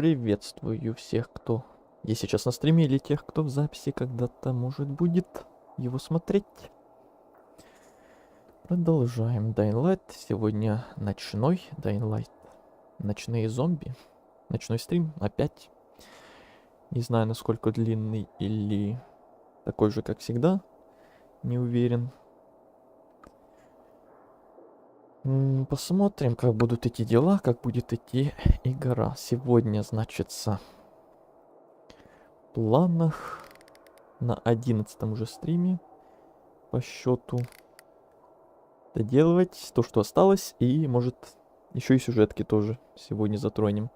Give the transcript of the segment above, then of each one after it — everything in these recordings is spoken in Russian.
Приветствую всех, кто есть сейчас на стриме, или тех, кто в записи когда-то, может, будет его смотреть. Продолжаем Dying Light. Сегодня ночной Dying Light. Ночные зомби. Ночной стрим опять. Не знаю, насколько длинный или такой же, как всегда. Не уверен. Посмотрим, как будут идти дела, как будет идти игра. Сегодня, значится, в планах на 11-м уже стриме по счету доделывать то, что осталось, и, может, еще и сюжетки тоже сегодня затронем.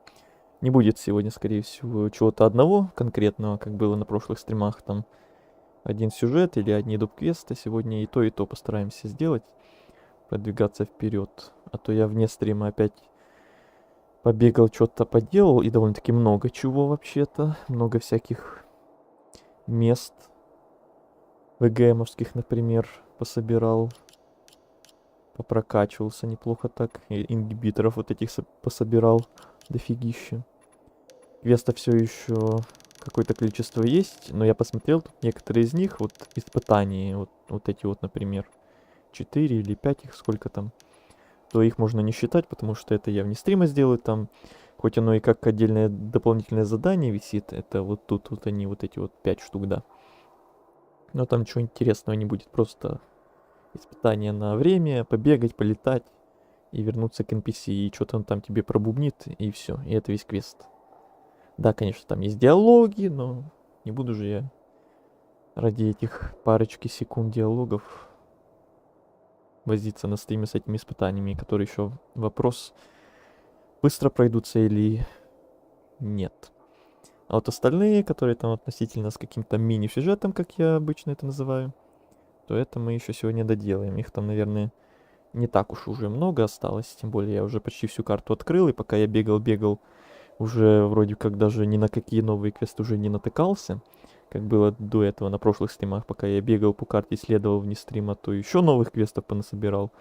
Не будет сегодня, скорее всего, чего-то одного конкретного, как было на прошлых стримах, там один сюжет или одни доп-квесты. Сегодня и то постараемся сделать, продвигаться вперед. А то я вне стрима опять побегал, что-то поделал, и довольно-таки много чего вообще-то. Много всяких мест ВГМовских, например, пособирал. Попрокачивался неплохо так. И ингибиторов вот этих пособирал дофигища. Квеста все еще какое-то количество есть, но я посмотрел, тут некоторые из них, вот испытания, вот эти вот, например, 4 или 5 их, сколько там, то их можно не считать, потому что это я вне стрима сделаю там, хоть оно и как отдельное дополнительное задание висит, это вот тут вот они, вот эти вот 5 штук, да. Но там ничего интересного не будет, просто испытание на время, побегать, полетать и вернуться к NPC, и что-то он там тебе пробубнит, и все, и это весь квест. Да, конечно, там есть диалоги, но не буду же я ради этих парочки секунд диалогов возиться на стриме с этими испытаниями, которые еще вопрос, быстро пройдутся или нет. А вот остальные, которые там относительно с каким-то мини-сюжетом, как я обычно это называю, то это мы еще сегодня доделаем. Их там, наверное, не так уж уже много осталось, тем более я уже почти всю карту открыл, и пока я бегал, уже вроде как даже ни на какие новые квесты уже не натыкался, как было до этого на прошлых стримах, пока я бегал по карте, исследовал вне стрима, то еще новых квестов понасобирал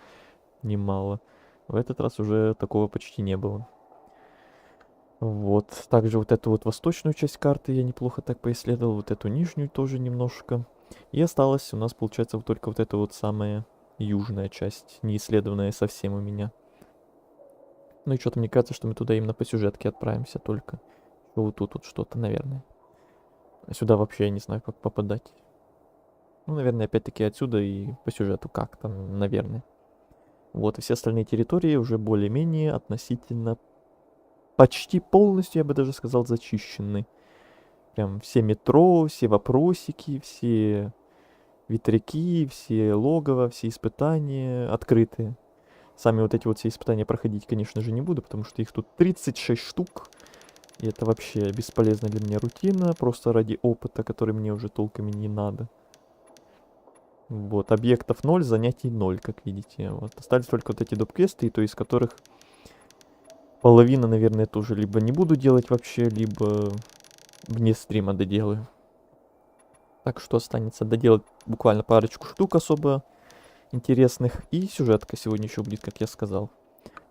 немало. В этот раз уже такого почти не было. Вот, также вот эту вот восточную часть карты я неплохо так поисследовал, вот эту нижнюю тоже немножко. И осталось у нас, получается, вот только вот эта вот самая южная часть, не исследованная совсем у меня. Ну и что-то мне кажется, что мы туда именно по сюжетке отправимся только. Вот тут вот что-то, наверное. А сюда вообще я не знаю, как попадать. Ну, наверное, опять-таки отсюда и по сюжету как-то, наверное. Вот, и все остальные территории уже более-менее относительно почти полностью, я бы даже сказал, зачищены. Прям все метро, все вопросики, все ветряки, все логово, все испытания открыты. Сами вот эти вот все испытания проходить, конечно же, не буду, потому что их тут 36 штук. И это вообще бесполезная для меня рутина, просто ради опыта, который мне уже толком и не надо. Вот, объектов 0, занятий 0, как видите. Вот, остались только вот эти доп-квесты, и то из которых половина, наверное, тоже либо не буду делать вообще, либо вне стрима доделаю. Так что останется доделать буквально парочку штук особо интересных. И сюжетка сегодня еще будет, как я сказал.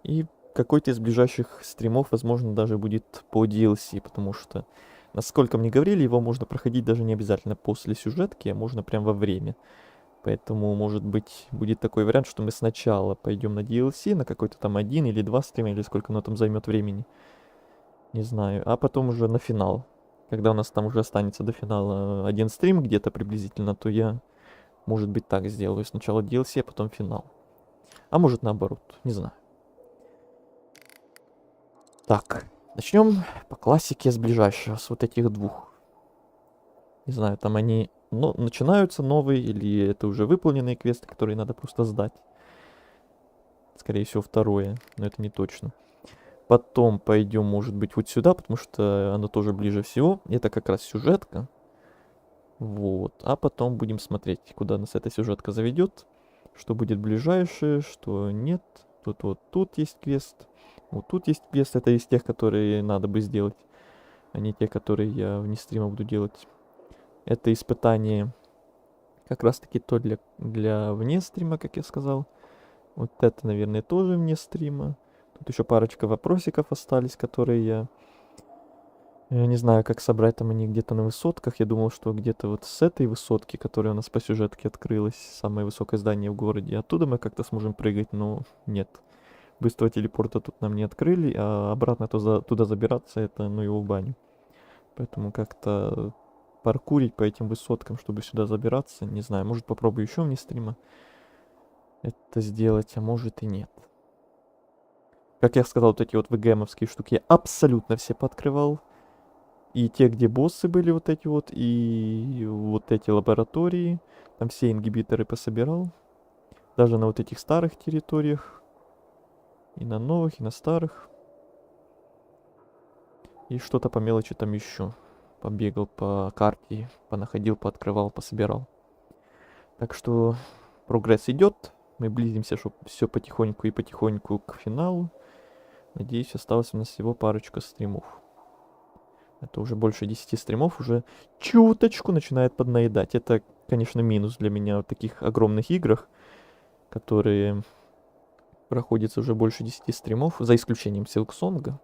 И какой-то из ближайших стримов, возможно, даже будет по DLC, потому что, насколько мне говорили, его можно проходить даже не обязательно после сюжетки, а можно прям во время. Поэтому, может быть, будет такой вариант, что мы сначала пойдем на DLC, на какой-то там 1 или 2 стрима, или сколько оно там займет времени. Не знаю. А потом уже на финал. Когда у нас там уже останется до финала один стрим где-то приблизительно, то я, может быть, так сделаю. Сначала DLC, а потом финал. А может наоборот, не знаю. Так, начнем по классике с ближайшего, с вот этих двух. Не знаю, там они начинаются новые, или это уже выполненные квесты, которые надо просто сдать. Скорее всего, второе, но это не точно. Потом пойдем, может быть, вот сюда, потому что оно тоже ближе всего. Это как раз сюжетка. Вот. А потом будем смотреть, куда нас эта сюжетка заведет. Что будет ближайшее, что нет. Тут есть квест. Вот тут есть квест. Это из тех, которые надо бы сделать, а не те, которые я вне стрима буду делать. Это испытание как раз таки то для вне стрима, как я сказал. Вот это, наверное, тоже вне стрима. Тут еще парочка вопросиков остались, которые я Я не знаю, как собрать там они где-то на высотках. Я думал, что где-то вот с этой высотки, которая у нас по сюжетке открылась, самое высокое здание в городе, оттуда мы как-то сможем прыгать, но нет. Быстрого телепорта тут нам не открыли, а обратно туда забираться, это ну его в баню. Поэтому как-то паркурить по этим высоткам, чтобы сюда забираться, не знаю, может попробую еще вне стрима это сделать, а может и нет. Как я сказал, вот эти вот ВГМовские штуки я абсолютно все пооткрывал. И те, где боссы были вот эти вот, и вот эти лаборатории. Там все ингибиторы пособирал. Даже на вот этих старых территориях. И на новых, и на старых. И что-то по мелочи там еще. Побегал по карте, понаходил, пооткрывал, пособирал. Так что прогресс идет. Мы близимся, чтобы все потихоньку и потихоньку к финалу. Надеюсь, осталось у нас всего парочка стримов. Это уже больше 10 стримов, уже чуточку начинает поднаедать. Это, конечно, минус для меня в таких огромных играх, которые проходятся уже больше 10 стримов, за исключением Силксонга.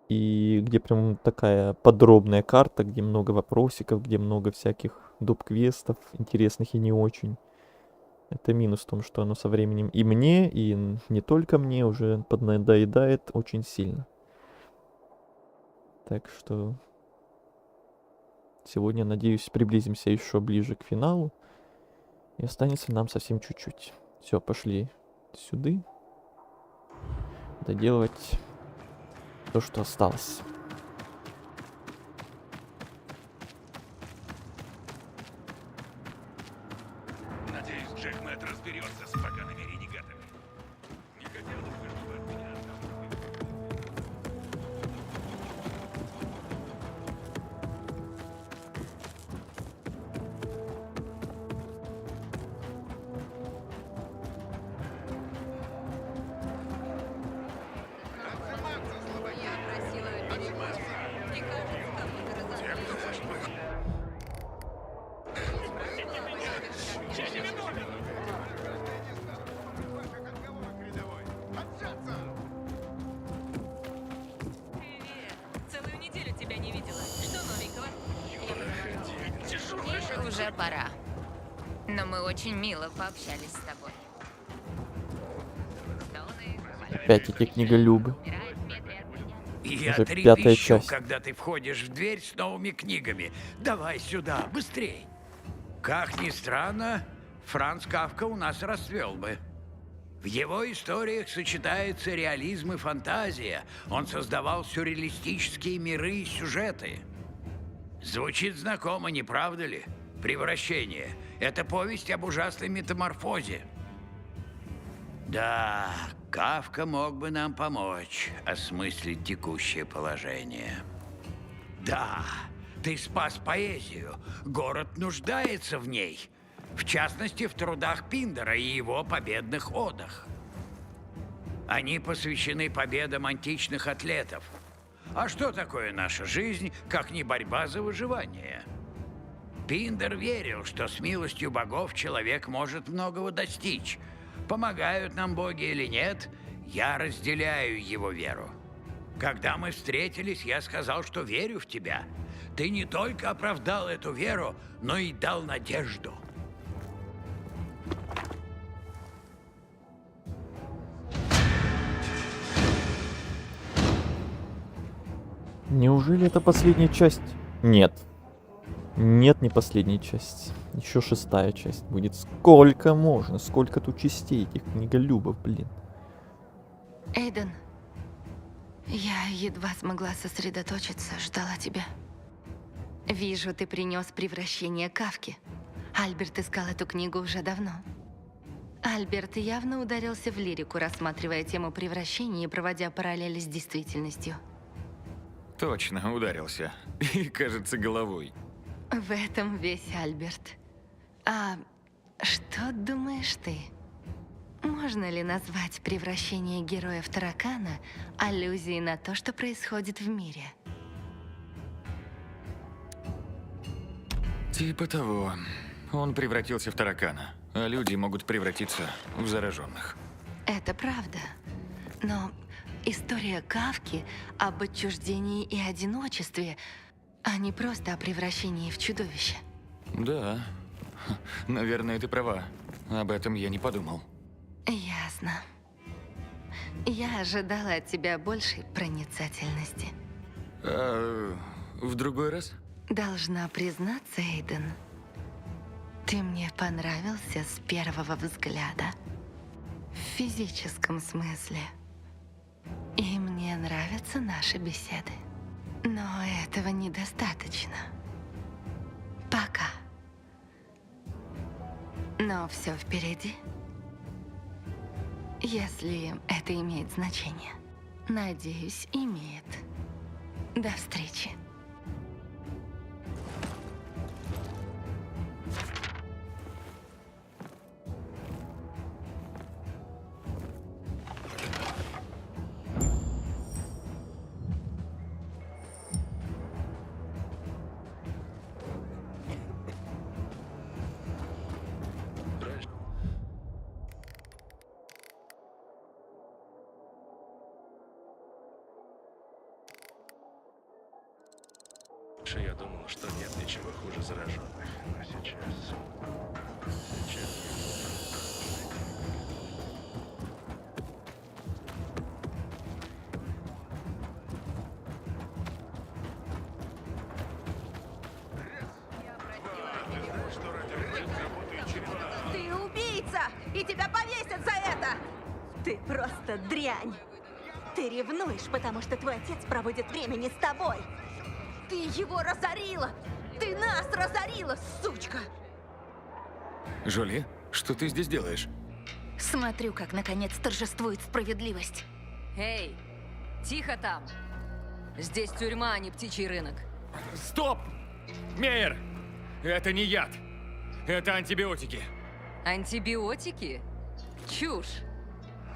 И где прям такая подробная карта, где много вопросиков, где много всяких доп-квестов, интересных и не очень. Это минус в том, что оно со временем и мне, и не только мне уже поднадоедает очень сильно. Так что сегодня, надеюсь, приблизимся еще ближе к финалу. И останется нам совсем чуть-чуть. Все, пошли сюда. Доделывать то, что осталось. Надеюсь, Джек Мэтт разберется с погаными ренегатами. Не хотелось бы, чтобы от меня осталось. Я просила перевод. Мне кажется, кому-то разозлилась. Привет. Целую неделю тебя не видела. Что новенького? Уже пора. Но мы очень мило пообщались с тобой. Опять эти книголюбы. Умирает в метре от меня. Я Уже 3 пятая ищу, часть. когда ты входишь в дверь с новыми книгами. Давай сюда, быстрей. Как ни странно, Франц Кафка у нас расцвел бы. В его историях сочетается реализм и фантазия. Он создавал сюрреалистические миры и сюжеты. Звучит знакомо, не правда ли? «Превращение» — это повесть об ужасной метаморфозе. Да, Кафка мог бы нам помочь осмыслить текущее положение. Да, ты спас поэзию. Город нуждается в ней. В частности, в трудах Пиндера и его победных одах. Они посвящены победам античных атлетов. А что такое наша жизнь, как не борьба за выживание? Пиндер верил, что с милостью богов человек может многого достичь. Помогают нам боги или нет, я разделяю его веру. Когда мы встретились, я сказал, что верю в тебя. Ты не только оправдал эту веру, но и дал надежду. Неужели это последняя часть? Нет. Нет, не последняя часть. Еще 6-я часть будет. Сколько можно? Сколько тут частей этих книголюбов, блин. Эйден, я едва смогла сосредоточиться, ждала тебя. Вижу, ты принес превращение Кафки. Альберт искал эту книгу уже давно. Альберт явно ударился в лирику, рассматривая тему превращения и проводя параллели с действительностью. Точно, ударился. И, кажется, головой. В этом весь Альберт. А что думаешь ты? Можно ли назвать превращение героя в таракана аллюзией на то, что происходит в мире? Типа того. Он превратился в таракана, а люди могут превратиться в зараженных. Это правда. Но История Кафки об отчуждении и одиночестве, а не просто о превращении в чудовище. Да. Наверное, ты права. Об этом я не подумал. Ясно. Я ожидала от тебя большей проницательности. А в другой раз? Должна признаться, Эйден, ты мне понравился с первого взгляда. В физическом смысле. И мне нравятся наши беседы. Но этого недостаточно. Пока. Но все впереди. Если это имеет значение. Надеюсь, имеет. До встречи. Раньше я думал, что нет ничего хуже зараженных, но сейчас... Ты убийца! И тебя повесят за это! Ты просто дрянь! Ты ревнуешь, потому что твой отец проводит время не с тобой! Ты его разорила! Ты нас разорила, сучка! Жоли, что ты здесь делаешь? Смотрю, как наконец торжествует справедливость. Эй, тихо там. Здесь тюрьма, а не птичий рынок. Стоп! Мейер! Это не яд. Это антибиотики. Антибиотики? Чушь.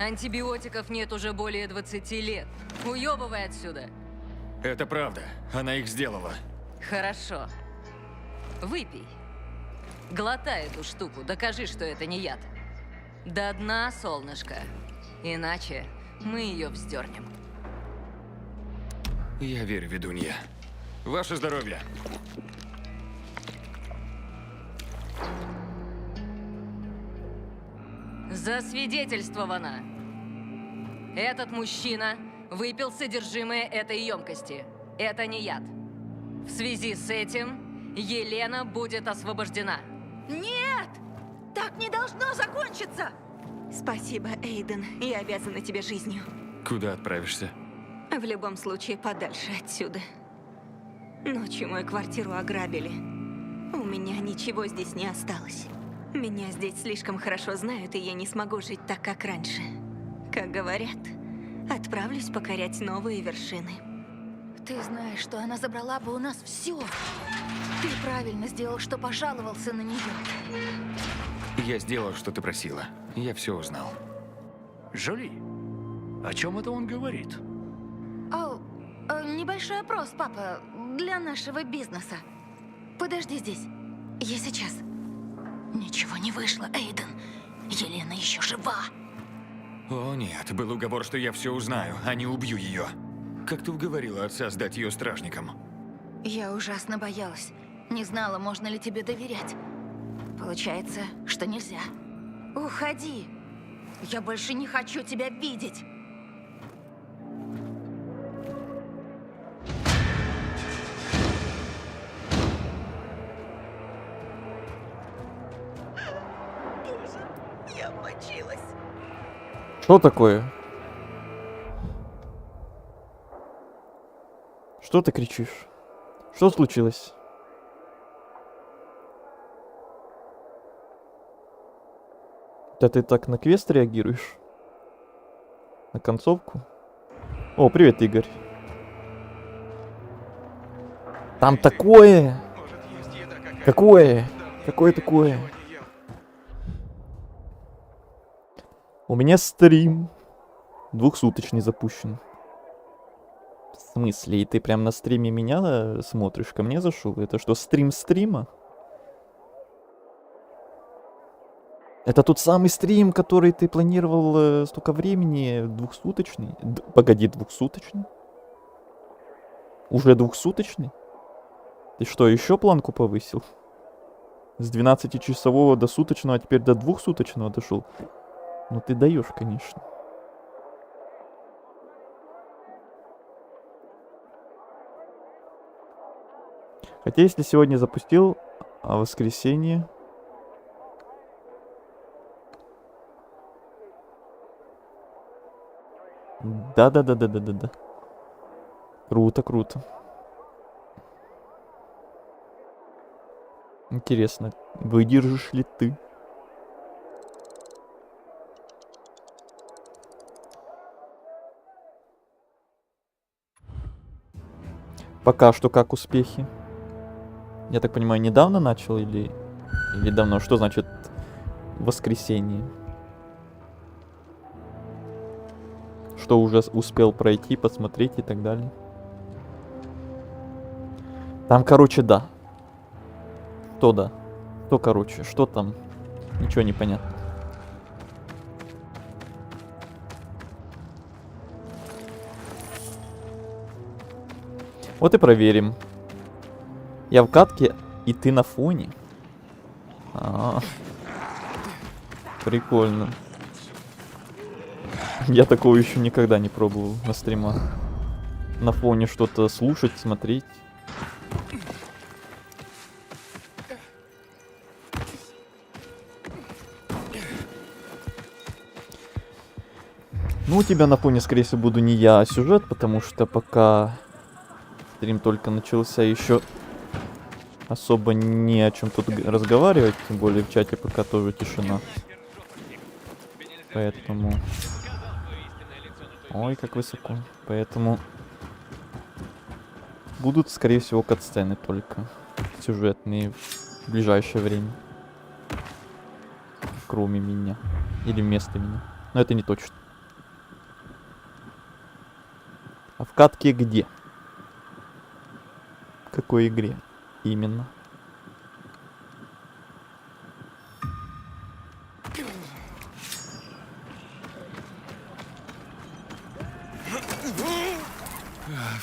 Антибиотиков нет уже более 20 лет. Уёбывай отсюда. Это правда. Она их сделала. Хорошо. Выпей. Глотай эту штуку, докажи, что это не яд. До дна, солнышко. Иначе мы ее вздернем. Я верю, ведунья. Ваше здоровье. Засвидетельствовано. Этот мужчина выпил содержимое этой емкости. Это не яд. В связи с этим Елена будет освобождена. Нет! Так не должно закончиться! Спасибо, Эйден. Я обязана тебе жизнью. Куда отправишься? В любом случае, подальше отсюда. Ночью мою квартиру ограбили. У меня ничего здесь не осталось. Меня здесь слишком хорошо знают, и я не смогу жить так, как раньше. Как говорят, отправлюсь покорять новые вершины. Ты знаешь, что она забрала бы у нас все. Ты правильно сделал, что пожаловался на нее. Я сделал, что ты просила. Я все узнал. Жоли, о чем это он говорит? Небольшой опрос, папа, для нашего бизнеса. Подожди здесь. Я сейчас. Ничего не вышло, Эйден. Елена еще жива. О нет, был уговор, что я все узнаю, а не убью ее. Как ты уговорила отца сдать ее стражникам? Я ужасно боялась. Не знала, можно ли тебе доверять. Получается, что нельзя. Уходи. Я больше не хочу тебя видеть. Я мочилась. Что такое? Что ты кричишь? Что случилось? Да ты так на квест реагируешь? На концовку? О, привет, Игорь. Там такое! Какое? Какое такое? У меня стрим 2-суточный запущен. В смысле? И ты прям на стриме меня смотришь? Ко мне зашел? Это что, стрим стрима? Это тот самый стрим, который ты планировал столько времени, двухсуточный? Погоди, двухсуточный? Уже двухсуточный? Ты что, еще планку повысил? С 12-часового до суточного, а теперь до двухсуточного дошел? Ну ты даешь, конечно. Хотя если сегодня запустил, а в воскресенье... Да-да-да-да-да-да-да. Круто, круто. Интересно, выдержишь ли ты? Пока что как успехи? Я так понимаю, недавно начал или давно? Что значит воскресенье? Что уже успел пройти, посмотреть и так далее? Там, короче, да. Что да? Что, короче, что там? Ничего не понятно. Вот и проверим. Я в катке, и ты на фоне. Прикольно. Я такого еще никогда не пробовал на стримах. На фоне что-то слушать, смотреть. Ну, у тебя на фоне, скорее всего, буду не я, а сюжет, потому что пока стрим только начался, еще особо не о чем тут разговаривать, тем более в чате пока тоже тишина. Поэтому... Ой, как высоко. Поэтому... Будут, скорее всего, катсцены только. Сюжетные в ближайшее время. Кроме меня. Или вместо меня. Но это не точно. А в катке где? В какой игре? Именно.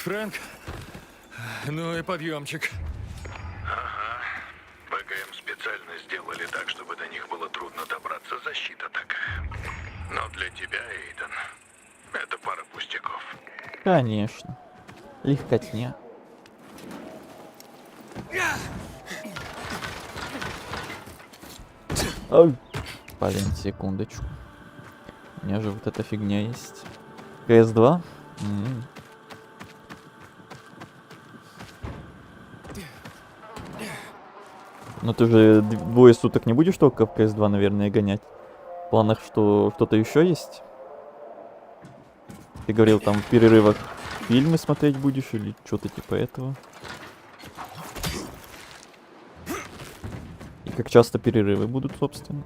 Фрэнк? Ну и подъемчик. Ага. БГМ специально сделали так, чтобы до них было трудно добраться. Защита такая. Но для тебя, Эйден, это пара пустяков. Конечно. Легкотня. Ой. Блин, секундочку. У меня же вот эта фигня есть. КС-2? Ну ты же двое суток не будешь только в КС-2, наверное, гонять. В планах что-то еще есть? Ты говорил, там в перерывах фильмы смотреть будешь или что-то типа этого? И как часто перерывы будут, собственно?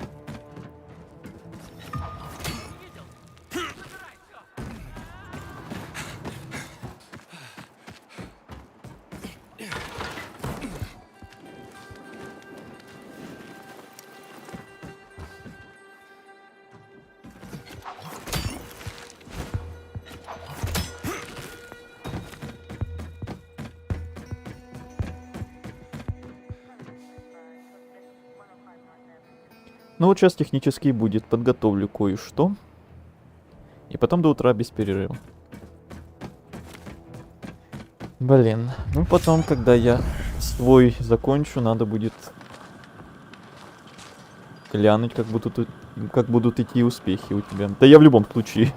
Ну вот сейчас технически будет. Подготовлю кое-что. И потом до утра без перерыва. Блин. Ну потом, когда я свой закончу, надо будет глянуть, как будут идти успехи у тебя. Да я в любом случае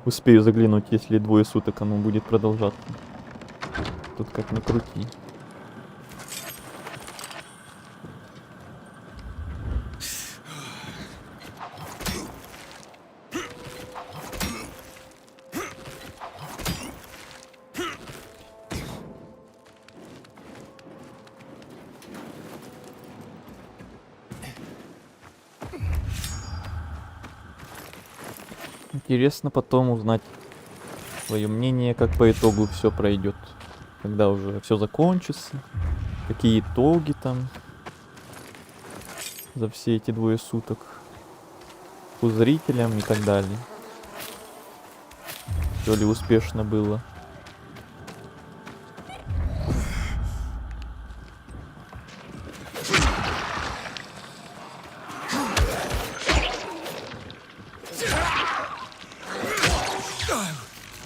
успею заглянуть, если 2 суток оно будет продолжаться. Тут как ни крути. Интересно потом узнать свое мнение, как по итогу все пройдет. Когда уже все закончится. Какие итоги там за все эти 2 суток. зрителям и так далее. Все ли успешно было?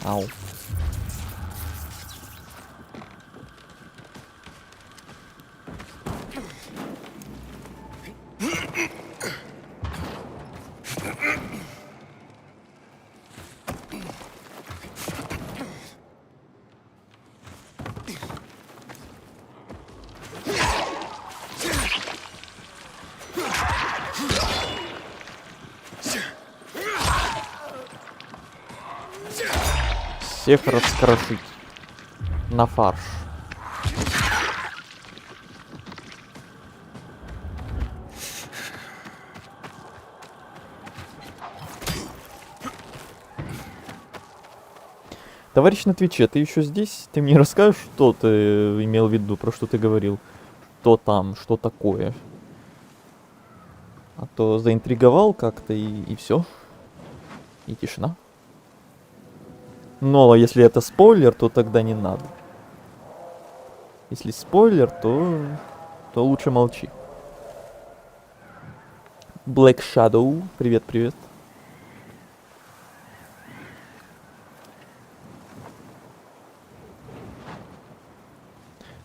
Ау. Всех раскрошить на фарш. Товарищ на Твиче, ты еще здесь? Ты мне расскажешь, что ты имел в виду, про что ты говорил? Что там, что такое? А то заинтриговал как-то и все. И тишина. Но если это спойлер, то тогда не надо. Если спойлер, то лучше молчи. Black Shadow, привет.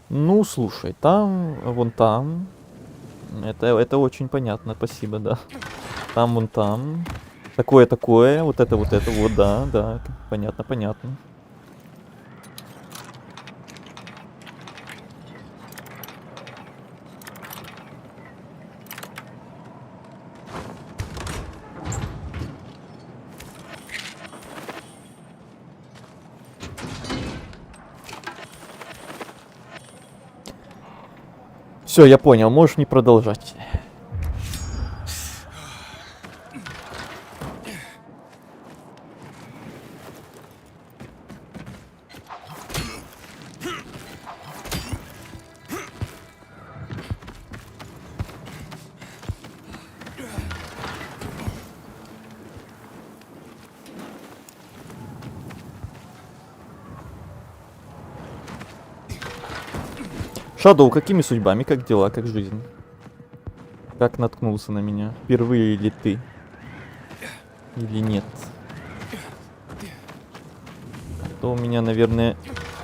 Ну, слушай, там, вон там. Это очень понятно, спасибо, да. Там, вон там. Такое, вот это, вот, да, понятно. Все, я понял, можешь не продолжать. Шадоу, какими судьбами, как дела, как жизнь? Как наткнулся на меня? Впервые ли ты? Или нет? А то у меня, наверное,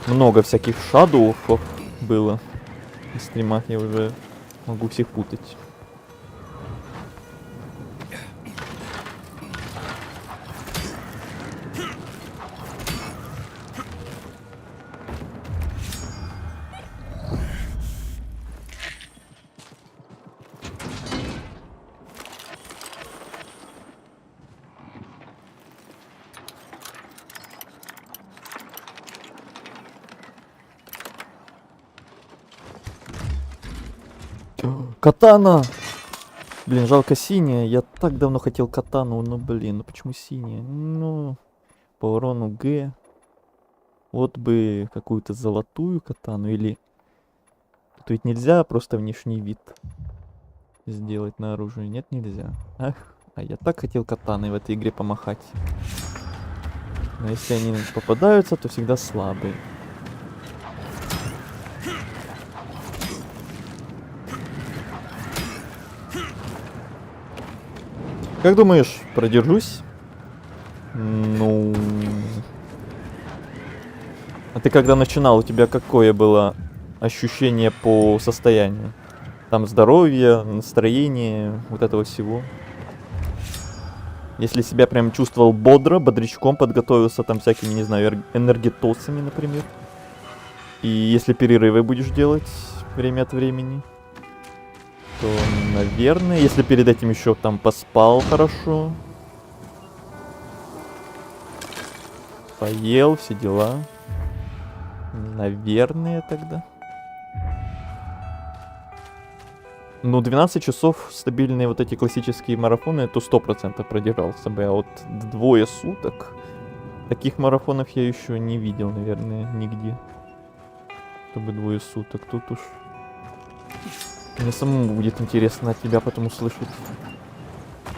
много всяких шадоуов было. На стримах я уже могу всех путать. Катана! Блин, жалко синяя. Я так давно хотел катану, но блин, ну почему синяя? Ну, по урону Г. Вот бы какую-то золотую катану или... Тут ведь нельзя просто внешний вид сделать на оружие. Нет, нельзя. Ах, а я так хотел катаной в этой игре помахать. Но если они попадаются, то всегда слабые. Как думаешь, продержусь? Ну... А ты когда начинал, у тебя какое было ощущение по состоянию? Там здоровье, настроение, вот этого всего. Если себя прям чувствовал бодро, бодрячком, подготовился там всякими, не знаю, энергетосами, например. И если перерывы будешь делать время от времени, то, наверное, если перед этим еще там поспал хорошо, поел, все дела, наверное, тогда. Ну, 12 часов стабильные вот эти классические марафоны, то 100% продержался бы, а вот 2 суток, таких марафонов я еще не видел, наверное, нигде. Чтобы 2 суток, тут уж... Мне самому будет интересно от тебя потом услышать.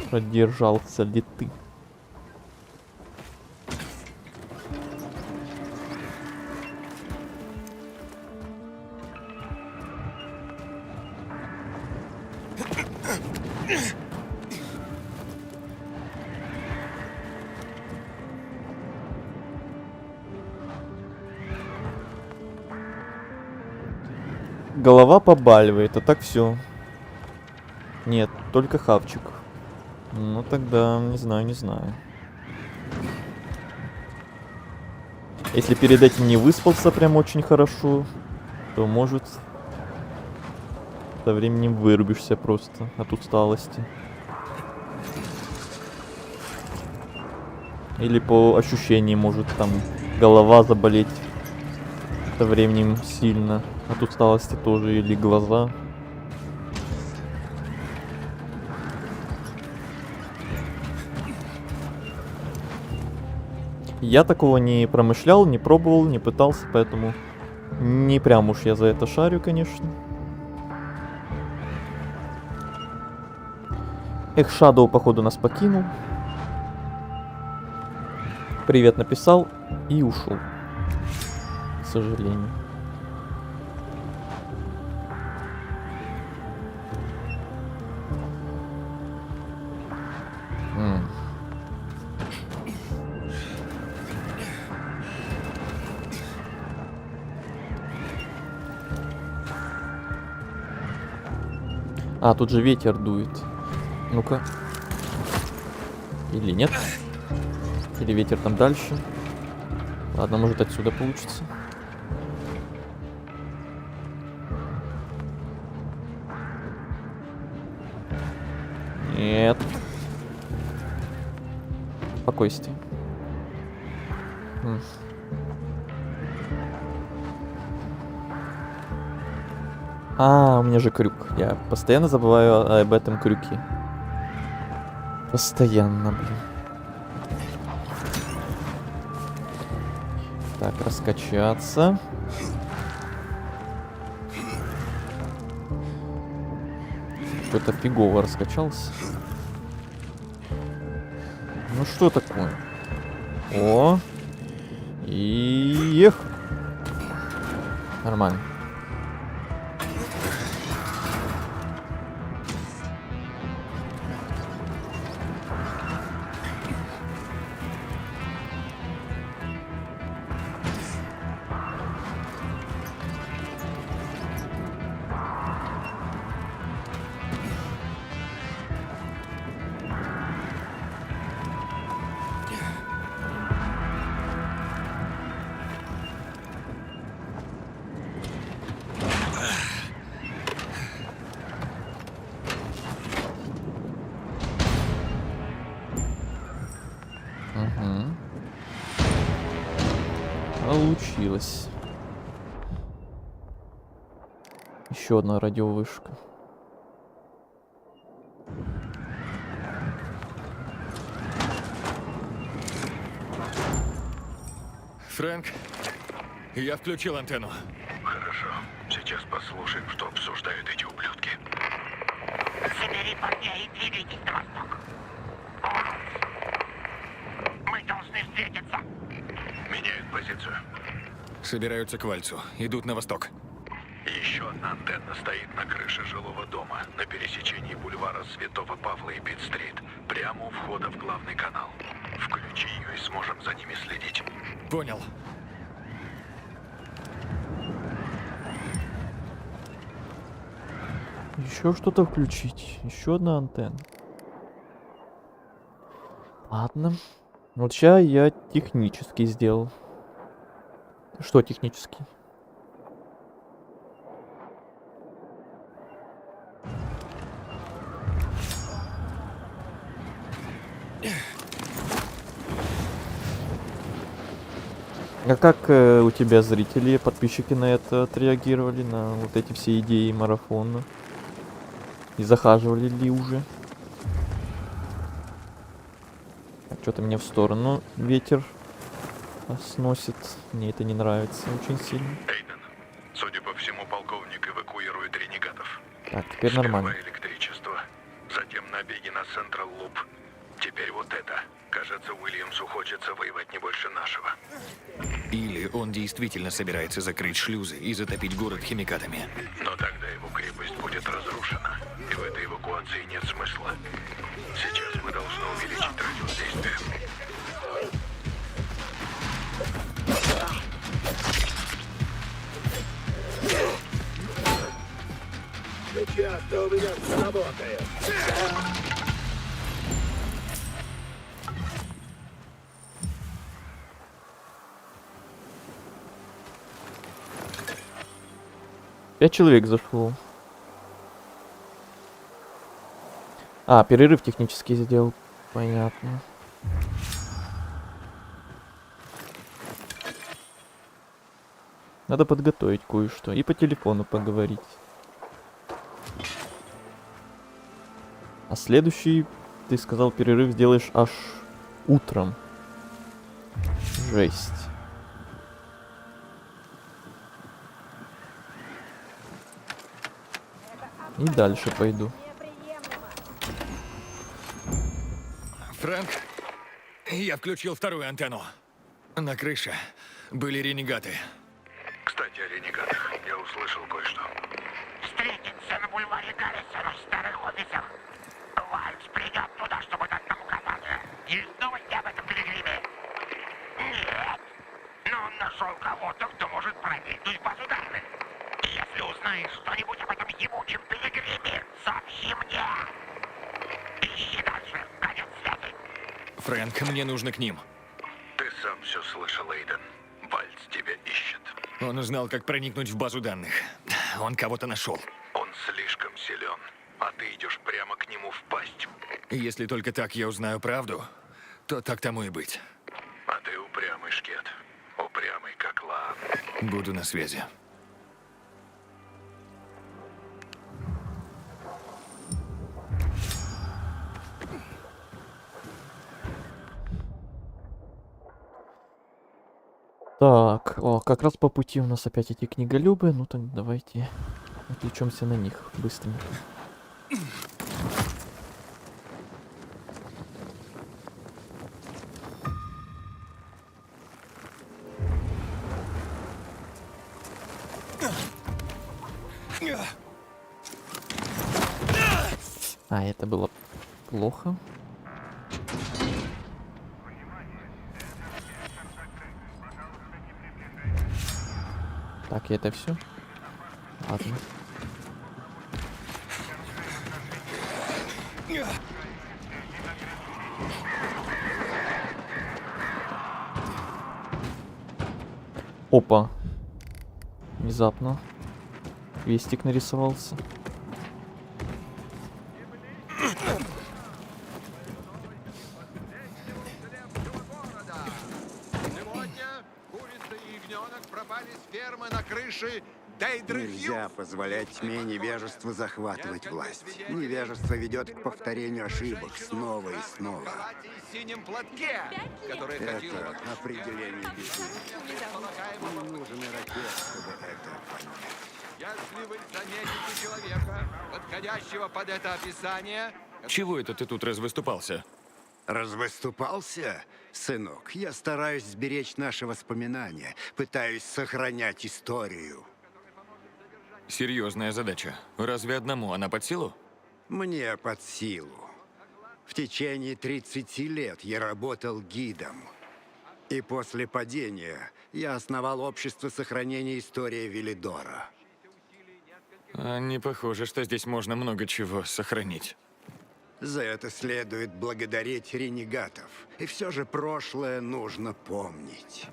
Продержался ли ты? Голова побаливает, а так все. Нет, только хавчик. Ну тогда, не знаю, не знаю. Если перед этим не выспался прям очень хорошо, то может со временем вырубишься просто от усталости. Или по ощущениям может там голова заболеть со временем сильно. От усталости тоже, или глаза. Я такого не промышлял, не пробовал, не пытался, поэтому не прям уж я за это шарю, конечно. Эх, Шадоу, походу, нас покинул. Привет написал и ушел. К сожалению. А, тут же ветер дует. Ну-ка. Или нет? Или ветер там дальше? Ладно, может отсюда получится. Нет. Спокойствие. А, у меня же крюк. Я постоянно забываю об этом крюке. Постоянно, блин. Так, раскачаться. Что-то фигово раскачался. Ну что такое? О! И эх. Нормально. Получилось. Еще одна радиовышка. Фрэнк, я включил антенну. Хорошо. Сейчас послушаем, что обсуждают эти ублюдки. Собери парней и двигайтесь на восток. Мы должны встретиться. Меняют позицию. Собираются к Вальцу. Идут на восток. Еще одна антенна стоит на крыше жилого дома на пересечении бульвара Святого Павла и Пит-стрит, прямо у входа в главный канал. Включи ее и сможем за ними следить. Понял. Еще что-то включить. Еще одна антенна. Ладно. Вот сейчас я технически сделал. Что технически? А как у тебя зрители, подписчики на это отреагировали, на вот эти все идеи марафона? И захаживали ли уже? Что-то мне в сторону ветер сносит. Мне это не нравится очень сильно. Эйден, судя по всему, полковник эвакуирует ренегатов. Так, теперь нормально. Сперва электричество, затем набеги на Централ Луп. Теперь вот это. Кажется, Уильямсу хочется воевать не больше нашего. Или он действительно собирается закрыть шлюзы и затопить город химикатами. Но тогда его крепость будет разрушена, и в этой эвакуации нет смысла. Сейчас мы должны увеличить радиус действия. Пять человек зашло. А, перерыв технический сделал. Понятно. Надо подготовить кое-что. И по телефону поговорить. А следующий, ты сказал, перерыв сделаешь аж утром. Жесть. И дальше пойду. Фрэнк, я включил вторую антенну. На крыше были ренегаты. Кстати, о ренегатах. Я услышал кое-что. Встретимся на бульваре Гаррисона в старых офисах. Вальц придет туда, чтобы дать нам указания. Есть новости об этом пилигриме? Нет. Но он нашел кого-то, кто может проникнуть в базу данных. Если узнаешь что-нибудь об этом ебучем пилигриме, сообщи мне. Ищи дальше. Конец связи. Фрэнк, мне нужно к ним. Ты сам все слышал, Эйден. Вальц тебя ищет. Он узнал, как проникнуть в базу данных. Он кого-то нашел. Он слишком силен, а ты идешь прямо к нему в пасть. Если только так я узнаю правду, то так тому и быть. А ты упрямый, Шкет. Упрямый, как Лаан. Буду на связи. Так, о, как раз по пути у нас опять эти книголюбы. Ну так давайте отвлечемся на них быстренько. А, это было плохо. Так, и это все? Ладно. Опа. Внезапно. Крестик нарисовался. Сегодня курица и ягненок пропали с фермы на крыше Дейдры Нельзя Хьюз. позволять тьме невежества захватывать власть. Невежество ведет к повторению ошибок снова и снова. В халате и синем платке, который ходил Это вокруг определение безумия. полагаемого. Не нужен ракет, чтобы это понять. Если вы заметите человека, подходящего под это описание, Чего это ты тут развыступался? Развыступался? Сынок, я стараюсь сберечь наши воспоминания, пытаюсь сохранять историю. Серьезная задача. Разве одному она под силу? Мне под силу. В течение 30 лет я работал гидом. И после падения я основал общество сохранения истории Велидора. А не похоже, что здесь можно много чего сохранить. За это следует благодарить ренегатов. И все же прошлое нужно помнить.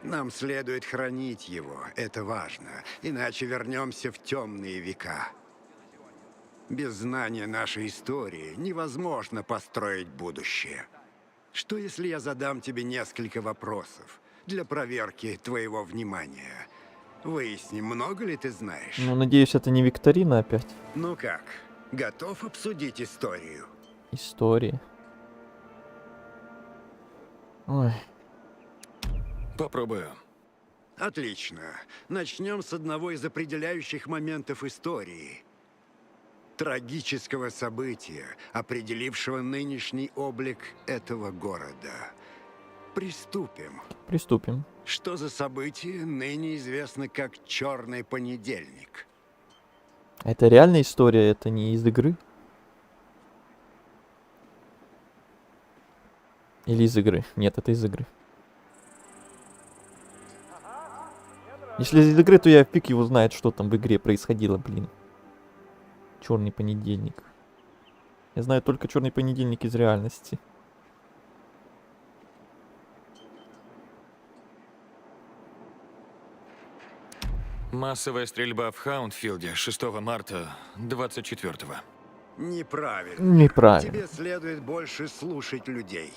Нам следует хранить его, это важно, иначе вернемся в темные века. Без знания нашей истории невозможно построить будущее. Что если я задам тебе несколько вопросов для проверки твоего внимания? Выясним, много ли ты знаешь? Ну, надеюсь, это не викторина опять. Ну как, готов обсудить историю? Истории. Ой. Попробую. Отлично. Начнем с одного из определяющих моментов истории. трагического события, определившего нынешний облик этого города. Приступим. Приступим. Что за событие ныне известно как Черный понедельник? Это реальная история, это не из игры? Или из игры? Нет, это из игры. Если из игры, то я фиг его знает, что там в игре происходило, блин. Черный понедельник. Я знаю только черный понедельник из реальности. Массовая стрельба в Хаундфилде 6 марта 24-го. Неправильно. Неправильно. Тебе следует больше слушать людей.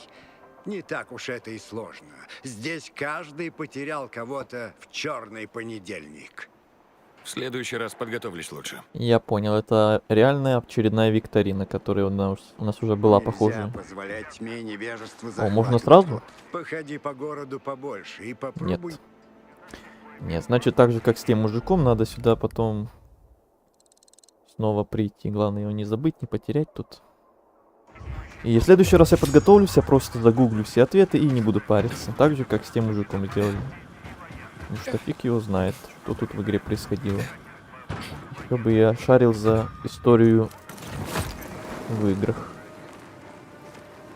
Не так уж это и сложно. Здесь каждый потерял кого-то в Черный понедельник. В следующий раз подготовлюсь лучше. Я понял, это реальная очередная викторина, которая у нас уже была Нельзя похожая. позволять тьме невежества О, можно захватывать сразу? его. Походи по городу побольше и попробуй. Нет. Нет, значит, так же, как с тем мужиком, надо сюда потом снова прийти. Главное его не забыть, не потерять тут. И в следующий раз я подготовлюсь, я просто загуглю все ответы и не буду париться. Так же, как с тем мужиком сделали. Потому что фиг его знает, что тут в игре происходило. Еще бы я шарил за историю в играх.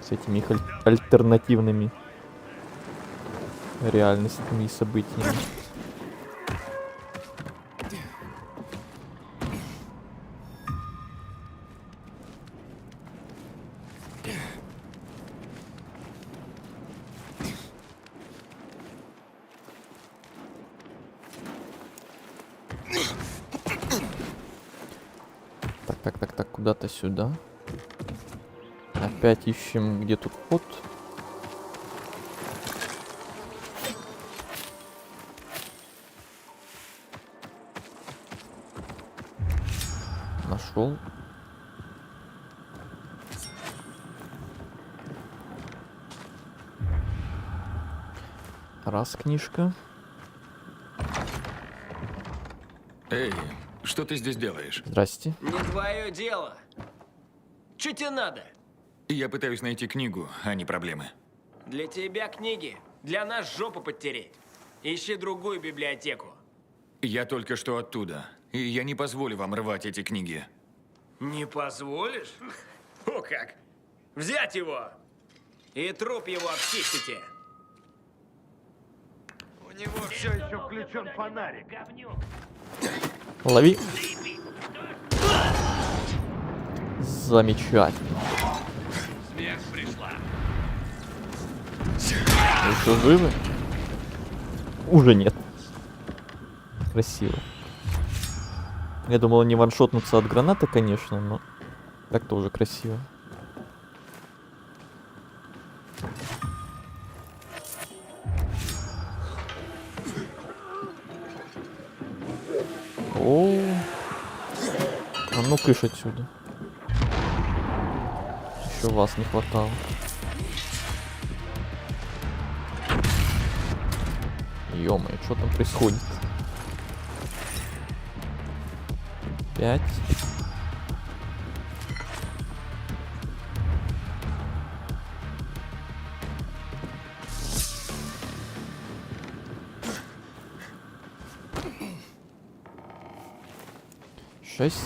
С этими их альтернативными реальностями и событиями. Так, куда-то сюда. Опять ищем, где тут ход. Нашел. Раз книжка. Эй, что ты здесь делаешь? Здрасте. Не твое дело. Че тебе надо? Я пытаюсь найти книгу, а не проблемы. Для тебя книги, для нас жопу подтереть. Ищи другую библиотеку. Я только что оттуда, и я не позволю вам рвать эти книги. Не позволишь? О как! Взять его! И труп его обчистите. У него все еще включен фонарик. Лови. Замечательно. Смерть пришла. Вы что, живы? Уже нет. Красиво. Я думал, они ваншотнутся от гранаты, конечно, но так тоже красиво. О, а ну кыш отсюда. Еще вас не хватало. Ё-моё, что там происходит? 5. Шесть.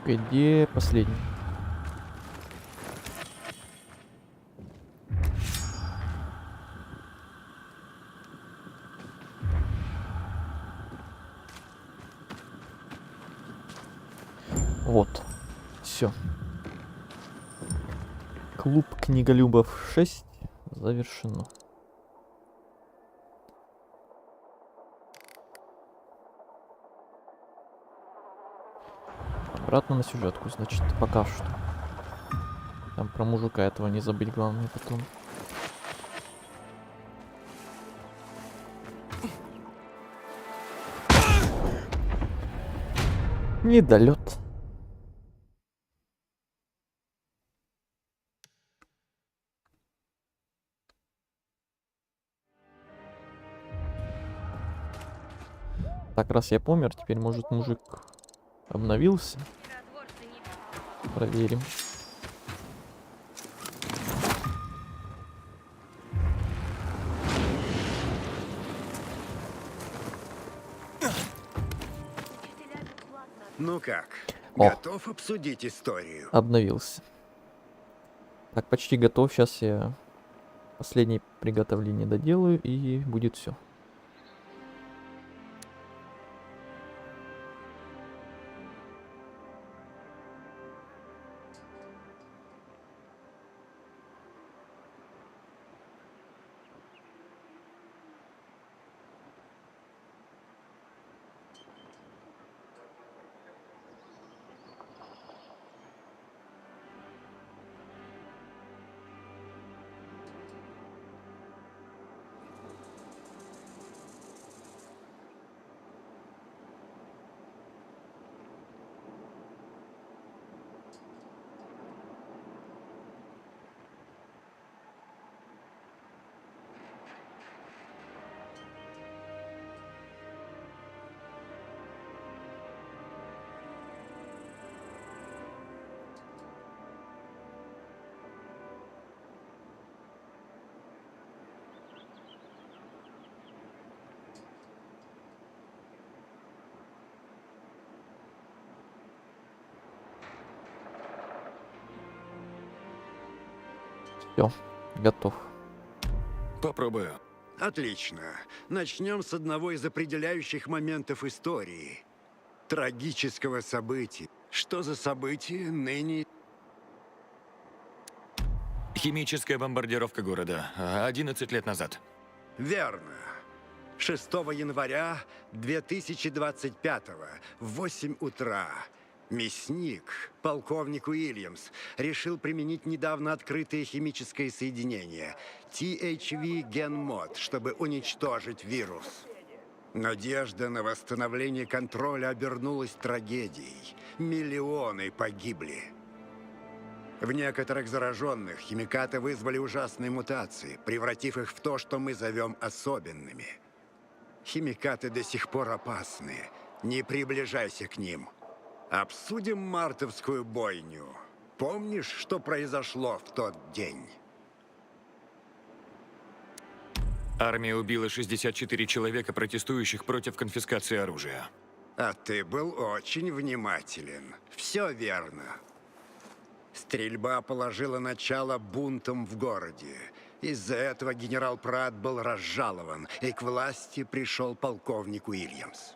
Где последний? Вот. Все. Клуб книголюбов 6 завершено. Обратно на сюжетку, значит, пока что. Там про мужика этого не забыть, главное потом. Недолет. Так, раз я помер, теперь, может, мужик обновился? Проверим. Ну как, О. готов обсудить историю? Обновился. Так, почти готов. Сейчас я последнее приготовление доделаю, и будет все. Все, готов. Попробую. Отлично. Начнем с одного из определяющих моментов истории. Трагического события. Что за событие ныне... Химическая бомбардировка города. 11 лет назад. Верно. 6 января 2025 в 8 утра мясник, полковник Уильямс, решил применить недавно открытое химическое соединение THV GenMod, чтобы уничтожить вирус. Надежда на восстановление контроля обернулась трагедией. Миллионы погибли. В некоторых зараженных химикаты вызвали ужасные мутации, превратив их в то, что мы зовем особенными. Химикаты до сих пор опасны. Не приближайся к ним. Обсудим мартовскую бойню. Помнишь, что произошло в тот день? Армия убила 64 человека, протестующих против конфискации оружия. А ты был очень внимателен. Все верно. Стрельба положила начало бунтам в городе. Из-за этого генерал Пратт был разжалован, и к власти пришел полковник Уильямс.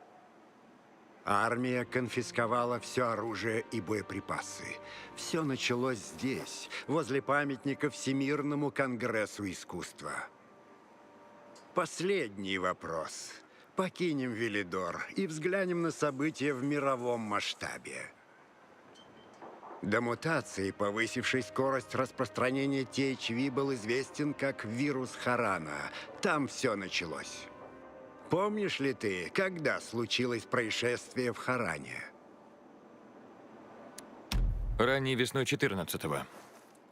Армия конфисковала все оружие и боеприпасы. Все началось здесь, возле памятника Всемирному конгрессу искусства. Последний вопрос. Покинем Велидор и взглянем на события в мировом масштабе. До мутации, повысившей скорость распространения THV, был известен как вирус Харана. Там все началось. Помнишь ли ты, когда случилось происшествие в Харане? Ранней весной 14-го.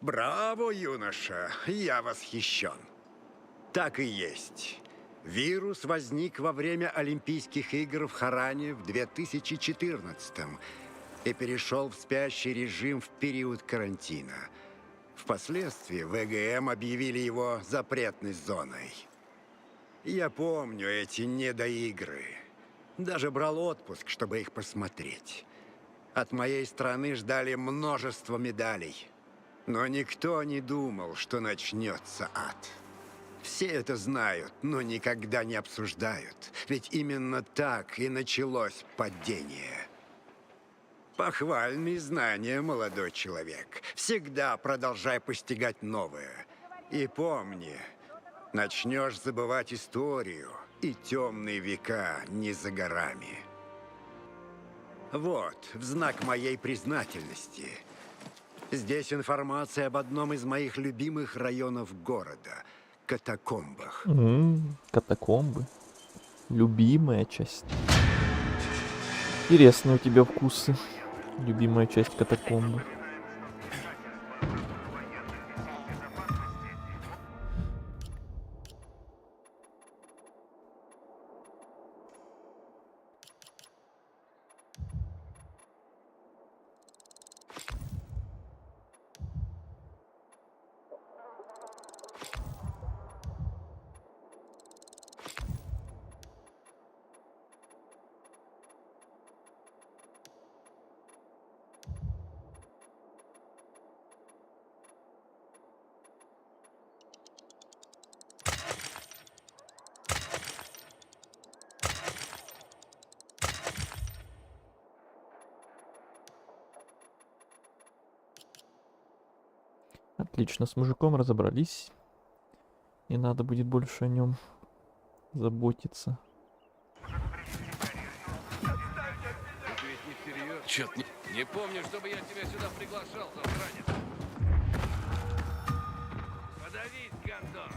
Браво, юноша! Я восхищен. Так и есть. Вирус возник во время Олимпийских игр в Харане в 2014-м и перешел в спящий режим в период карантина. Впоследствии ВГМ объявили его запретной зоной. Я помню эти недоигры. Даже брал отпуск, чтобы их посмотреть. От моей страны ждали множество медалей. Но никто не думал, что начнется ад. Все это знают, но никогда не обсуждают. Ведь именно так и началось падение. Похвальные знания, молодой человек. Всегда продолжай постигать новое. И помни, начнешь забывать историю, и темные века не за горами. Вот, в знак моей признательности. Здесь информация об одном из моих любимых районов города – катакомбах. Катакомбы. Любимая часть. Интересные у тебя вкусы. Любимая часть катакомбы. Отлично, с мужиком разобрались. Не надо будет больше о нем заботиться. Чё-то не помню, чтобы я тебя сюда приглашал, засранец. Подавись, Гандон.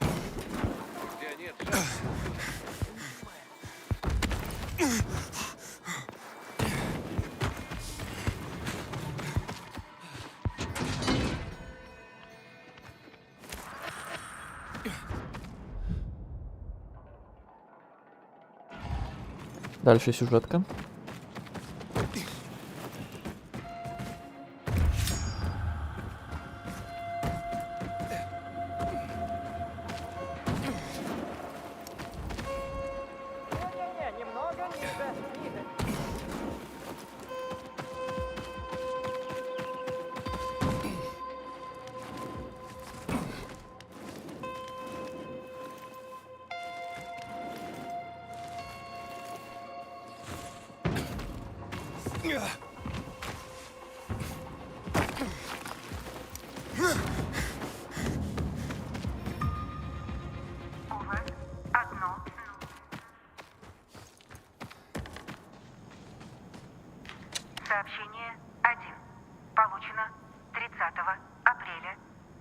У тебя нет шансов. Дальше сюжетка. Сообщение 1. Получено 30 апреля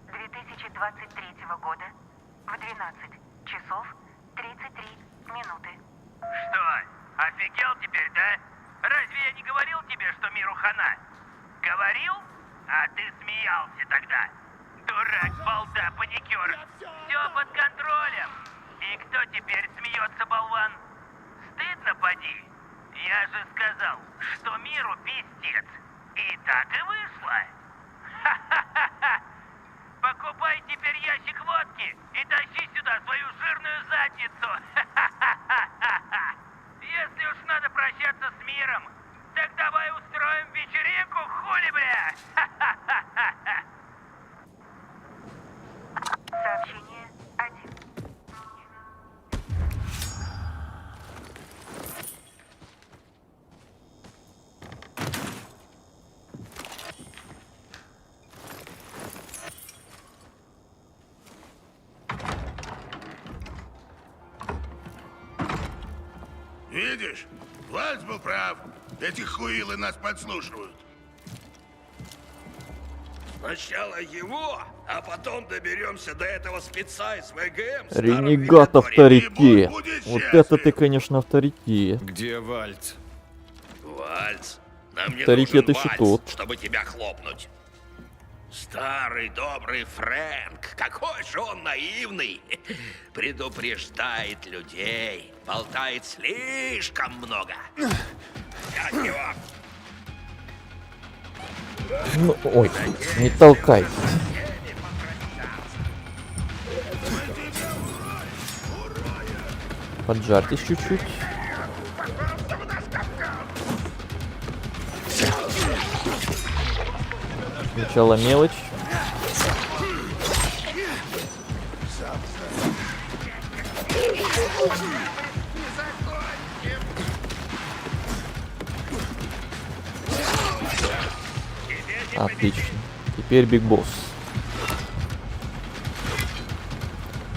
2023 года в 12 часов 33 минуты. Что, офигел теперь, да? Разве я не говорил тебе, что миру хана? Говорил? А ты смеялся тогда. Дурак, балда, паникер. Все под контролем. И кто теперь смеется, болван? Стыдно, поди. Я же сказал, что миру пиздец. И так и вышло. Ха-ха-ха-ха. Покупай теперь ящик водки и тащи сюда свою жирную задницу. Ха-ха-ха-ха. Если уж надо прощаться с миром, так давай устроим вечеринку, хули, бля. Ха-ха-ха-ха. Сообщение 1. Видишь, Вальц был прав. Эти хуилы нас подслушивают. Сначала его, а потом доберемся до этого спеца из ВГМ. Ренегат авторитет. Вот это ты, конечно, авторитет. Где Вальц? Вальц. Нам не Авторитет нужен еще Вальц, тот. чтобы тебя хлопнуть. Старый добрый Фрэнк, какой же он наивный. Предупреждает людей, болтает слишком много. Взять его. Ну, ой, не толкай. Поджарьтесь чуть-чуть. Сначала мелочь. Отлично. Теперь Биг Босс.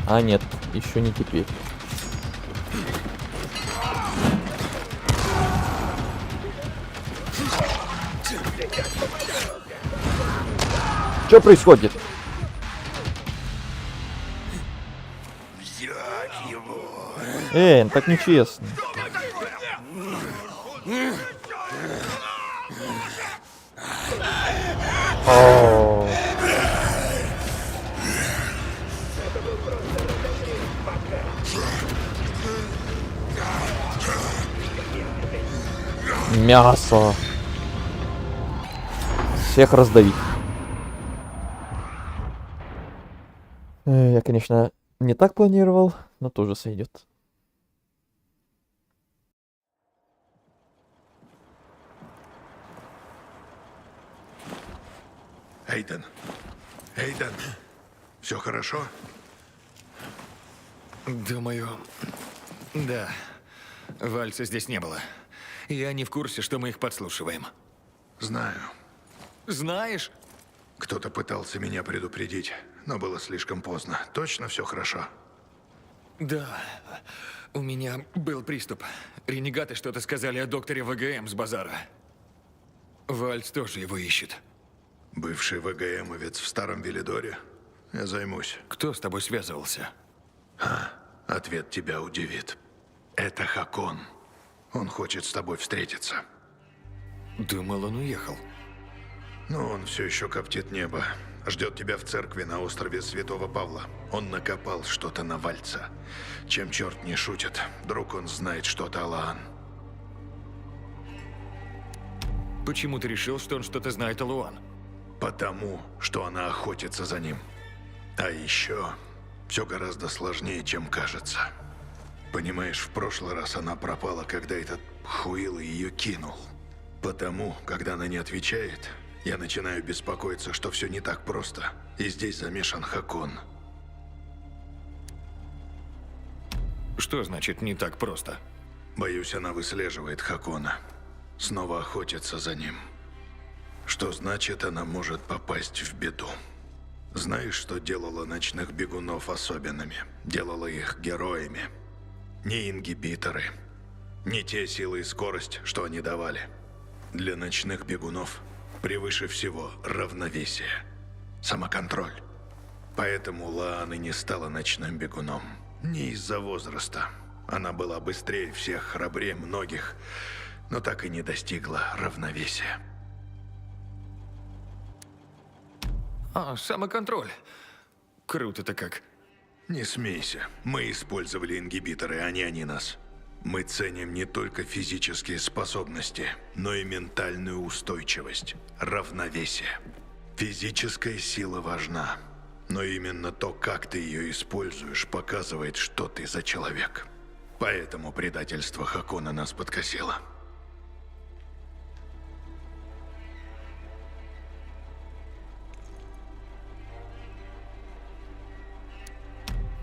А нет, еще не теперь. Что происходит? Взять его. Так нечестно. О. Мясо. Всех раздавить. Я, конечно, не так планировал, но тоже сойдет. Эйден. Эйден. Все хорошо? Думаю, да. Вальца здесь не было. Я не в курсе, что мы их подслушиваем. Знаю. Знаешь? Кто-то пытался меня предупредить, но было слишком поздно. Точно все хорошо? Да, у меня был приступ. Ренегаты что-то сказали о докторе ВГМ с базара. Вальц тоже его ищет. Бывший ВГМовец в Старом Велидоре? Я займусь. Кто с тобой связывался? Ответ тебя удивит. Это Хакон. Он хочет с тобой встретиться. Думал, он уехал. Но он все еще коптит небо. Ждет тебя в церкви на острове Святого Павла. Он накопал что-то на Вальца. Чем черт не шутит, вдруг он знает что-то о Лаан. Почему ты решил, что он что-то знает о Луан? Потому, что она охотится за ним. А еще все гораздо сложнее, чем кажется. Понимаешь, в прошлый раз она пропала, когда этот Хуил ее кинул. Потому, когда она не отвечает, я начинаю беспокоиться, что все не так просто. И здесь замешан Хакон. Что значит не так просто? Боюсь, она выслеживает Хакона. Снова охотится за ним. Что значит, она может попасть в беду. Знаешь, что делало ночных бегунов особенными? Делало их героями. Не ингибиторы. Не те силы и скорость, что они давали. Для ночных бегунов превыше всего равновесие. Самоконтроль. Поэтому Лаан и не стала ночным бегуном. Не из-за возраста. Она была быстрее всех, храбрее многих, но так и не достигла равновесия. Самоконтроль. Круто-то как. Не смейся. Мы использовали ингибиторы, а не они нас. Мы ценим не только физические способности, но и ментальную устойчивость, равновесие. Физическая сила важна, но именно то, как ты ее используешь, показывает, что ты за человек. Поэтому предательство Хакона нас подкосило.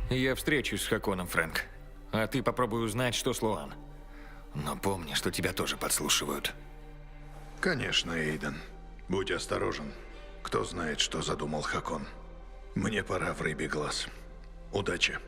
Я встречусь с Хаконом, Фрэнк. А ты попробуй узнать, что с Луан. Но помни, что тебя тоже подслушивают. Конечно, Эйден. Будь осторожен. Кто знает, что задумал Хакон. Мне пора в рыбий глаз. Удачи.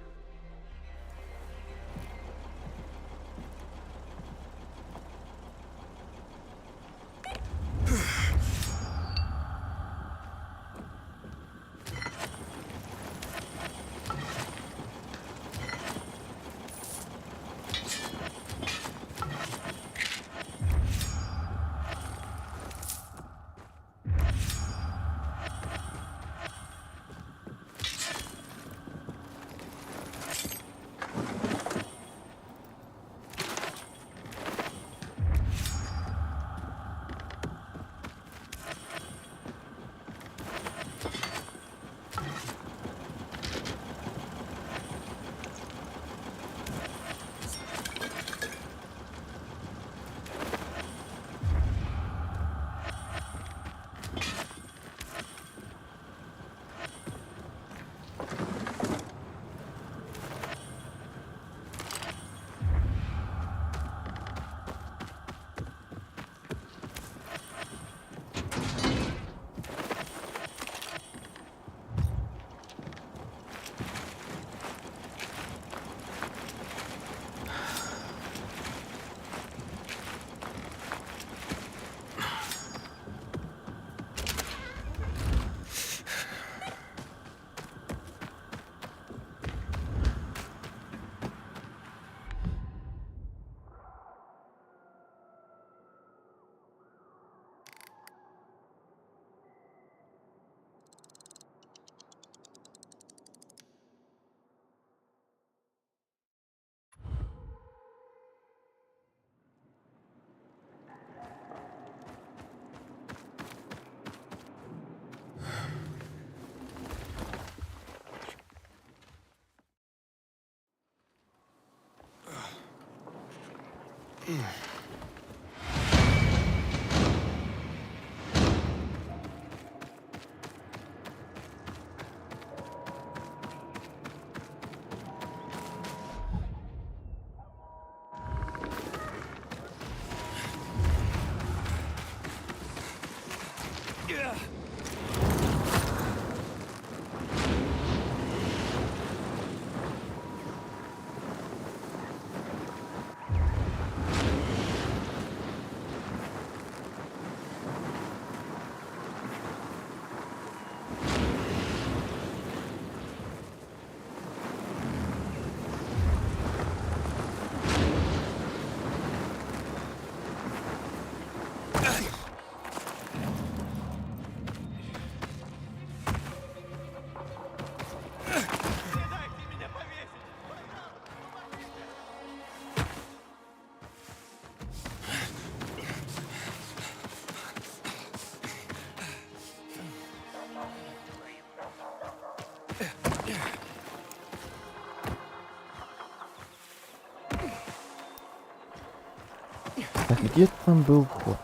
Так, где там был вход?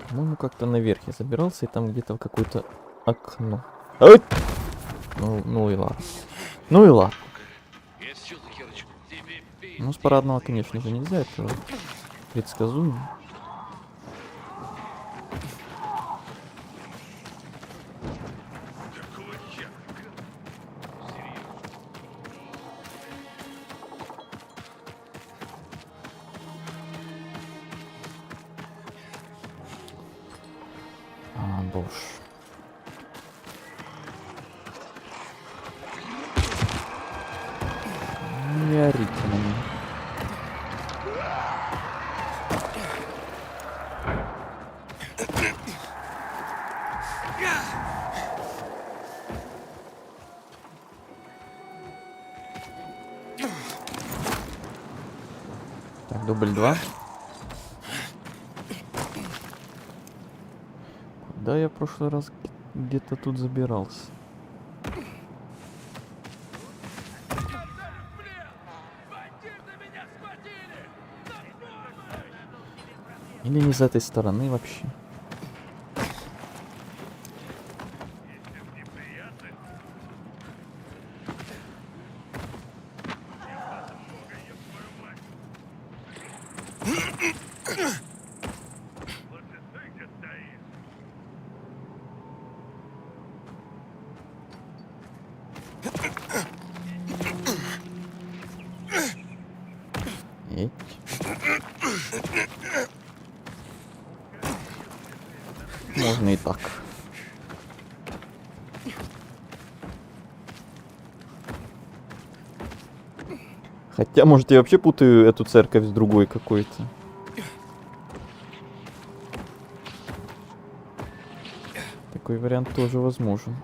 По-моему, как-то наверх я забирался, и там где-то в какое-то окно. Ай! Ну и ладно. Ну и ладно. Ну, с парадного, конечно же, нельзя, это предсказуемо. А, боже. Не орите на меня. Так, дубль 2. Куда я в прошлый раз где-то тут забирался? Или не с этой стороны вообще? Эть. Можно и так. Хотя, может, я вообще путаю эту церковь с другой какой-то. Такой вариант тоже возможен.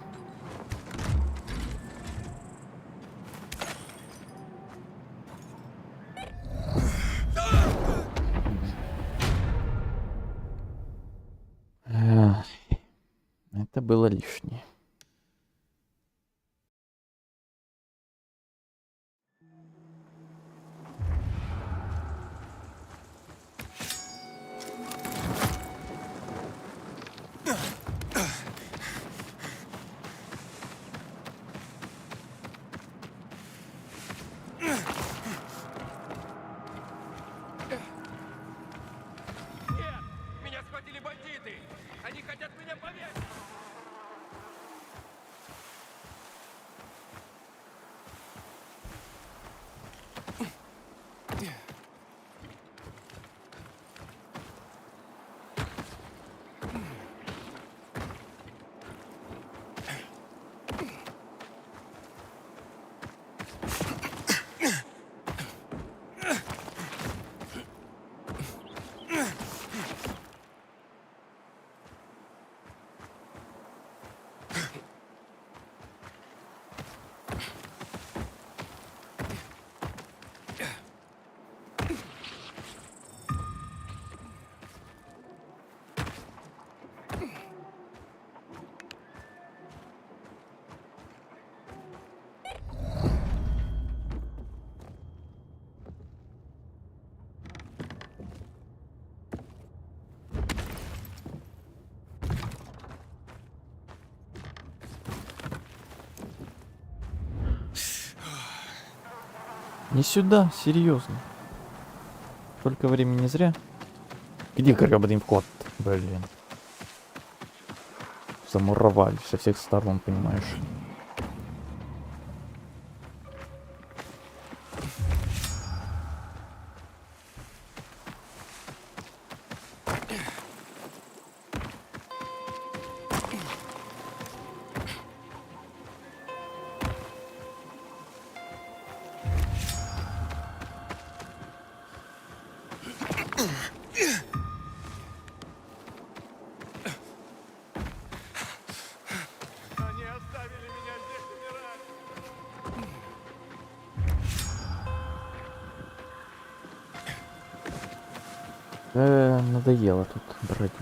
Эх, это было лишнее. Меня схватили бандиты! Они хотят меня повесить! Не сюда, серьезно. Только времени зря. Где гребаный вход? Блин. Замуровали со всех сторон, понимаешь. Они оставили меня здесь умирать. Надоело тут бродить.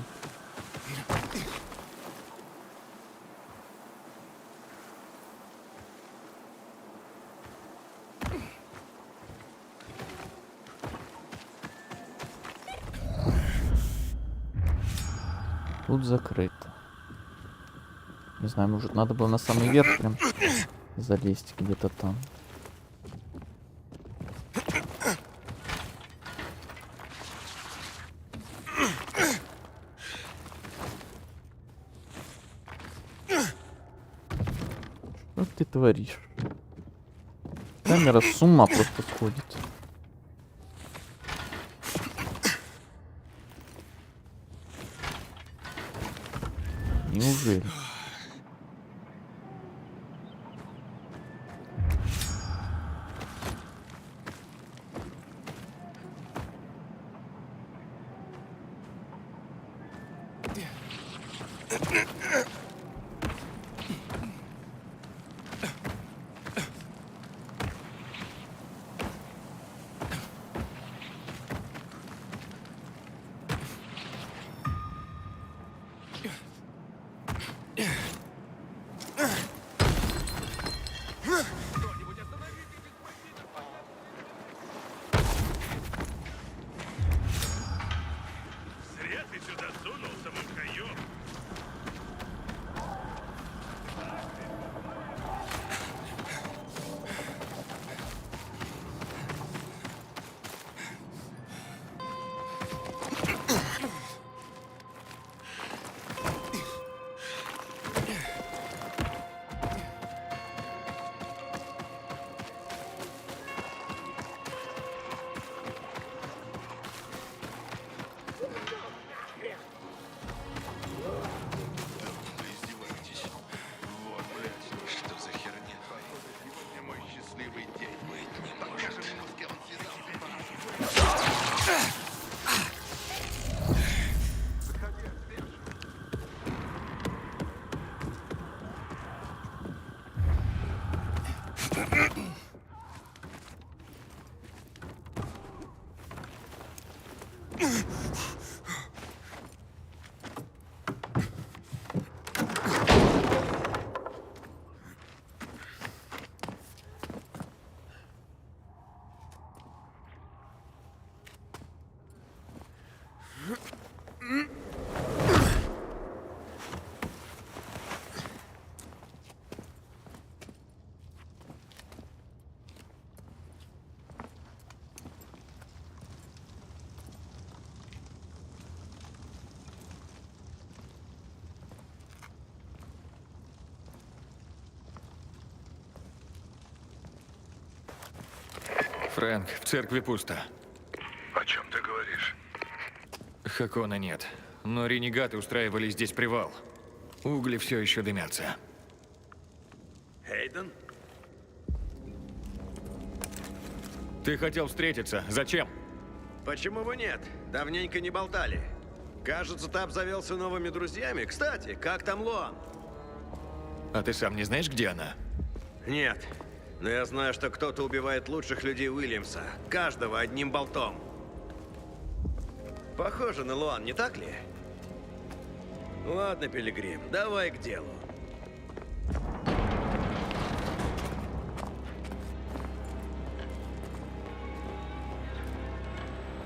Тут закрыто. Не знаю, может, надо было на самый верх прям залезть где-то там. Что ты творишь? Камера с ума просто сходит. Неужели? Фрэнк, в церкви пусто. О чем ты говоришь? Хакона нет. Но ренегаты устраивали здесь привал. Угли все еще дымятся. Эйден? Ты хотел встретиться. Зачем? Почему бы нет? Давненько не болтали. Кажется, ты обзавелся новыми друзьями. Кстати, как там Лоан? А ты сам не знаешь, где она? Нет. Но я знаю, что кто-то убивает лучших людей Уильямса. Каждого одним болтом. Похоже на Лоан, не так ли? Ладно, Пилигрим, давай к делу.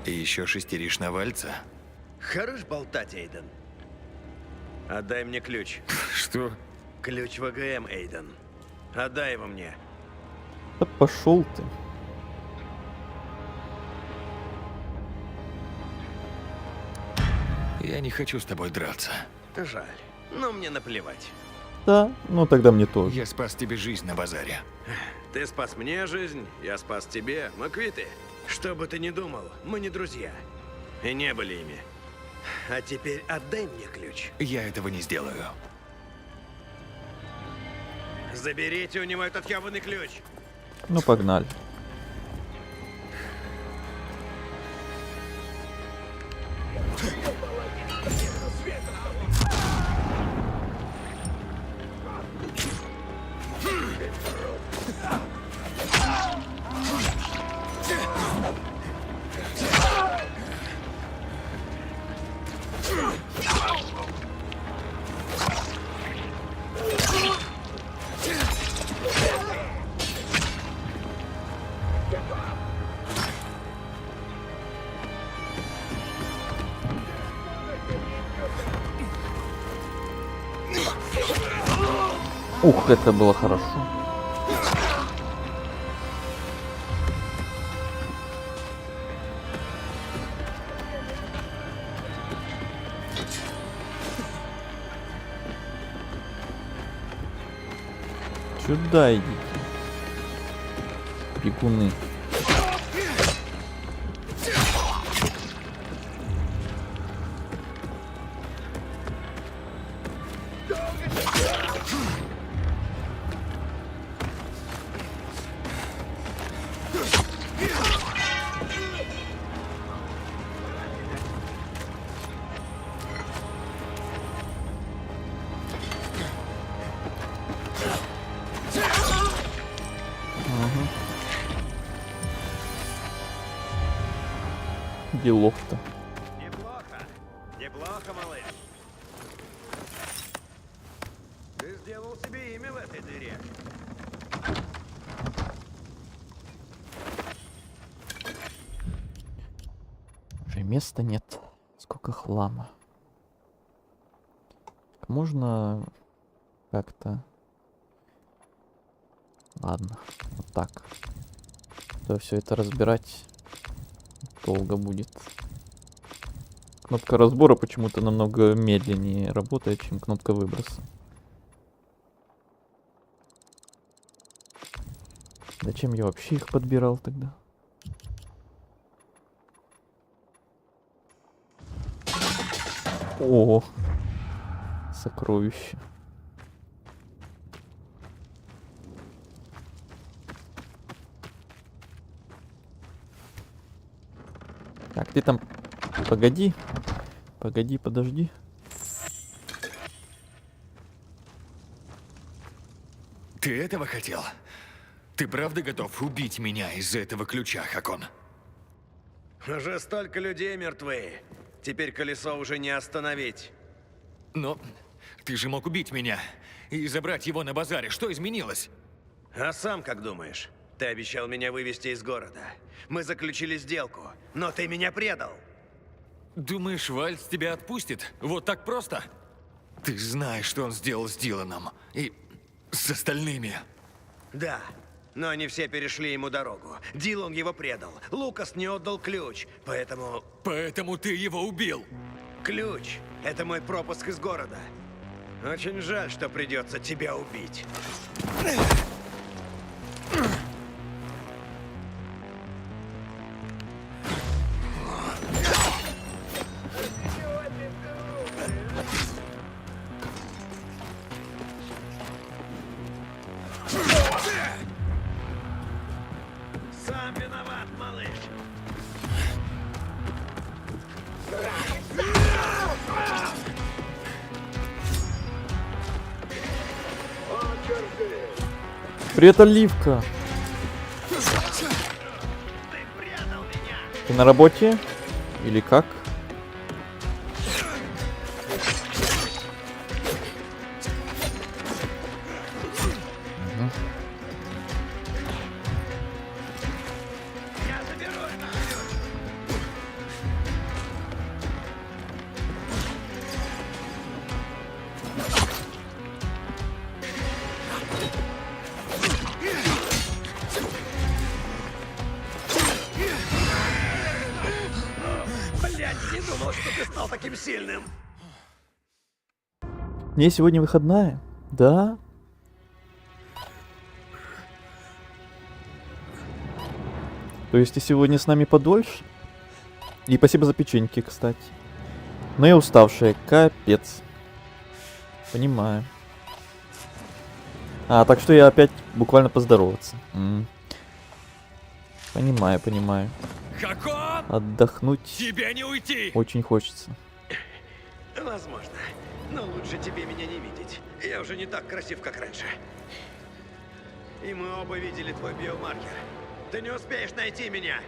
И еще шестеришь на вальца? Хорош болтать, Эйден. Отдай мне ключ. Что? Ключ ВГМ, Эйден. Отдай его мне. Да пошел ты. Я не хочу с тобой драться. Жаль. Но мне наплевать. Да, ну тогда мне тоже. Я спас тебе жизнь на базаре. Ты спас мне жизнь, я спас тебе. Мы квиты. Что бы ты ни думал, мы не друзья. И не были ими. А теперь отдай мне ключ. Я этого не сделаю. Заберите у него этот ебаный ключ. Ну погнали. Ух, это было хорошо. Сюда идите. Бегуны. Делов-то. Неплохо. Неплохо, малыш. Ты сделал себе имя в этой дыре. Уже места нет. Сколько хлама. Можно как-то... Ладно, вот так. То все это разбирать долго будет. Кнопка разбора почему-то намного медленнее работает, чем кнопка выброса. Зачем я вообще их подбирал тогда? О, сокровище. Так, ты там... Погоди. Погоди, подожди. Ты этого хотел? Ты правда готов убить меня из-за этого ключа, Хакон? Уже столько людей мертвы. Теперь колесо уже не остановить. Но ты же мог убить меня и забрать его на базаре. Что изменилось? А сам как думаешь? Ты обещал меня вывести из города. Мы заключили сделку, но ты меня предал. Думаешь, Вальц тебя отпустит? Вот так просто? Ты знаешь, что он сделал с Диланом. И с остальными. Да, но они все перешли ему дорогу. Дилан его предал. Лукас не отдал ключ, поэтому... Поэтому ты его убил. Ключ — это мой пропуск из города. Очень жаль, что придется тебя убить. Сам виноват, малыш. Привет, Оливка. Ты на работе? Или как? Блядь, не думал, что ты стал таким сильным. Не, сегодня выходная. Да? То есть ты сегодня с нами подольше? И спасибо за печеньки, кстати. Но я уставшая, капец. Понимаю. А, так что я опять буквально поздороваться. Понимаю, понимаю. Хакон! Отдохнуть Тебе не уйти! очень хочется. Возможно. Но лучше тебе меня не видеть. Я уже не так красив, как раньше. И мы оба видели твой биомаркер. Ты не успеешь найти меня.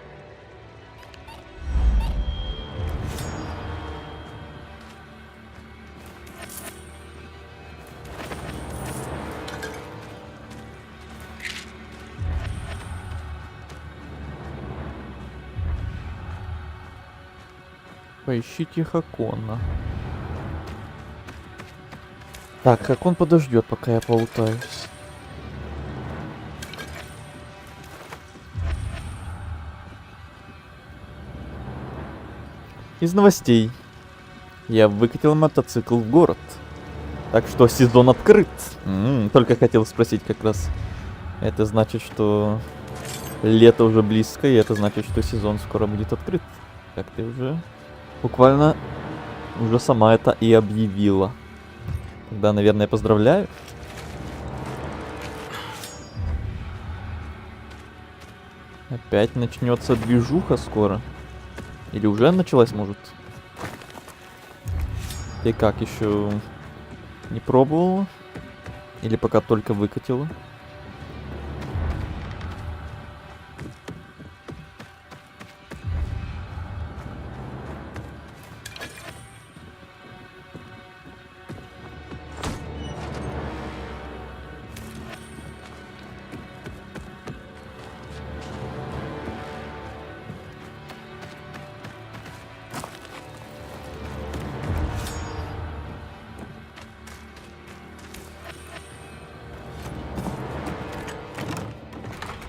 Поищите Хакона. Так, как он подождет, пока я полутаюсь. Из новостей. Я выкатил мотоцикл в город. Так что сезон открыт. Только хотел спросить как раз. Это значит, что лето уже близко, и это значит, что сезон скоро будет открыт. Как ты уже буквально уже сама это и объявила. Тогда, наверное, поздравляю. Опять начнется движуха скоро. Или уже началась, может? Ты как, еще не пробовала? Или пока только выкатила?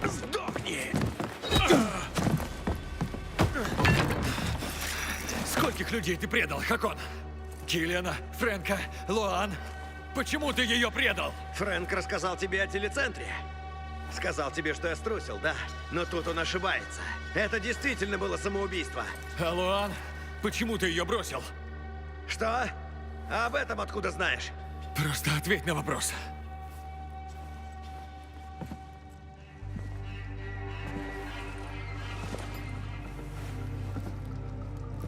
Сдохни! Скольких людей ты предал, Хакон? Киллиана, Фрэнка, Лоан? Почему ты ее предал? Фрэнк рассказал тебе о телецентре. Сказал тебе, что я струсил, да? Но тут он ошибается. Это действительно было самоубийство. А Лоан? Почему ты ее бросил? Что? А об этом откуда знаешь? Просто ответь на вопрос.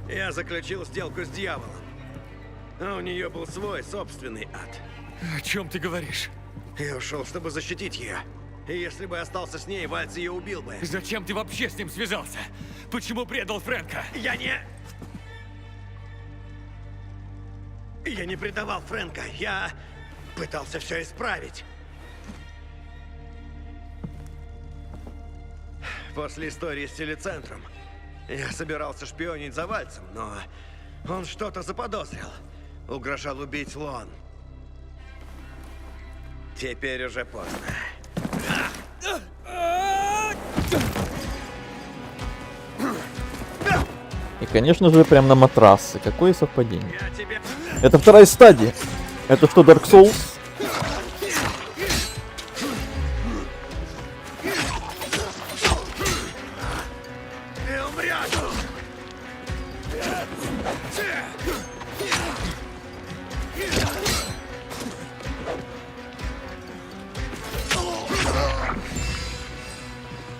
Я заключил сделку с дьяволом. А у нее был свой собственный ад. О чем ты говоришь? Я ушел, чтобы защитить ее. И если бы остался с ней, Вальц ее убил бы. Зачем ты вообще с ним связался? Почему предал Фрэнка? Я не предавал Фрэнка. Я пытался все исправить. После истории с телецентром я собирался шпионить за Вальцем, но он что-то заподозрил. Угрожал убить Лоан. Теперь уже поздно. И, конечно же, прям на матрасы. Какое совпадение. Это вторая стадия. Это что, Dark Souls? Ты умрешь!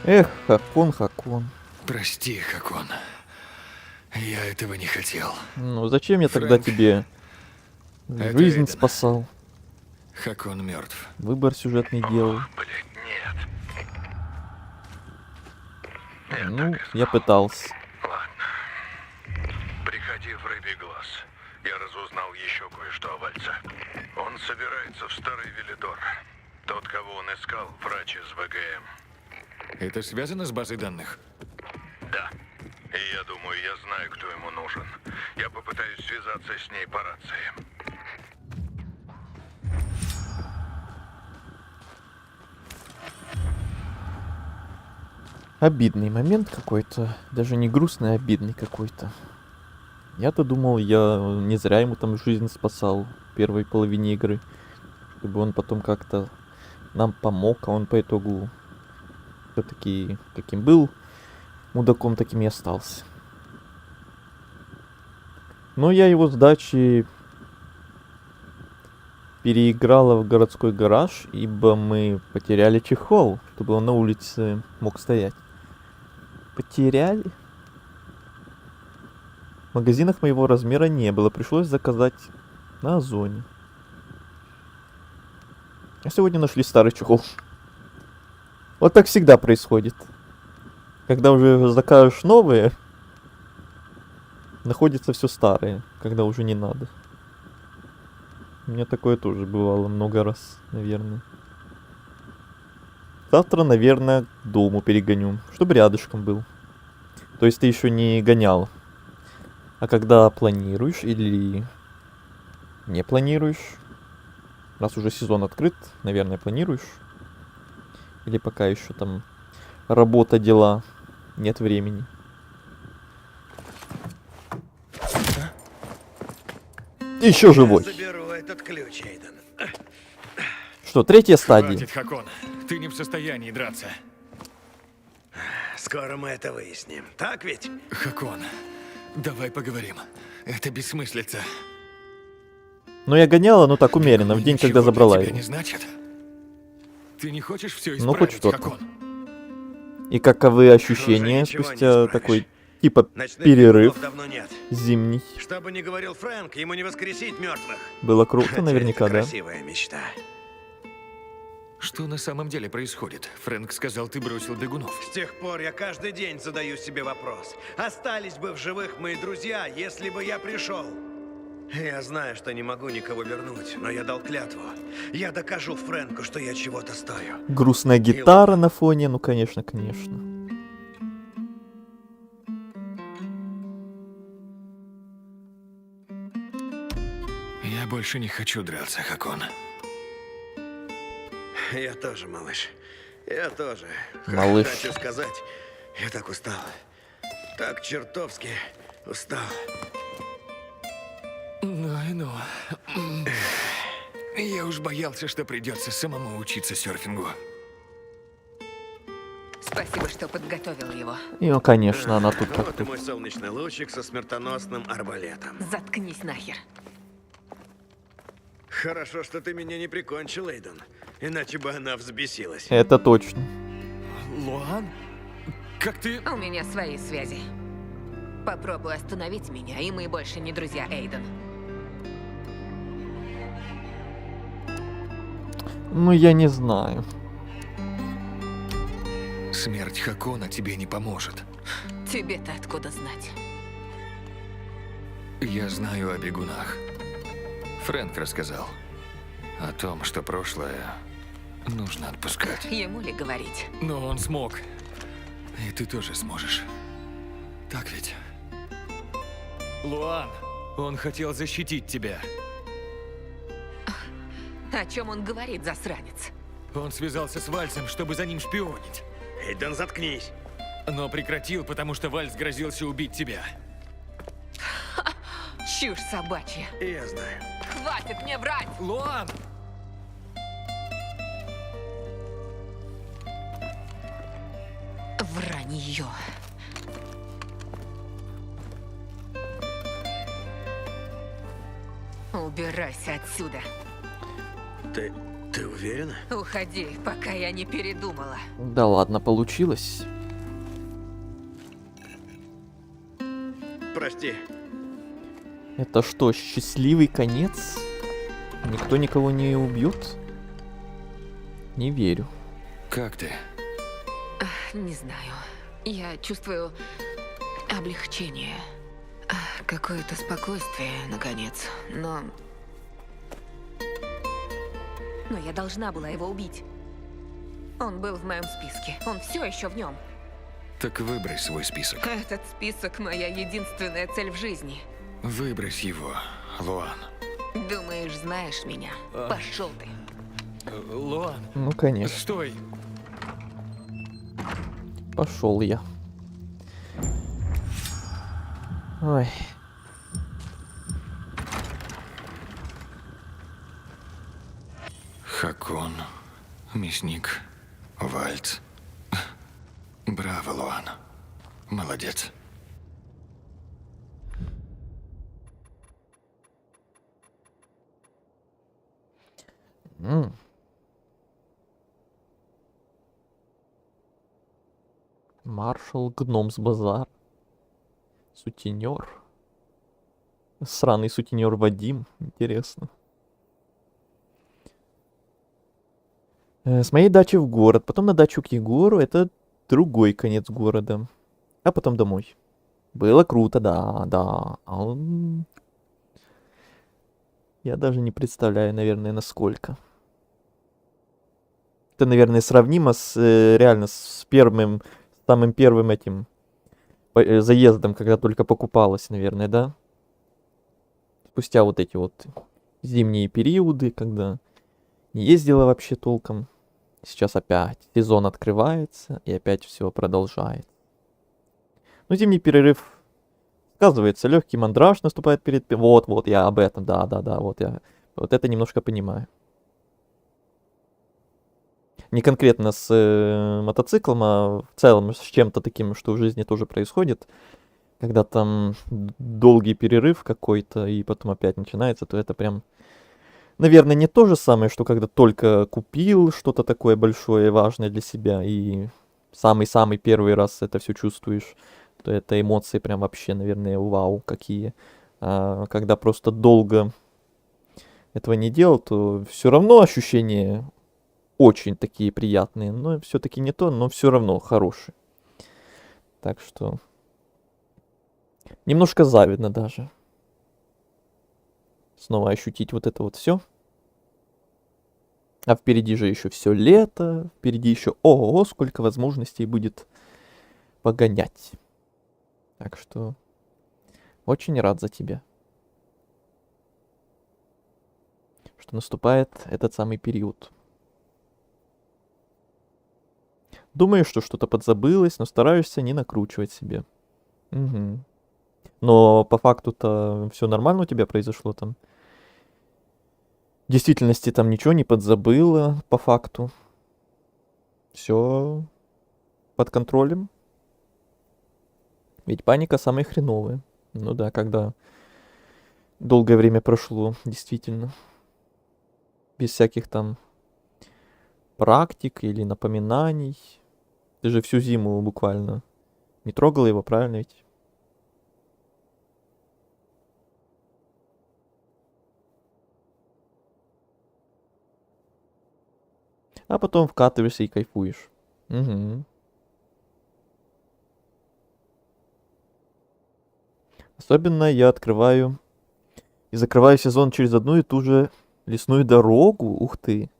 Эх, Хакон, Хакон. Прости, Хакон. Я этого не хотел. Ну, зачем я тогда Фрэнк, тебе это жизнь Эйден. спасал? Хакон мертв. Выбор сюжетный делал. Ну, я пытался. Приходи в Рыбий Глаз. Я разузнал еще кое-что о Вальце. Он собирается в Старый Велидор. Тот, кого он искал, врач из ВГМ. Это связано с базой данных? Да. И я думаю, я знаю, кто ему нужен. Я попытаюсь связаться с ней по рации. Обидный момент какой-то. Даже не грустный, а обидный какой-то. Я-то думал, я не зря ему там жизнь спасал в первой половине игры. Чтобы он потом как-то нам помог, а он по итогу все-таки каким был мудаком, таким и остался. Но я его с дачи переиграла в городской гараж, ибо мы потеряли чехол, чтобы он на улице мог стоять. Потеряли? В магазинах моего размера не было, пришлось заказать на Озоне. А сегодня нашли старый чехол. Вот так всегда происходит. Когда уже закажешь новые, находится все старое, когда уже не надо. У меня такое тоже бывало много раз, наверное. Завтра, наверное, к дому перегоню, чтобы рядышком был. То есть ты еще не гонял. А когда планируешь или не планируешь, Раз уже сезон открыт, наверное, планируешь? Или пока еще там работа, дела, нет времени? Еще живой. Заберу этот ключ, Эйден. Что, третья стадия? Хватит, Хакон. Ты не в состоянии драться. Скоро мы это выясним. Так ведь? Хакон, давай поговорим. Это бессмыслица. Ну, я гоняла, но так умеренно, в день, Ничего когда забрала для тебя его. не значит? Ты не хочешь все Ну, хоть исправить, что-то. Хакон? И каковы ощущения ничего не спустя исправишь. такой, типа, Ночных перерыв бегунов давно нет. зимний? Что бы ни говорил Фрэнк, ему не воскресить мертвых. Было круто, Хотя наверняка, это да? красивая мечта. Что на самом деле происходит? Фрэнк сказал, ты бросил бегунов. С тех пор я каждый день задаю себе вопрос. Остались бы в живых мои друзья, если бы я пришел? Я знаю, что не могу никого вернуть, но я дал клятву. Я докажу Фрэнку, что я чего-то стою. Грустная гитара на фоне, ну, конечно, конечно. Я больше не хочу драться, Хакон. Я тоже, малыш. Я тоже. Малыш. Хочу сказать, я так устал. Так чертовски устал. Ну и ну. Я уж боялся, что придется самому учиться серфингу. Спасибо, что подготовил его. И, ну, конечно, она тут как Вот и тут. мой солнечный лучик со смертоносным арбалетом. Заткнись нахер. Хорошо, что ты меня не прикончил, Эйден. Иначе бы она взбесилась. Это точно. Луан? Как ты... У меня свои связи. Попробуй остановить меня, и мы больше не друзья, Эйден. Ну, я не знаю. Смерть Хакона тебе не поможет. Тебе-то откуда знать? Я знаю о бегунах. Фрэнк рассказал о том, что прошлое нужно отпускать. Ему ли говорить? Но он смог. И ты тоже сможешь. Так ведь? Луан, он хотел защитить тебя. О чем он говорит, засранец? Он связался с Вальсом, чтобы за ним шпионить. Эйден, заткнись. Но прекратил, потому что Вальс грозился убить тебя. Чушь собачья. Я знаю. Хватит мне врать! Луан! Вранье. Убирайся отсюда. Ты уверена? Уходи, пока я не передумала. Да ладно, получилось. Прости. Это что, счастливый конец? Никто никого не убьет? Не верю. Как ты? Не знаю. Я чувствую облегчение. Какое-то спокойствие, наконец. Но я должна была его убить. Он был в моем списке. Он все еще в нем. Так выбрось свой список. Этот список — моя единственная цель в жизни. Выбрось его, Луан. Думаешь, знаешь меня? Пошел ты. Луан, Ну, конечно. стой! Пошел я. Ой. Хакон, мясник, Вальц. Браво, Луан. Молодец. Маршал, гном с базар. Сутенер. Сраный сутенер Вадим. Интересно. С моей дачи в город, потом на дачу к Егору. Это другой конец города. А потом домой. Было круто, да. Я даже не представляю, наверное, насколько. Это, наверное, сравнимо с реально с самым первым этим заездом, когда только покупалось, наверное, да? Спустя вот эти вот зимние периоды, когда не ездила вообще толком. Сейчас опять сезон открывается, и опять все продолжает. Но зимний перерыв сказывается, легкий мандраж наступает перед... Вот, я об этом, да, вот я вот это немножко понимаю. Не конкретно с мотоциклом, а в целом с чем-то таким, что в жизни тоже происходит. Когда там долгий перерыв какой-то, и потом опять начинается, то это прям, наверное, не то же самое, что когда только купил что-то такое большое и важное для себя, и самый-самый первый раз это все чувствуешь, то это эмоции прям вообще, наверное, вау, какие. А когда просто долго этого не делал, то все равно ощущения очень такие приятные, но все-таки не то, но все равно хорошие. Так что немножко завидно даже. Снова ощутить вот это вот все. А впереди же еще все лето, впереди еще ого, сколько возможностей будет погонять. Так что очень рад за тебя, что наступает этот самый период. Думаешь, что что-то подзабылось, но стараешься не накручивать себе. Угу. Но по факту-то все нормально у тебя произошло там. В действительности там ничего не подзабыло по факту. Все под контролем. Ведь паника самая хреновая. Ну да, когда долгое время прошло, действительно. Без всяких там практик или напоминаний. Ты же всю зиму буквально не трогала его, правильно ведь? А потом вкатываешься и кайфуешь. Угу. Особенно я открываю и закрываю сезон через одну и ту же лесную дорогу. Ух ты.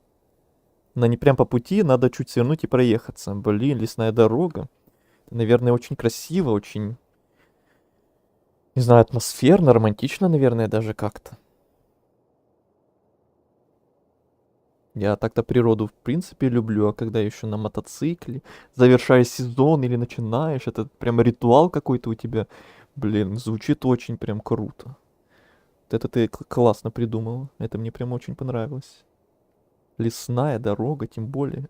Она не прям по пути, надо чуть свернуть и проехаться. Блин, лесная дорога. Это, наверное, очень красиво, очень, не знаю, атмосферно, романтично, наверное, даже как-то. Я так-то природу в принципе люблю, а когда еще на мотоцикле, завершаешь сезон или начинаешь, это прям ритуал какой-то у тебя. Блин, звучит очень прям круто. Вот это ты классно придумала. Это мне прям очень понравилось. Лесная дорога, тем более.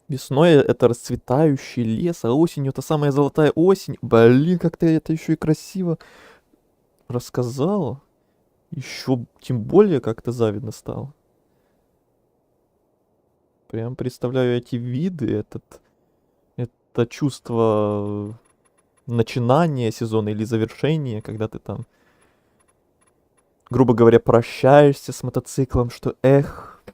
Весной это расцветающий лес, а осенью это самая золотая осень. Блин, как ты это еще и красиво рассказала. Еще тем более как-то завидно стало. Прям представляю эти виды, это чувство начинания сезона или завершения, когда ты там, грубо говоря, прощаешься с мотоциклом, что эх,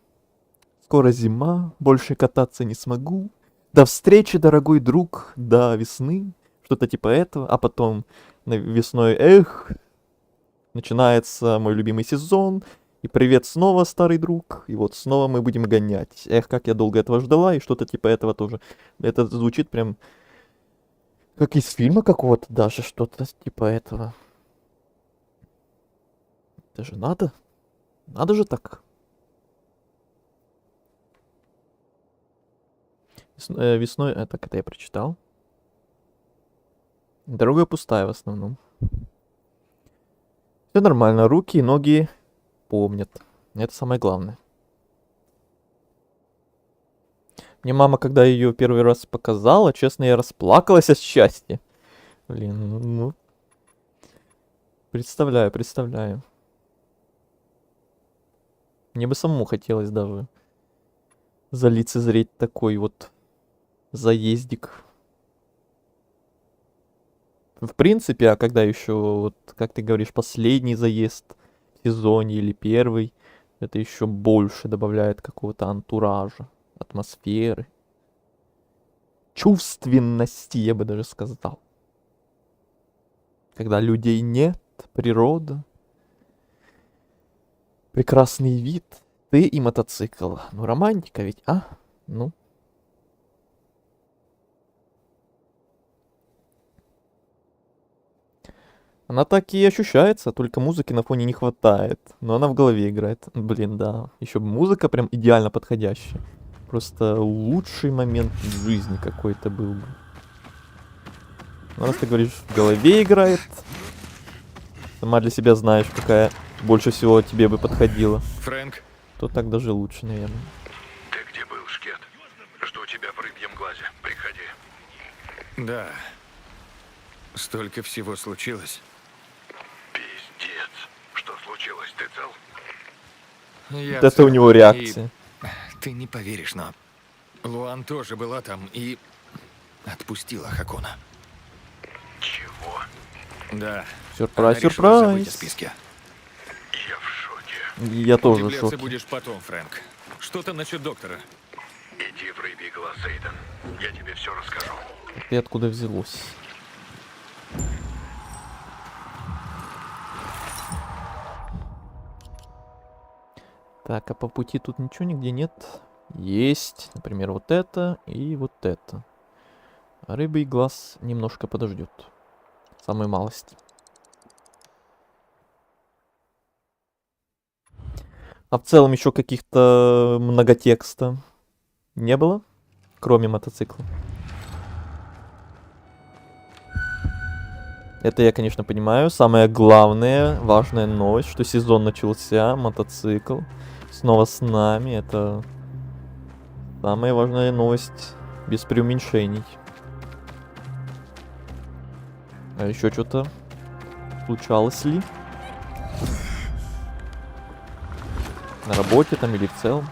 скоро зима, больше кататься не смогу. До встречи, дорогой друг, до весны, что-то типа этого, а потом весной, эх, начинается мой любимый сезон, и привет снова, старый друг, и вот снова мы будем гонять. Эх, как я долго этого ждала, и что-то типа этого тоже. Это звучит прям как из фильма какого-то даже, что-то типа этого. Это же надо. Надо же так. Весной, так это я прочитал. Дорога пустая в основном. Все нормально, руки и ноги помнят. Это самое главное. Мне мама, когда ее первый раз показала, честно, я расплакалась от счастья. Блин, ну... Представляю. Мне бы самому хотелось даже залицезреть такой вот заездик. В принципе, а когда еще, вот, как ты говоришь, последний заезд в сезоне или первый, это еще больше добавляет какого-то антуража, атмосферы, чувственности, я бы даже сказал. Когда людей нет, природа, прекрасный вид, ты и мотоцикл. Ну, романтика ведь, а? Ну. Она так и ощущается, только музыки на фоне не хватает. Но она в голове играет. Блин, да. Еще музыка прям идеально подходящая. Просто лучший момент в жизни какой-то был бы. Ну, раз ты говоришь, в голове играет, сама для себя знаешь, какая больше всего тебе бы подходила, Фрэнк, то так даже лучше, наверное. Ты где был, Шкет? Жду тебя в рыбьем глазе. Приходи. да. Столько всего случилось. Пиздец. Что случилось? Ты цел? Я Вот это у цел, него и реакция. Ты не поверишь, но Луан тоже была там и отпустила Хакона. Чего? Да. Сюрприз, Она решила забыть о сюрприз. списке. Я в шоке. Я тоже в Удивляться шоке. будешь потом, Фрэнк. Что там насчет доктора? Иди в рыбий глаз, Эйден. Я тебе все расскажу. И откуда взялось? Так, а по пути тут ничего нигде нет. Есть, например, вот это и вот это. А рыбий глаз немножко подождет. Самую малость. А в целом еще каких-то многотекста не было, кроме мотоцикла. Это я, конечно, понимаю. Самая главная, важная новость, что сезон начался, мотоцикл снова с нами. Это самая важная новость, без преуменьшений. А еще что-то случалось ли? На работе там или в целом?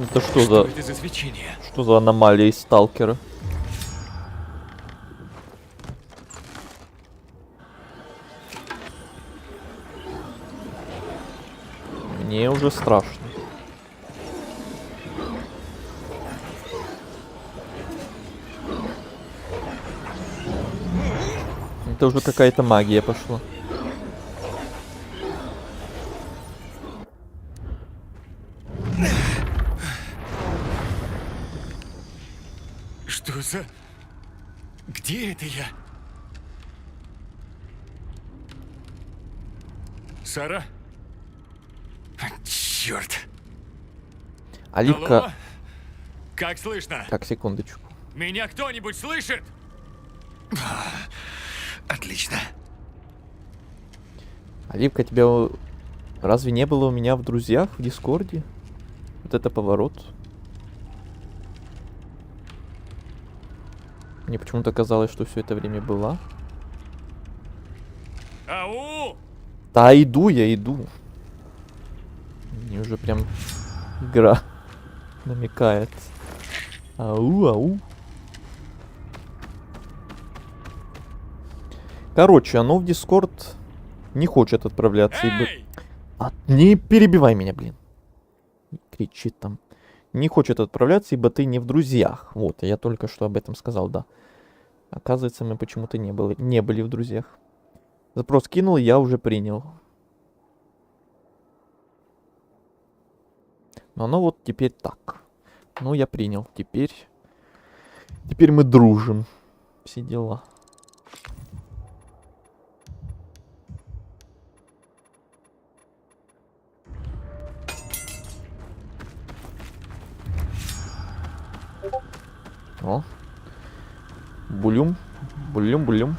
Это что за... это за свечение? Что за аномалия из сталкера? Мне уже страшно. Это уже какая-то магия пошла. Что за... Где это я? Сара? Черт. Оливка... Алло? Как слышно? Так, секундочку. Меня кто-нибудь слышит? Отлично. Оливка, тебя разве не было у меня в друзьях в Дискорде? Вот это поворот. Мне почему-то казалось, что все это время была. Ау! Да, иду, я иду. Мне уже прям игра намекает. Ау, ау. Короче, оно в Дискорд не хочет отправляться. Не перебивай меня, блин. Кричит там. Не хочет отправляться, ибо ты не в друзьях. Вот, я только что об этом сказал, да. Оказывается, мы почему-то не были в друзьях. Запрос кинул, я уже принял. Но оно вот теперь так. Ну, я принял. Теперь мы дружим. Все дела. О. Булюм. Булюм, булюм.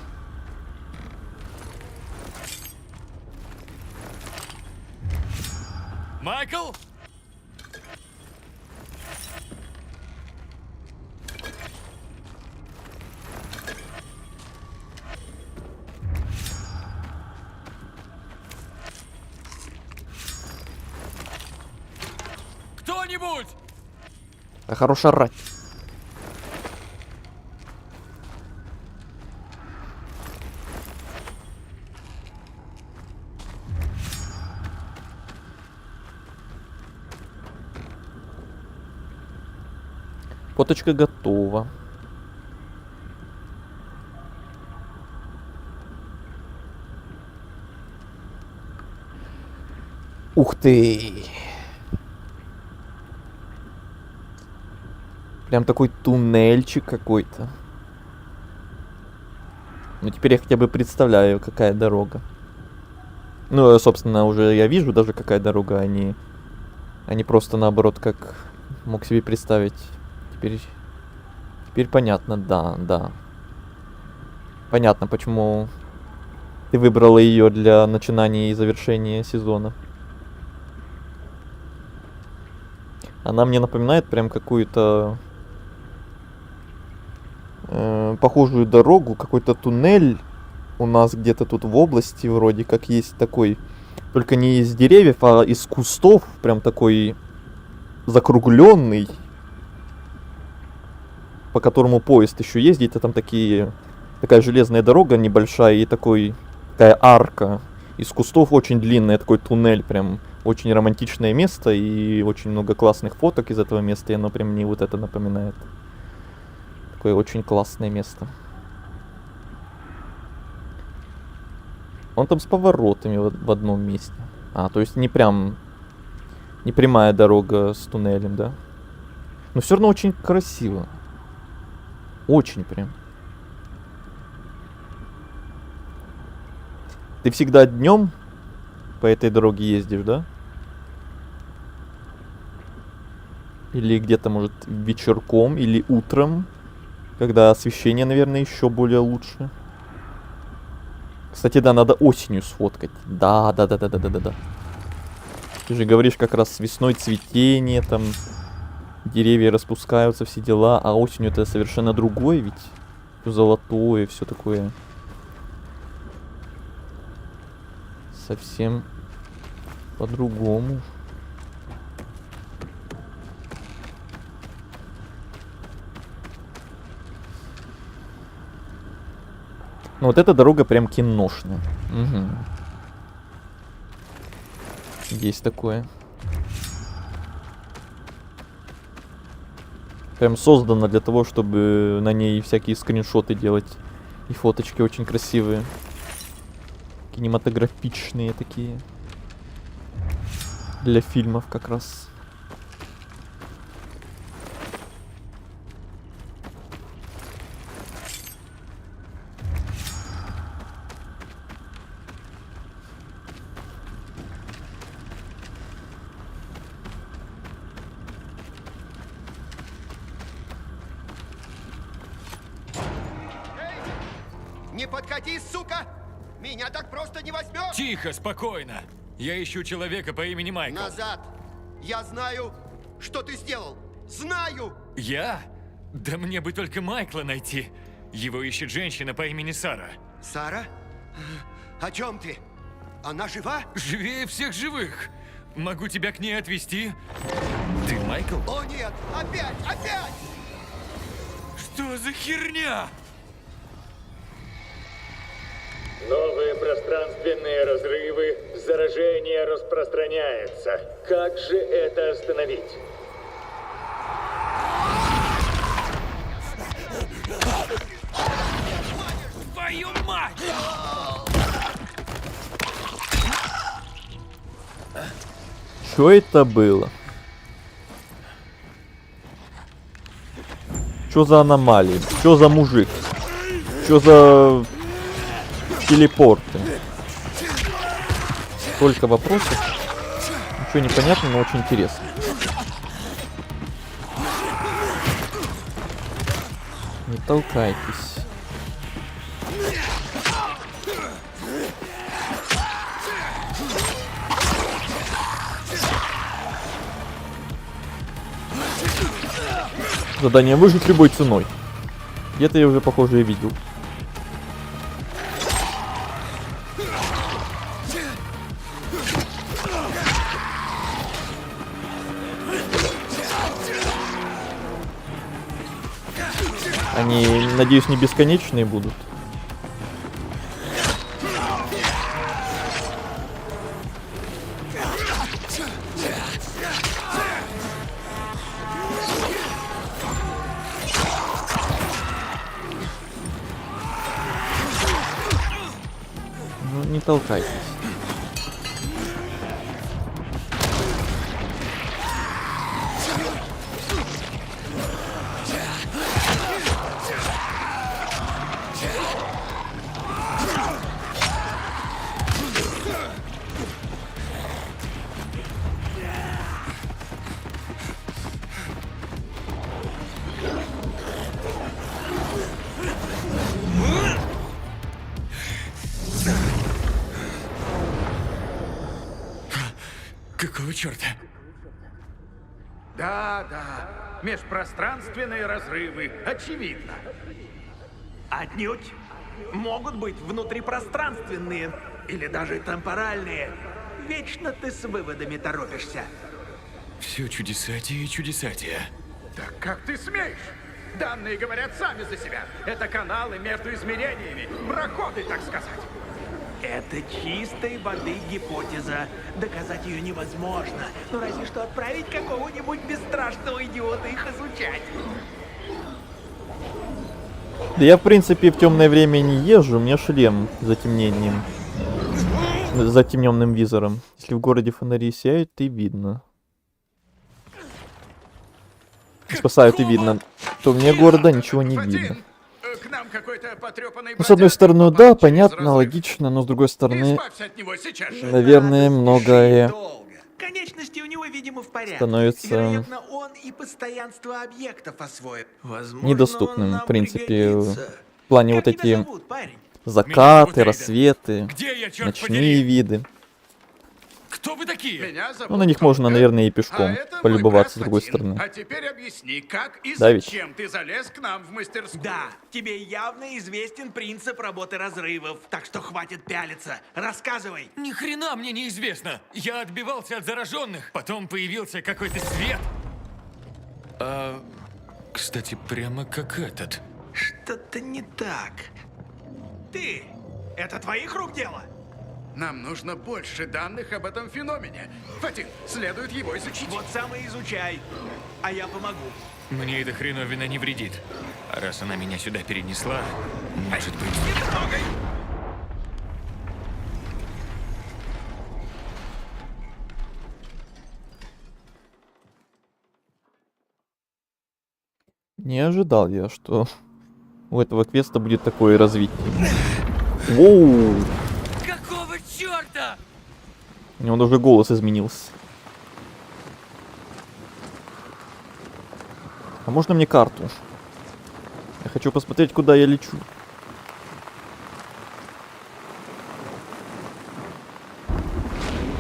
Майкл? Кто-нибудь? А хорош орать. Фоточка готова. Ух ты! Прям такой туннельчик какой-то. Ну теперь я хотя бы представляю, какая дорога. Ну, собственно, уже я вижу даже, какая дорога, а не просто наоборот, как мог себе представить. Теперь понятно, да. Понятно, почему ты выбрала ее для начинания и завершения сезона. Она мне напоминает прям какую-то похожую дорогу, какой-то туннель у нас где-то тут в области вроде как есть такой, только не из деревьев, а из кустов, прям такой закругленный, по которому поезд еще ездит, а там такая железная дорога небольшая и такая арка из кустов, очень длинная, такой туннель, прям очень романтичное место и очень много классных фоток из этого места, и оно прям мне вот это напоминает. Такое очень классное место. Он там с поворотами в одном месте. То есть не прямая дорога с туннелем, да? Но все равно очень красиво. Очень прям. Ты всегда днем по этой дороге ездишь, да? Или где-то, может, вечерком или утром, когда освещение, наверное, еще более лучше. Кстати, да, надо осенью сфоткать. Да. Ты же говоришь, как раз весной цветение, там деревья распускаются, все дела, а осенью это совершенно другое, ведь все золотое, все такое. Совсем по-другому. Ну вот эта дорога прям киношная. Угу. Есть такое. Прям создано для того, чтобы на ней всякие скриншоты делать. И фоточки очень красивые. Кинематографичные такие. Для фильмов как раз. Не подходи, сука! Меня так просто не возьмешь! Тихо, спокойно. Я ищу человека по имени Майкл. Назад! Я знаю, что ты сделал! Знаю! Я? Да мне бы только Майкла найти. Его ищет женщина по имени Сара. Сара? О чем ты? Она жива? Живее всех живых. Могу тебя к ней отвезти. Ты Майкл? О нет! Опять! Что за херня? Новые пространственные разрывы, заражение распространяется. Как же это остановить? Твою мать! Что это было? Что за аномалии? Что за мужик? Что за телепорты? Столько вопросов. Ничего не понятно, но очень интересно. Не толкайтесь. Задание выжить любой ценой. Где-то я уже, похоже, и видел. Они, надеюсь, не бесконечные будут. не толкайтесь. Какого черта? Да, межпространственные разрывы, очевидно. Отнюдь. Могут быть внутрипространственные или даже темпоральные. Вечно ты с выводами торопишься. Все чудесатие и чудесатие. Да как ты смеешь? Данные говорят сами за себя. Это каналы между измерениями, проходы, так сказать. Это чистой воды гипотеза. Доказать ее невозможно. Ну разве что отправить какого-нибудь бесстрашного идиота их изучать. Да я, в принципе, в темное время не езжу, у меня шлем с затемнением. С затемненным визором. Если в городе фонари сияют, и видно. Спасают и видно. То вне города ничего не видно. К нам какой-то потрепанный Ну, с одной бродяга стороны, попал да, через понятно, разрыв. логично, но с другой стороны, Избавься от него сейчас же. наверное, многое Конечности у него, видимо, в порядке. становится Вероятно, он и постоянство объектов освоит. Возможно, он недоступным, нам в принципе, пригодится. в плане Как вот тебя эти зовут, парень? закаты, рассветы, Где я, черт ночные подери? виды. Кто вы такие? Меня зовут Ну, на них можно, наверное, и пешком А это мой полюбоваться с брат другой Фатин. стороны. А теперь объясни, как и Да ведь? зачем ты залез к нам в мастерскую? Да, тебе явно известен принцип работы разрывов, так что хватит пялиться. Рассказывай. Ни хрена мне неизвестно. Я отбивался от зараженных, потом появился какой-то свет. А, кстати, прямо как этот. Что-то не так. Ты! Это твоих рук дело? Нам нужно больше данных об этом феномене. Фатин, следует его изучить. Вот сам и изучай. А я помогу. Мне эта хреновина не вредит. А раз она меня сюда перенесла, может быть... Не ожидал я, что у этого квеста будет такое развитие. Воу! Какого черта? У него даже голос изменился. А можно мне карту? Я хочу посмотреть, куда я лечу.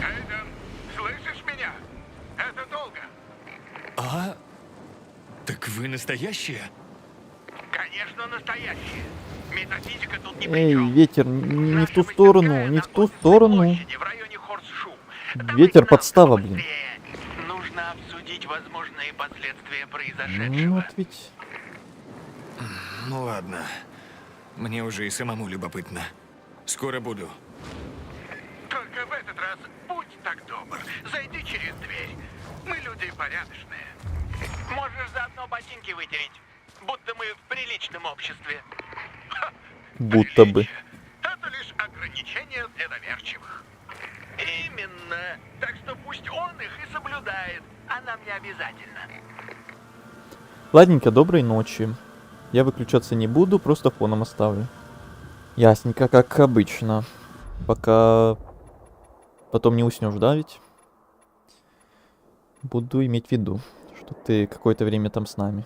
Эйден, слышишь меня? Это долго. А? Так вы настоящие? Конечно, настоящие. Метафизика тут ни при Эй, чем. ветер, не в ту сторону, не в ту сторону. Площади в районе Хорс-Шу. Ветер подстава, блин. Нужно обсудить возможные последствия Ну произошедшего. вот ведь. Ну ладно. Мне уже и самому любопытно. Скоро буду. Только в этот раз будь так добр. Зайди через дверь. Мы люди порядочные. Можешь заодно ботинки вытереть. Будто мы в приличном обществе. Будто бы. Это лишь ограничение для доверчивых. Именно. Так что пусть он их и соблюдает, а нам не обязательно. Ладненько, доброй ночи. Я выключаться не буду, просто фоном оставлю. Ясненько, как обычно. Пока потом не уснешь, да ведь? Буду иметь в виду, что ты какое-то время там с нами.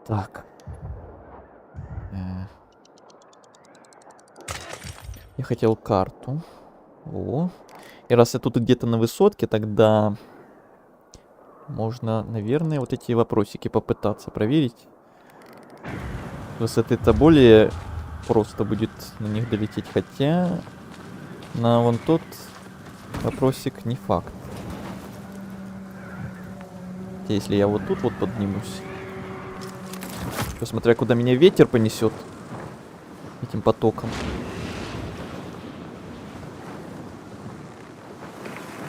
Так. Я хотел карту. О. И раз я тут где-то на высотке, тогда можно, наверное, вот эти вопросики попытаться проверить. С высоты-то более просто будет на них долететь, хотя на вон тот вопросик не факт. Хотя если я вот тут вот поднимусь, посмотря куда меня ветер понесет этим потоком.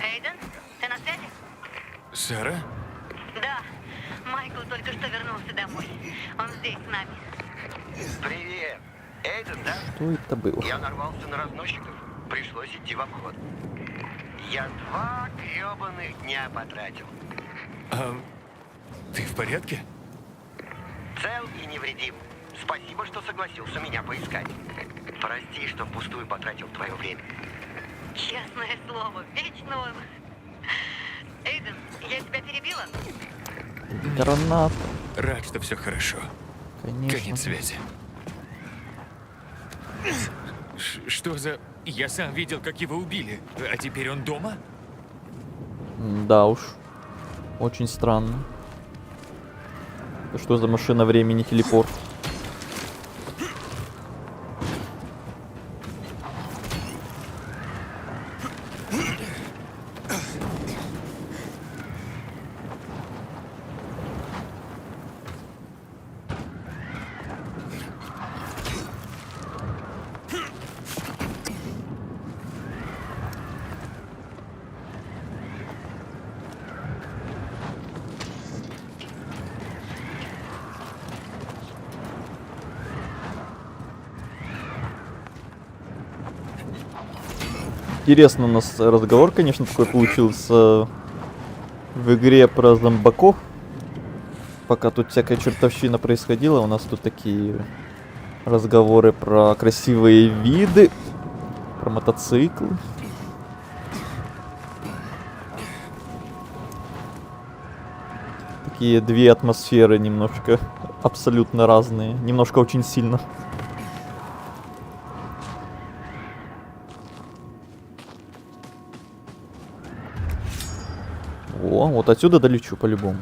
Эйден, ты на связи? Сара? Да. Майкл только что вернулся домой. Он здесь с нами. Привет. Эйден, да? Что это было? Я нарвался на разносчиков. Пришлось идти в обход. Я 2 гребаных дня потратил. Ты в порядке? Цел и невредим. Спасибо, что согласился меня поискать. Прости, что впустую потратил твое время. Честное слово, вечно он... Эйден, я тебя перебила? Гранат. Рад, что все хорошо. Конечно. Конец связи. Что за... Я сам видел, как его убили. А теперь он дома? Да уж. Очень странно. Это что за машина времени телепорт? Интересно у нас разговор, конечно, такой получился в игре про зомбаков. Пока тут всякая чертовщина происходила, у нас тут такие разговоры про красивые виды, про мотоциклы. Такие две атмосферы немножко абсолютно разные, немножко очень сильно. О, вот отсюда долечу по-любому.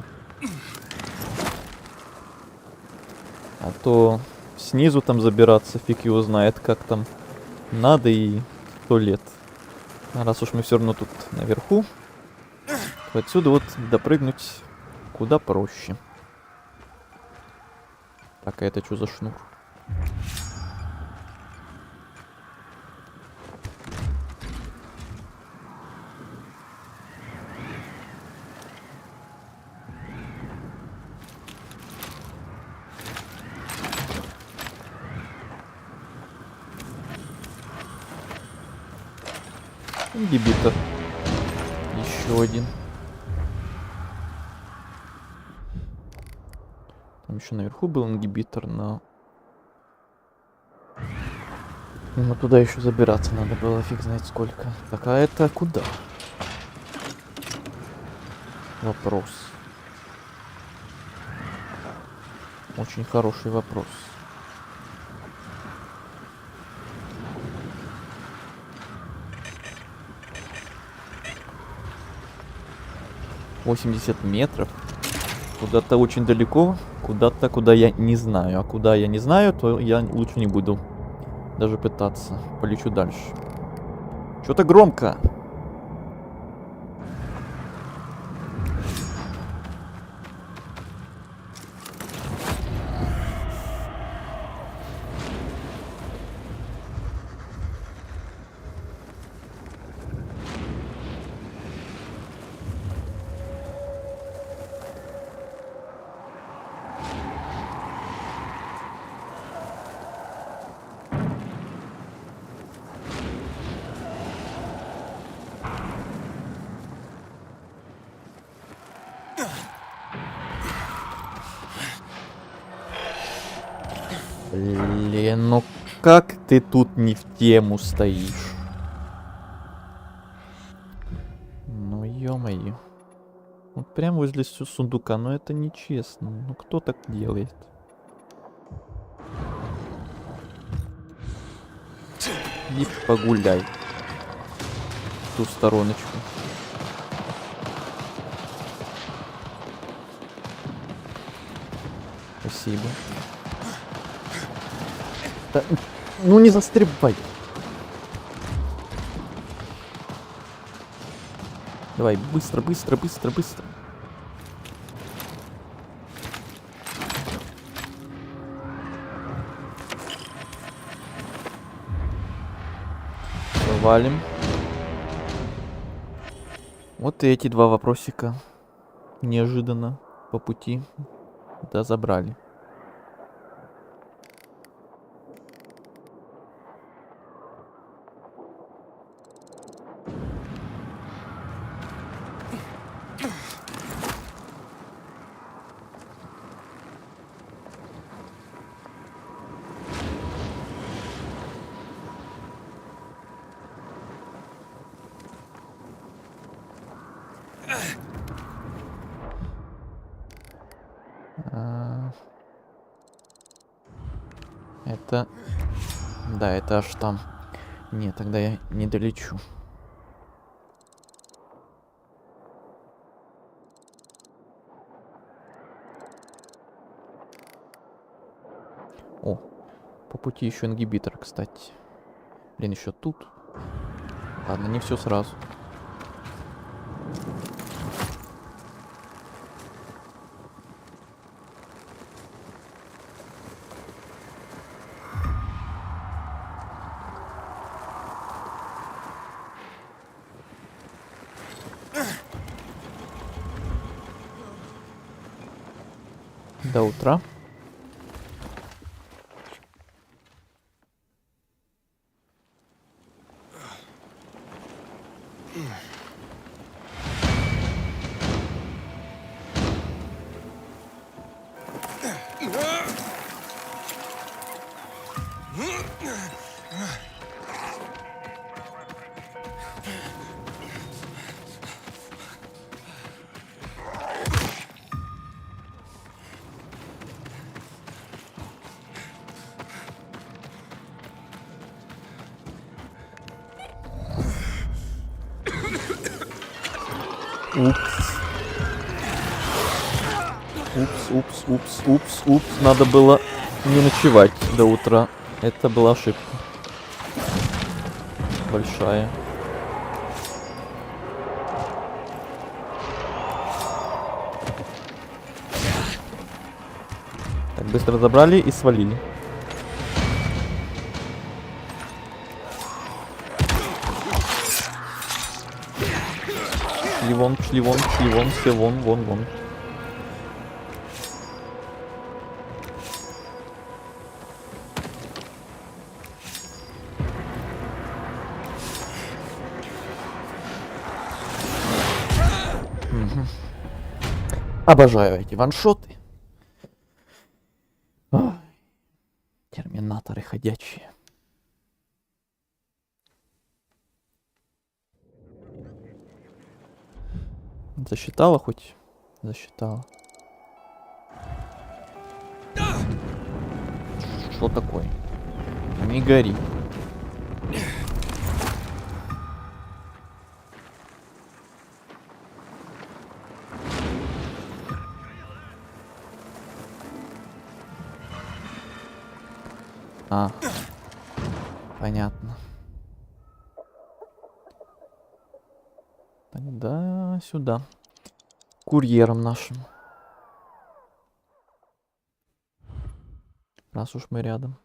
А то снизу там забираться, фиг его знает, как там надо и 100 лет. А раз уж мы все равно тут наверху, то отсюда вот допрыгнуть куда проще. Так, а это что за шнур? Ингибитор. Еще один. Там еще наверху был ингибитор, но... Ну, туда еще забираться надо было, фиг знает сколько. Так, а это куда? Вопрос. Очень хороший вопрос. метров. Куда-то очень далеко, куда-то, куда я не знаю. А куда я не знаю, то я лучше не буду даже пытаться. Полечу дальше. Что-то громко. Блин, ну как ты тут не в тему стоишь? Ну ё-моё. Вот прям возле сундука, но это нечестно. Ну кто так делает? И погуляй. В ту стороночку. Спасибо. Да, ну не застрибай. Давай, быстро, быстро, быстро, быстро. Валим. Вот и эти два вопросика неожиданно по пути да забрали. Да, это аж там. Нет, тогда я не долечу. О, по пути еще ингибитор, кстати. Блин, еще тут. Ладно, не все сразу. До утра. Упс. Надо было не ночевать до утра. Это была ошибка. Большая. Так, быстро забрали и свалили. Шли вон, все вон. Обожаю эти ваншоты. Ой, терминаторы ходячие. Засчитала хоть? Засчитала. Что такое? Не гори. А, понятно. Тогда сюда. Курьером нашим. Раз уж мы рядом.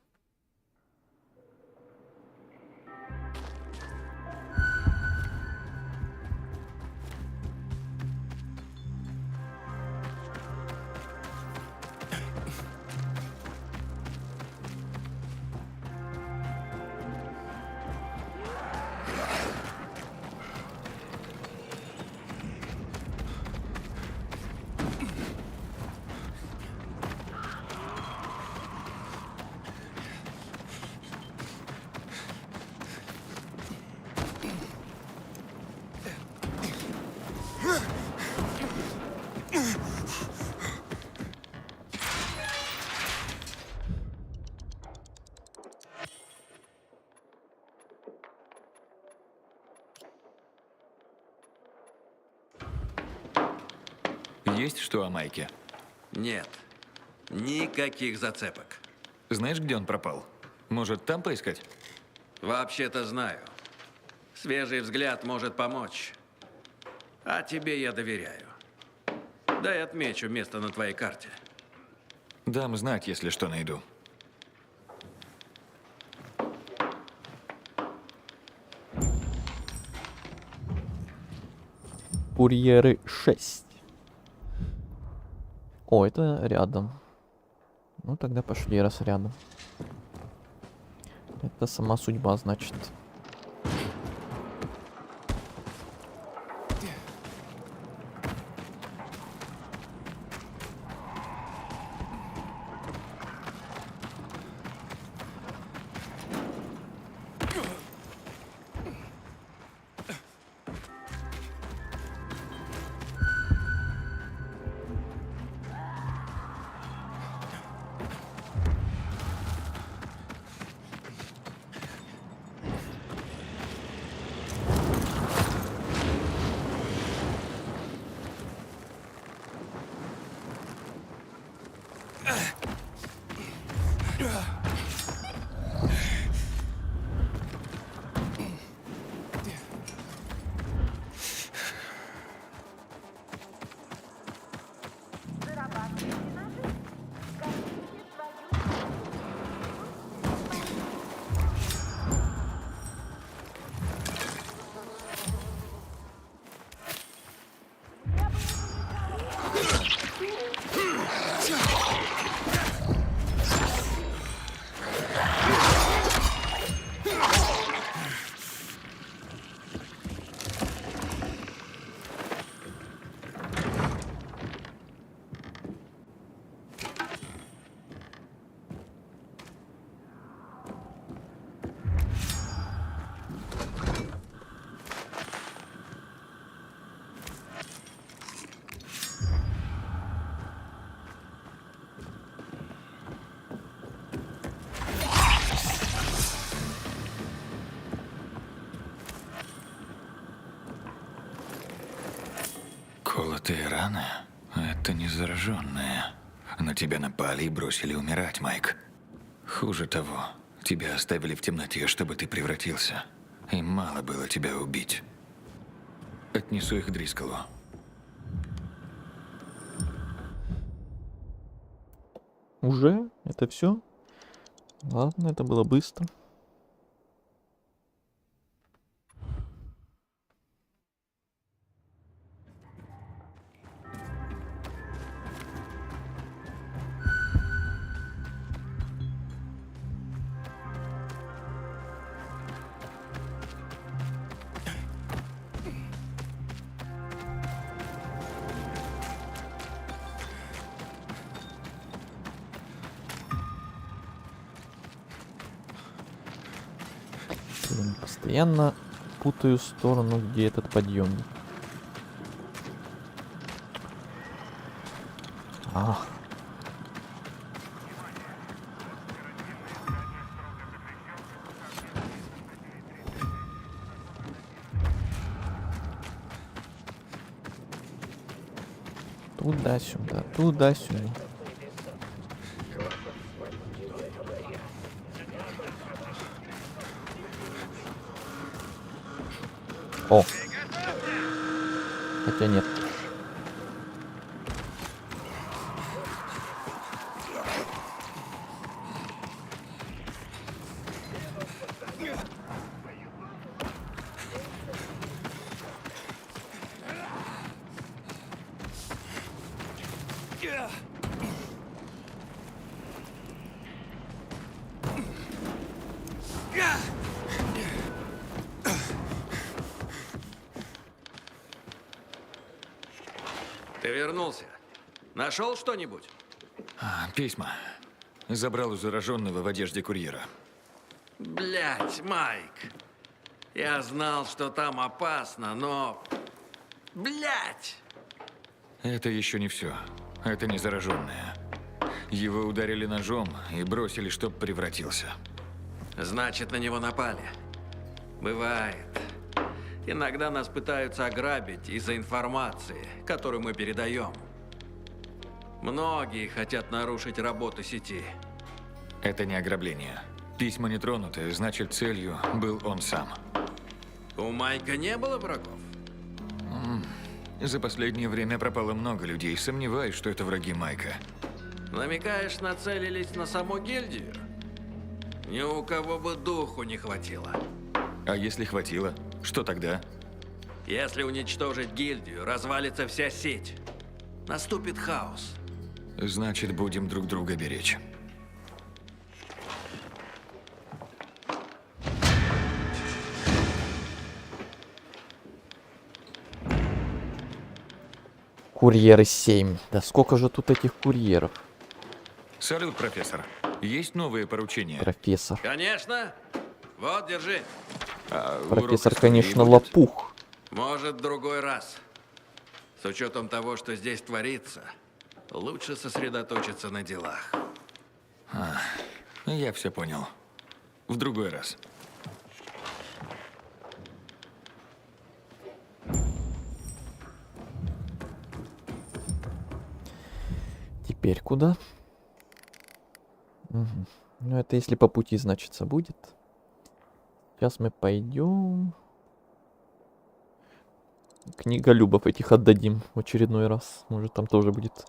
Есть что о Майке? Нет. Никаких зацепок. Знаешь, где он пропал? Может, там поискать? Вообще-то знаю. Свежий взгляд может помочь. А тебе я доверяю. Дай отмечу место на твоей карте. Дам знать, если что найду. Курьеры 6. О, это рядом. Ну тогда пошли, раз рядом. Это сама судьба, значит. Холод и раны — это не зараженные. На тебя напали и бросили умирать, Майк. Хуже того, тебя оставили в темноте, чтобы ты превратился. И мало было тебя убить. Отнесу их Дрискалу. Уже? Это все? Ладно, это было быстро. Блин, постоянно путаю сторону, где этот подъемник. Туда-сюда, туда-сюда. О! Хотя нет. Ты вернулся. Нашел что-нибудь? Письма. Забрал у зараженного в одежде курьера. Блять, Майк. Я знал, что там опасно, но... Блять! Это еще не все. Это не зараженное. Его ударили ножом и бросили, чтоб превратился. Значит, на него напали. Бывает. Иногда нас пытаются ограбить из-за информации, которую мы передаем. Многие хотят нарушить работу сети. Это не ограбление. Письма не тронуты, значит, целью был он сам. У Майка не было врагов? За последнее время пропало много людей. Сомневаюсь, что это враги Майка. Намекаешь, нацелились на саму гильдию? Ни у кого бы духу не хватило. А если хватило, что тогда? Если уничтожить гильдию, развалится вся сеть. Наступит хаос. Значит, будем друг друга беречь. Курьеры 7. Да сколько же тут этих курьеров? Салют, профессор. Есть новые поручения? Профессор. Конечно. Вот, держи. Профессор, конечно, лопух. Может, в другой раз. С учетом того, что здесь творится, лучше сосредоточиться на делах. Я все понял. В другой раз. Теперь куда? Угу. Ну, это если по пути, значится, будет. Сейчас мы пойдем. Книголюбов этих отдадим в очередной раз. Может, там тоже будет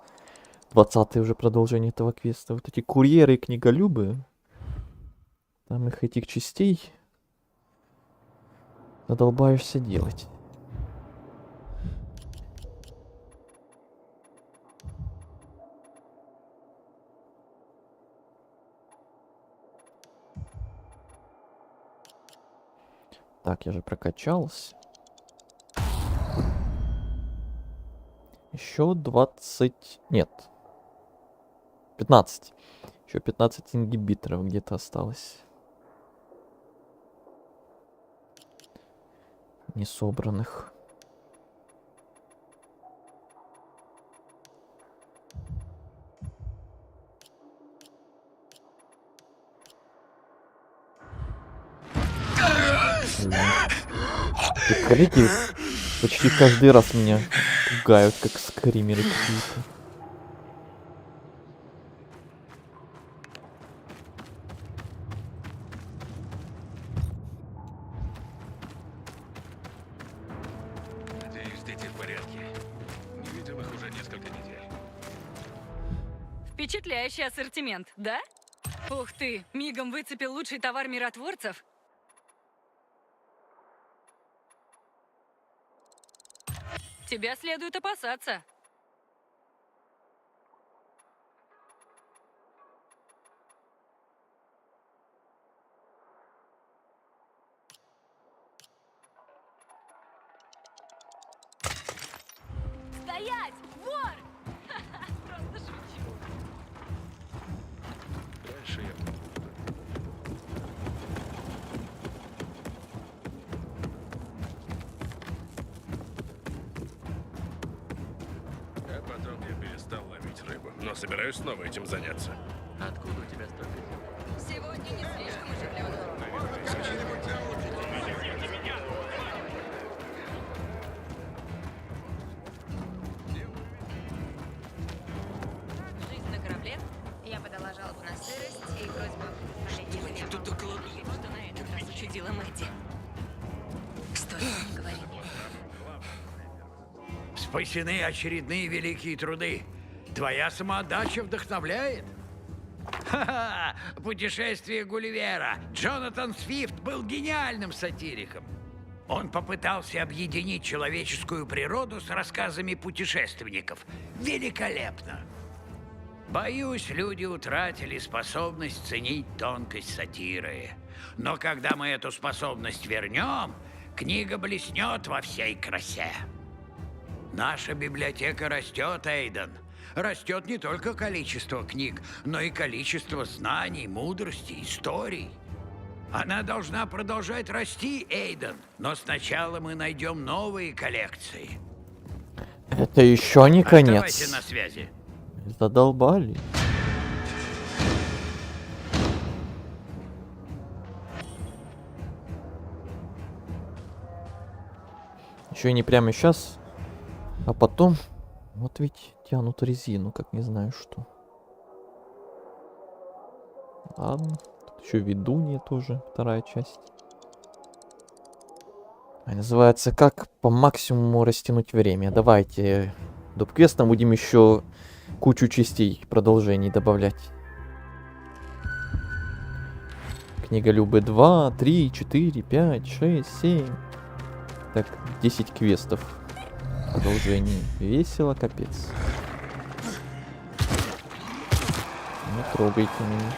20-е уже продолжение этого квеста. Вот эти курьеры и книголюбы. Там их этих частей задолбаешься делать. Так, я же прокачался. Еще 20... Нет. 15. Еще 15 ингибиторов где-то осталось. Не собранных. Прекратите почти каждый раз меня Пугают, как скримеры какие-то. Надеюсь, дети в порядке. Не видел их уже несколько недель. Впечатляющий ассортимент, да? Ух ты, мигом выцепил лучший товар миротворцев? Тебя следует опасаться. Стоять! Вор! Просто шучу. Дальше я... А потом я перестал ловить рыбу. Но собираюсь снова этим заняться. Откуда у тебя столько? Сегодня не слишком оживленно. Жизнь на корабле. Я подала жалобу на сырость и просьбу что они тут около... Что на этот раз учудила Мэдди. Стой, не говори мне. Спасены очередные великие труды. Твоя самоотдача вдохновляет. Ха-ха! Путешествие Гулливера. Джонатан Свифт был гениальным сатириком. Он попытался объединить человеческую природу с рассказами путешественников. Великолепно! Боюсь, люди утратили способность ценить тонкость сатиры. Но когда мы эту способность вернем, книга блеснет во всей красе. Наша библиотека растет, Эйден. Растет не только количество книг, но и количество знаний, мудрости, историй. Она должна продолжать расти, Эйден. Но сначала мы найдем новые коллекции. Это еще не конец. Оставайся на связи. Задолбали. Еще не прямо сейчас, а потом. Вот ведь тянут резину, как не знаю что. Ладно. Тут еще ведунья тоже, вторая часть. Называется «Как по максимуму растянуть время». Давайте доп-квестом будем еще кучу частей, продолжений добавлять. Книголюбы 2, 3, 4, 5, 6, 7. Так, 10 квестов. Продолжение. Весело, капец. Не трогайте меня.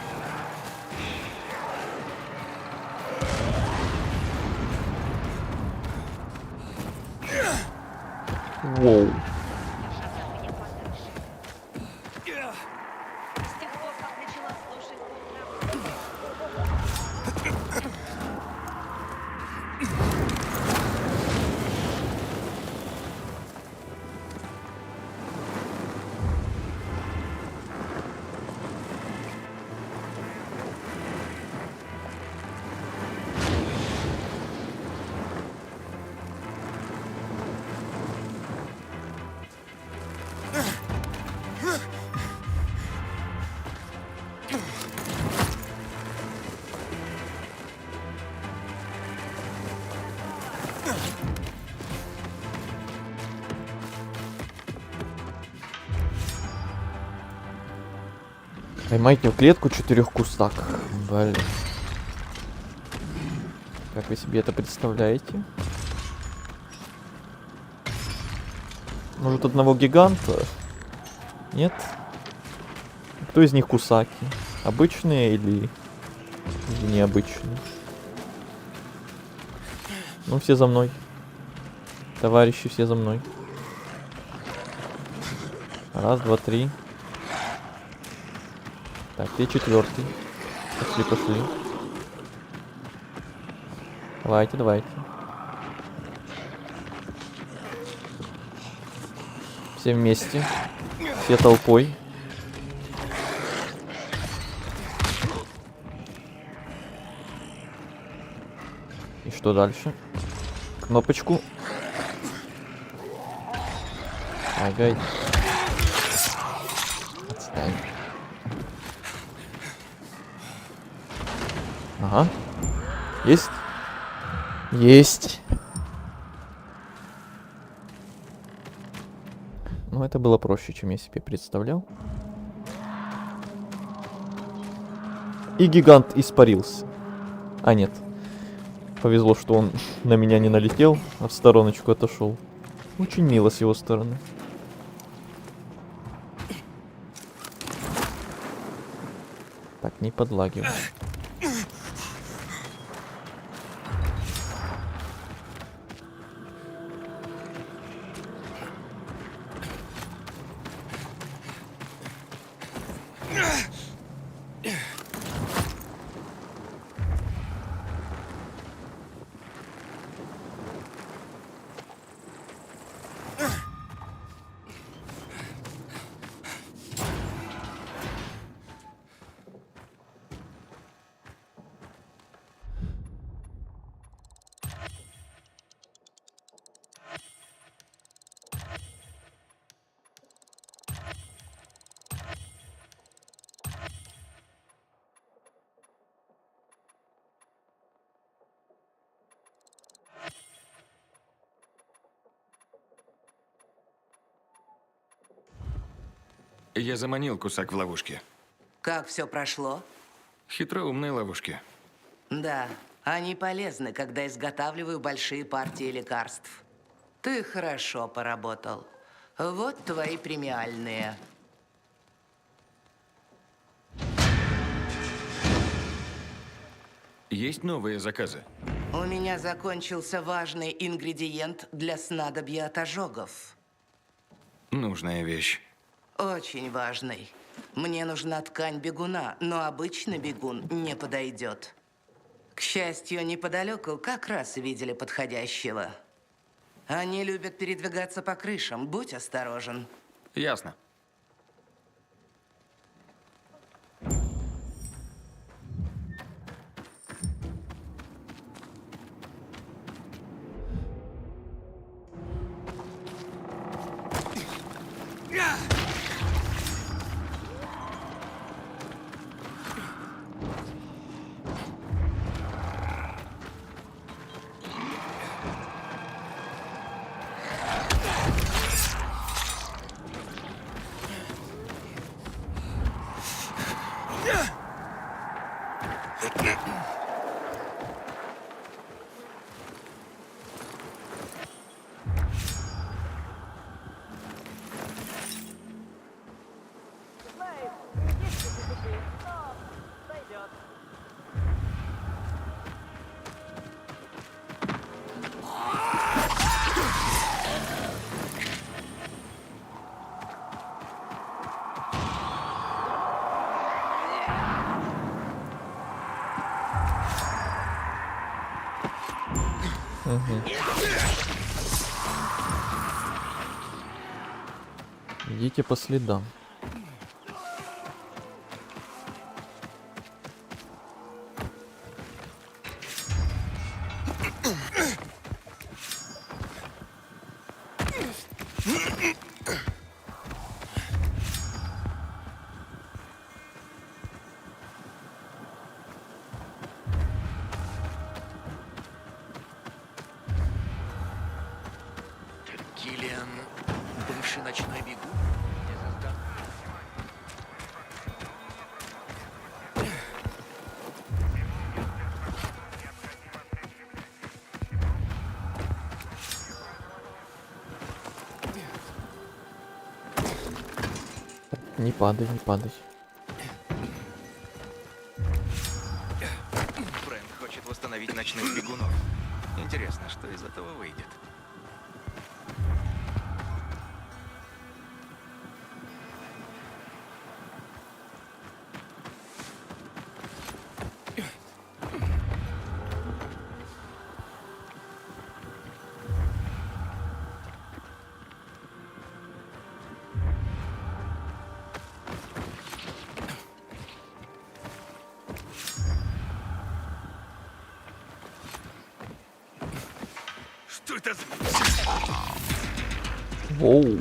Воу. Поймайте в клетку 4 кустах. Блин. Как вы себе это представляете? Может, одного гиганта? Нет? Кто из них кусаки? Обычные или необычные? Ну, все за мной. Товарищи, все за мной. Раз, два, три. Так, где 4-й? Пошли, пошли. Давайте, давайте. Все вместе. Все толпой. И что дальше? Кнопочку. Ага. Отстань. Ага. Есть? Есть. Ну, это было проще, чем я себе представлял. И гигант испарился. А, нет. Повезло, что он на меня не налетел, а в стороночку отошел. Очень мило с его стороны. Так, не подлагивай. Я заманил кусак в ловушке. Как все прошло? Хитроумные ловушки. Да, они полезны, когда изготавливаю большие партии лекарств. Ты хорошо поработал. Вот твои премиальные. Есть новые заказы? У меня закончился важный ингредиент для снадобья от ожогов. Нужная вещь. Очень важный. Мне нужна ткань бегуна, но обычный бегун не подойдет. К счастью, неподалеку как раз видели подходящего. Они любят передвигаться по крышам. Будь осторожен. Ясно. Идите по следам. Киллиан, бывший ночной бегун? Не падай, не падай. Фрэнк хочет восстановить ночных бегунов. Интересно, что из этого выйдет. Что это за... Воу.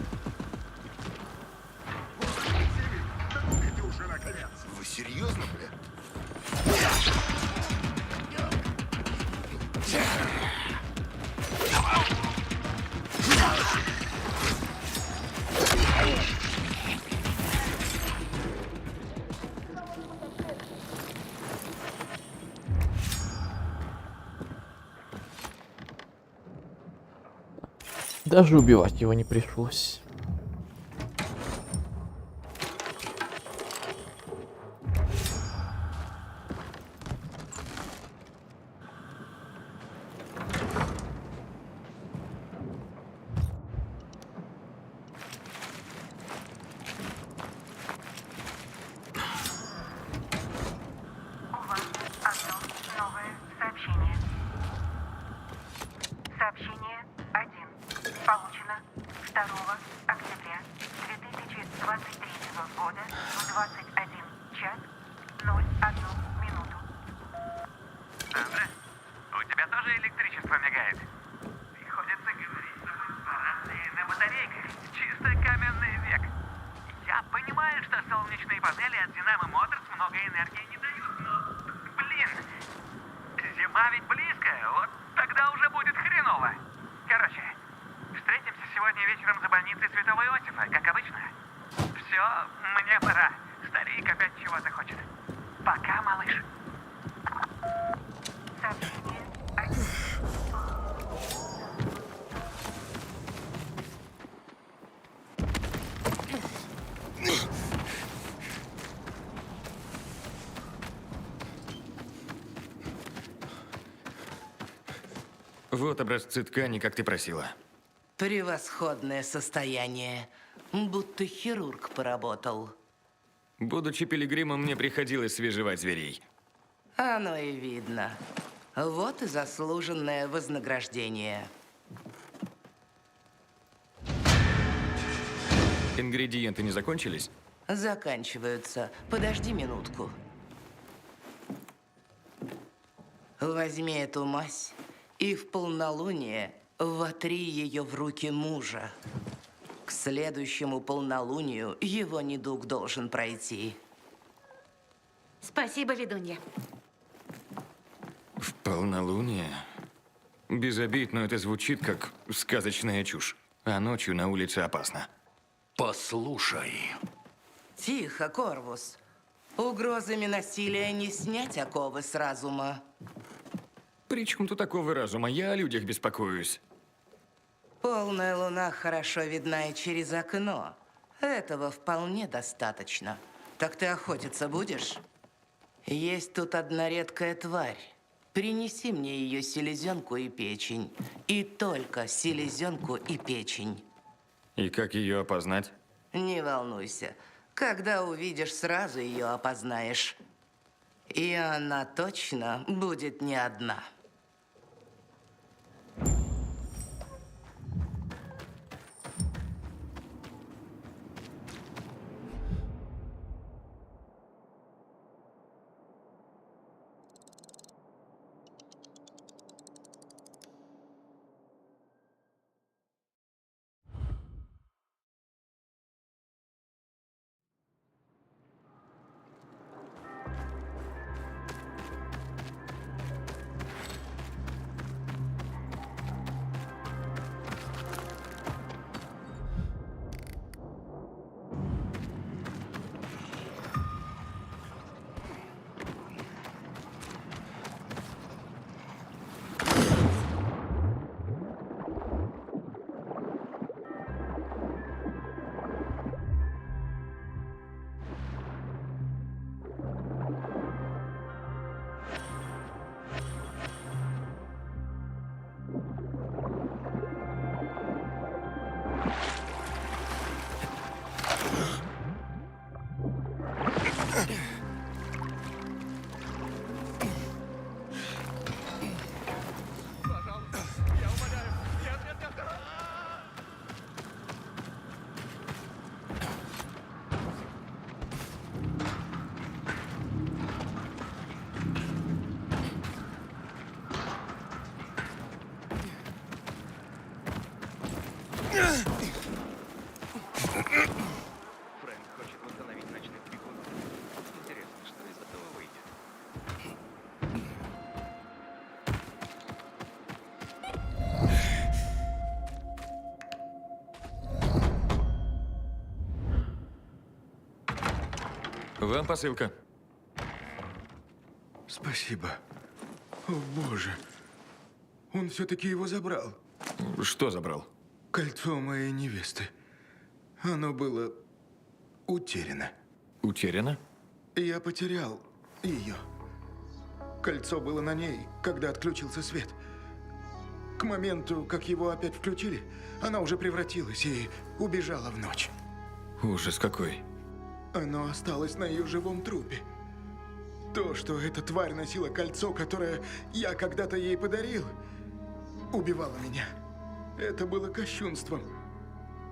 Серьезно, бля? Даже убивать его не пришлось. Одно новое сообщение. Сообщение 1. Получено 2 октября 2023 года в 21 час 01 минуту. Сандра, у тебя тоже электричество мигает? Приходится говорить с тобой по рассеянным батарейках. Чисто каменный век. Я понимаю, что солнечные панели от Dynamo Motors много энергии не дают, но, блин, зима ведь близко, вот тогда уже будет хреново. Короче, встретимся сегодня вечером за больницей Святого Иосифа, как обычно. Все, мне пора. Старик опять чего-то хочет. Пока, малыш. Сообщение 1. Вот образцы ткани, как ты просила. Превосходное состояние. Будто хирург поработал. Будучи пилигримом, мне приходилось свежевать зверей. Оно и видно. Вот и заслуженное вознаграждение. Ингредиенты не закончились? Заканчиваются. Подожди минутку. Возьми эту мазь и в полнолуние вотри ее в руки мужа. К следующему полнолунию его недуг должен пройти. Спасибо, ведунья. В полнолуние? Без обид, но это звучит как сказочная чушь. А ночью на улице опасно. Послушай. Тихо, Корвус. Угрозами насилия не снять оковы с разума. При чем тут такого разума? Я о людях беспокоюсь. Полная луна хорошо видна и через окно. Этого вполне достаточно. Так ты охотиться будешь? Есть тут одна редкая тварь. Принеси мне ее селезенку и печень. И только селезенку и печень. И как ее опознать? Не волнуйся. Когда увидишь, сразу ее опознаешь. И она точно будет не одна. Фрэнк хочет восстановить ночных бегунов. Интересно, Вам посылка. Спасибо. О, боже. Он все-таки его забрал. Что забрал? Кольцо моей невесты. Оно было утеряно. Утеряно? Я потерял ее. Кольцо было на ней, когда отключился свет. К моменту, как его опять включили, она уже превратилась и убежала в ночь. Ужас какой. Оно осталось на ее живом трупе. То, что эта тварь носила кольцо, которое я когда-то ей подарил, убивало меня. Это было кощунством.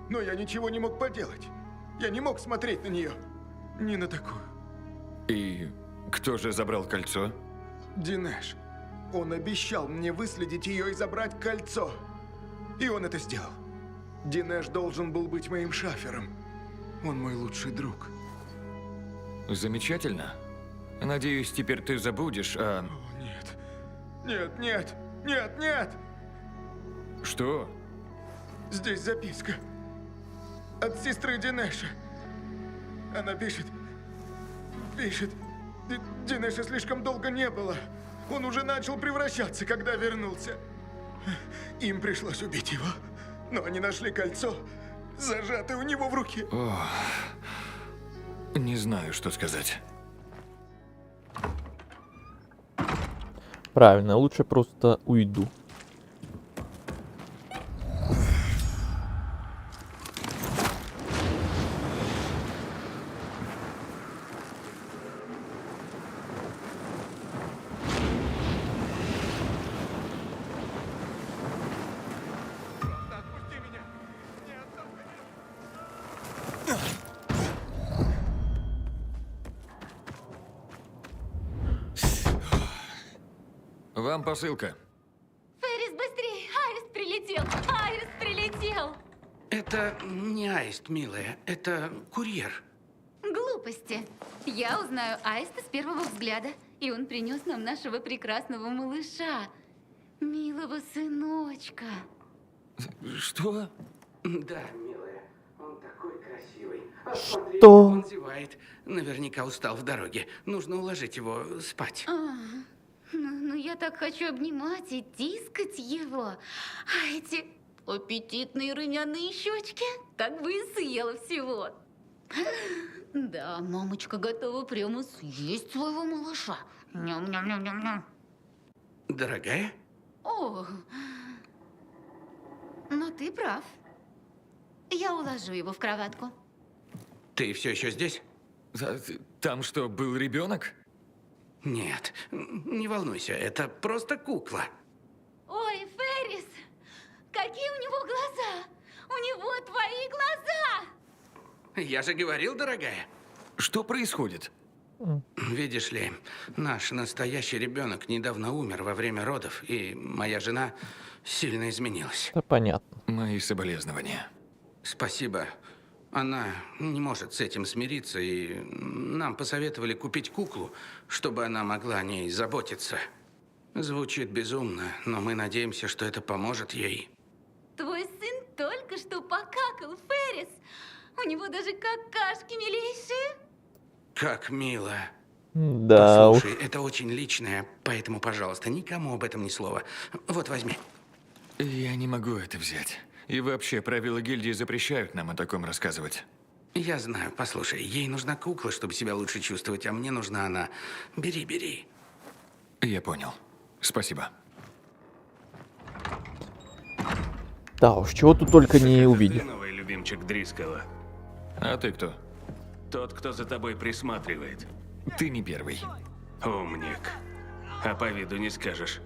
Но я ничего не мог поделать. Я не мог смотреть на нее. Ни на такую. И кто же забрал кольцо? Динеш. Он обещал мне выследить ее и забрать кольцо. И он это сделал. Динеш должен был быть моим шафером. Он мой лучший друг. Замечательно. Надеюсь, теперь ты забудешь о... О, нет. Нет, нет, нет, нет! Что? Здесь записка. От сестры Динеша. Она пишет... Динеша слишком долго не было. Он уже начал превращаться, когда вернулся. Им пришлось убить его. Но они нашли кольцо, зажатое у него в руке. О, не знаю, что сказать. Правильно, лучше просто уйду. Вам посылка. Феррис, быстрее! Аист прилетел! Аист прилетел! Это не аист, милая. Это курьер. Глупости. Я узнаю аиста с первого взгляда. И он принес нам нашего прекрасного малыша. Милого сыночка. Что? Да, милая. Он такой красивый. Что? Он зевает. Наверняка устал в дороге. Нужно уложить его спать. Ну, я так хочу обнимать и тискать его. А эти аппетитные румяные щечки, так бы и съела всего. Да, мамочка готова прямо съесть своего малыша. Ням-ням-ням-ням-ням. Дорогая? О, но ты прав. Я уложу его в кроватку. Ты все еще здесь? Там что, был ребенок? Нет, не волнуйся, это просто кукла. Ой, Феррис, какие у него глаза! У него твои глаза! Я же говорил, дорогая. Что происходит? Видишь ли, наш настоящий ребенок недавно умер во время родов, и моя жена сильно изменилась. Да понятно. Мои соболезнования. Спасибо. Она не может с этим смириться, и нам посоветовали купить куклу, чтобы она могла о ней заботиться. Звучит безумно, но мы надеемся, что это поможет ей. Твой сын только что покакал, Феррис. У него даже какашки милейшие. Как мило. Да уж. Послушай, это очень личное, поэтому, пожалуйста, никому об этом ни слова. Вот, возьми. Я не могу это взять. И вообще, правила гильдии запрещают нам о таком рассказывать. Я знаю, послушай, ей нужна кукла, чтобы себя лучше чувствовать, а мне нужна она. Бери, бери. Я понял. Спасибо. Да уж, чего тут только не увидишь. Ты новый любимчик Дрискала. А ты кто? Тот, кто за тобой присматривает. Ты не первый. Умник. А по виду не скажешь.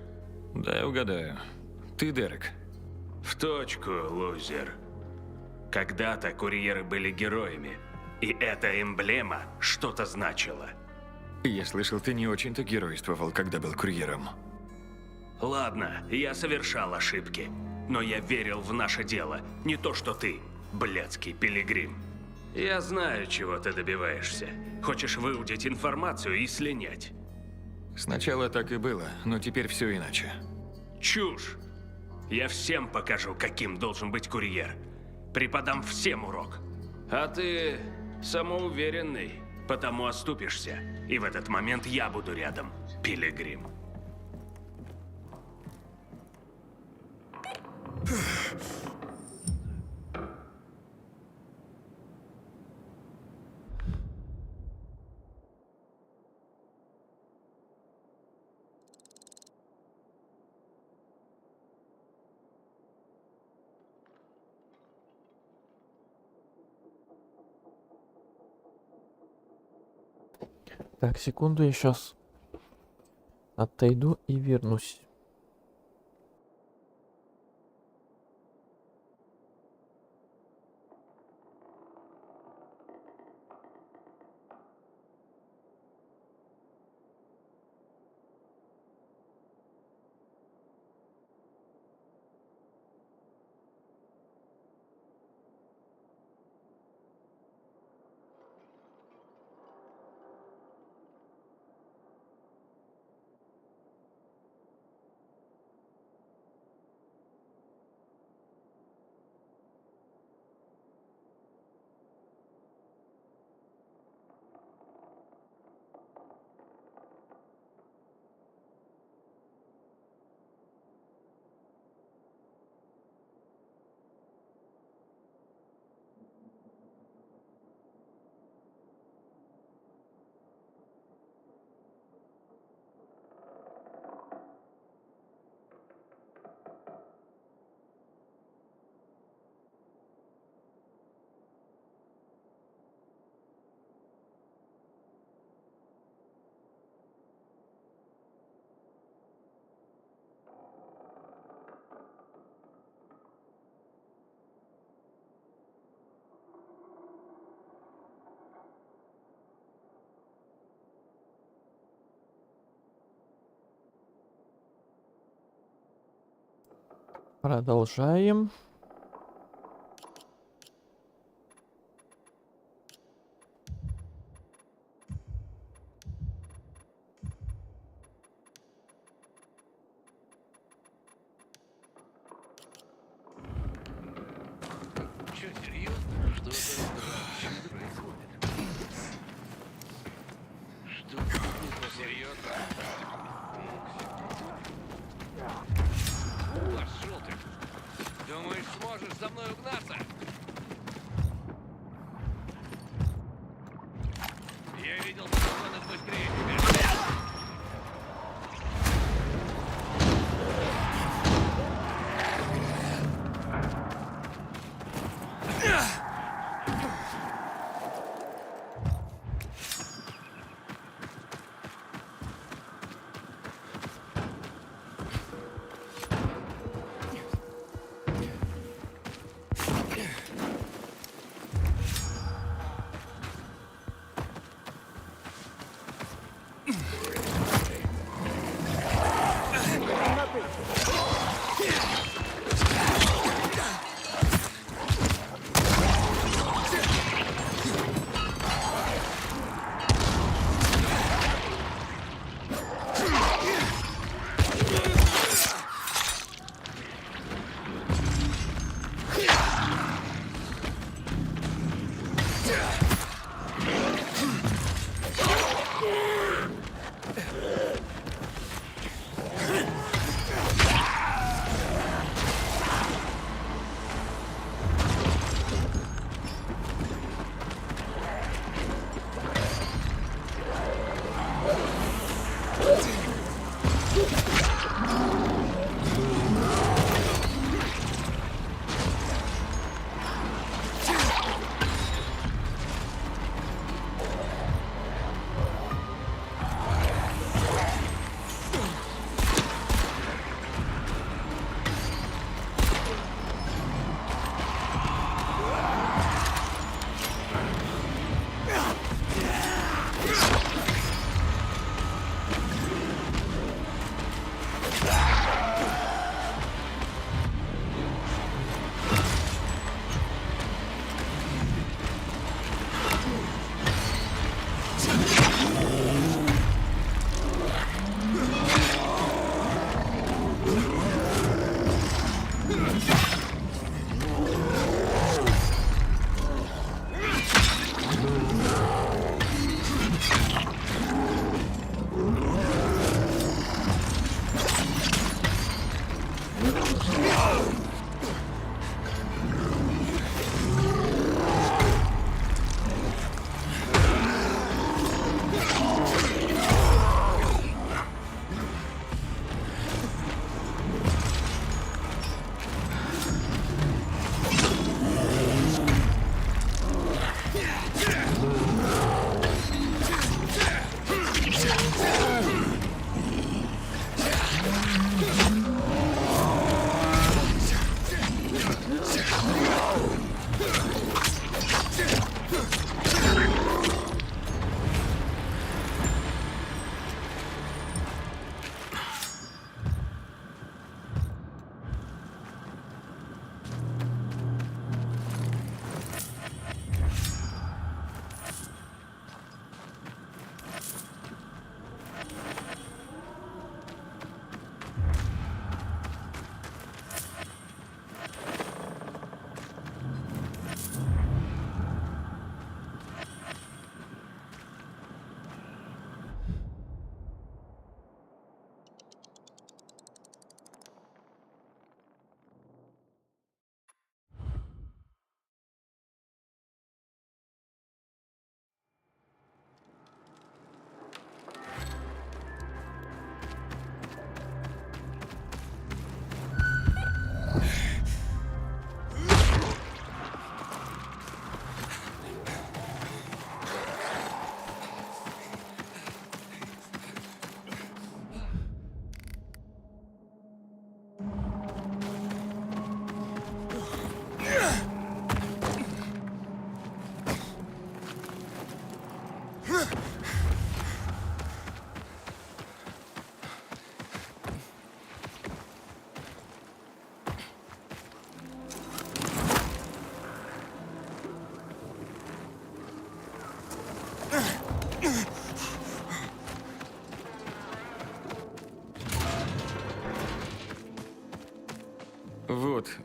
Да, угадаю. Ты Дерек. В точку, лузер. Когда-то курьеры были героями, и эта эмблема что-то значила. Я слышал, ты не очень-то геройствовал, когда был курьером. Ладно, я совершал ошибки, но я верил в наше дело, не то что ты, блядский пилигрим. Я знаю, чего ты добиваешься. Хочешь выудить информацию и слинять. Сначала так и было, но теперь все иначе. Чушь! Я всем покажу, каким должен быть курьер. Преподам всем урок. А ты самоуверенный. Потому оступишься, и в этот момент я буду рядом, Пилигрим. Так, секунду, я сейчас отойду и вернусь. Продолжаем. Че, серьезно? Что это происходит? Что тут серьезно? Пошел ты! Думаешь, сможешь за мной угнаться? Я видел, что он быстрее тебя.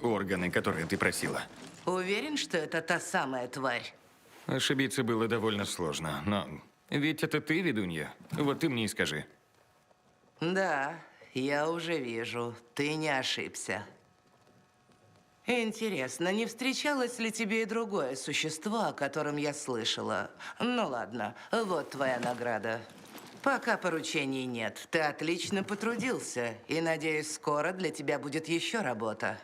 органы, которые ты просила. Уверен, что это та самая тварь? Ошибиться было довольно сложно, но ведь это ты, ведунья. Вот ты мне и скажи. Да, я уже вижу, ты не ошибся. Интересно, не встречалось ли тебе и другое существо, о котором я слышала? Ну ладно, вот твоя награда. Пока поручений нет, ты отлично потрудился, и, надеюсь, скоро для тебя будет еще работа.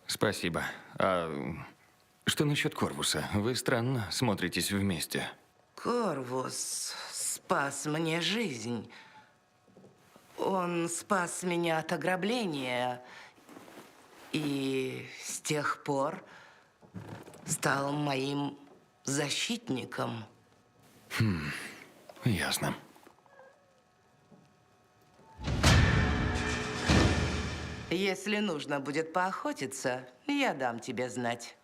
Спасибо. А что насчет Корвуса? Вы странно смотритесь вместе. Корвус спас мне жизнь. Он спас меня от ограбления. И с тех пор стал моим защитником. Ясно. Если нужно будет поохотиться, я дам тебе знать.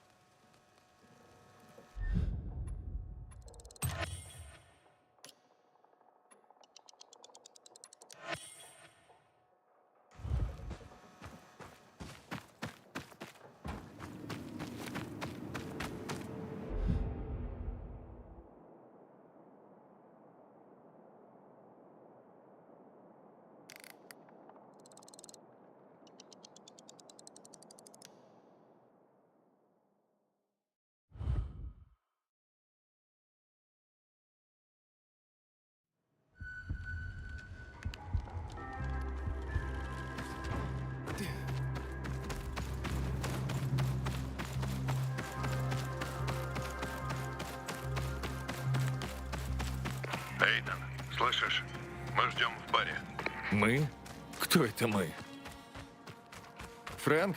Эйден, слышишь? Мы ждем в баре. Мы? Кто это мы? Фрэнк?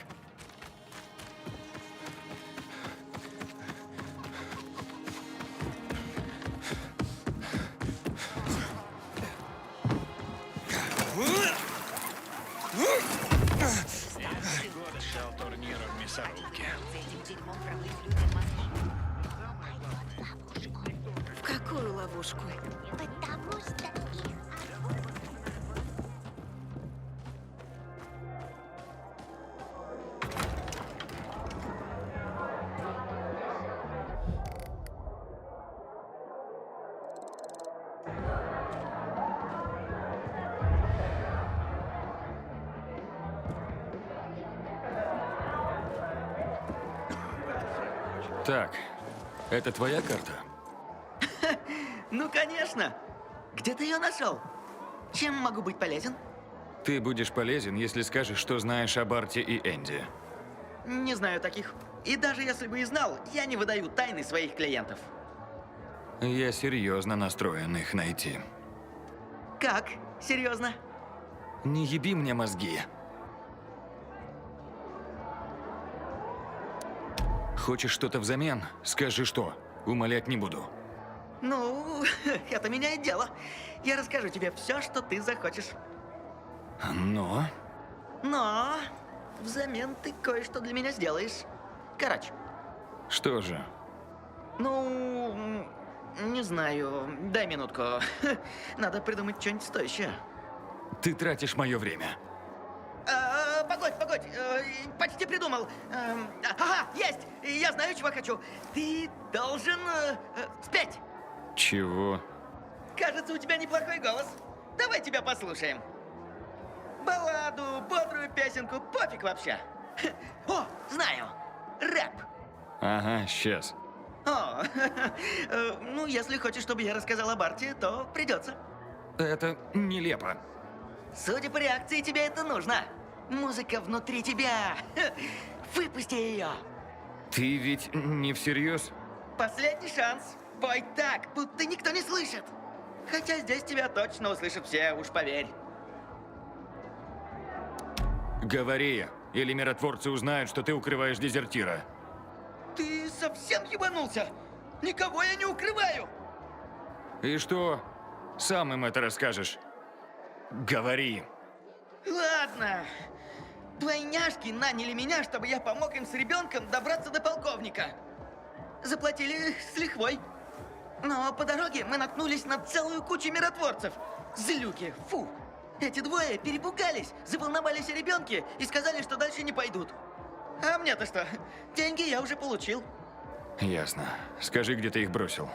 Шел турнира в мясорубке. В какую ловушку? Потому что их... Так, это твоя карта? Ну, конечно. Где ты ее нашел? Чем могу быть полезен? Ты будешь полезен, если скажешь, что знаешь о Барте и Энди. Не знаю таких. И даже если бы и знал, я не выдаю тайны своих клиентов. Я серьезно настроен их найти. Как? Серьезно? Не еби мне мозги. Хочешь что-то взамен? Скажи что. Умолять не буду. Ну, это меняет дело. Я расскажу тебе все, что ты захочешь. Но? Но взамен ты кое-что для меня сделаешь. Короче. Что же? Ну, не знаю. Дай минутку. Надо придумать что-нибудь стоящее. Ты тратишь мое время. Погодь. Почти придумал. Ага, есть. Я знаю, чего хочу. Ты должен спеть. Чего? Кажется, у тебя неплохой голос. Давай тебя послушаем. Балладу, бодрую песенку, пофиг вообще. О, знаю. Рэп. Ага, сейчас. О, ну, если хочешь, чтобы я рассказал о Барте, то придется. Это нелепо. Судя по реакции, тебе это нужно. Музыка внутри тебя. Выпусти ее. Ты ведь не всерьез? Последний шанс. Пой так, будто никто не слышит. Хотя здесь тебя точно услышат все, уж поверь. Говори, или миротворцы узнают, что ты укрываешь дезертира. Ты совсем ебанулся? Никого я не укрываю. И что? Сам им это расскажешь. Говори. Ладно. Двойняшки наняли меня, чтобы я помог им с ребенком добраться до полковника. Заплатили с лихвой. Но по дороге мы наткнулись на целую кучу миротворцев. Злюки, фу. Эти двое перепугались, заволновались о ребенке и сказали, что дальше не пойдут. А мне-то что? Деньги я уже получил. Ясно. Скажи, где ты их бросил.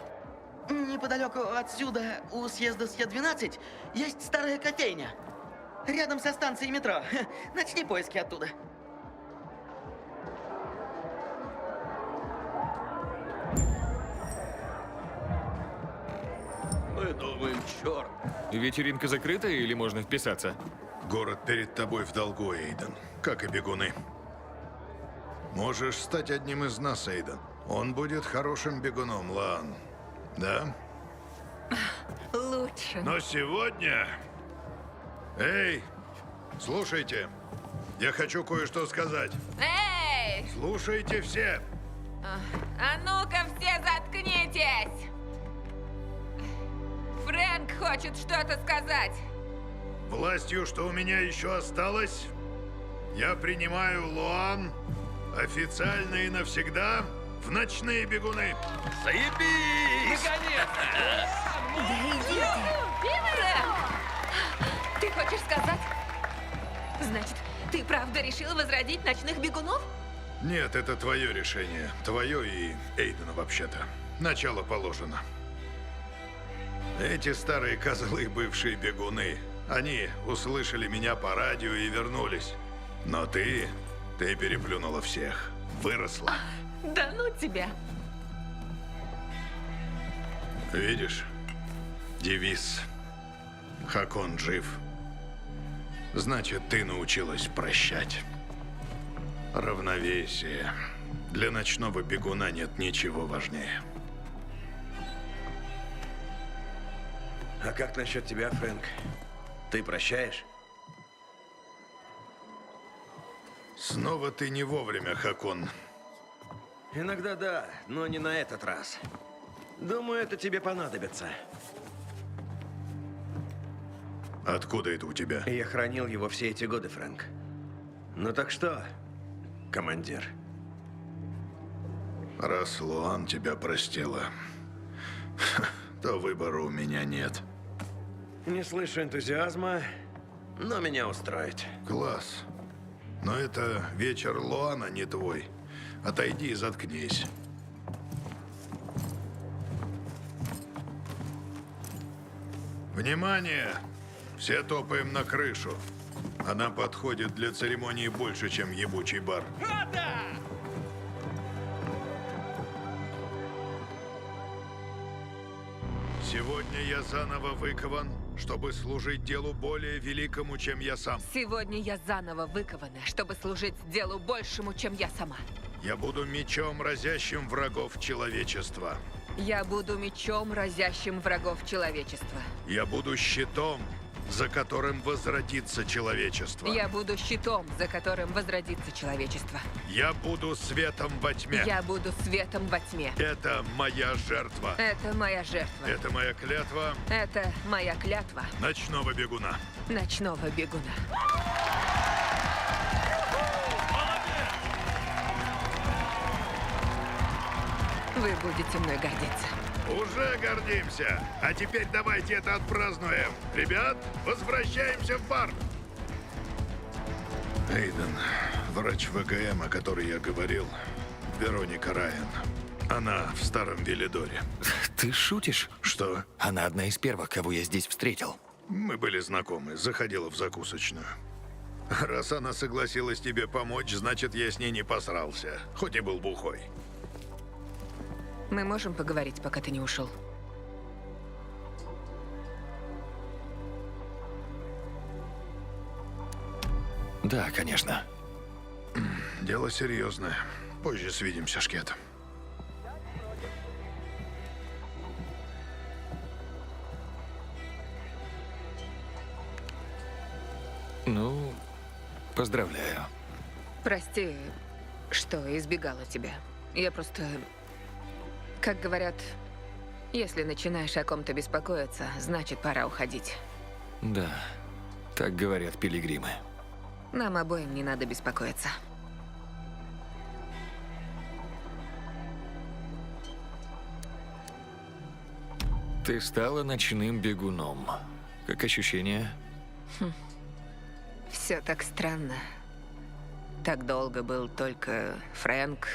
Неподалеку отсюда, у съезда с Е12, есть старая кофейня. Рядом со станцией метро. Начни поиски оттуда. Мы думаем, черт. Вечеринка закрыта или можно вписаться? Город перед тобой в долгу, Эйден, как и бегуны. Можешь стать одним из нас, Эйден. Он будет хорошим бегуном, Лаан. Да? Лучше. Но сегодня... Эй, слушайте. Я хочу кое-что сказать. Эй! Слушайте все. А ну-ка все заткнитесь! Фрэнк хочет что-то сказать. Властью, что у меня еще осталось, я принимаю Лоан официально и навсегда в ночные бегуны. Заебись! Наконец-то! Да иди ты. Фрэнк! Ты хочешь сказать? Значит, ты правда решил возродить ночных бегунов? Нет, это твое решение. Твое и Эйдена вообще-то. Начало положено. Эти старые козлы, бывшие бегуны, они услышали меня по радио и вернулись. Но ты переплюнула всех. Выросла. Да ну тебя! Видишь? Девиз. Хакон жив. Значит, ты научилась прощать. Равновесие. Для ночного бегуна нет ничего важнее. А как насчет тебя, Фрэнк? Ты прощаешь? Снова ты не вовремя, Хакон. Иногда да, но не на этот раз. Думаю, это тебе понадобится. Откуда это у тебя? Я хранил его все эти годы, Фрэнк. Ну так что, командир? Раз Луан тебя простила, то выбора у меня нет. Не слышу энтузиазма, но меня устроит. Класс. Но это вечер Луана, не твой. Отойди и заткнись. Внимание! Все топаем на крышу. Она подходит для церемонии больше, чем ебучий бар. Сегодня я заново выкован, чтобы служить делу более великому, чем я сам. Сегодня я заново выкована, чтобы служить делу большему, чем я сама. Я буду мечом, разящим врагов человечества. Я буду мечом, разящим врагов человечества. Я буду щитом, за которым возродится человечество. Я буду щитом, за которым возродится человечество. Я буду светом во тьме. Я буду светом во тьме. Это моя жертва. Это моя жертва. Это моя клятва. Это моя клятва Ночного бегуна. ночного бегуна. Вы будете мной гордиться. Уже гордимся. А теперь давайте это отпразднуем. Ребят, возвращаемся в бар. Эйден, врач ВГМ, о которой я говорил, Вероника Райан. Она в старом Велидоре. Ты шутишь? Что? Она одна из первых, кого я здесь встретил. Мы были знакомы, заходила в закусочную. Раз она согласилась тебе помочь, значит, я с ней не посрался, хоть и был бухой. Мы можем поговорить, пока ты не ушел? Да, конечно. Дело серьезное. Позже свидимся, Шкет. Ну, поздравляю. Прости, что избегала тебя. Я просто... Как говорят, если начинаешь о ком-то беспокоиться, значит, пора уходить. Да, так говорят пилигримы. Нам обоим не надо беспокоиться. Ты стала ночным бегуном. Как ощущения? Все так странно. так долго был только Фрэнк,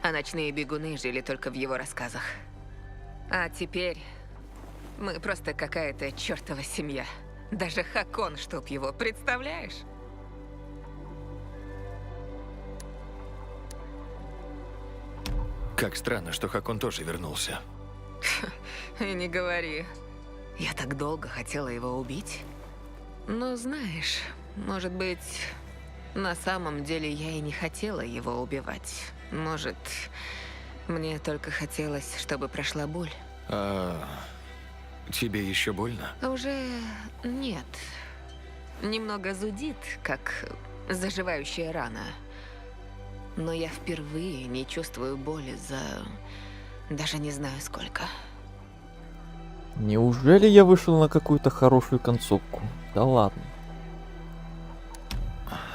а ночные бегуны жили только в его рассказах. А теперь мы просто какая-то чертова семья. Даже Хакон, чтоб его, представляешь? Как странно, что Хакон тоже вернулся. И не говори. Я так долго хотела его убить. Но знаешь, может быть, на самом деле я и не хотела его убивать. Может, мне только хотелось, чтобы прошла боль. А тебе еще больно? Уже нет. Немного зудит, как заживающая рана. Но я впервые не чувствую боли за... даже не знаю сколько. Неужели я вышел на какую-то хорошую концовку? Да ладно.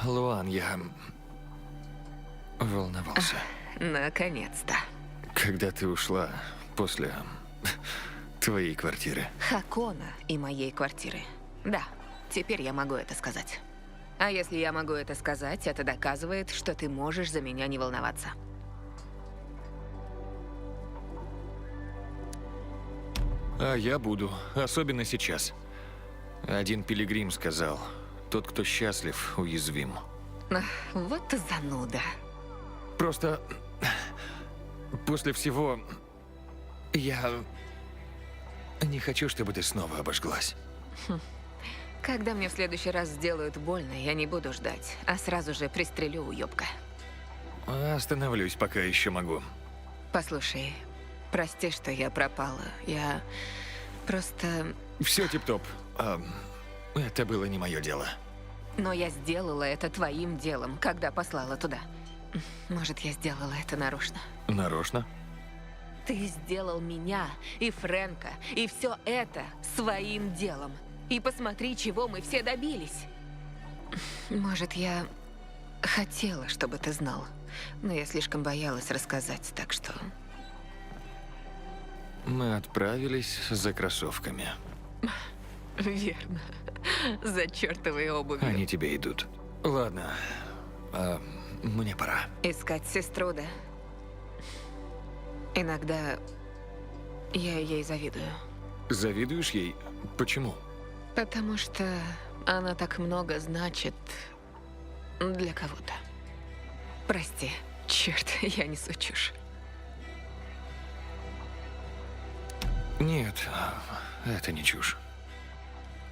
Луан, я волновался. Наконец-то. Когда ты ушла после твоей квартиры. Хакона и моей квартиры. Да, теперь я могу это сказать. А если я могу это сказать, это доказывает, что ты можешь за меня не волноваться. А я буду, особенно сейчас. Один пилигрим сказал, тот, кто счастлив, уязвим. Вот ты зануда. Просто после всего я не хочу, чтобы ты снова обожглась. Когда мне в следующий раз сделают больно, я не буду ждать, а сразу же пристрелю уёбка. Остановлюсь, пока еще могу. Послушай, прости, что я пропала. Я просто... Все тип-топ. Это было не мое дело. Но я сделала это твоим делом, когда послала туда. Может, я сделала это нарочно. Нарочно? Ты сделал меня и Фрэнка, и все это своим делом. И посмотри, чего мы все добились. Может, я хотела, чтобы ты знал, но я слишком боялась рассказать, так что... Мы отправились за кроссовками. Верно. За чертовой обувью. Они тебе идут. Ладно, мне пора. Искать сестру, да? Иногда я ей завидую. Завидуешь ей? Почему? Потому что она так много значит для кого-то. Прости, черт, я несу чушь. Нет, это не чушь.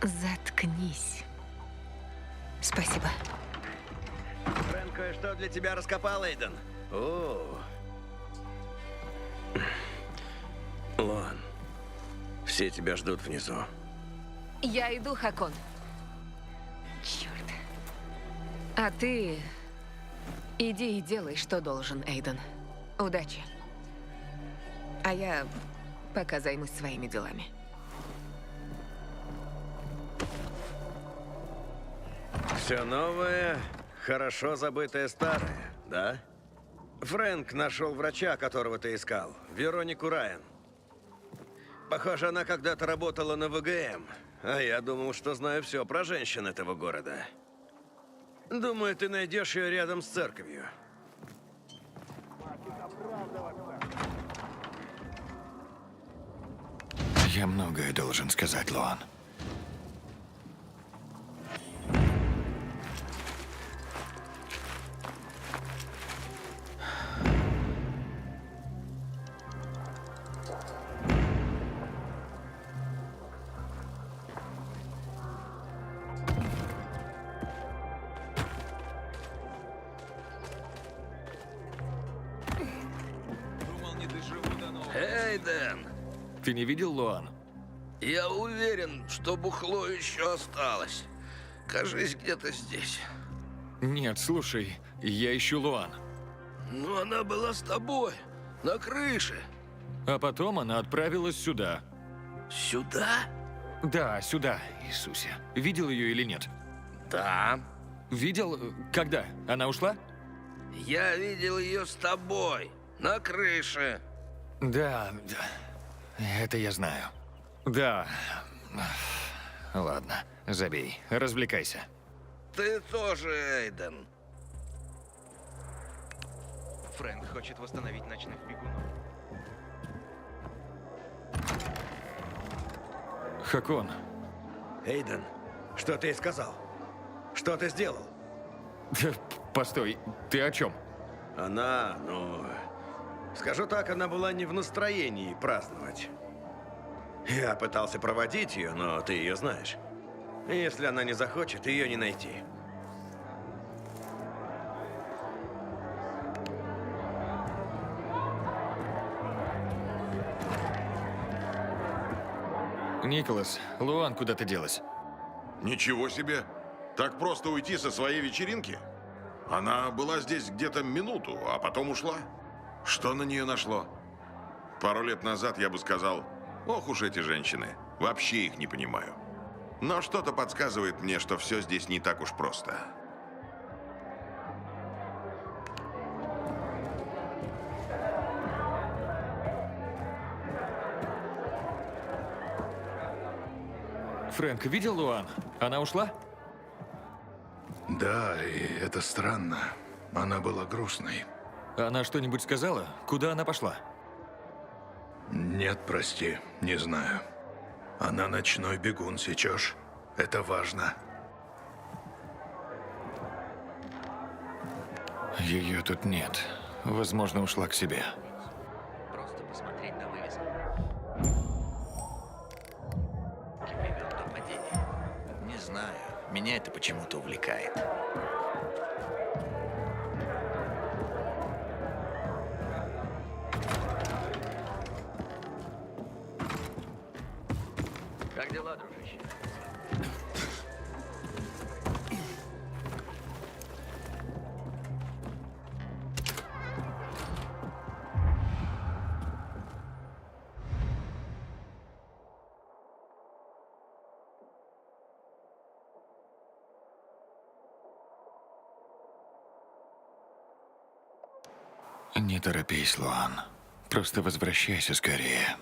Заткнись. Спасибо. Фрэнк кое-что для тебя раскопал, Эйден. О. Луан, все тебя ждут внизу. Я иду, Хакон. Черт. А ты иди и делай, что должен, Эйден. Удачи. А я пока займусь своими делами. Все новое, хорошо забытое старое, да? Фрэнк нашел врача, которого ты искал, Веронику Райан. Похоже, она когда-то работала на ВГМ, а я думал, что знаю все про женщин этого города. Думаю, ты найдешь ее рядом с церковью. Я многое должен сказать, Луан. Эйден, Ты не видел Луан? я уверен, что бухло еще осталось. Кажись, где-то здесь. Нет, слушай, я ищу Луан. Но она была с тобой, на крыше. А потом она отправилась сюда. Сюда? Да, сюда, Иисусе. Видел ее или нет? Да. Видел? Когда? Она ушла? Я видел ее с тобой, на крыше. Да, это я знаю. Да. Ладно, забей, развлекайся. Ты тоже, Эйден. Фрэнк хочет восстановить ночных бегунов. Хакон, Эйден, что ты сказал? Что ты сделал? постой, ты о чем? Она, ну... Скажу так, она была не в настроении праздновать. Я пытался проводить ее, но ты ее знаешь. Если она не захочет, ее не найти. Николас, Луан куда-то делась? Ничего себе! Так просто уйти со своей вечеринки? Она была здесь где-то минуту, а потом ушла. Что на нее нашло? Пару лет назад я бы сказал, ох уж эти женщины, вообще их не понимаю. Но что-то подсказывает мне, что все здесь не так уж просто. Фрэнк, видел Луан? Она ушла? Да, и это странно. Она была грустной. Она что-нибудь сказала? Куда она пошла? Нет, прости, не знаю. Она ночной бегун, сечешь? Это важно. Ее тут нет. Возможно, ушла к себе. Просто посмотреть на вывеску. Не знаю, меня это почему-то увлекает. Как дела, дружище? Не торопись, Луан. Просто возвращайся скорее.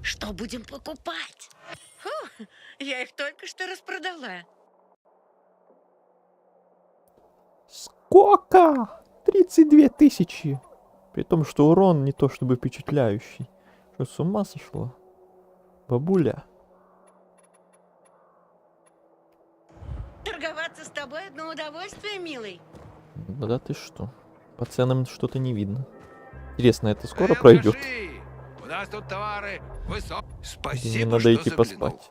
Что будем покупать? Фу, я их только что распродала. Сколько? 32 тысячи. При том, что урон не то чтобы впечатляющий. Что, с ума сошла? Бабуля. Торговаться с тобой одно удовольствие, милый. Да ты что? По ценам что-то не видно. Интересно, это скоро пройдет? У нас тут товары высок. Мне Спасибо, надо что идти заглянул. поспать.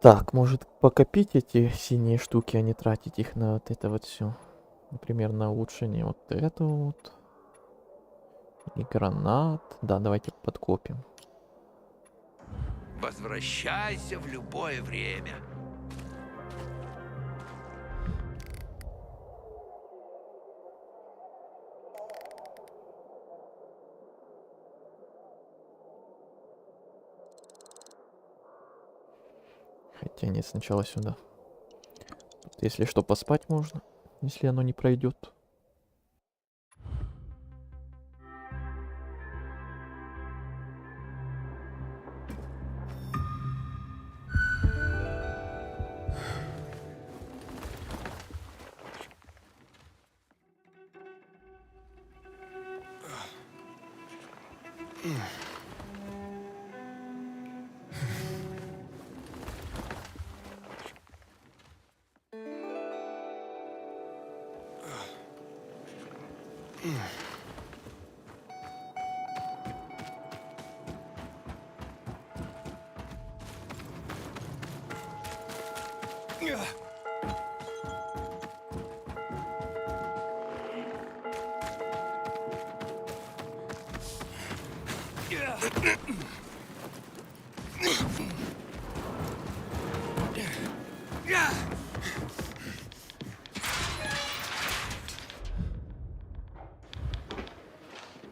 Так, может покопить эти синие штуки, а не тратить их на вот это вот все. Например, на улучшение вот этого вот. И гранат. Да, давайте подкопим. Возвращайся в любое время. Хотя нет, сначала сюда. Тут, если что, поспать можно, если оно не пройдет.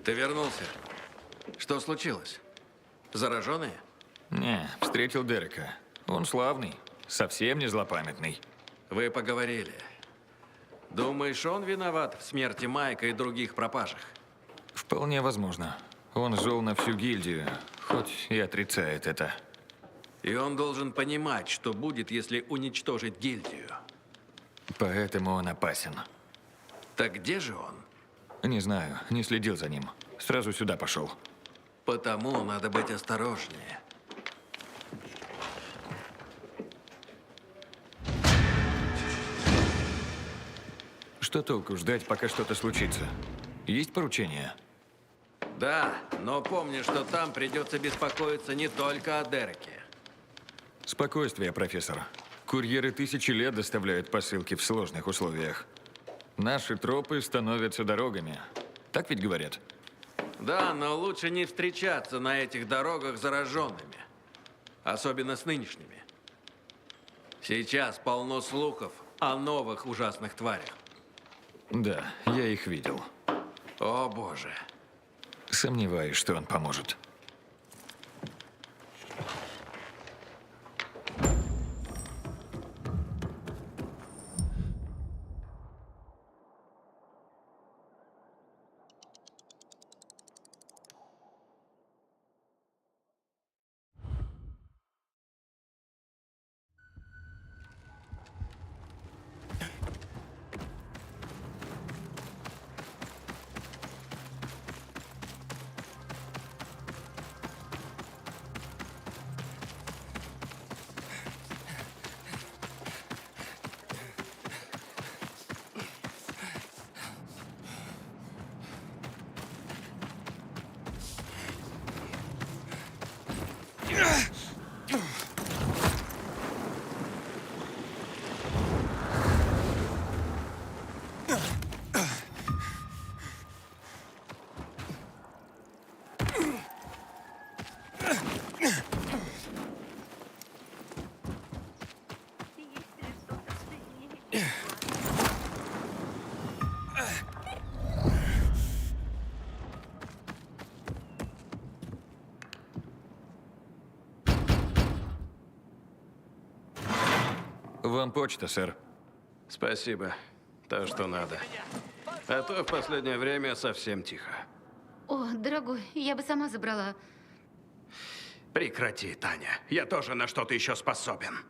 Ты вернулся. Что случилось? Зараженные? Не, встретил Дерека. Он славный, совсем не злопамятный. Вы поговорили. Думаешь, он виноват в смерти Майка и других пропажах? Вполне возможно. Он зол на всю гильдию, хоть и отрицает это. И он должен понимать, что будет, если уничтожить гильдию. Поэтому он опасен. Так где же он? Не знаю, не следил за ним. Сразу сюда пошел. Потому надо быть осторожнее. Что толку ждать, пока что-то случится? Есть поручение? Да, но помни, что там придется беспокоиться не только о Дереке. Спокойствие, профессор. Курьеры 1000 лет доставляют посылки в сложных условиях. Наши тропы становятся дорогами. Так ведь говорят? Да, но лучше не встречаться на этих дорогах зараженными. Особенно с нынешними. Сейчас полно слухов о новых ужасных тварях. Да, я их видел. О, боже. Сомневаюсь, что он поможет. Вам почта, сэр. Спасибо. То, что надо. А то в последнее время совсем тихо. О, дорогой, я бы сама забрала. Прекрати, Таня. Я тоже на что-то еще способен.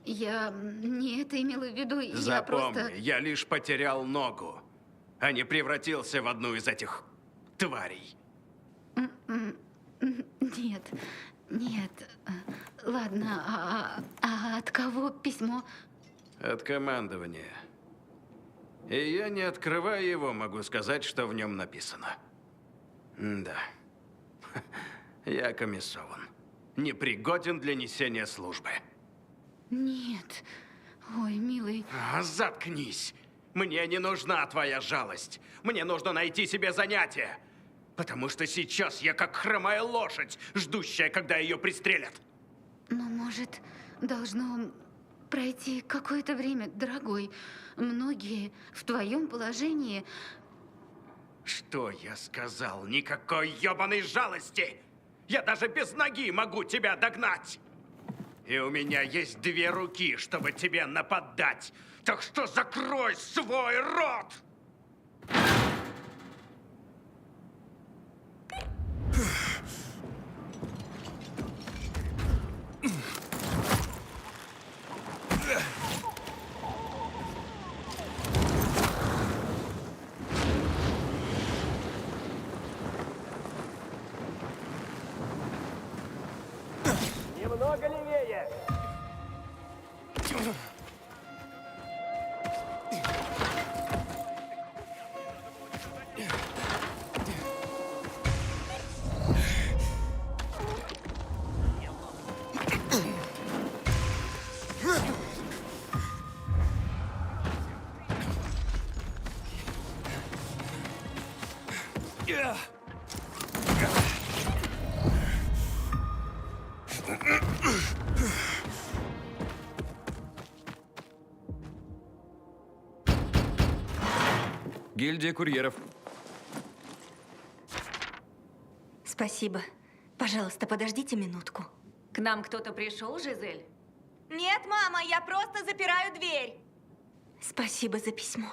Я не это имела в виду. Я Запомни, просто... я лишь потерял ногу, а не превратился в одну из этих тварей. Нет, нет. Ладно, а от кого письмо? От командования. И я, не открывая его, могу сказать, что в нем написано. Да. Я комиссован. Непригоден для несения службы. Нет. Ой, милый. Заткнись. Мне не нужна твоя жалость. Мне нужно найти себе занятие. Потому что сейчас я как хромая лошадь, ждущая, когда ее пристрелят. Но, может, должно пройти какое-то время, дорогой. Многие в твоем положении... Что я сказал? Никакой ёбаной жалости! Я даже без ноги могу тебя догнать! И у меня есть 2 руки, чтобы тебе нападать. Так что закрой свой рот! Немного левее. Гильдия курьеров. Спасибо. Пожалуйста, подождите минутку. К нам кто-то пришел, Жизель? Нет, мама, я просто запираю дверь. Спасибо за письмо.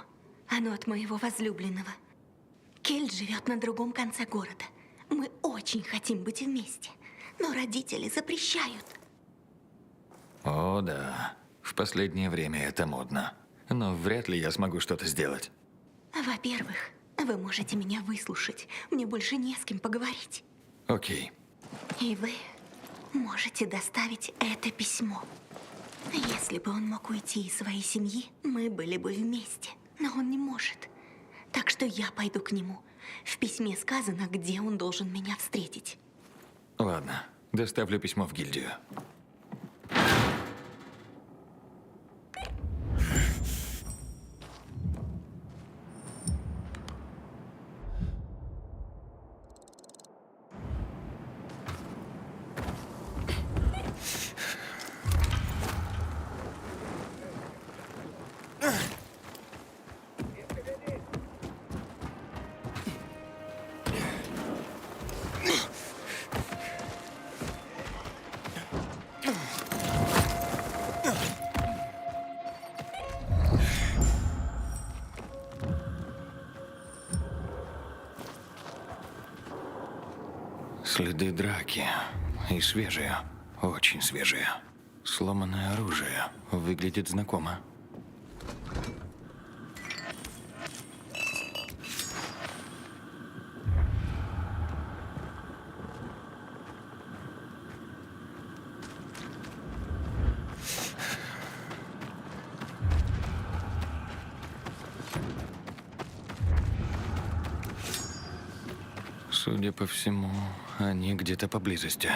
Оно от моего возлюбленного. Кельт живет на другом конце города. Мы очень хотим быть вместе, но родители запрещают. О, да. В последнее время это модно. Но вряд ли я смогу что-то сделать. Во-первых, вы можете меня выслушать. Мне больше не с кем поговорить. Окей. И вы можете доставить это письмо. Если бы он мог уйти из своей семьи, мы были бы вместе. Но он не может. Так что я пойду к нему. В письме сказано, где он должен меня встретить. Ладно, доставлю письмо в гильдию. Следы драки. И свежие. Очень свежие. Сломанное оружие. Выглядит знакомо. Судя по всему, они где-то поблизости.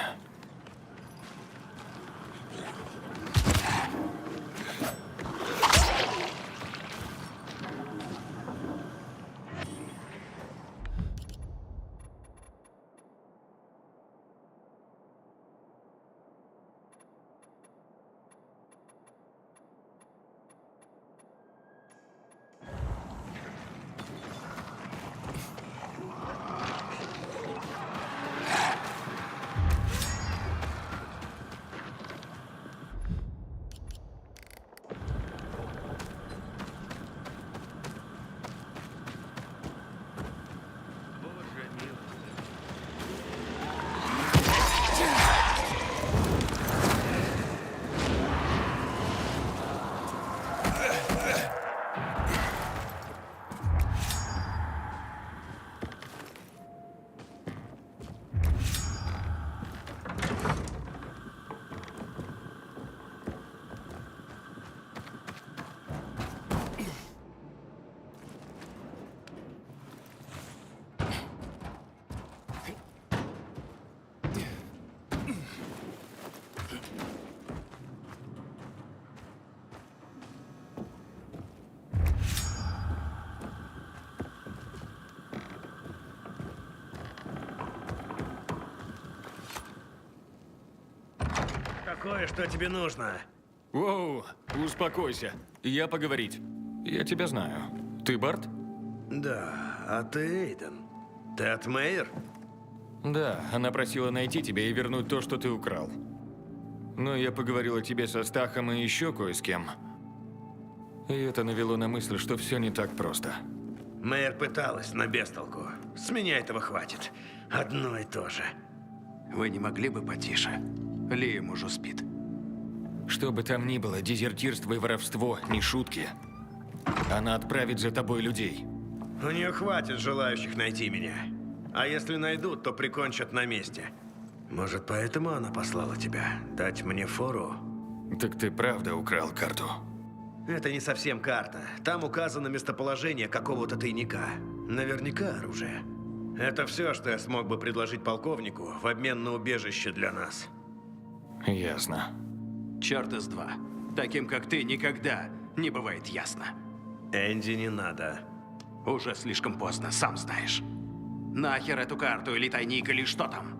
Такое, что тебе нужно? Воу, успокойся. Я поговорить. Я тебя знаю. Ты Барт? Да, а ты Эйден. Ты от Мэйр? Да, она просила найти тебя и вернуть то, что ты украл. Но я поговорил о тебе со Стахом и еще кое с кем. И это навело на мысль, что все не так просто. Мэйр пыталась, но без толку. С меня этого хватит. Одно и то же. Вы не могли бы потише? Лиам уже спит. Что бы там ни было, дезертирство и воровство – не шутки. Она отправит за тобой людей. У нее хватит желающих найти меня. А если найдут, то прикончат на месте. Может, поэтому она послала тебя? Дать мне фору? Так ты правда украл карту? Это не совсем карта. Там указано местоположение какого-то тайника. Наверняка оружие. Это все, что я смог бы предложить полковнику в обмен на убежище для нас. Ясно. Черт из два. Таким, как ты, никогда не бывает ясно. Энди, не надо. Уже слишком поздно, сам знаешь. Нахер эту карту или тайник, или что там?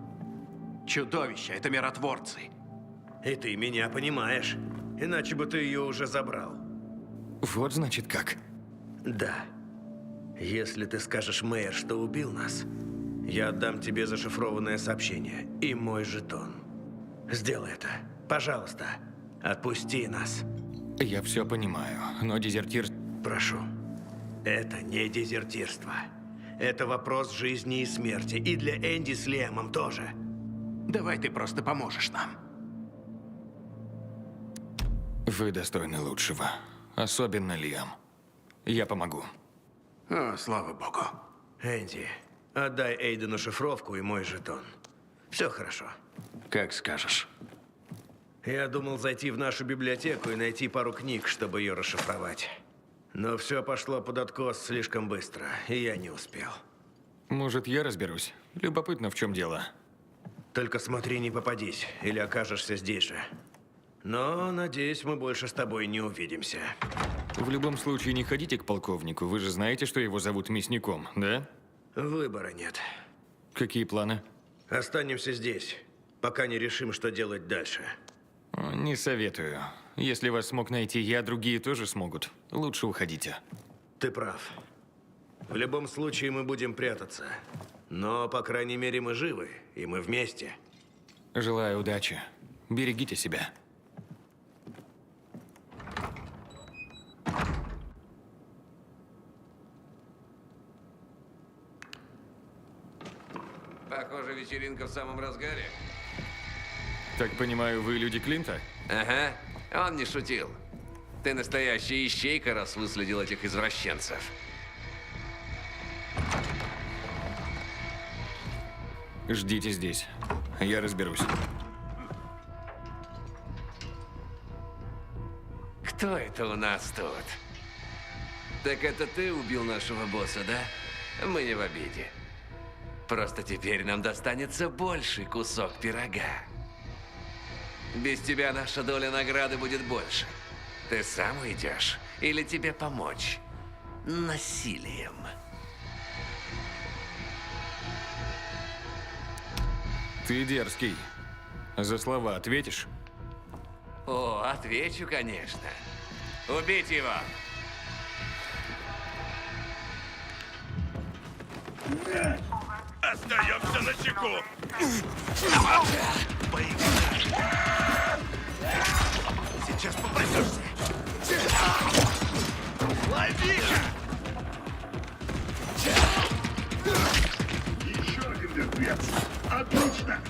Чудовища — это миротворцы. И ты меня понимаешь. Иначе бы ты ее уже забрал. Вот значит как. Да. Если ты скажешь мэр, что убил нас, я отдам тебе зашифрованное сообщение и мой жетон. Сделай это. Пожалуйста, отпусти нас. Я все понимаю, но дезертирство... Прошу. Это не дезертирство. Это вопрос жизни и смерти. И для Энди с Лиамом тоже. Давай ты просто поможешь нам. Вы достойны лучшего. Особенно Лиам. Я помогу. О, слава богу. Энди, отдай Эйдену шифровку и мой жетон. Все хорошо. Как скажешь. Я думал зайти в нашу библиотеку и найти пару книг, чтобы ее расшифровать. Но все пошло под откос слишком быстро, и я не успел. Может, я разберусь? Любопытно, в чем дело. Только смотри, не попадись, или окажешься здесь же. Но, надеюсь, мы больше с тобой не увидимся. В любом случае, не ходите к полковнику. Вы же знаете, что его зовут Мясником, да? Выбора нет. Какие планы? Останемся здесь, пока не решим, что делать дальше. Не советую. Если вас смог найти я, другие тоже смогут. Лучше уходите. Ты прав. В любом случае мы будем прятаться. Но, по крайней мере, мы живы, и мы вместе. Желаю удачи. Берегите себя. Похоже, вечеринка в самом разгаре. Так понимаю, вы люди Клинта? Ага, он не шутил. Ты настоящая ищейка, раз выследил этих извращенцев. Ждите здесь. Я разберусь. Кто это у нас тут? Так это ты убил нашего босса, да? Мы не в обиде. Просто теперь нам достанется больший кусок пирога. Без тебя наша доля награды будет больше. Ты сам уйдешь? Или тебе помочь? Насилием. Ты дерзкий. За слова ответишь? О, отвечу, конечно. Убить его! Остаемся на чеку. Сейчас попадешься. Лови! Еще один мертвец. Отлично.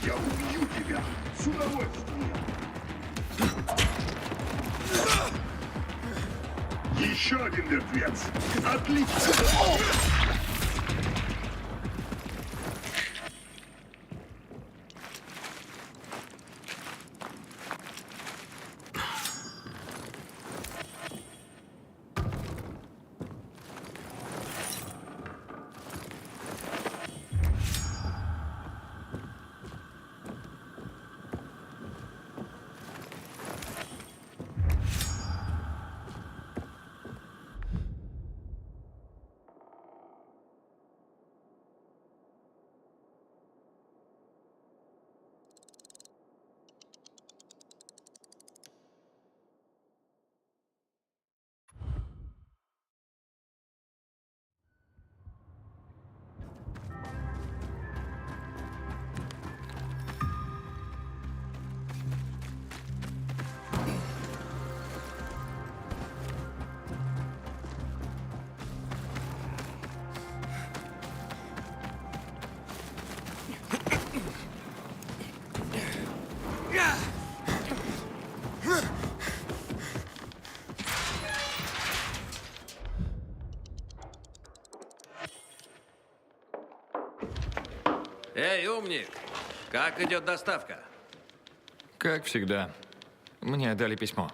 Я убью тебя с удовольствием. Еще один мертвец. Отлично. Эй, умник! Как идет доставка? Как всегда. Мне дали письмо.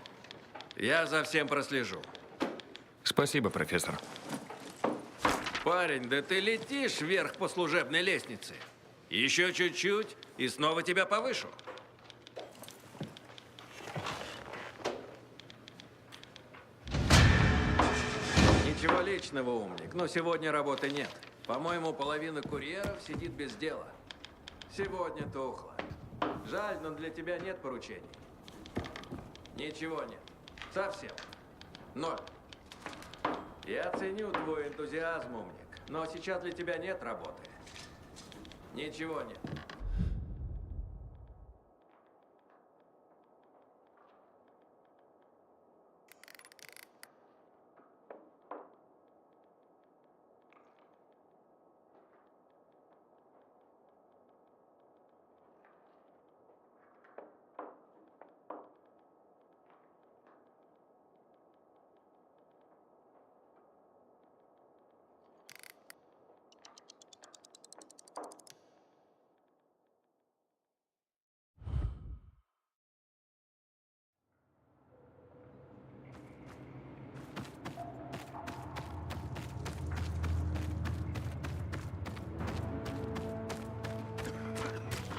Я за всем прослежу. Спасибо, профессор. Парень, да ты летишь вверх по служебной лестнице. Еще чуть-чуть, и снова тебя повышу. Ничего личного, умник, но сегодня работы нет. По-моему, половина курьеров сидит без дела. Сегодня тухло. Жаль, но для тебя нет поручений. Ничего нет. Совсем. Ноль. Я ценю твой энтузиазм, умник, но сейчас для тебя нет работы. Ничего нет.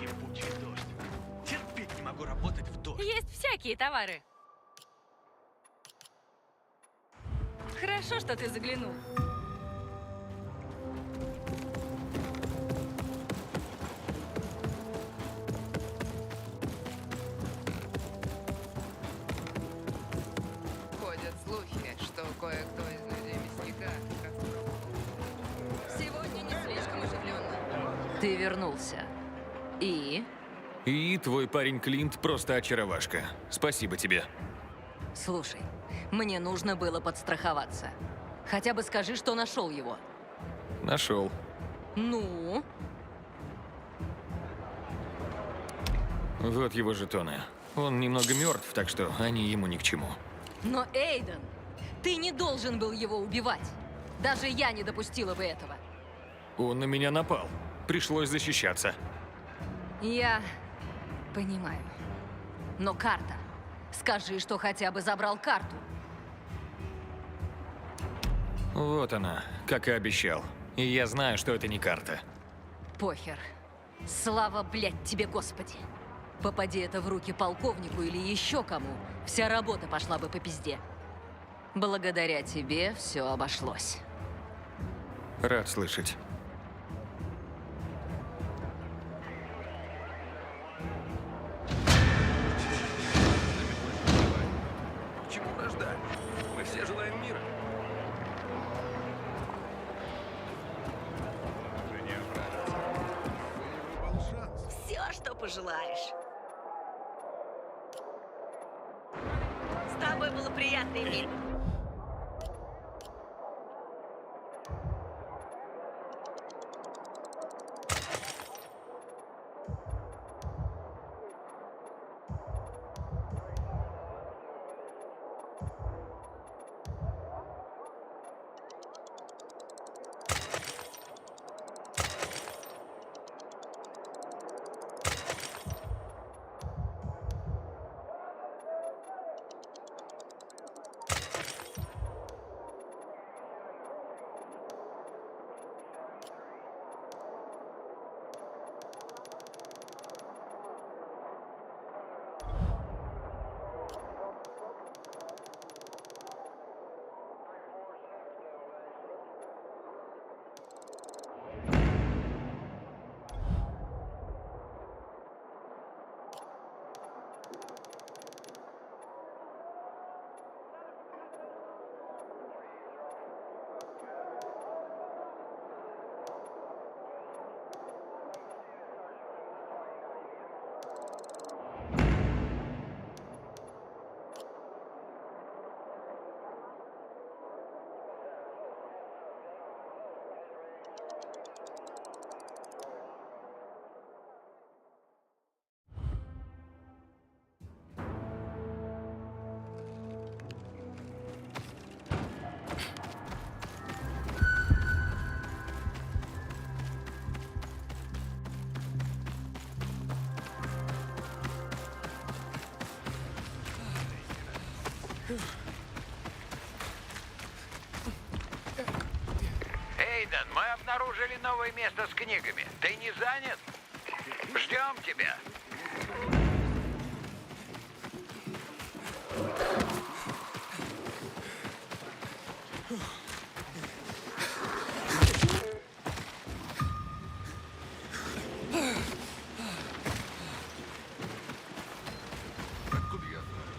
Ебучий дождь. Терпеть не могу работать в дождь. Есть всякие товары. Хорошо, что ты заглянул. Ходят слухи, что кое-кто из людей мясника. Сегодня не слишком оживленно. Ты вернулся. И? И твой парень Клинт просто очаровашка. Спасибо тебе. Слушай, мне нужно было подстраховаться. Хотя бы скажи, что нашел его. Нашел. Ну? Вот его жетоны. Он немного мертв, так что они ему ни к чему. Но, Эйден, ты не должен был его убивать. Даже я не допустила бы этого. Он на меня напал. Пришлось защищаться. Я понимаю. Но карта. Скажи, что хотя бы забрал карту. Вот она, как и обещал. И я знаю, что это не карта. Похер. Слава, блядь, тебе, Господи. Попади это в руки полковнику или еще кому, вся работа пошла бы по пизде. Благодаря тебе все обошлось. Рад слышать. К чему вражда? Мы все желаем мира. Все, что пожелаешь. С тобой было приятно иметь. Эйден, мы обнаружили новое место с книгами. Ты не занят? Ждем тебя. Откуда я знаю?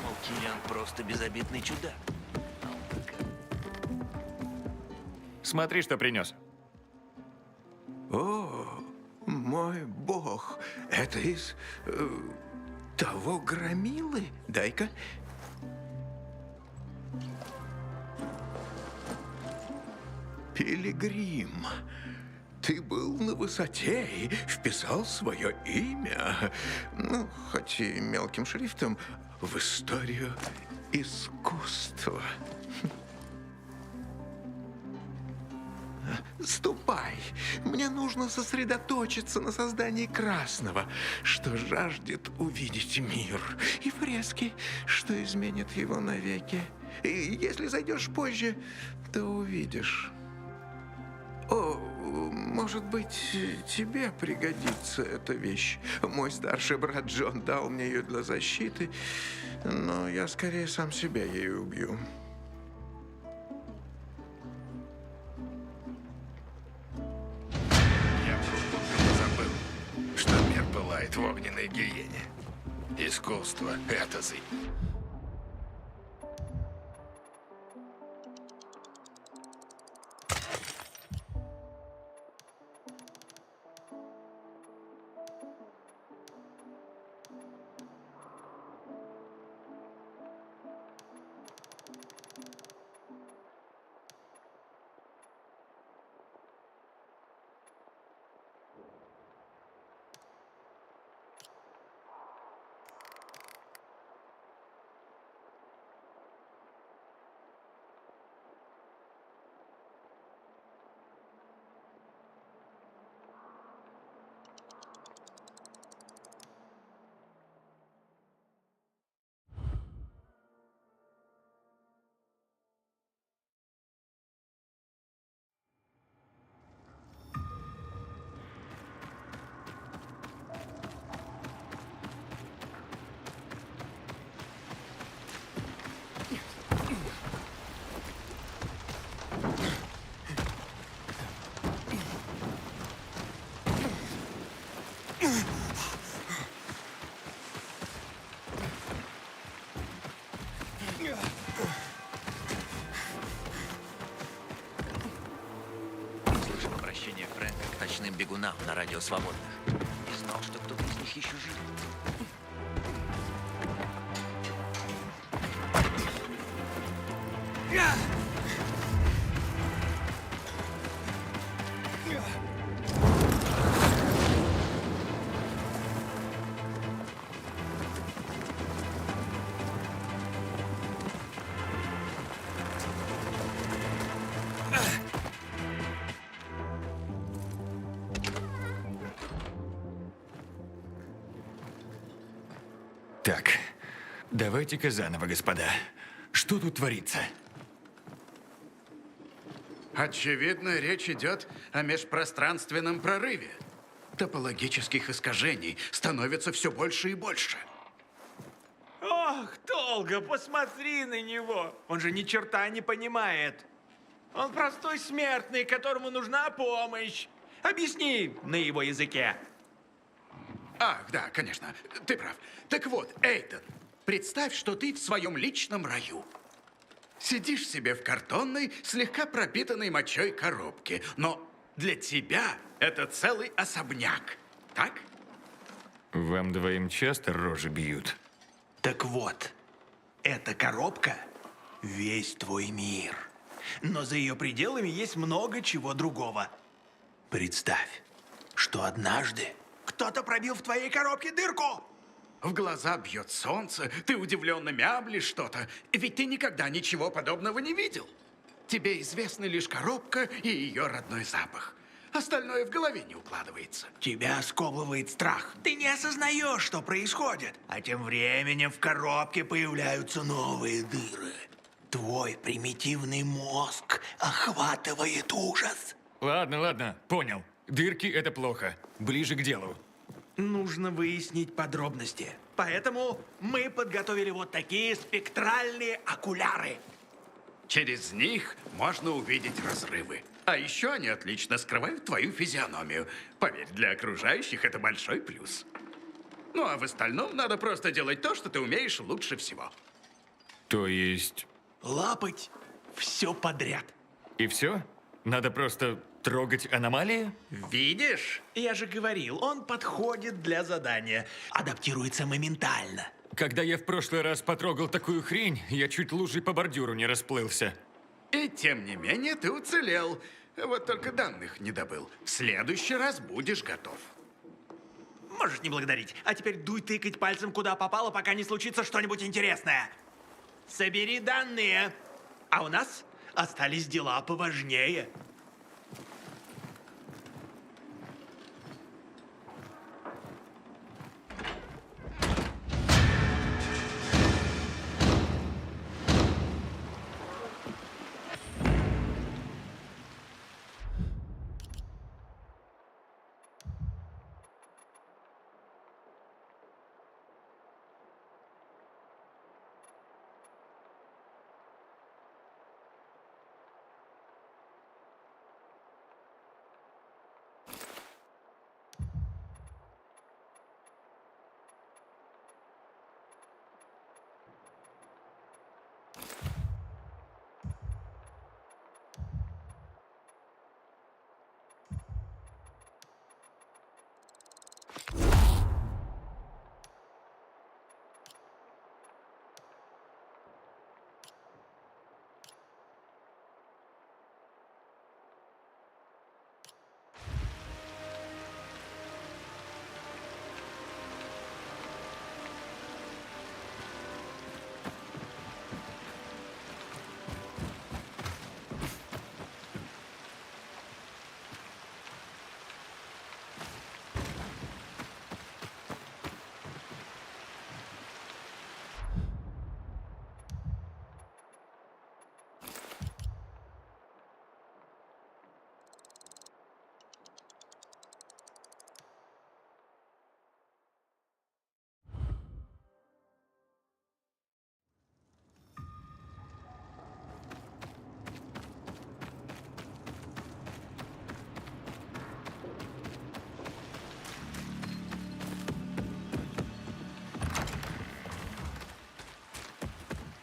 Мол, Киллиан просто безобидный чудак. Смотри, что принес. О, мой бог, это из того громилы? Дай-ка. Пилигрим, ты был на высоте и вписал свое имя, ну, хоть и мелким шрифтом, в историю искусства. Ступай. Мне нужно сосредоточиться на создании красного, что жаждет увидеть мир, и фрески, что изменит его навеки. И если зайдешь позже, то увидишь. О, может быть, тебе пригодится эта вещь. Мой старший брат Джон дал мне ее для защиты, но я скорее сам себя ею убью. Я забыл, что мир пылает в огненной гиене. Искусство — это зы. Слышал обращение Фрэнка к ночным бегунам на радио «Свободных». Не знал, что кто-то из них еще жив. Так, давайте-ка заново, господа. Что тут творится? Очевидно, речь идет о межпространственном прорыве. Топологических искажений становится все больше и больше. Ох, Толга, посмотри на него. Он же ни черта не понимает. Он простой смертный, которому нужна помощь. Объясни на его языке. Ах, да, конечно, ты прав. Так вот, Эйден, представь, что ты в своем личном раю. Сидишь себе в картонной, слегка пропитанной мочой коробке, но для тебя это целый особняк, так? Вам двоим часто рожи бьют? Так вот, эта коробка — весь твой мир. Но за ее пределами есть много чего другого. Представь, что однажды кто-то пробил в твоей коробке дырку. В глаза бьет солнце, ты удивленно мямлишь что-то, ведь ты никогда ничего подобного не видел. Тебе известна лишь коробка и ее родной запах. Остальное в голове не укладывается. Тебя сковывает страх. Ты не осознаешь, что происходит. А тем временем в коробке появляются новые дыры. Твой примитивный мозг охватывает ужас. Ладно, ладно, понял. Дырки — это плохо. Ближе к делу. Нужно выяснить подробности. Поэтому мы подготовили вот такие спектральные окуляры. Через них можно увидеть разрывы. А еще они отлично скрывают твою физиономию. Поверь, для окружающих это большой плюс. Ну а в остальном надо просто делать то, что ты умеешь лучше всего. То есть... Лапать все подряд. И все? Надо просто трогать аномалии? Видишь? Я же говорил, он подходит для задания. Адаптируется моментально. Когда я в прошлый раз потрогал такую хрень, я чуть лужей по бордюру не расплылся. И тем не менее ты уцелел. Вот только данных не добыл. В следующий раз будешь готов. Можешь не благодарить. А теперь дуй тыкать пальцем куда попало, пока не случится что-нибудь интересное. Собери данные. А у нас остались дела поважнее.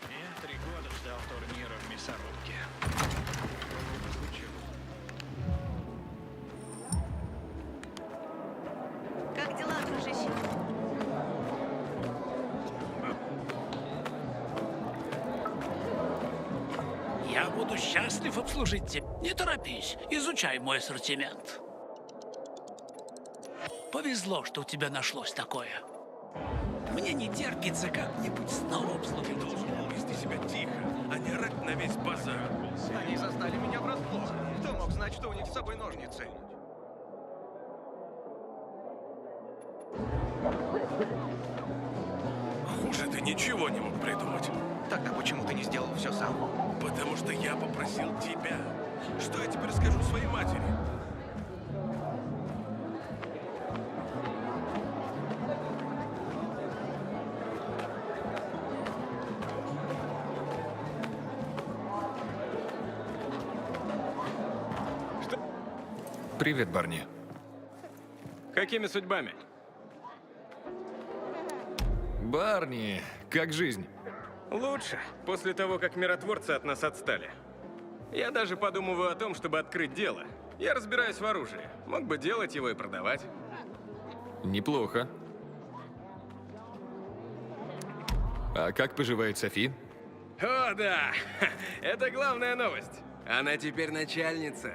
Я 3 года ждал турнира в мясорубке. Как дела, дружище? Я буду счастлив обслужить тебя. Не торопись, изучай мой ассортимент. Повезло, что у тебя нашлось такое. Мне не терпится как-нибудь снова обслужить. Должен вести себя тихо, а не орать на весь базар. Они застали меня врасплох. Кто мог знать, что у них с собой ножницы? Хуже ты ничего не мог придумать. Тогда почему ты не сделал все сам? Потому что я попросил тебя. Что я теперь скажу своей матери? Привет, Барни. Какими судьбами? Барни, как жизнь? Лучше, после того, как миротворцы от нас отстали. Я даже подумываю о том, чтобы открыть дело. Я разбираюсь в оружии. Мог бы делать его и продавать. Неплохо. А как поживает Софи? О, да! Это главная новость. Она теперь начальница.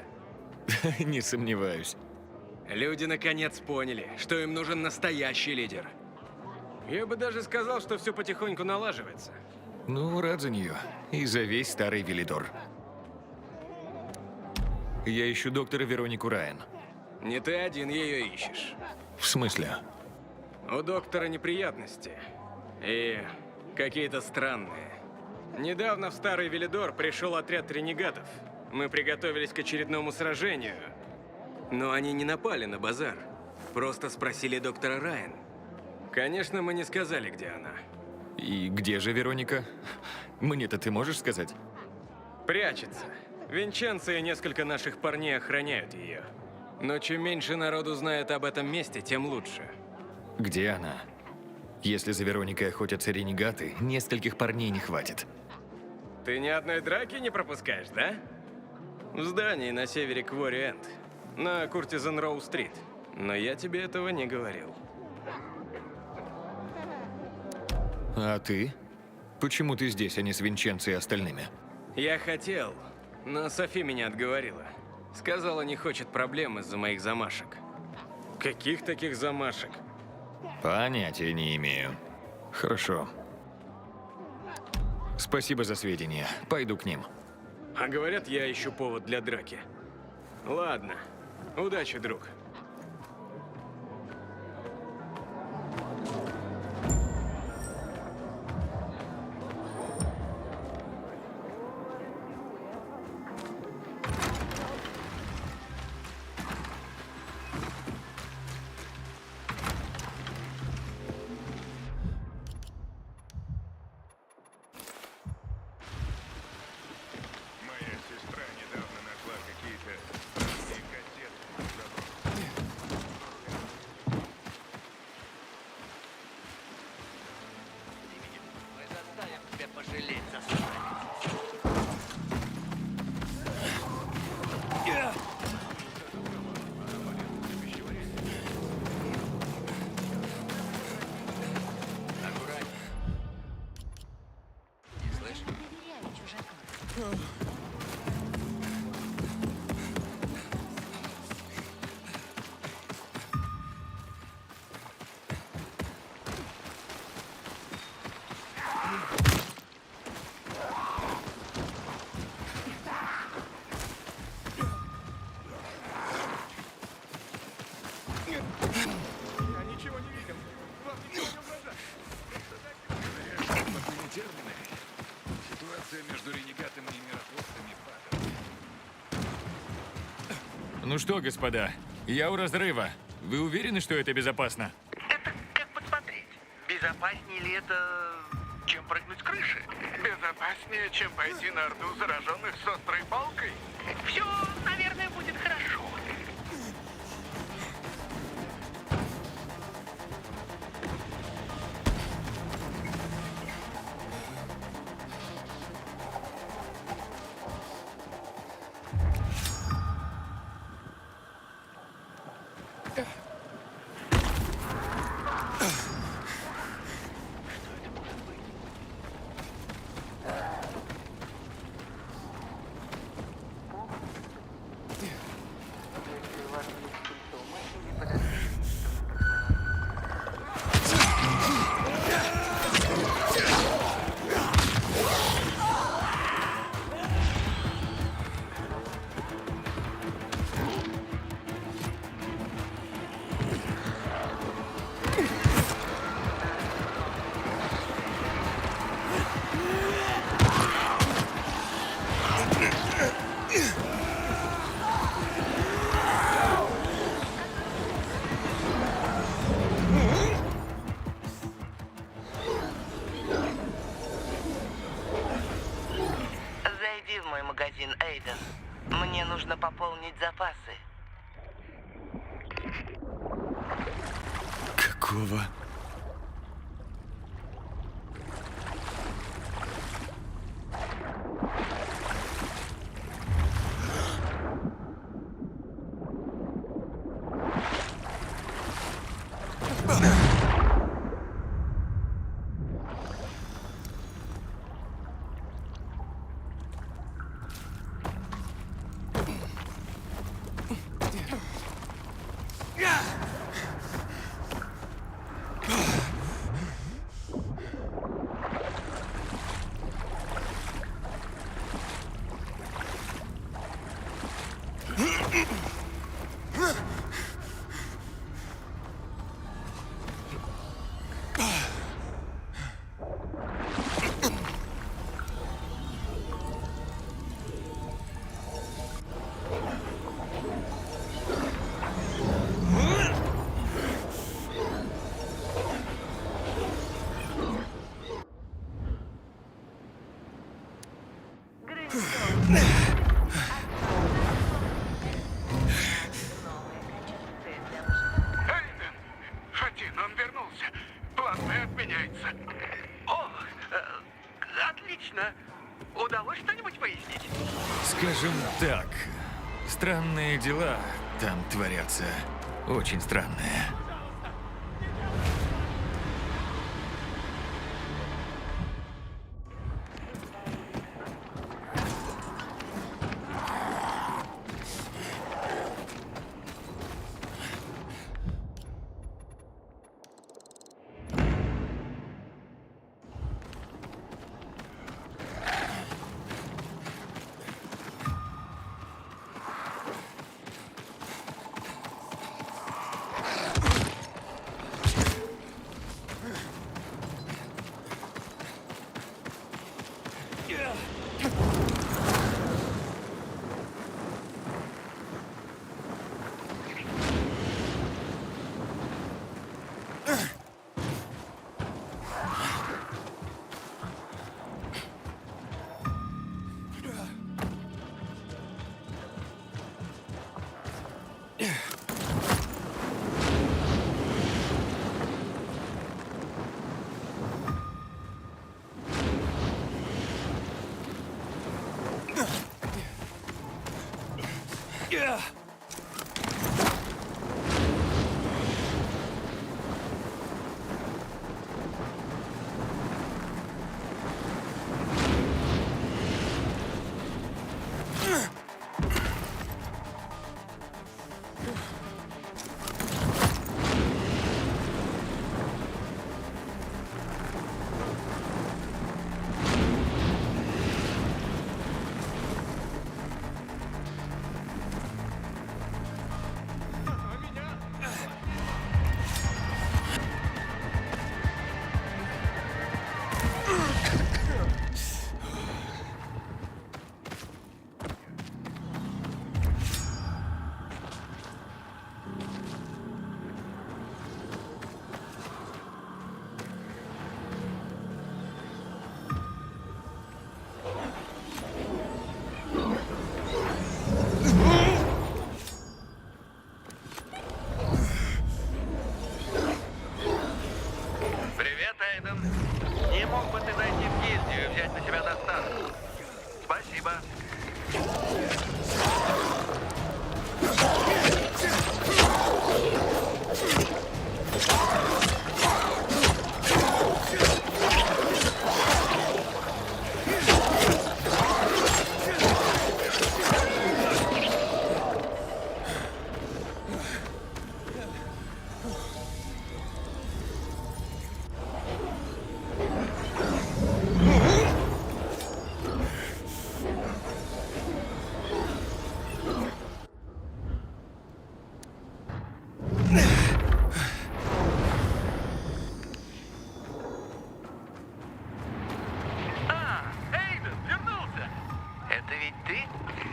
Не сомневаюсь. Люди наконец поняли, что им нужен настоящий лидер. Я бы даже сказал, что все потихоньку налаживается. Ну, рад за нее. И за весь старый Велидор. Я ищу доктора Веронику Райан. Не ты один ее ищешь. В смысле? У доктора неприятности. И какие-то странные. Недавно в Старый Велидор пришел отряд ренегатов. Мы приготовились к очередному сражению. Но они не напали на базар. Просто спросили доктора Райан. Конечно, мы не сказали, где она. И где же Вероника? Мне-то ты можешь сказать? Прячется. Винченцо и несколько наших парней охраняют ее. Но чем меньше народу знает об этом месте, тем лучше. Где она? Если за Вероникой охотятся ренегаты, нескольких парней не хватит. Ты ни одной драки не пропускаешь, да? В здании на севере Квори-Энд, на Куртизан-Роу-стрит. Но я тебе этого не говорил. А ты? Почему ты здесь, а не с Винченцо и остальными? Я хотел, но Софи меня отговорила. Сказала, не хочет проблем из-за моих замашек. Каких таких замашек? Понятия не имею. Хорошо. Спасибо за сведения. Пойду к ним. А говорят, я ищу повод для драки. Ладно. Удачи, друг. Моя сестра недавно нашла какие-то странные кассеты на заборе. Мы заставим тебя пожалеть, Я ничего не видел. Вам никто не угрожает. Подмени термины. Ситуация между ренегатами и миротворцами падает. Ну что, господа, я у разрыва. Вы уверены, что это безопасно? Как посмотреть? Безопаснее ли это, чем прыгнуть с крыши? Безопаснее, чем пойти на орду зараженных с острой палкой? Все, наверное, будет хорошо. Зайди в мой магазин, Эйден. Мне нужно пополнить запасы. Какого? Эйден! Фатин, он вернулся. План Б отменяется. О, отлично. Удалось что-нибудь выяснить? Скажем так, странные дела там творятся. Очень странные. Привет, Эйден. Не мог бы ты зайти в гильдию и взять на себя доставку? Спасибо.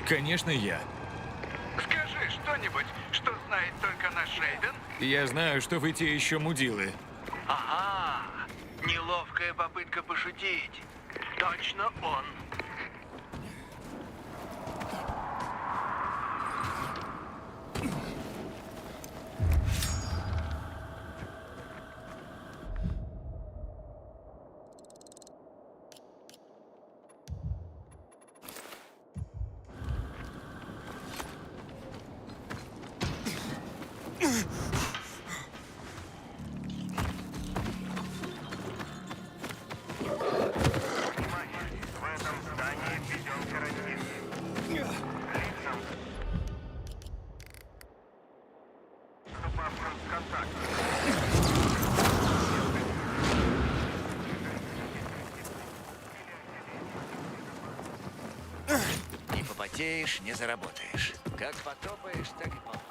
Конечно, я. Скажи что-нибудь, что знает только наш Эйден. Я знаю, что вы те еще мудилы. Ага, неловкая попытка пошутить. Точно он. Не попотеешь, не заработаешь. Как потопаешь, так и получишь.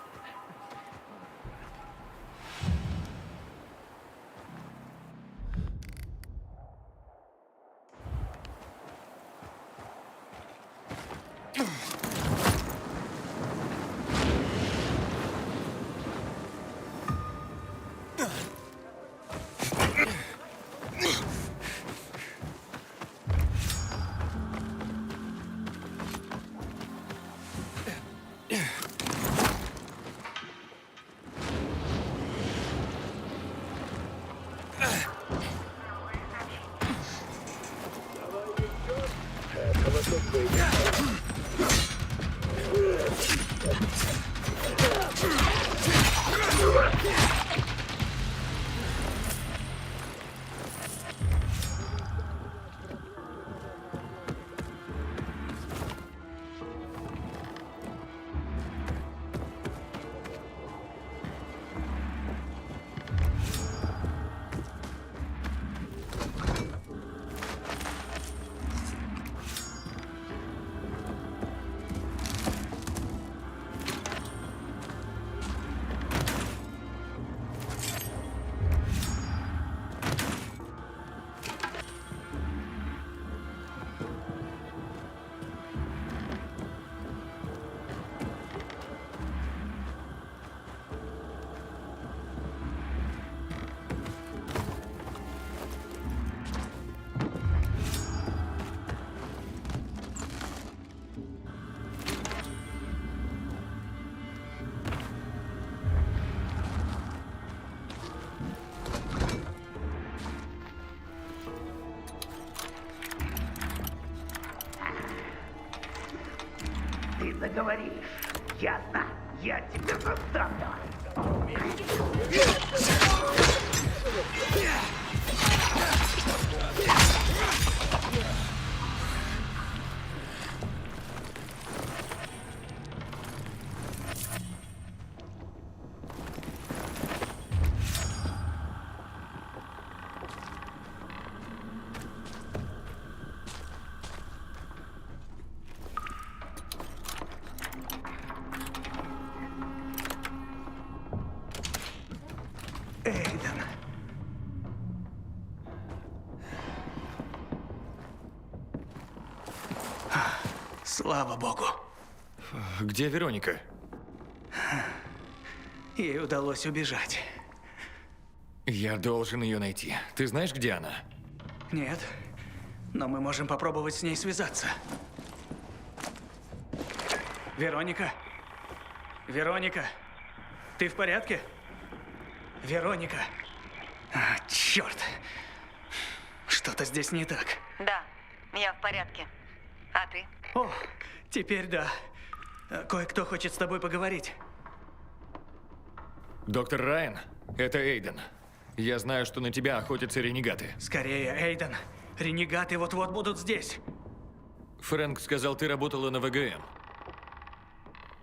Ты заговоришь. Ясно? Я тебя заставлю. Эйден. Слава богу. Где Вероника? Ей удалось убежать. Я должен ее найти. Ты знаешь, где она? Нет, но мы можем попробовать с ней связаться. Вероника? Вероника? Ты в порядке? Вероника? Черт! Что-то здесь не так. Да, я в порядке. А ты? О, теперь да. Кое-кто хочет с тобой поговорить. Доктор Райан, это Эйден. Я знаю, что на тебя охотятся ренегаты. Скорее, Эйден. Ренегаты вот-вот будут здесь. Фрэнк сказал, ты работала на ВГМ.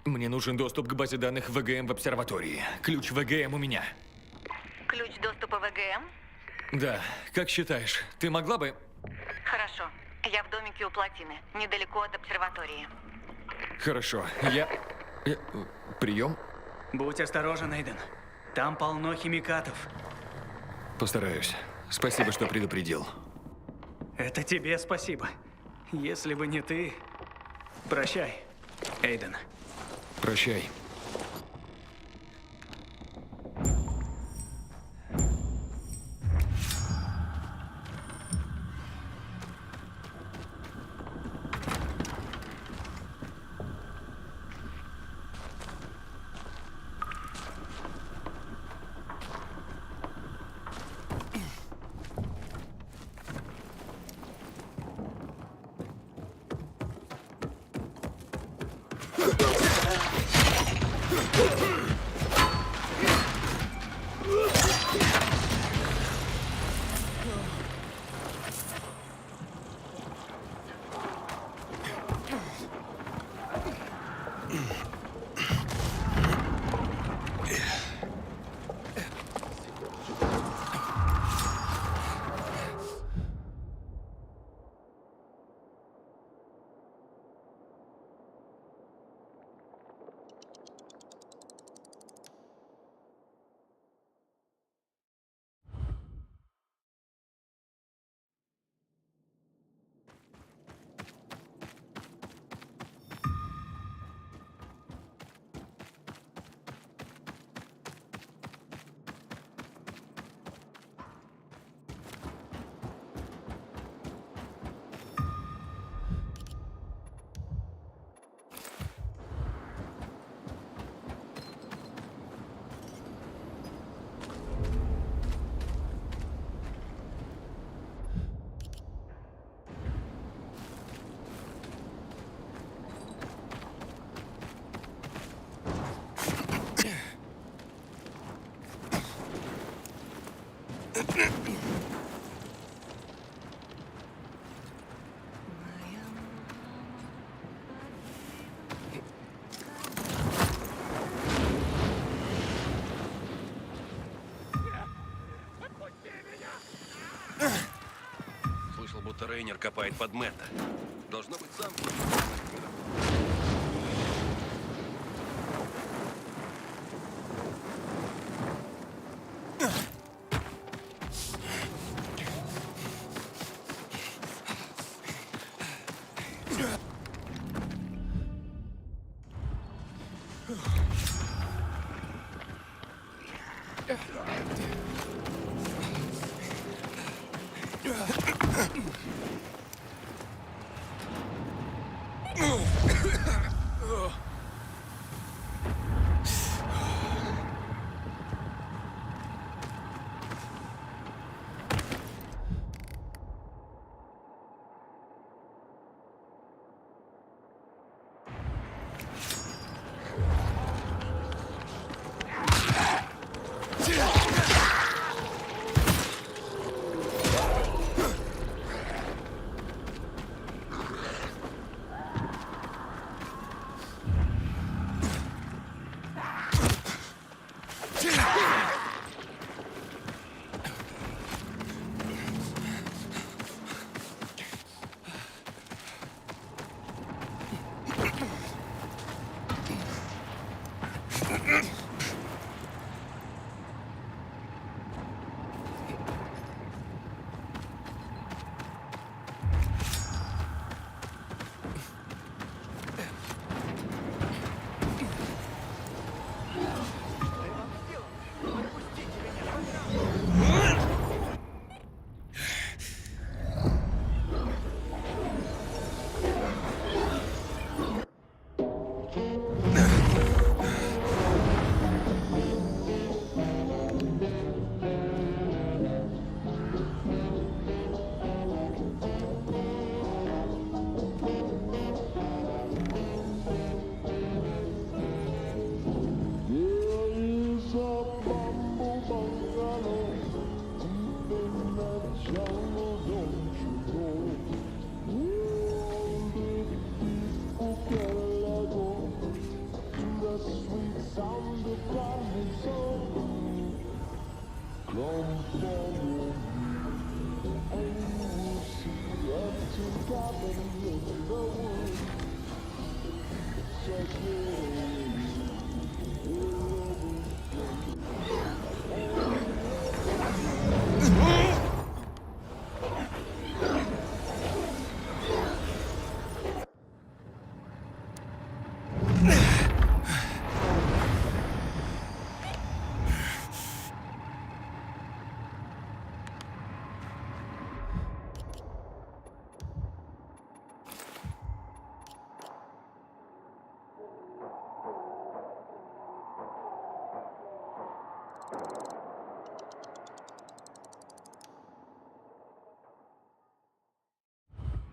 Мне нужен доступ к базе данных ВГМ в обсерватории. Ключ ВГМ у меня. Ключ доступа ВГМ? Да, как считаешь, ты могла бы... Хорошо. Я в домике у плотины, недалеко от обсерватории. Хорошо, я... Прием? Будь осторожен, Эйден. Там полно химикатов. Постараюсь. Спасибо, что предупредил. Это тебе спасибо. Если бы не ты... Прощай, Эйден. Прощай. Рейнер копает под Мэтта. Должно быть сам.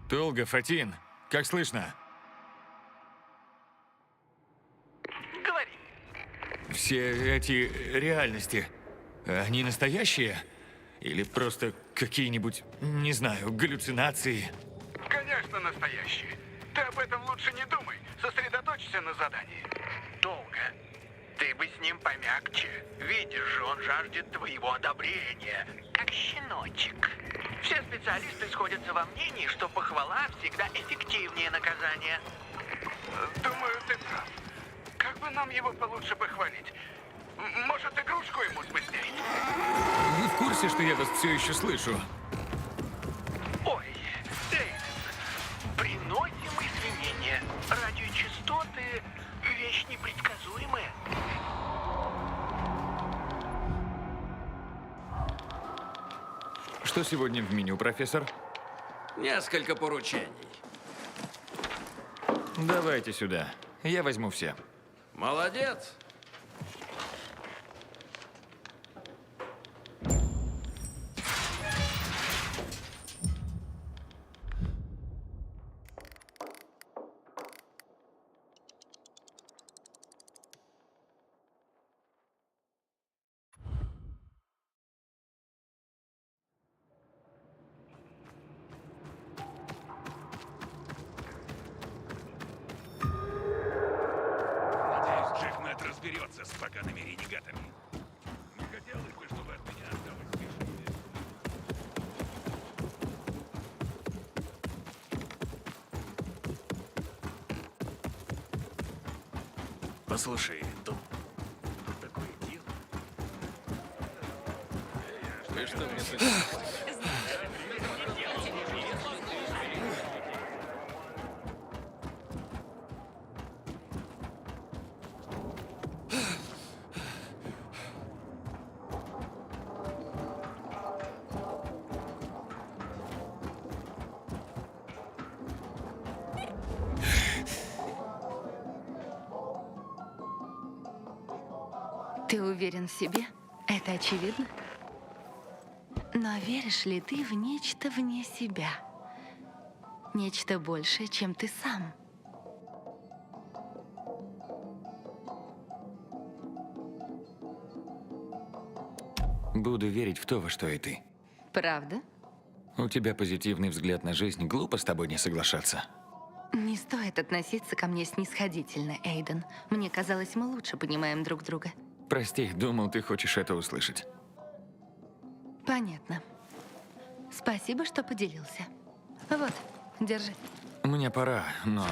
Долго, Фатин. Как слышно? Говори. Все эти реальности, они настоящие? Или просто какие-нибудь, не знаю, галлюцинации? Конечно, настоящий. Ты об этом лучше не думай. Сосредоточься на задании. Долго. Ты бы с ним помягче. Видишь же, он жаждет твоего одобрения. Как щеночек. Все специалисты сходятся во мнении, что похвала всегда эффективнее наказания. Думаю, ты прав. Как бы нам его получше похвалить? Может, игрушку ему смастерить? Вы в курсе, что я вас все еще слышу? Ой, Дэйв, приносим извинения. Радиочастоты — вещь непредсказуемая. Что сегодня в меню, профессор? Несколько поручений. Давайте сюда. Я возьму все. Молодец. Надеюсь, Джек Мэтт разберется с погаными ренегатами. Не хотелось бы, чтобы от меня осталось лишнее. Послушай, тут такое дело. Ты что, мне Ты уверен в себе? Это очевидно. Но веришь ли ты в нечто вне себя? Нечто большее, чем ты сам. Буду верить в то, во что и ты. Правда? У тебя позитивный взгляд на жизнь, глупо с тобой не соглашаться. Не стоит относиться ко мне снисходительно, Эйден. Мне казалось, мы лучше понимаем друг друга. Прости, думал, ты хочешь это услышать. Понятно. Спасибо, что поделился. Вот, держи. Мне пора, но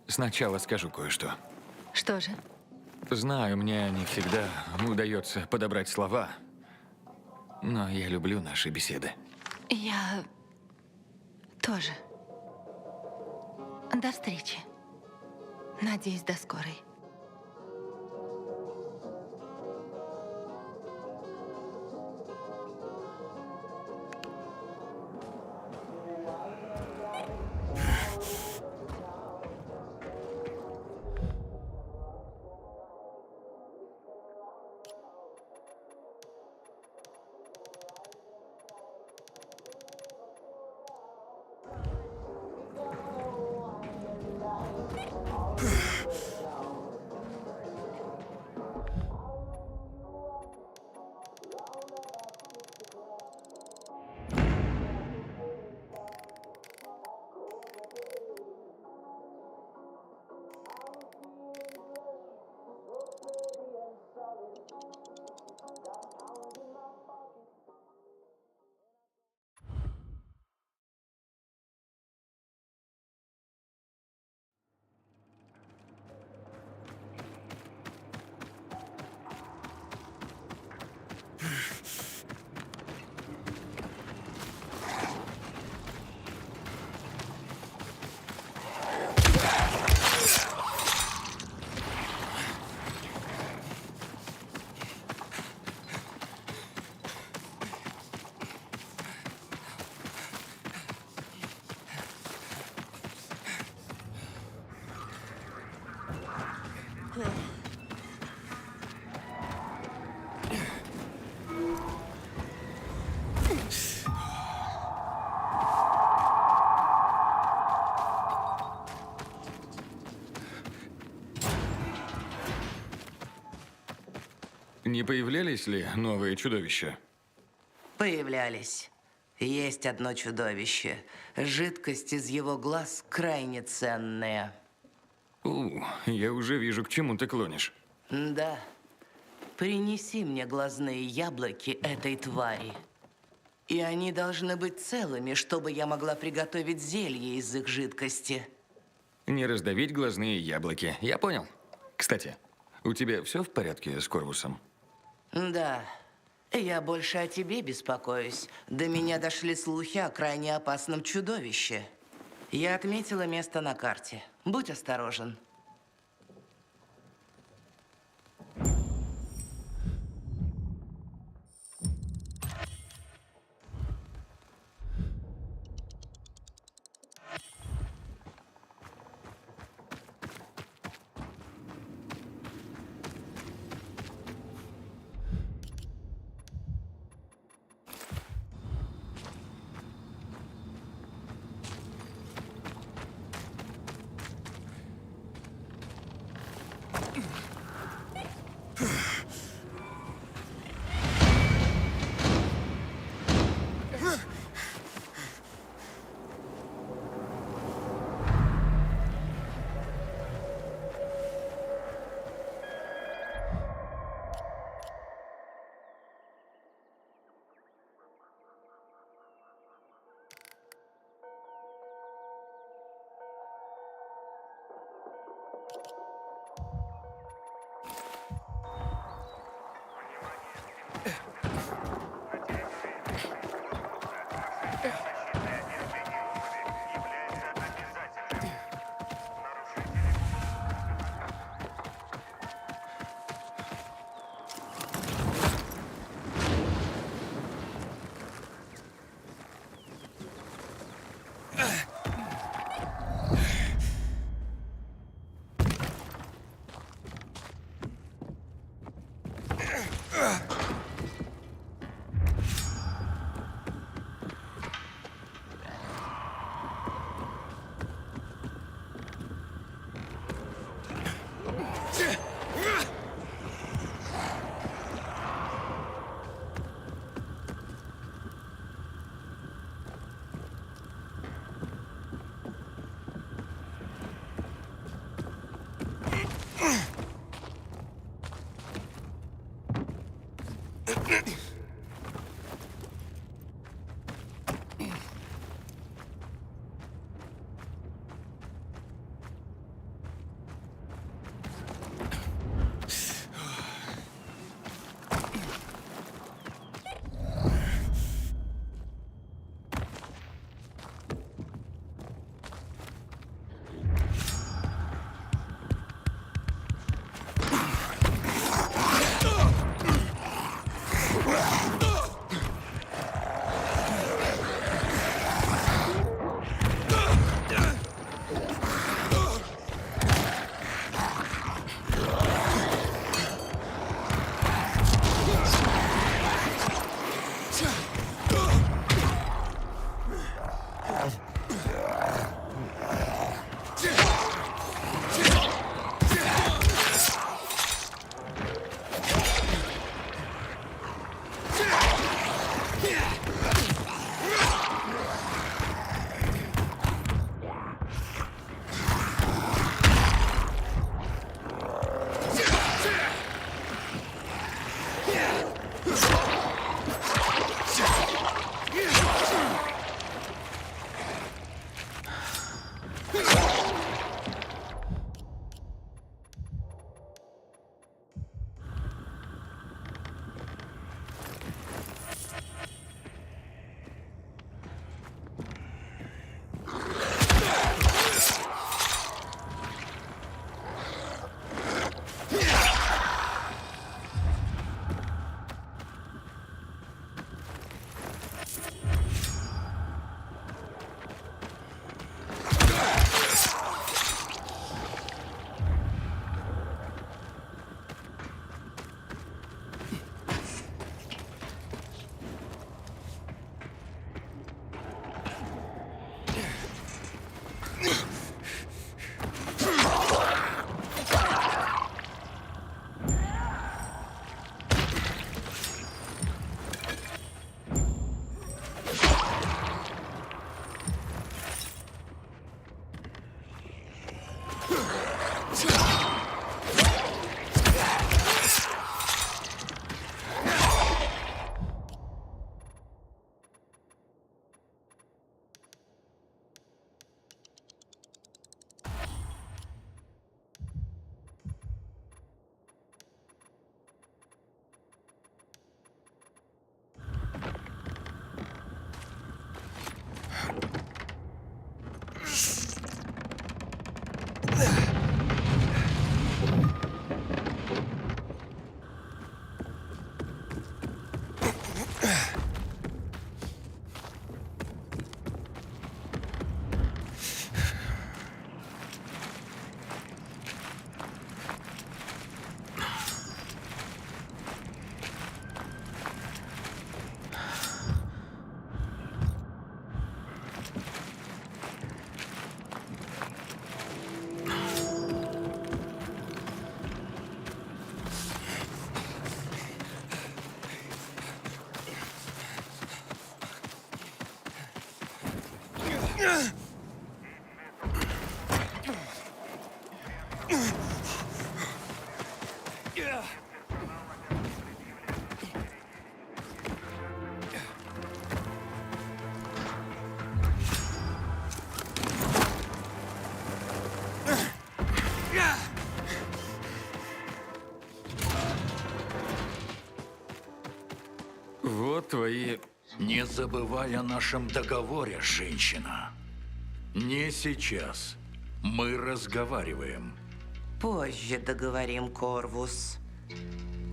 сначала скажу кое-что. Что же? Знаю, мне не всегда удается подобрать слова, но я люблю наши беседы. Я тоже. До встречи. Надеюсь, до скорой. Не появлялись ли новые чудовища? Появлялись. Есть одно чудовище. Жидкость из его глаз крайне ценная. Я уже вижу, к чему ты клонишь. Да. Принеси мне глазные яблоки этой твари. И они должны быть целыми, чтобы я могла приготовить зелье из их жидкости. Не раздавить глазные яблоки. Я понял. Кстати, у тебя все в порядке с Корвусом? Да. Я больше о тебе беспокоюсь. До меня дошли слухи о крайне опасном чудовище. Я отметила место на карте. Будь осторожен. Вот твои... Не забывай о нашем договоре, женщина. Не сейчас. Мы разговариваем. Позже договорим, Корвус.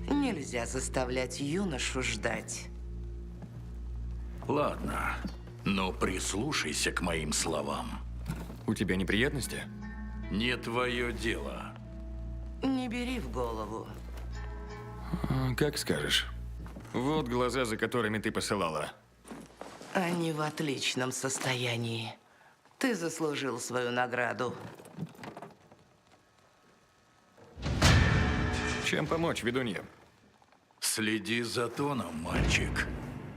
Нельзя заставлять юношу ждать. Ладно, но прислушайся к моим словам. У тебя неприятности? Не твое дело. Не бери в голову. Как скажешь. Вот глаза, за которыми ты посылала. Они в отличном состоянии. Ты заслужил свою награду. Чем помочь, ведунья? Следи за тоном, мальчик.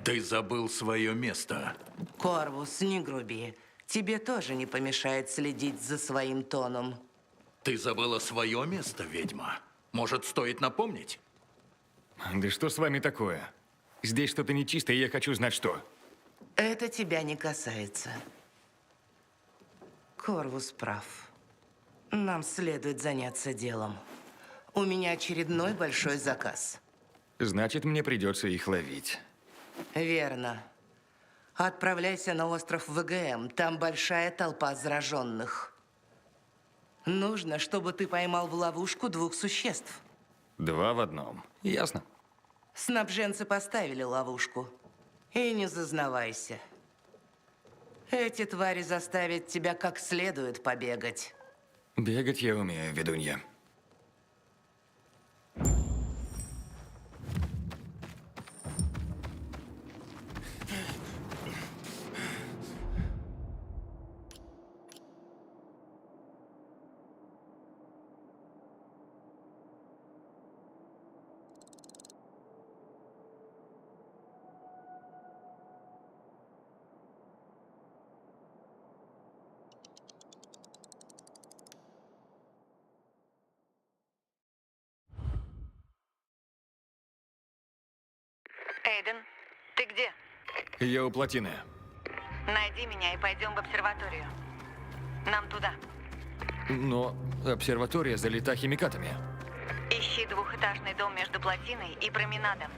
Ты забыл свое место. Корвус, не груби. Тебе тоже не помешает следить за своим тоном. Ты забыла свое место, ведьма? Может, стоит напомнить? Да что с вами такое? Здесь что-то нечисто, и я хочу знать, что. Это тебя не касается. Корвус прав. Нам следует заняться делом. У меня очередной большой заказ. Значит, мне придется их ловить. Верно. Отправляйся на остров ВГМ. Там большая толпа зараженных. Нужно, чтобы ты поймал в ловушку 2 существ. 2 в одном. Ясно. Снабженцы поставили ловушку. И не зазнавайся. Эти твари заставят тебя как следует побегать. Бегать я умею, ведунья. Эйден, ты где? Я у плотины. Найди меня и пойдем в обсерваторию. Нам туда. Но обсерватория залита химикатами. Ищи 2-этажный дом между плотиной и променадом.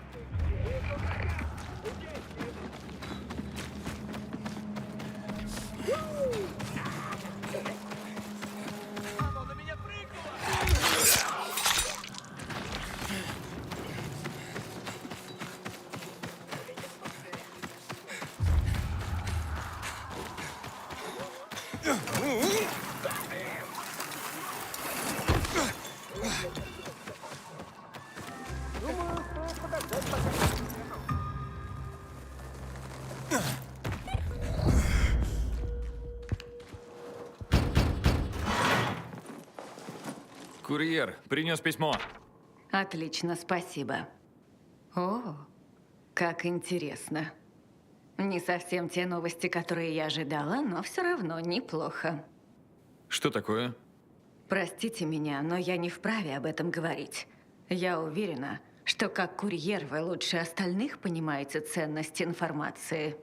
Курьер принес письмо. Отлично, спасибо. О, как интересно. Не совсем те новости, которые я ожидала, но все равно неплохо. Что такое? Простите меня, но я не вправе об этом говорить. Я уверена, что как курьер вы лучше остальных понимаете ценность информации.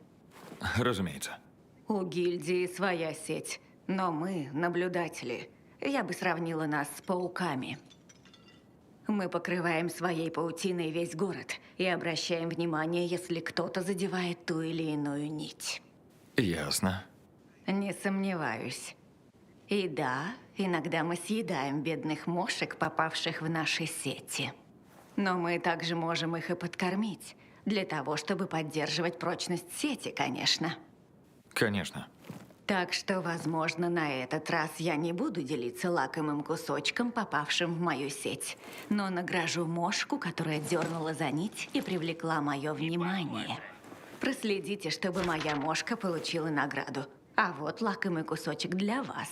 Разумеется. У гильдии своя сеть, но мы наблюдатели. Я бы сравнила нас с пауками. Мы покрываем своей паутиной весь город и обращаем внимание, если кто-то задевает ту или иную нить. Ясно. Не сомневаюсь. И да, иногда мы съедаем бедных мошек, попавших в наши сети. Но мы также можем их и подкормить. Для того, чтобы поддерживать прочность сети, конечно. Конечно. Так что, возможно, на этот раз я не буду делиться лакомым кусочком, попавшим в мою сеть, но награжу мошку, которая дернула за нить и привлекла мое внимание. Проследите, чтобы моя мошка получила награду. А вот лакомый кусочек для вас.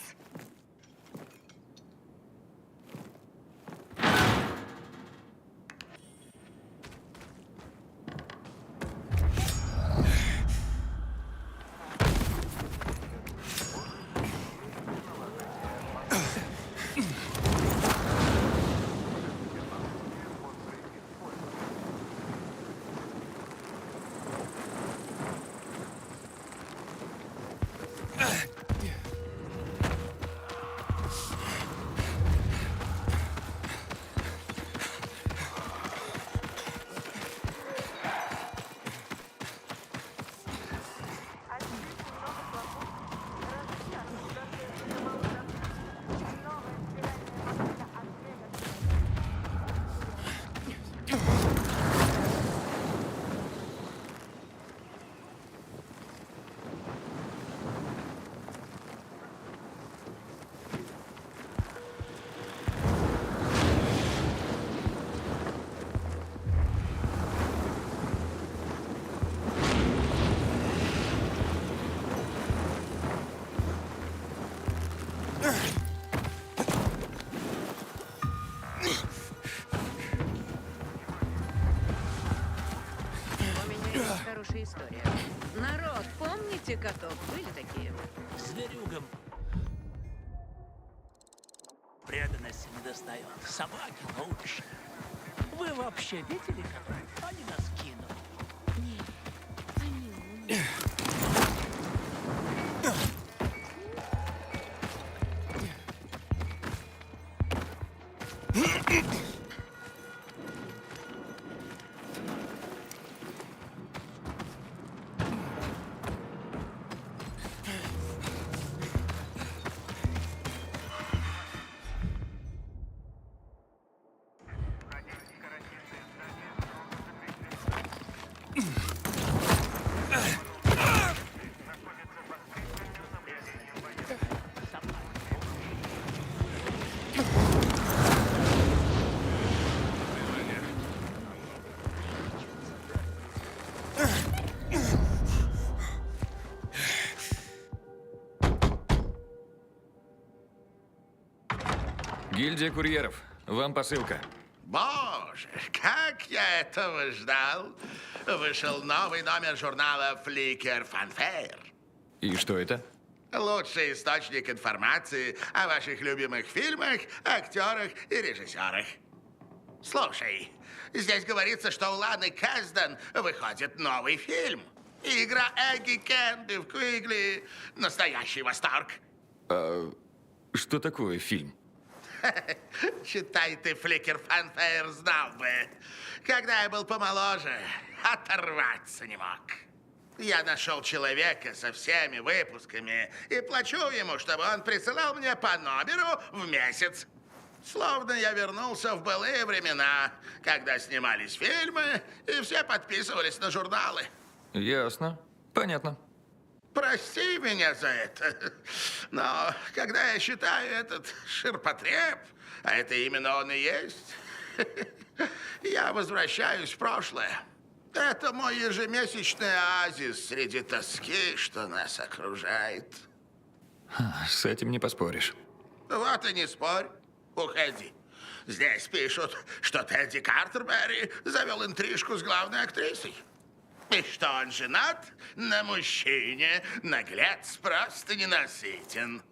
Хорошая история. Народ, помните котов? Были такие? Зверюгам преданности не достает. Собаки лучше. Вы вообще видели, как они нас кинули? Нет, они умные. Гильдия курьеров. Вам посылка. Боже, как я этого ждал. Вышел новый номер журнала Flicker Fanfare. И что это? Лучший источник информации о ваших любимых фильмах, актерах и режиссерах. Слушай, здесь говорится, что у Ланы Каздан выходит новый фильм. Игра Эгги Кэнди в Квигли. Настоящий восторг. Что такое фильм? Читай ты, Flicker Fanfare, знал бы. Когда я был помоложе, оторваться не мог. Я нашел человека со всеми выпусками и плачу ему, чтобы он присылал мне по номеру в месяц. Словно я вернулся в былые времена, когда снимались фильмы, и все подписывались на журналы. Ясно. Понятно. Прости меня за это, но когда я читаю этот ширпотреб, а это именно он и есть, я возвращаюсь в прошлое. Это мой ежемесячный оазис среди тоски, что нас окружает. С этим не поспоришь. Вот и не спорь. Уходи. Здесь пишут, что Тедди Картербери завел интрижку с главной актрисой. И что он женат на мужчине. Наглец просто ненасытен.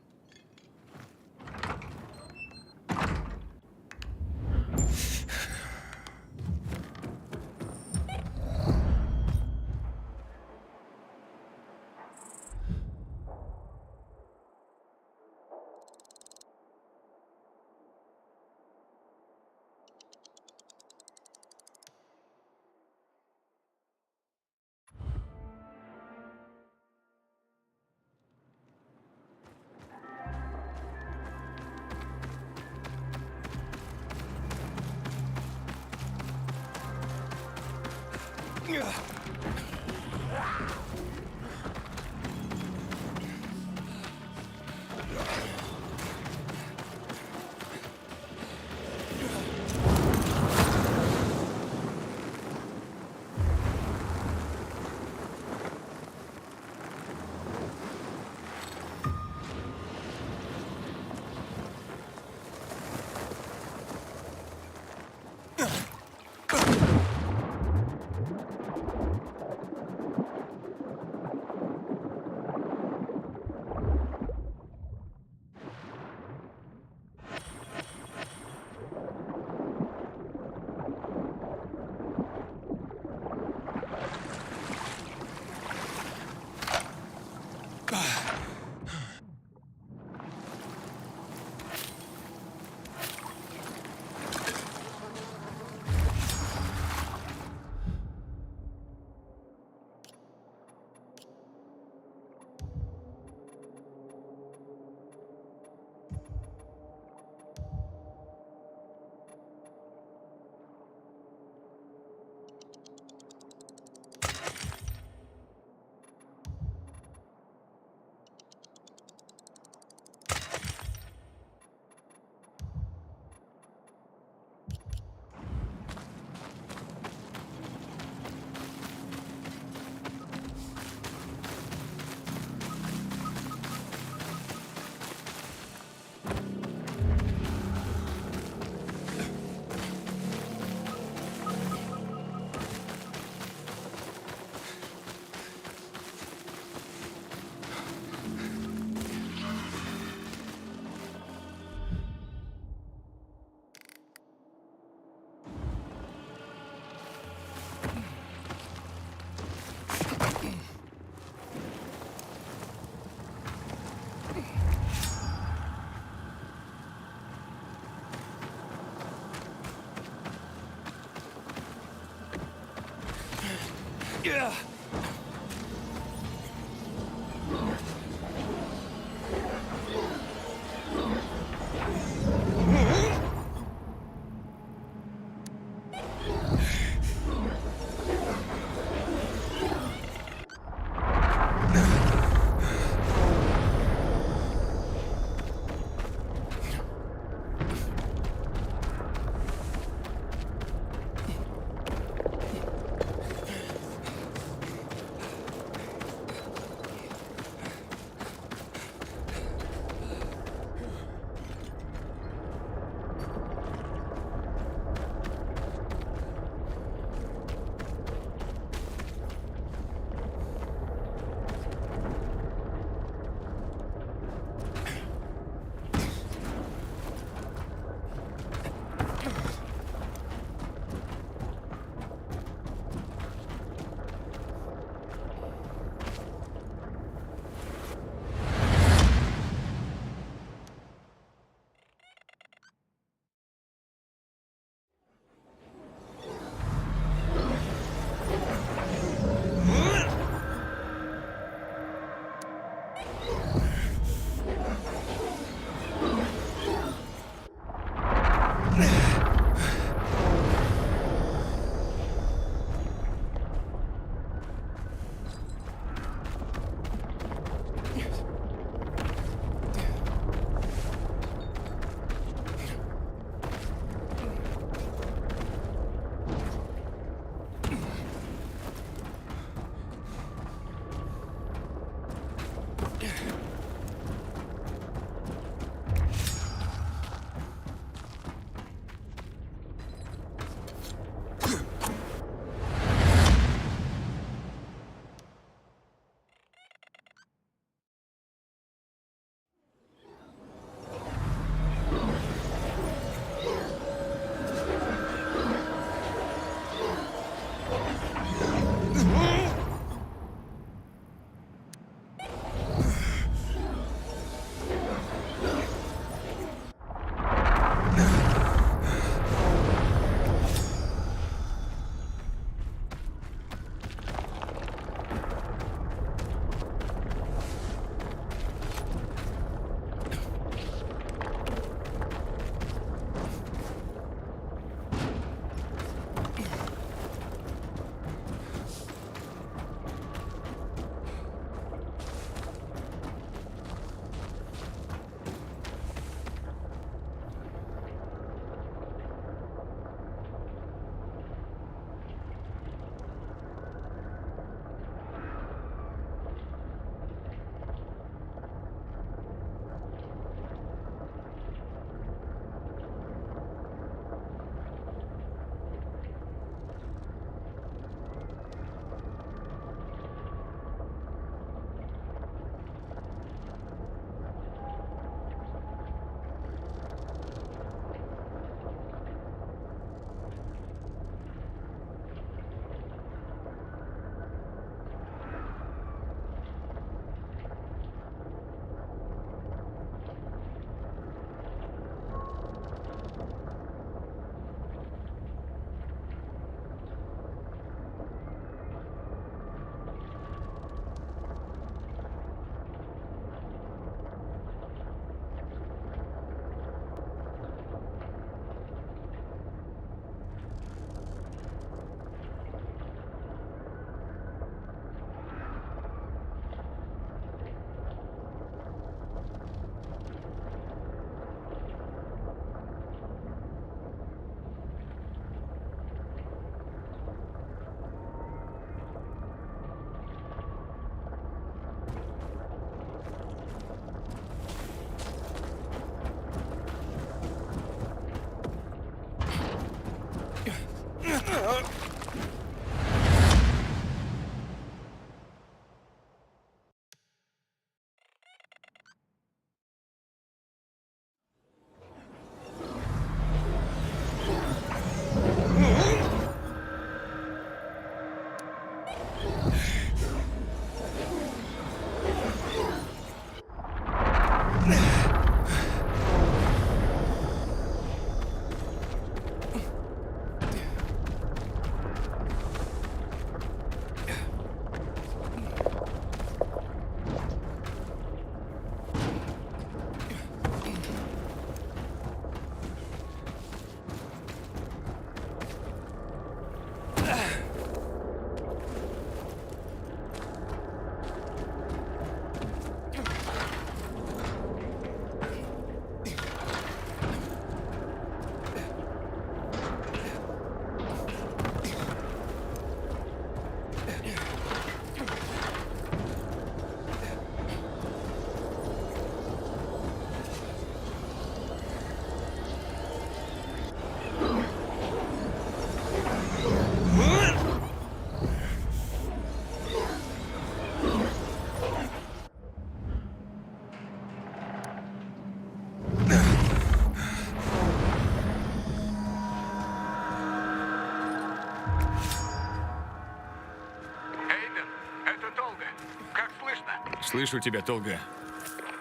Слышу тебя, Толга.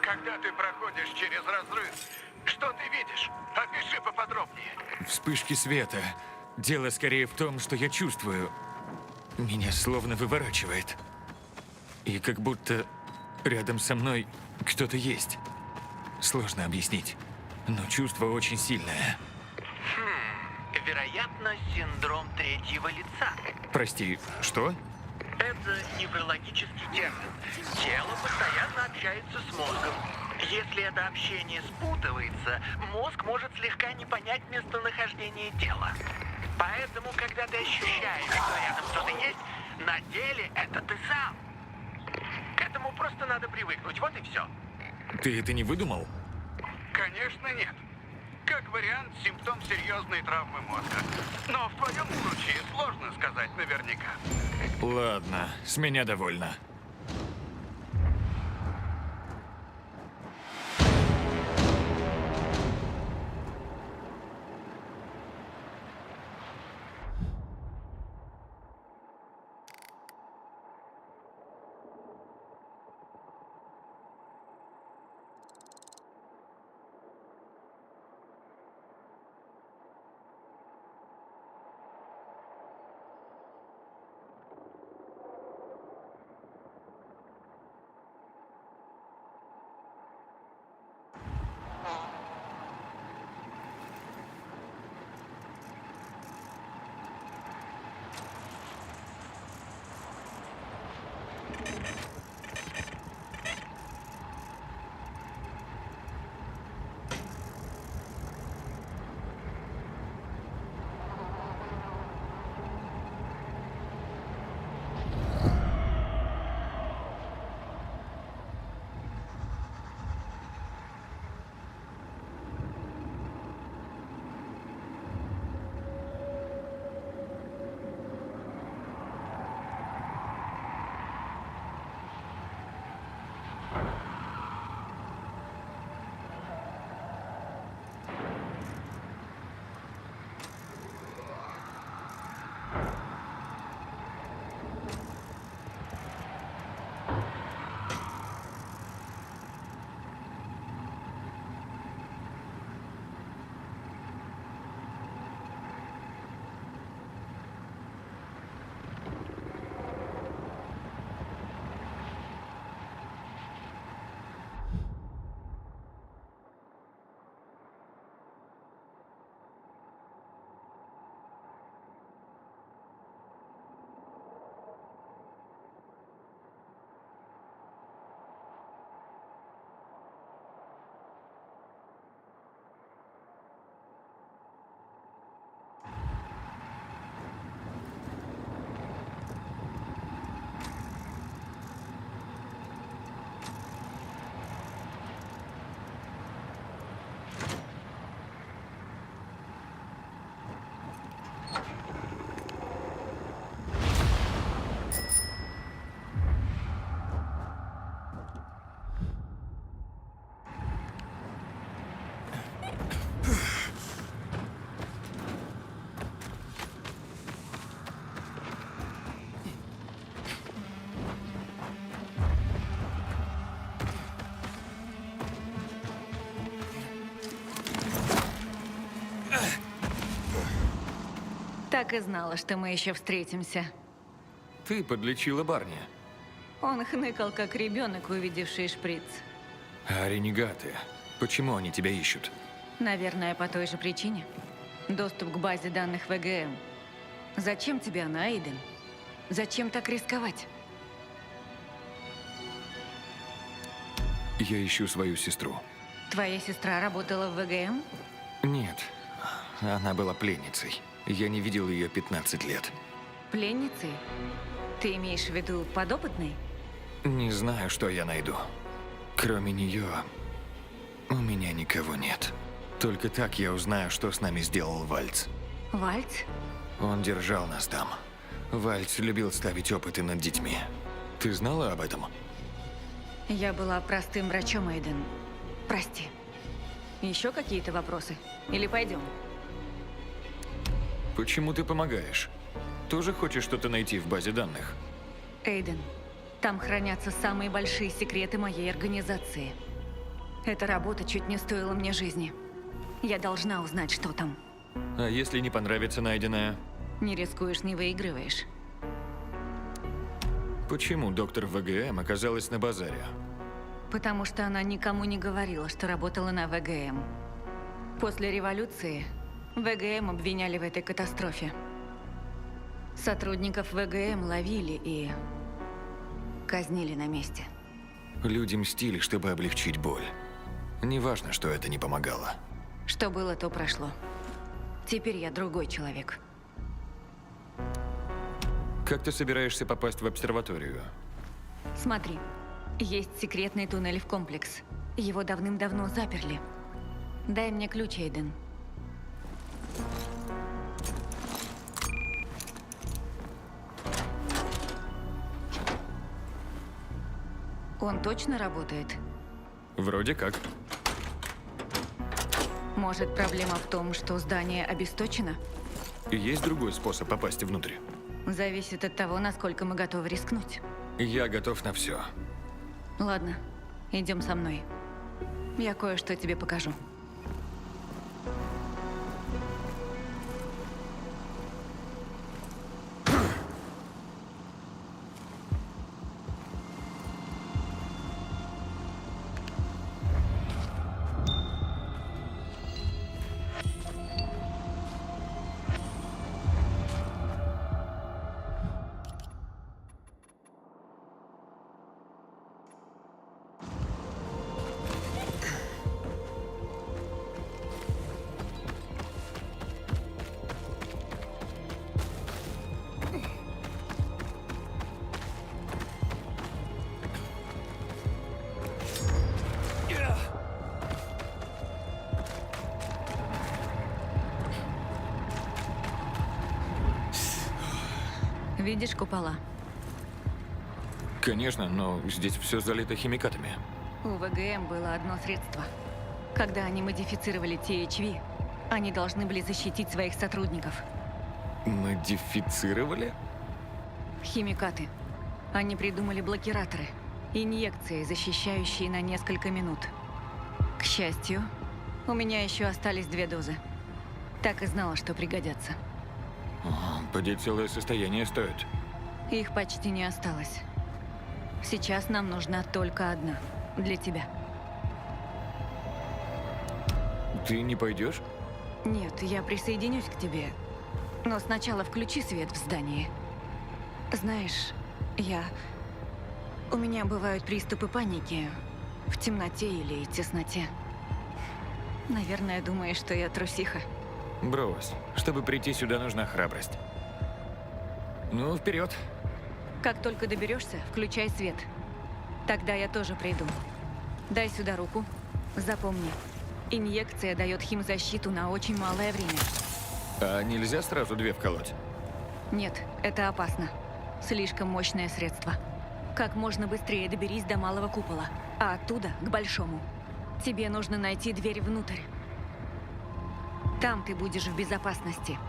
Когда ты проходишь через разрыв, что ты видишь? Опиши поподробнее. Вспышки света. Дело скорее в том, что я чувствую. Меня словно выворачивает. И как будто рядом со мной кто-то есть. Сложно объяснить, но чувство очень сильное. Вероятно, синдром третьего лица. Прости, что? Это неврологический термин. Тело постоянно общается с мозгом. Если это общение спутывается, мозг может слегка не понять местонахождение тела. Поэтому, когда ты ощущаешь, что рядом кто-то есть, на деле это ты сам. К этому просто надо привыкнуть, вот и все. Ты это не выдумал? Конечно, нет. Как вариант, симптом серьезной травмы мозга. Но в твоем случае сложно сказать наверняка. Ладно, с меня довольно. Так и знала, что мы еще встретимся. Ты подлечила Барни. Он хныкал, как ребенок, увидевший шприц. А ренегаты? Почему они тебя ищут? Наверное, по той же причине. Доступ к базе данных ВГМ. Зачем тебе она, Эйден? Зачем так рисковать? Я ищу свою сестру. Твоя сестра работала в ВГМ? Нет, она была пленницей. Я не видел ее 15 лет. Пленницей? Ты имеешь в виду подопытной? Не знаю, что я найду. Кроме нее, у меня никого нет. Только так я узнаю, что с нами сделал Вальц. Вальц? Он держал нас там. Вальц любил ставить опыты над детьми. Ты знала об этом? Я была простым врачом, Эйден. Прости. Еще какие-то вопросы? Или пойдем? Почему ты помогаешь? Тоже хочешь что-то найти в базе данных? Эйден, Там хранятся самые большие секреты моей организации. Эта работа чуть не стоила мне жизни. Я должна узнать, что там. А если не понравится найденное? Не рискуешь, не выигрываешь. Почему доктор ВГМ оказалась на базаре? Потому что она никому не говорила, что работала на ВГМ. После революции ВГМ обвиняли в этой катастрофе. Сотрудников ВГМ ловили и казнили на месте. Люди мстили, чтобы облегчить боль. Неважно, что это не помогало. Что было, то прошло. Теперь я другой человек. Как ты собираешься попасть в обсерваторию? Смотри, есть секретный туннель в комплекс. Его давным-давно заперли. Дай мне ключ, Эйден. Он точно работает? Вроде как. Может, проблема в том, что здание обесточено? Есть другой способ попасть внутрь. Зависит от того, насколько мы готовы рискнуть. Я готов на все. Ладно, идем со мной. Я кое-что тебе покажу. Видишь купола? Конечно, но здесь все залито химикатами. У ВГМ было одно средство. Когда они модифицировали THV, они должны были защитить своих сотрудников. Модифицировали? Химикаты. Они придумали блокираторы. Инъекции, защищающие на несколько минут. К счастью, у меня еще остались 2 дозы. Так и знала, что пригодятся. Поди целое состояние стоит. Их почти не осталось. Сейчас нам нужна только одна. Для тебя. Ты не пойдешь? Нет, я присоединюсь к тебе. Но сначала включи свет в здании. Знаешь, у меня бывают приступы паники в темноте или тесноте. Наверное, думаешь, что я трусиха. Брось. Чтобы прийти сюда, нужна храбрость. Ну, вперед. Как только доберешься, включай свет. Тогда я тоже приду. Дай сюда руку. Запомни, инъекция дает химзащиту на очень малое время. А нельзя сразу 2 вколоть? Нет, это опасно. Слишком мощное средство. Как можно быстрее доберись до малого купола, а оттуда к большому. Тебе нужно найти дверь внутрь. Там ты будешь в безопасности.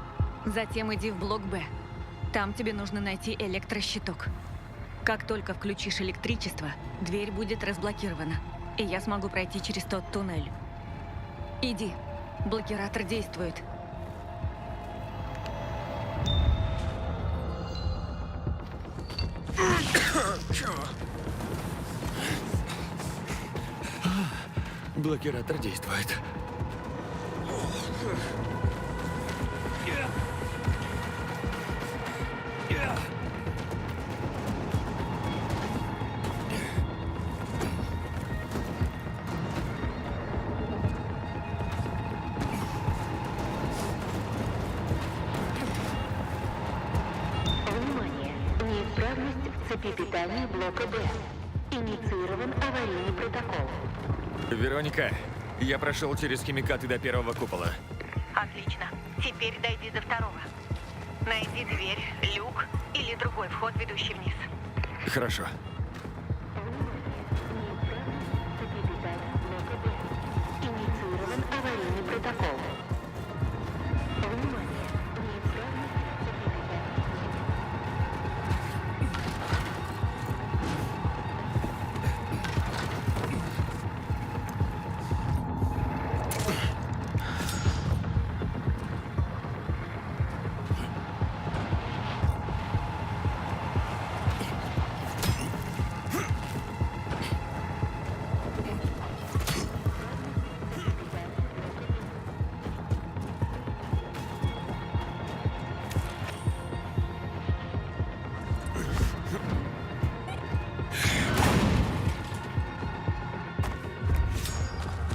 Затем иди в блок Б. Там тебе нужно найти электрощиток. Как только включишь электричество, дверь будет разблокирована, и я смогу пройти через тот туннель. Иди. Блокиратор действует. Блокиратор действует. Внимание! Неисправность в цепи питания блока Б. Инициирован аварийный протокол. Вероника, я прошел через химикаты до 1-го купола. Отлично. Теперь дойди до 2-го. Найди дверь, люк или другой вход, ведущий вниз. Хорошо. Инициирован аварийный протокол. Внимание! Неисправность в цепи питания.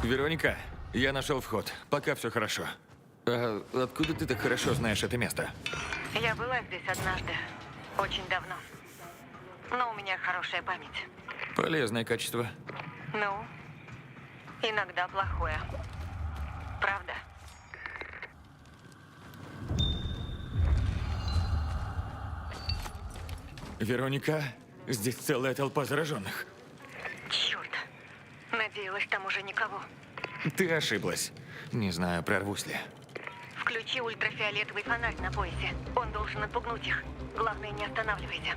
Вероника, я нашел вход. Пока все хорошо. А откуда ты так хорошо знаешь это место? Я была здесь однажды. Очень давно. Но у меня хорошая память. Полезное качество. Ну, иногда плохое. Правда? Вероника, здесь целая толпа зараженных. Черт. Надеялась, там уже никого. Ты ошиблась. Не знаю, прорвусь ли. Включи ультрафиолетовый фонарь на поясе. Он должен отпугнуть их. Главное, не останавливайся.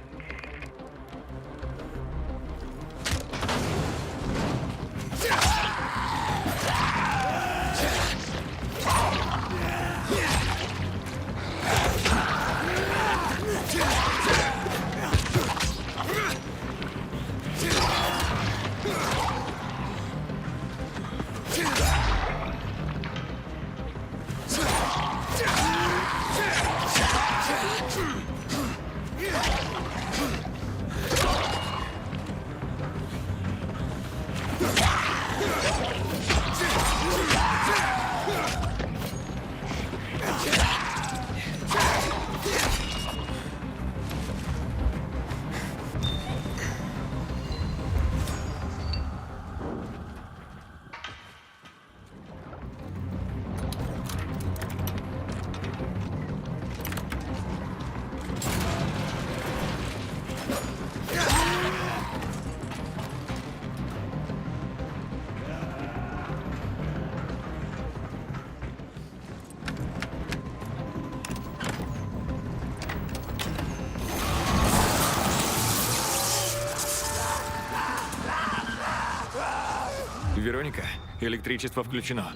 Вероника, электричество включено.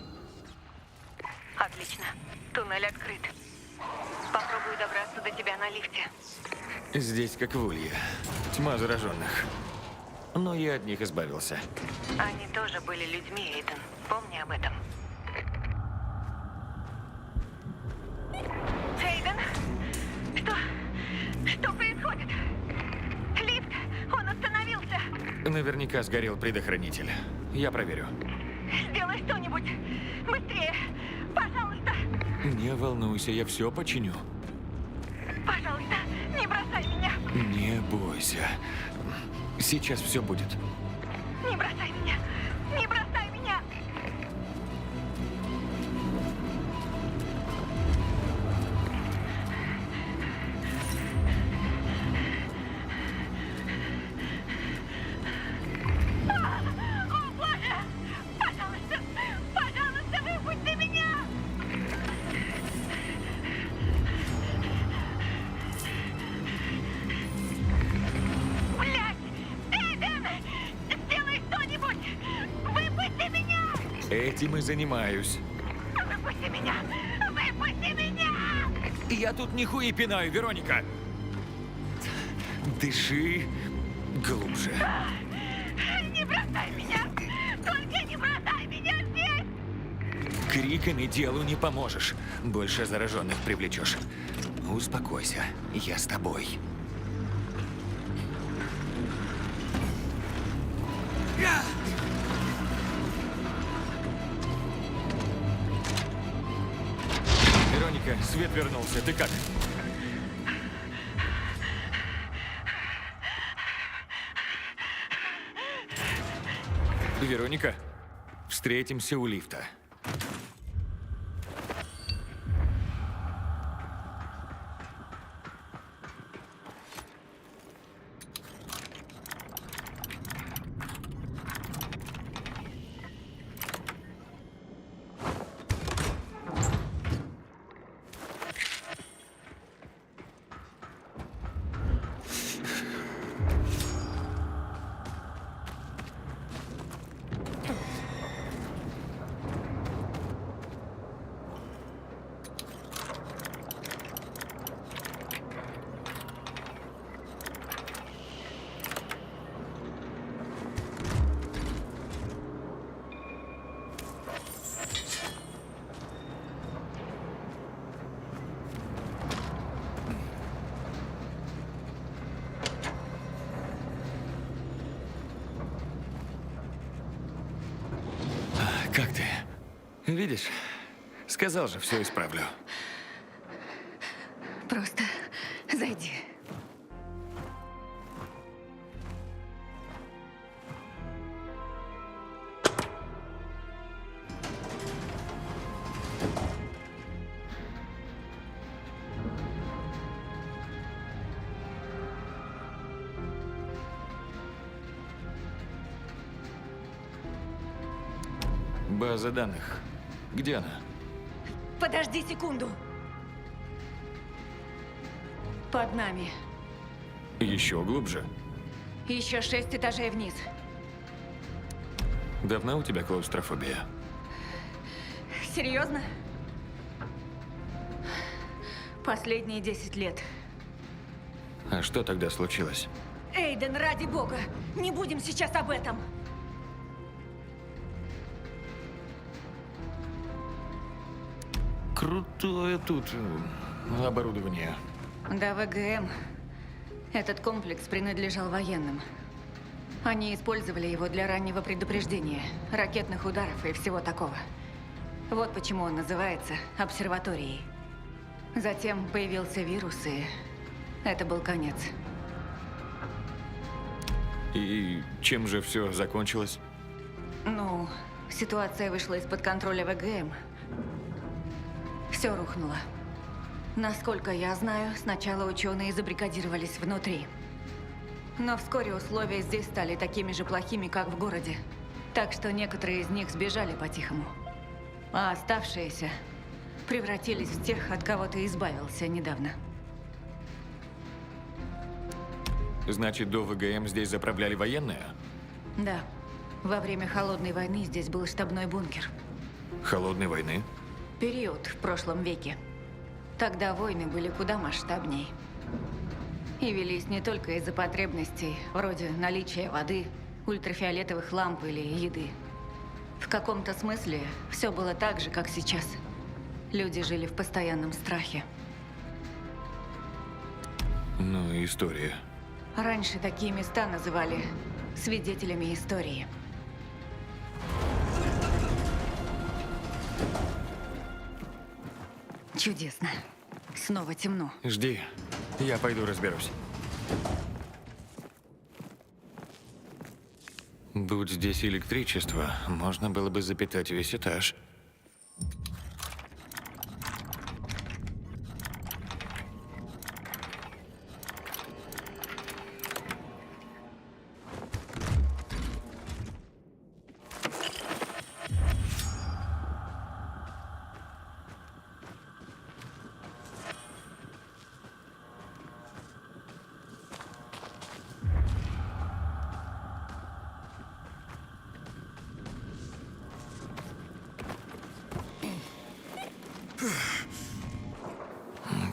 Отлично. Туннель открыт. Попробую добраться до тебя на лифте. Здесь как в Улье. Тьма зараженных. Но я от них избавился. Они тоже были людьми, Эйден. Помни об этом. Эйден? Что происходит? Лифт! Он остановился! Наверняка сгорел предохранитель. Я проверю. Сделай что-нибудь! Быстрее! Пожалуйста! Не волнуйся, я все починю. Пожалуйста, не бросай меня! Не бойся. Сейчас все будет. Не бросай меня! Не бросай меня! О, Боже! Пожалуйста! Пожалуйста, выпусти меня! Блядь! Эйден! Сделай что-нибудь! Выпусти меня! Этим и занимаюсь. Выпусти меня! Выпусти меня! Я тут нихуя пинаю, Вероника. Дыши глубже. Не бросай меня! Только не бросай меня здесь! Криками делу не поможешь. Больше зараженных привлечешь. Успокойся, я с тобой. Вероника, свет вернулся. Ты как? Вероника, встретимся у лифта. Видишь? Сказал же, все исправлю. Просто зайди. База данных. Где она? Подожди секунду. Под нами. Еще глубже. Еще 6 этажей вниз. Давно у тебя клаустрофобия? Серьезно? Последние 10 лет. А что тогда случилось? Эйден, ради бога, не будем сейчас об этом. Крутое тут оборудование. До ВГМ этот комплекс принадлежал военным. Они использовали его для раннего предупреждения, ракетных ударов и всего такого. Вот почему он называется обсерваторией. Затем появился вирус, и это был конец. И чем же все закончилось? Ну, ситуация вышла из-под контроля ВГМ. Все рухнуло. Насколько я знаю, сначала ученые забрикадировались внутри. Но вскоре условия здесь стали такими же плохими, как в городе. Так что некоторые из них сбежали по-тихому. А оставшиеся превратились в тех, от кого ты избавился недавно. Значит, до ВГМ здесь заправляли военные? Да. Во время Холодной войны здесь был штабной бункер. Холодной войны? Период в прошлом веке. Тогда войны были куда масштабней. И велись не только из-за потребностей, вроде наличия воды, ультрафиолетовых ламп или еды. В каком-то смысле все было так же, как сейчас. Люди жили в постоянном страхе. Ну, история. Раньше такие места называли свидетелями истории. Чудесно. Снова темно. Жди. Я пойду разберусь. Будь здесь электричество, можно было бы запитать весь этаж.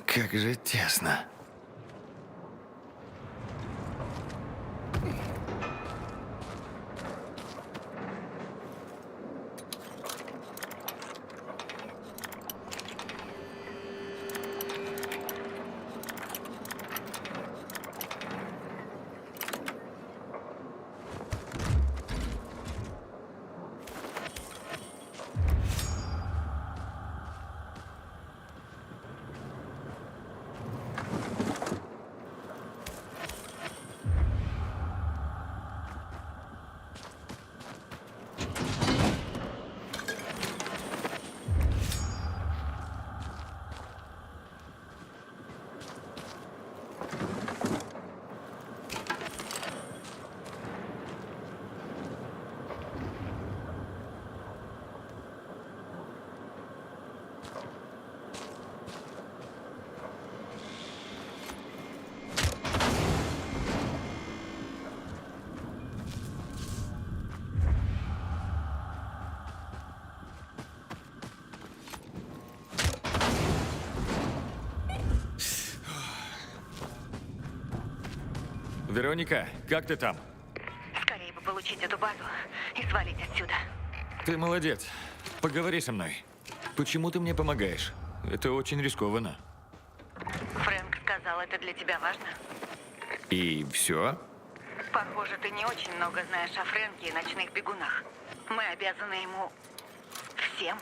Как же тесно. Вероника, как ты там? Скорее бы получить эту базу и свалить отсюда. Ты молодец. Поговори со мной. Почему ты мне помогаешь? Это очень рискованно. Фрэнк сказал, это для тебя важно. И все? Похоже, ты не очень много знаешь о Фрэнке и ночных бегунах. Мы обязаны ему всем.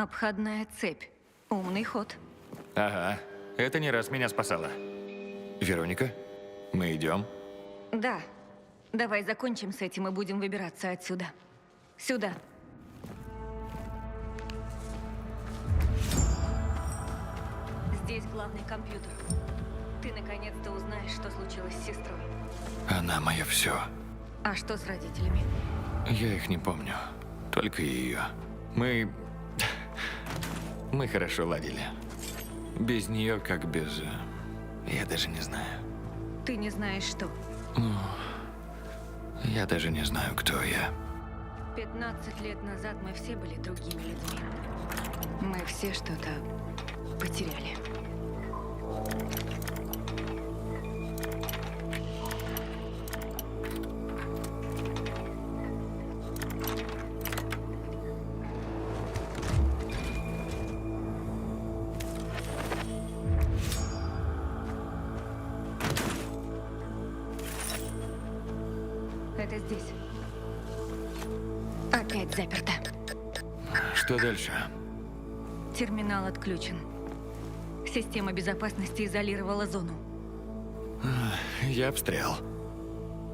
Обходная цепь. Умный ход. Ага, это не раз меня спасало. Вероника, мы идем? Да. Давай закончим с этим и будем выбираться отсюда. Сюда. Здесь главный компьютер. Ты наконец-то узнаешь, что случилось с сестрой. Она мое все. А что с родителями? Я их не помню. Только ее. Мы хорошо ладили. Без нее как без... Я даже не знаю. Ты не знаешь, что? Ну, я даже не знаю, кто я. 15 лет назад мы все были другими людьми. Мы все что-то потеряли. Это здесь. Опять заперто. Что дальше? Терминал отключен. Система безопасности изолировала зону. Я обстрял.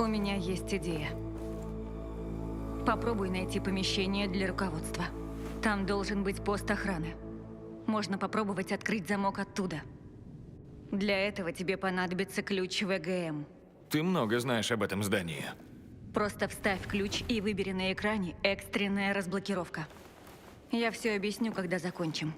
У меня есть идея. Попробуй найти помещение для руководства. Там должен быть пост охраны. Можно попробовать открыть замок оттуда. Для этого тебе понадобится ключ ВГМ. Ты много знаешь об этом здании. Просто вставь ключ и выбери на экране «Экстренная разблокировка». Я все объясню, когда закончим.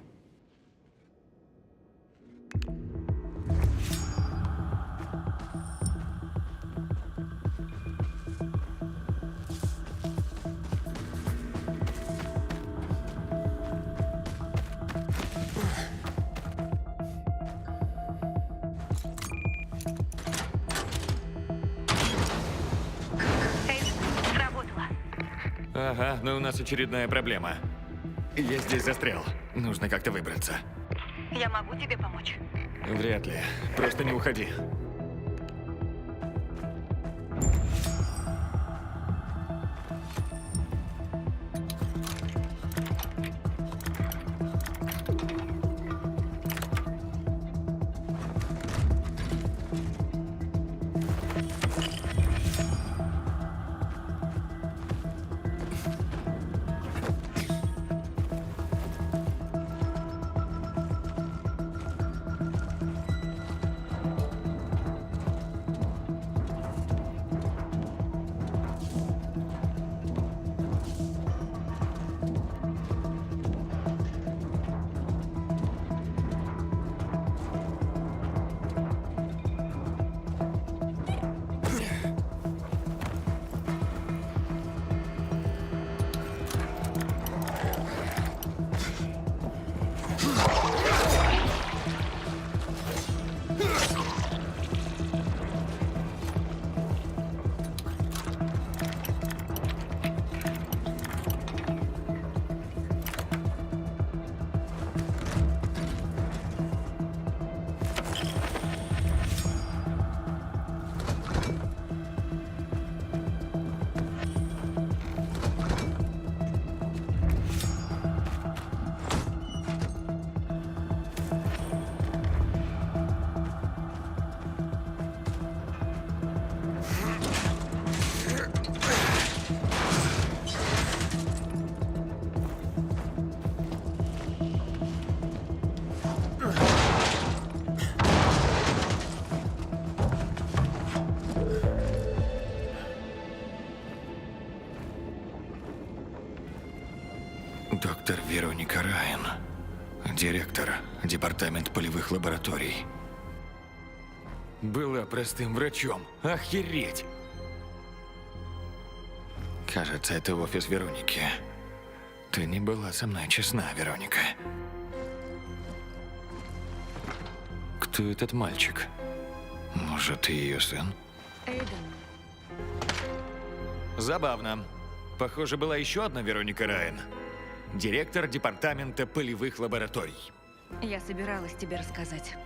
Ага, но у нас очередная проблема. Я здесь застрял. Нужно как-то выбраться. Я могу тебе помочь? Вряд ли. Просто не уходи. Доктор Вероника Райан. Директор департамент полевых лабораторий. Была простым врачом. Охереть! Кажется, это офис Вероники. Ты не была со мной честна, Вероника. Кто этот мальчик? Может, ты ее сын? Эйден. Забавно. Похоже, была еще одна Вероника Райан. Директор департамента полевых лабораторий. Я собиралась тебе рассказать.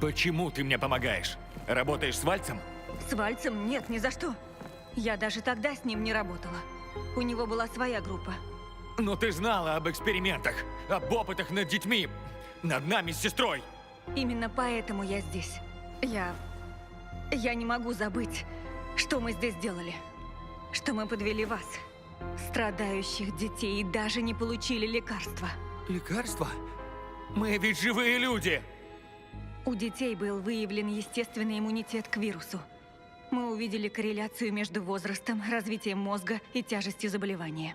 Почему ты мне помогаешь? Работаешь с Вальцем? С Вальцем? Нет, ни за что. Я даже тогда с ним не работала. У него была своя группа. Но ты знала об экспериментах, об опытах над детьми, над нами с сестрой. Именно поэтому я здесь. Я не могу забыть, что мы здесь делали. Что мы подвели вас, страдающих детей, и даже не получили лекарства. Лекарства? Мы ведь живые люди. У детей был выявлен естественный иммунитет к вирусу. Мы увидели корреляцию между возрастом, развитием мозга и тяжестью заболевания.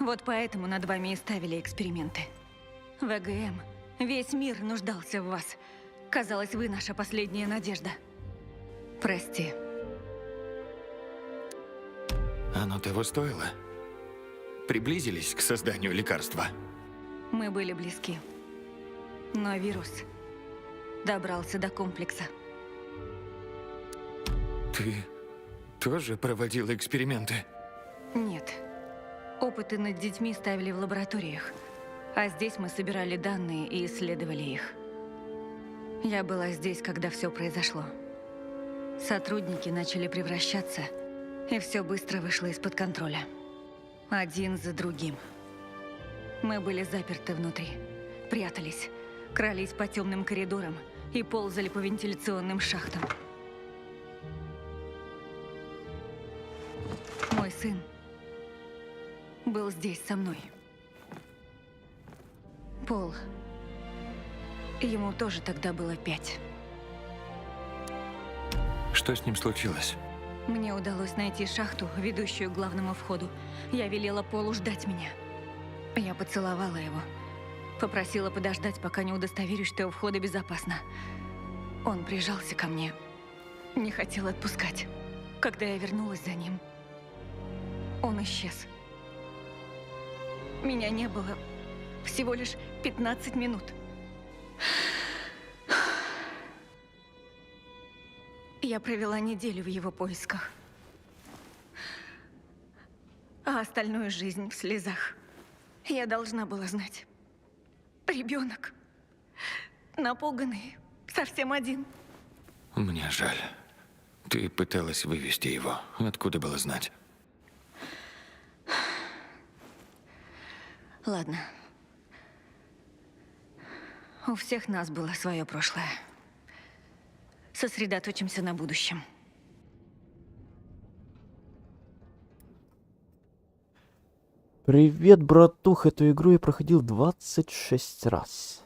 Вот поэтому над вами и ставили эксперименты. ВГМ, весь мир нуждался в вас. Казалось, вы наша последняя надежда. Прости. Оно того стоило? Приблизились к созданию лекарства? Мы были близки. Но вирус добрался до комплекса. Ты тоже проводила эксперименты? Нет. Опыты над детьми ставили в лабораториях. А здесь мы собирали данные и исследовали их. Я была здесь, когда все произошло. Сотрудники начали превращаться, и все быстро вышло из-под контроля. Один за другим. Мы были заперты внутри, прятались, крались по темным коридорам и ползали по вентиляционным шахтам. Мой сын был здесь со мной. Пол. Ему тоже тогда было 5. Что с ним случилось? Мне удалось найти шахту, ведущую к главному входу. Я велела Полу ждать меня. Я поцеловала его. Попросила подождать, пока не удостоверюсь, что у входа безопасно. Он прижался ко мне. Не хотел отпускать. Когда я вернулась за ним, он исчез. Меня не было всего лишь 15 минут. Я провела неделю в его поисках. А остальную жизнь в слезах. Я должна была знать. Ребенок. Напуганный. Совсем один. Мне жаль. Ты пыталась вывести его. Откуда было знать? Ладно. У всех нас было свое прошлое. Сосредоточимся на будущем. Привет, братух. Эту игру я проходил 26 раз.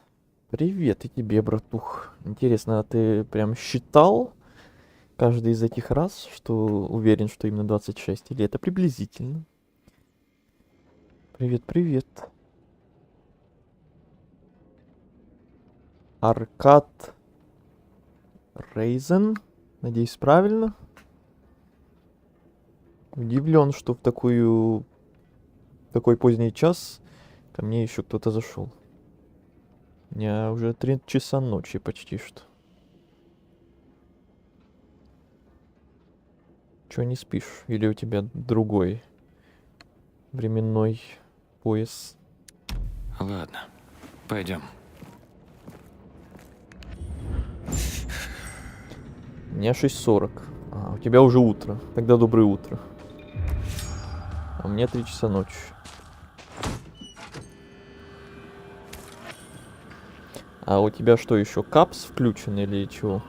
Привет и тебе, братух. Интересно, а ты прям считал каждый из этих раз, что уверен, что именно 26? Или это приблизительно? Привет, привет. Аркад Рейзен. Надеюсь, правильно. Удивлен, что в такой поздний час ко мне еще кто-то зашел. У меня уже 3 часа ночи почти что. Чё не спишь? Или у тебя другой временной пояс? Ладно, пойдем. У меня 6:40. А, у тебя уже утро. Тогда доброе утро. А мне 3 часа ночи. А у тебя что, еще капс включен или чего?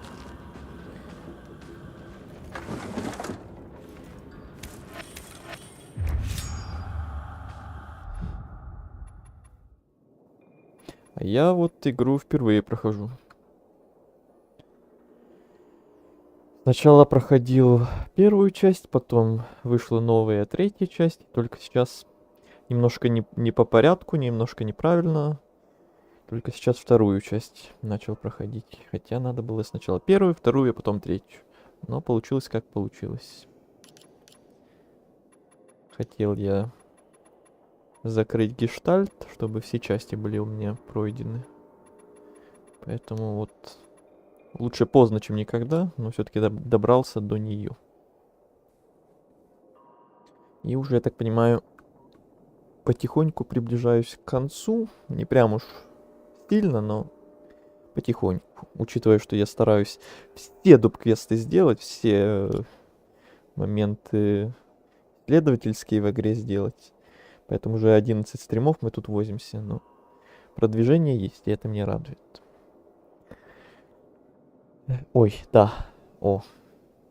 А я вот игру впервые прохожу. Сначала проходил первую часть, потом вышла новая 3-я часть. Только сейчас немножко не по порядку, немножко неправильно. Только сейчас 2-ю часть начал проходить. Хотя надо было сначала 1-ю, 2-ю, а потом 3-ю. Но получилось как получилось. Хотел я закрыть гештальт, чтобы все части были у меня пройдены. Поэтому вот лучше поздно, чем никогда, но все-таки добрался до нее. И уже, я так понимаю, потихоньку приближаюсь к концу. Не прям уж сильно, но потихоньку. Учитывая, что я стараюсь все доп-квесты сделать, все моменты исследовательские в игре сделать. Поэтому уже 11 стримов мы тут возимся. Но продвижение есть, и это меня радует. Ой, да. О.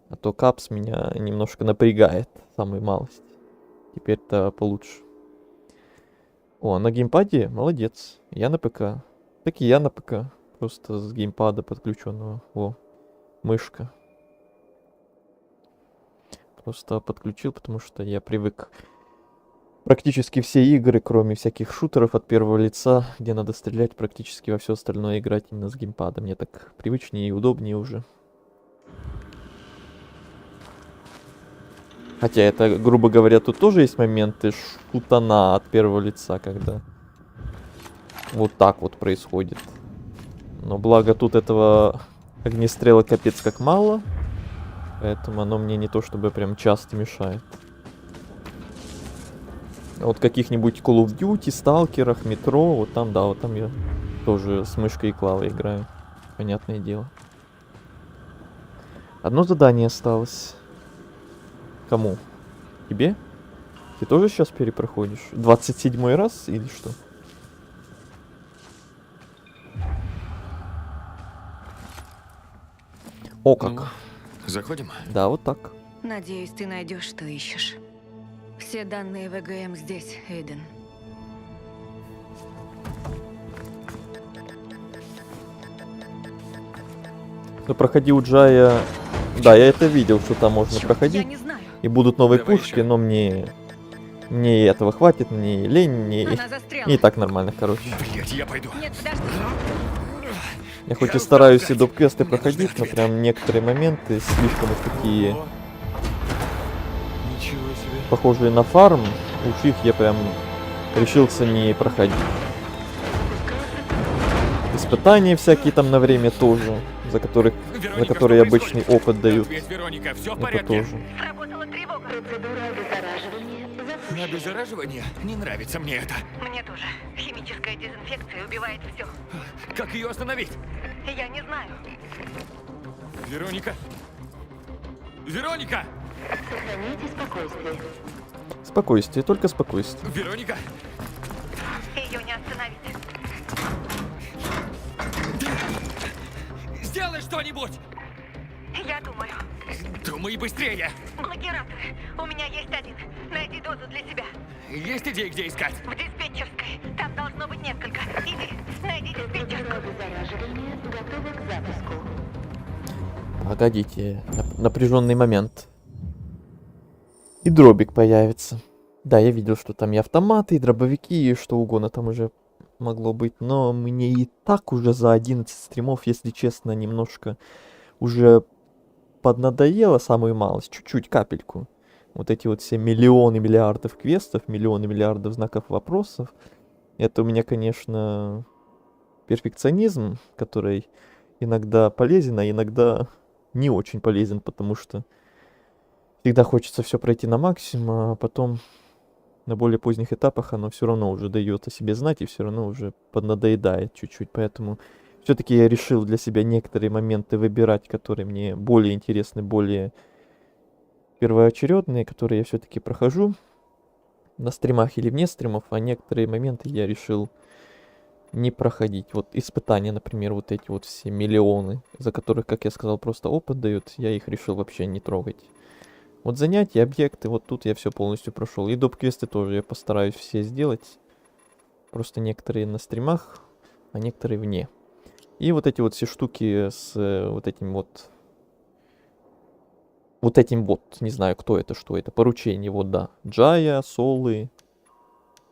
А то капс меня немножко напрягает. Самую малость. Теперь-то получше. О, на геймпаде молодец. Я на ПК. Так и я на ПК. Просто с геймпада подключенного. О, мышка. Просто подключил, потому что я привык. Практически все игры, кроме всяких шутеров от первого лица, где надо стрелять, практически во все остальное играть именно с геймпада. Мне так привычнее и удобнее уже. Хотя это, грубо говоря, тут тоже есть моменты шутана от первого лица, когда вот так вот происходит. Но благо тут этого огнестрела капец как мало, поэтому оно мне не то чтобы прям часто мешает. А вот каких-нибудь Call of Duty, Сталкерах, Метро, вот там, да, вот там я тоже с мышкой и клавой играю. Понятное дело. Одно задание осталось. Кому? Тебе? Ты тоже сейчас перепроходишь? 27-й раз или что? О, как. Ну, заходим? Да, вот так. Надеюсь, ты найдешь, что ищешь. Все данные ВГМ здесь, Эйден. Ну, проходил Джая... Да, я это видел, что там можно проходить. Я не знаю. И будут новые Давай пушки, еще. но мне этого хватит, мне лень, мне Она застряла. и так нормально, короче. Блять, я пойду. Нет, подожди. Я хоть и стараюсь и доп-квесты проходить, но прям некоторые моменты слишком уж такие Ничего себе. похожие на фарм. Уж их я прям решился не проходить. Испытания всякие там на время тоже, за которые обычный опыт дают. Вероника, все в Это порядке? тоже. Сработала тревога. Процедура обеззараживания запущена. Обеззараживание? Не нравится мне это. Мне тоже. Химическая дезинфекция убивает все. Как ее остановить? Я не знаю. Вероника? Вероника! Сохраните спокойствие. Спокойствие, только спокойствие. Вероника! Ее не остановить. Сделай что-нибудь! Я думаю. Думай быстрее! Блокираторы. У меня есть один. Найди дозу для себя. Есть идеи, где искать? В диспетчерской. Там должно быть несколько. Иди. Найди диспетчерскую. Обеззараживание готово к запуску. Погодите, напряженный момент. И дробик появится. Да, я видел, что там и автоматы, и дробовики, и что угодно там уже могло быть. Но мне и так уже за 11 стримов, если честно, немножко уже поднадоело самую малость. Чуть-чуть, капельку. Вот эти вот все миллионы миллиардов квестов, миллионы миллиардов знаков вопросов. Это у меня, конечно, перфекционизм, который иногда полезен, а иногда не очень полезен, потому что всегда хочется все пройти на максимум, а потом на более поздних этапах оно все равно уже дает о себе знать и все равно уже поднадоедает чуть-чуть. Поэтому все-таки я решил для себя некоторые моменты выбирать, которые мне более интересны, более первоочередные, которые я все-таки прохожу на стримах или вне стримов, а некоторые моменты я решил не проходить. Вот испытания, например, вот эти вот все миллионы, за которых, как я сказал, просто опыт дают, я их решил вообще не трогать. Вот занятия, объекты, вот тут я все полностью прошел. И доп-квесты тоже я постараюсь все сделать. Просто некоторые на стримах, а некоторые вне. И вот эти вот все штуки с вот этим вот... Вот этим вот, не знаю, кто это, что это, поручение, вот да. Джая, Солы,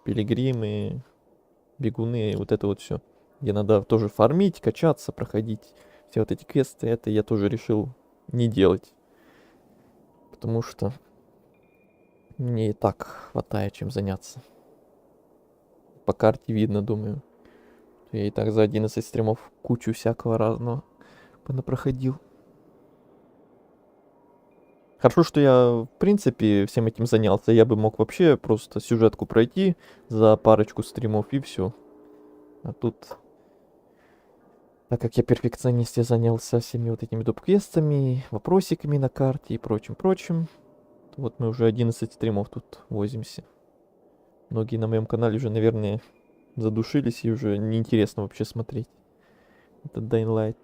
Пилигримы, Бегуны, вот это вот все. Где надо тоже фармить, качаться, проходить все вот эти квесты. Это я тоже решил не делать. Потому что мне и так хватает чем заняться. По карте видно, думаю. Я и так за 11 стримов кучу всякого разного понапроходил. Хорошо, что я, в принципе, всем этим занялся. Я бы мог вообще просто сюжетку пройти за парочку стримов и все. А тут, так как я перфекционист, я занялся всеми вот этими доп-квестами, вопросиками на карте и прочим-прочим. Вот мы уже 11 стримов тут возимся. Многие на моем канале уже, наверное, задушились и уже неинтересно вообще смотреть этот Dying Light.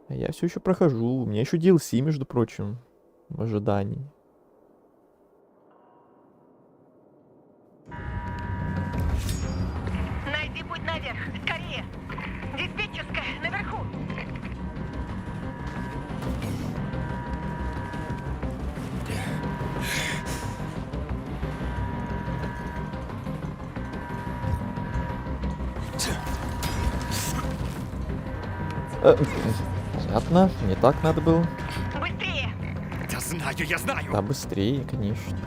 А я все еще прохожу. У меня еще DLC, между прочим, в ожидании. Найди путь наверх. Скорее. Диспетчерская, наверху. Понятно, не так надо было. Быстрее. Я знаю, я знаю. Да, быстрее, конечно.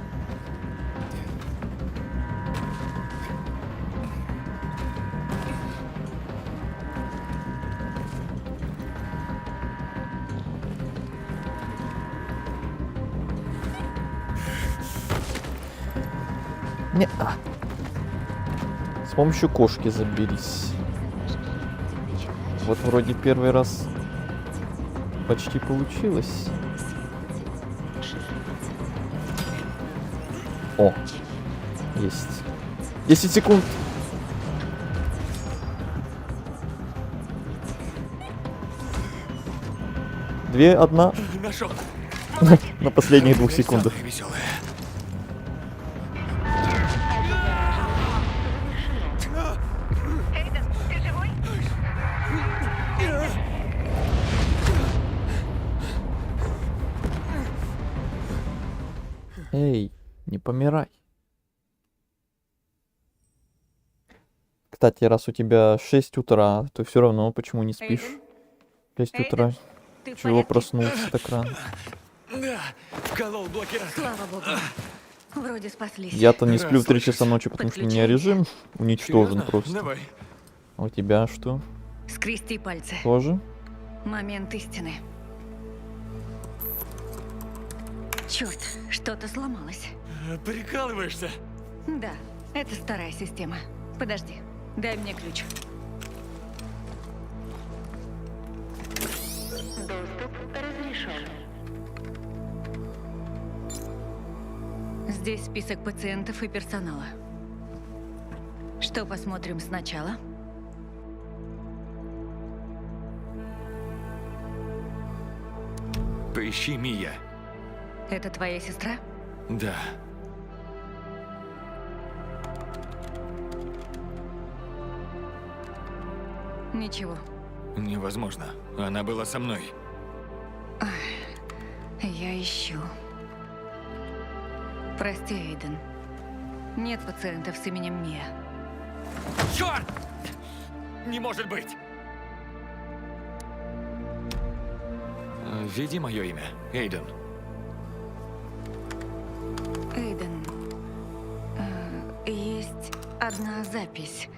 Не-а. С помощью кошки забились. Вот вроде первый раз почти получилось. О, есть. 10 секунд. Две, одна. Нашел. На последних 2 секундах. Веселая. Эйден, ты живой? Эй, не помирай. Кстати, раз у тебя 6 утра, то все равно почему не спишь? 6 утра. ты в Чего порядке? проснулся так рано? Да, вколол блокиратор. Слава богу. Вроде спаслись. Я-то не сплю в 3 часа ночи, потому что у меня режим уничтожен Серьезно? просто. Давай. А у тебя что? Скрести пальцы. Тоже? Момент истины. Черт, что-то сломалось. Прикалываешься? Да, это старая система. Подожди, дай мне ключ. Доступ разрешен. Здесь список пациентов и персонала. Что посмотрим сначала? Поищи Мия. Это твоя сестра? Да. Ничего. Невозможно. Она была со мной. Я ищу. Прости, Эйден. Нет пациентов с именем Мия. Черт! Не может быть! Введи мое имя, Эйден. Эйден, есть одна запись.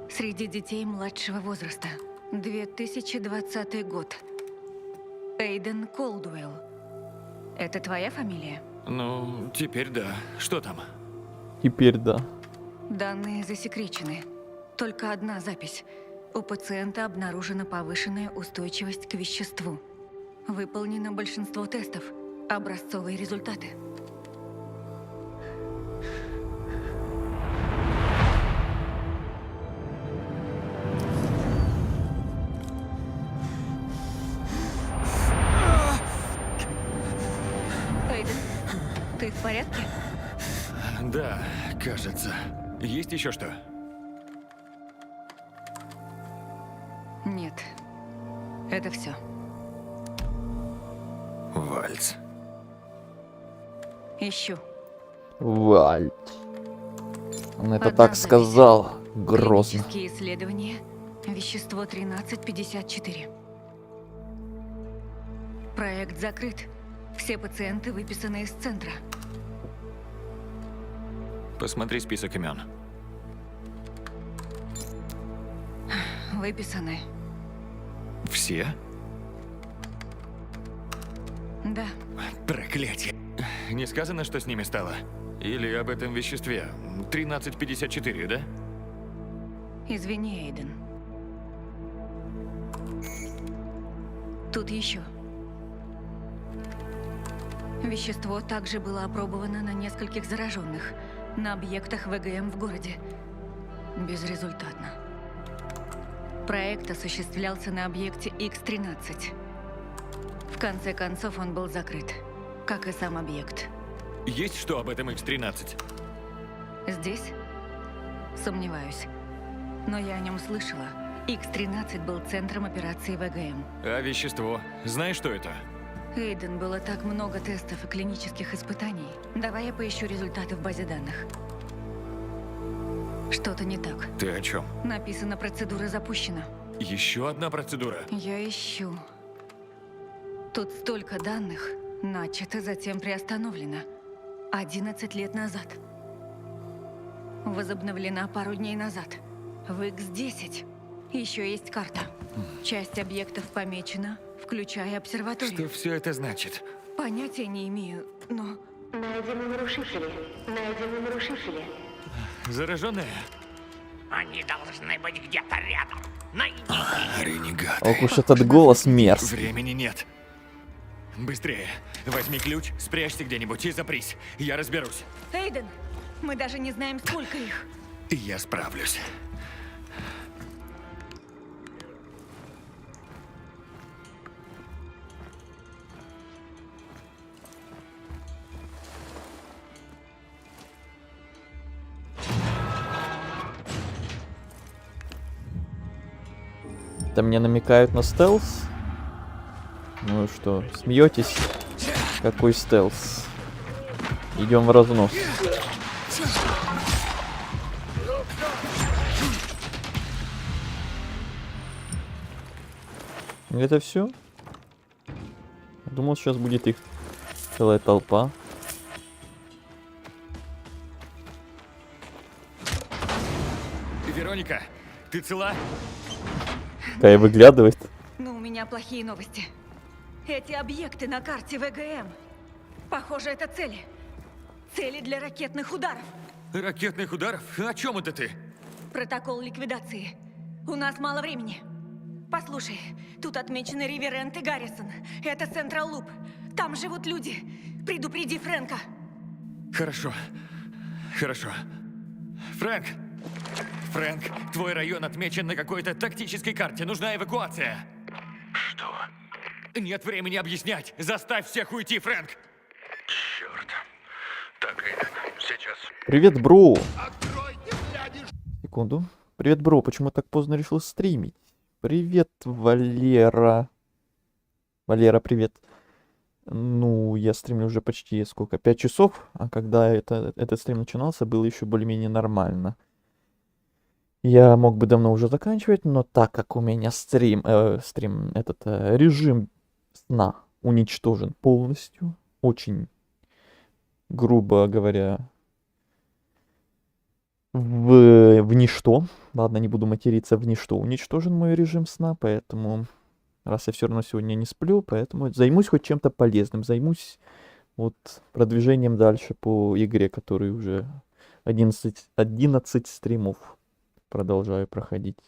Среди детей младшего возраста. 2020 год. Эйден Колдуэлл. Это твоя фамилия? Ну, теперь да. Что там? Теперь да. Данные засекречены. Только одна запись. У пациента обнаружена повышенная устойчивость к веществу. Выполнено большинство тестов. Образцовые результаты. Эйден, ты в порядке? Да, кажется. Есть еще что? Нет. Это все. Вальц. Ищу. Вальт. Он это Одна так запись. сказал. Грозно. Клинические исследования. Вещество 1354. Проект закрыт. Все пациенты выписаны из центра. Посмотри список имен. Выписаны. Все? Да. Проклятие. Не сказано, что с ними стало? Или об этом веществе? 1354, да? Извини, Эйден. Тут еще. Вещество также было опробовано на нескольких зараженных. на объектах ВГМ в городе. Безрезультатно. Проект осуществлялся на объекте X-13. В конце концов, он был закрыт, как и сам объект. Есть что об этом X-13? Здесь? Сомневаюсь. Но я о нем слышала. X-13 был центром операции ВГМ. А вещество? Знаешь, что это? Эйден, было так много тестов и клинических испытаний. Давай я поищу результаты в базе данных. Что-то не так. Ты о чем? Написано, процедура запущена. Еще одна процедура? Я ищу. Тут столько данных. Начато, затем приостановлено. 11 лет назад. Возобновлена пару дней назад. В X-10. Еще есть карта. Часть объектов помечена, включая обсерваторию. Что все это значит? Понятия не имею, но... Найдены нарушители. Найдены нарушители. Зараженная? Они должны быть где-то рядом. Найдите. Ренегаты. Ох уж этот голос мерзкий. Времени нет. Быстрее. Возьми ключ, спрячься где-нибудь и запрись. Я разберусь. Эйден, мы даже не знаем, сколько их. Я справлюсь. Это мне намекают на стелс? Ну и что, смеетесь? Какой стелс? Идем в разнос. Это все? Думал, сейчас будет их целая толпа. Вероника, ты цела? Какая выглядывает. Ну, у меня плохие новости. Эти объекты на карте ВГМ. Похоже, это цели. Цели для ракетных ударов. Ракетных ударов? О чем это ты? Протокол ликвидации. У нас мало времени. Послушай, тут отмечены Риверент и Гаррисон. Это Централ Луп. Там живут люди. Предупреди Фрэнка. Хорошо. Хорошо. Фрэнк! Фрэнк, твой район отмечен на какой-то тактической карте. Нужна эвакуация. Что? Нет времени объяснять. Заставь всех уйти, Фрэнк. Черт. Так, Эйден, сейчас. Привет, бро. Секунду. Привет, бро. Почему так поздно решил стримить? Привет, Валера. Валера, привет. Ну, я стримлю уже почти сколько? 5 часов. А когда этот стрим начинался, было еще более-менее нормально. Я мог бы давно уже заканчивать, но так как у меня режим сна уничтожен полностью, очень, грубо говоря, в ничто. Ладно, не буду материться, в ничто уничтожен мой режим сна, поэтому, раз я все равно сегодня не сплю, поэтому займусь хоть чем-то полезным, займусь вот продвижением дальше по игре, который уже 11 стримов продолжаю проходить.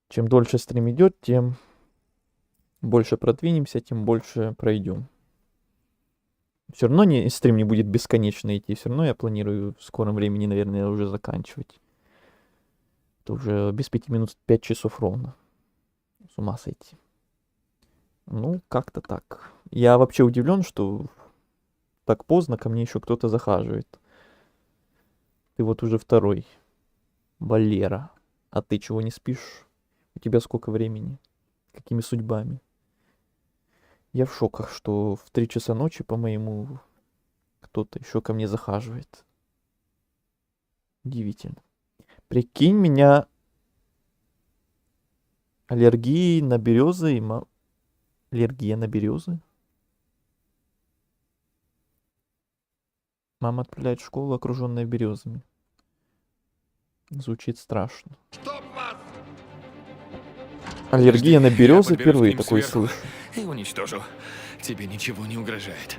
Чем дольше стрим идет, тем больше продвинемся, тем больше пройдем. Все равно стрим не будет бесконечно идти, все равно я планирую в скором времени, наверное, уже заканчивать. Это уже без 5 минут 5 часов ровно. С ума сойти. Ну, как-то так. Я вообще удивлен, что так поздно ко мне еще кто-то захаживает. Ты вот уже второй. Валера. А ты чего не спишь? У тебя сколько времени? Какими судьбами? Я в шоках, что в 3 часа ночи, по-моему, кто-то еще ко мне захаживает. Удивительно. Прикинь, меня аллергии на березы и аллергия на березы? Мама отправляет в школу, окруженная березами. Звучит страшно. Аллергия на березы, впервые такой слышу. И уничтожу. Тебе ничего не угрожает.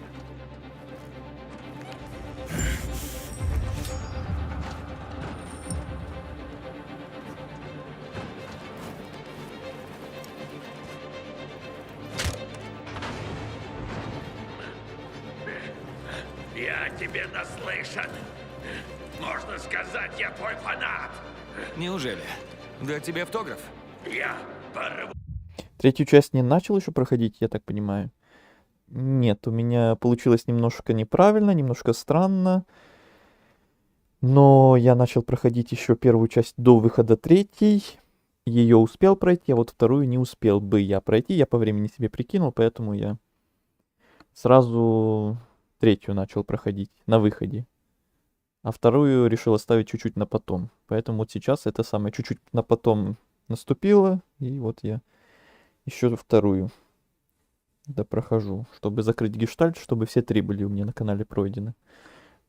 Я тебе наслышан. Можно сказать, я твой фанат. Неужели? Дать тебе автограф? Я порву. Третью часть не начал еще проходить, я так понимаю. Нет, у меня получилось немножко неправильно, немножко странно. Но я начал проходить еще первую часть до выхода третьей. Ее успел пройти, а вот вторую не успел бы я пройти. Я по времени себе прикинул, поэтому я сразу третью начал проходить на выходе. А вторую решил оставить чуть-чуть на потом. Поэтому вот сейчас это самое чуть-чуть на потом наступило. И вот я еще вторую допрохожу, чтобы закрыть гештальт, чтобы все 3 были у меня на канале пройдены.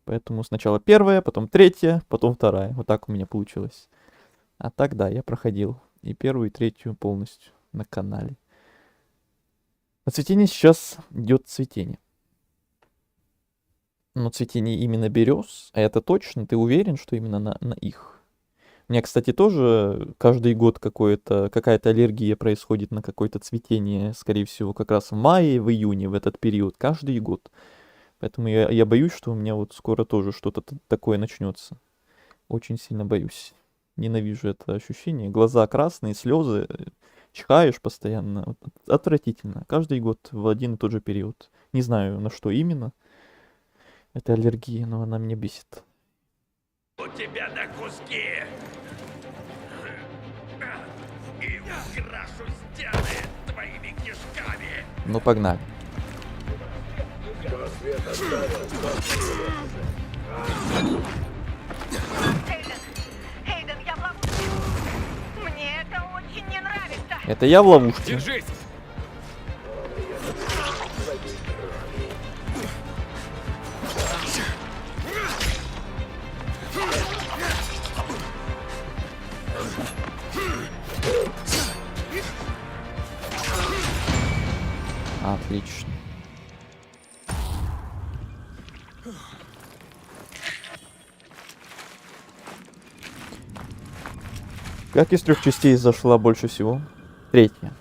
Поэтому сначала первая, потом третья, потом вторая. Вот так у меня получилось. А так, да, я проходил и первую, и третью полностью на канале. На цветении сейчас идет цветение. Но цветение именно берез, а это точно, ты уверен, что именно на их? У меня, кстати, тоже каждый год какая-то аллергия происходит на какое-то цветение, скорее всего, как раз в мае, в июне, в этот период, каждый год. Поэтому я боюсь, что у меня вот скоро тоже что-то такое начнется. Очень сильно боюсь. Ненавижу это ощущение. Глаза красные, слезы, чихаешь постоянно. Отвратительно. Каждый год в один и тот же период. Не знаю, на что именно. Это аллергия, но она меня бесит. У тебя на куски. И украшу стены твоими кишками. Ну, погнали. Эйден, я в ловушке. Мне это очень не нравится. Это я в ловушке. Держись! Отлично. Как из 3 частей зашла больше всего? 3-я.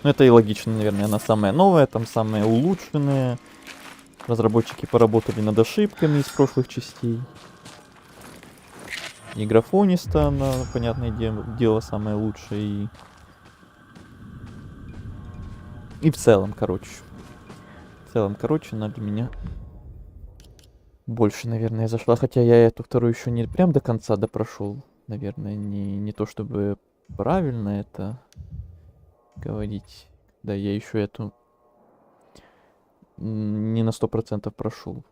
Ну, это и логично, наверное. Она самая новая, там самая улучшенная. Разработчики поработали над ошибками из прошлых частей. И графониста она, понятное дело, самая лучшая. И в целом, короче. Она для меня больше, наверное, зашла. Хотя я эту вторую еще не прям до конца допрошел. Наверное, не то чтобы правильно это говорить. Да, я еще эту не на 100% прошел.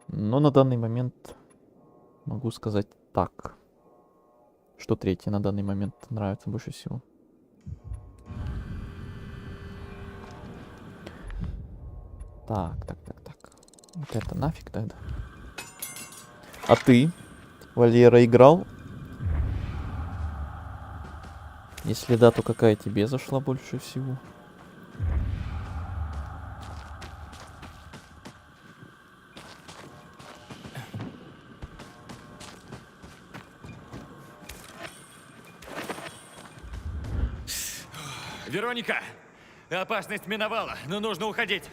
Но на данный момент могу сказать так, что 3-я на данный момент нравится больше всего. Так. Вот это нафиг тогда. А ты, Валера, играл? Если да, то какая тебе зашла больше всего? Вероника! Опасность миновала, но нужно уходить.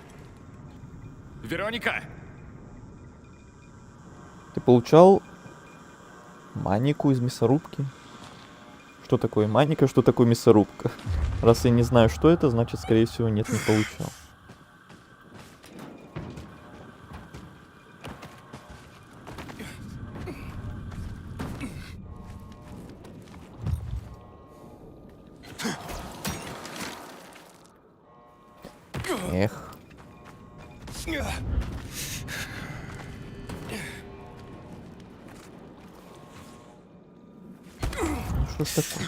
Вероника! Ты получал манику из мясорубки? Что такое маника, что такое мясорубка? Раз я не знаю, что это, значит, скорее всего, нет, не получал. Эх. Что ж такое?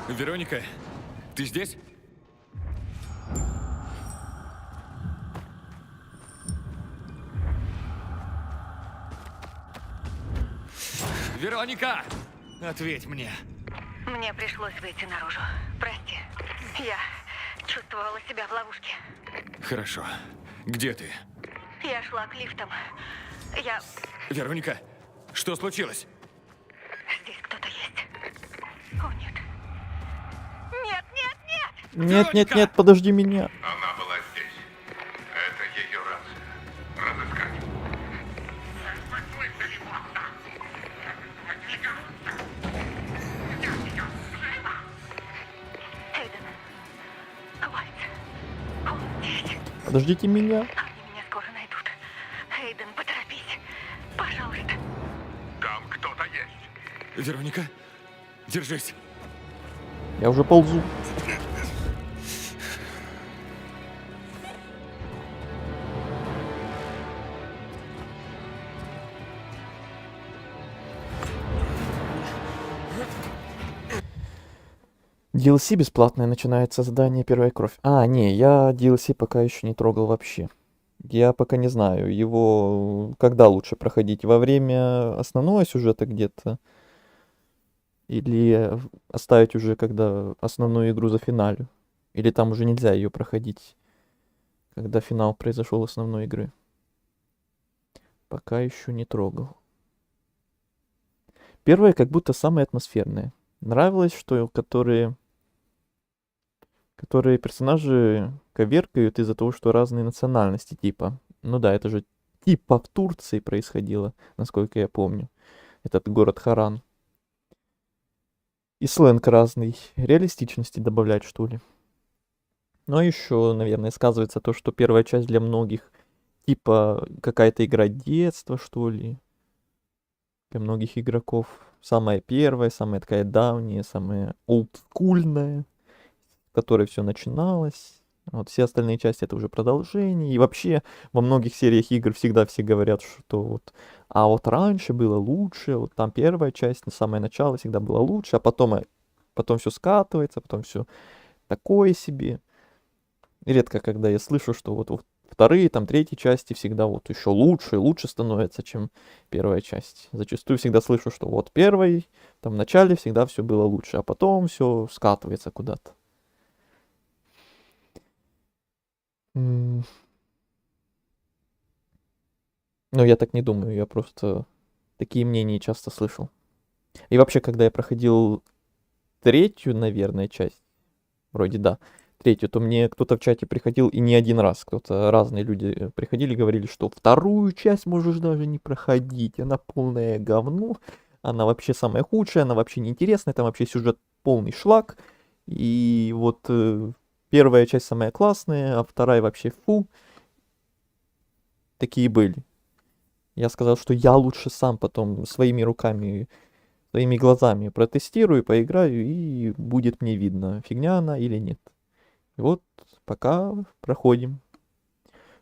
Вероника, ты здесь? Вероника! Ответь мне. Мне пришлось выйти наружу. Прости. Я чувствовала себя в ловушке. Хорошо. Где ты? Я шла к лифтам. Я... Вероника, Что случилось? Здесь кто-то есть. О, нет. Нет, нет, нет! Нет, нет, нет, подожди меня. Она была здесь. Это ее рация. Разыскать. Эйден. Хватит. Он здесь. Подождите меня. Они меня скоро найдут. Эйден, поторопись. Пожалуйста. Там кто-то есть. Вероника, держись. Я уже ползу. DLC бесплатное, начинается задание «Первая кровь». А, не, я DLC пока еще не трогал вообще. Я пока не знаю, его когда лучше проходить? Во время основного сюжета где-то? Или оставить уже, когда основную игру зафиналю? Или там уже нельзя ее проходить, когда финал произошел основной игры? Пока еще не трогал. Первое как будто самое атмосферное. Нравилось, что которые персонажи коверкают из-за того, что разные национальности, типа. Ну да, это же типа в Турции происходило, насколько я помню. Этот город Харан. И сленг разный. Реалистичности добавлять, что ли. Но еще, наверное, сказывается то, что первая часть для многих типа какая-то игра детства, что ли. Для многих игроков. Самая первая, самая такая давняя, самая олдскульная, с которой все начиналось. Вот все остальные части это уже продолжение. И вообще во многих сериях игр всегда все говорят, что вот, а вот раньше было лучше, вот там первая часть, на самое начало всегда было лучше, а потом все скатывается, потом все такое себе. Редко, когда я слышу, что вот вторые, там, третьи части всегда вот еще лучше и лучше становятся, чем первая часть. Зачастую всегда слышу, что вот первой, там, в начале всегда все было лучше, а потом все скатывается куда-то. Ну, я так не думаю, я просто такие мнения часто слышал. И вообще, когда я проходил третью, наверное, часть, вроде да, третью, то мне кто-то в чате приходил, и не один раз, кто-то, разные люди приходили и говорили, что вторую часть можешь даже не проходить, она полное говно, она вообще самая худшая, она вообще неинтересная, там вообще сюжет полный шлак, и вот первая часть самая классная, а вторая вообще фу. Такие были. Я сказал, что я лучше сам потом своими руками, своими глазами протестирую, поиграю, и будет мне видно, фигня она или нет. И вот пока проходим.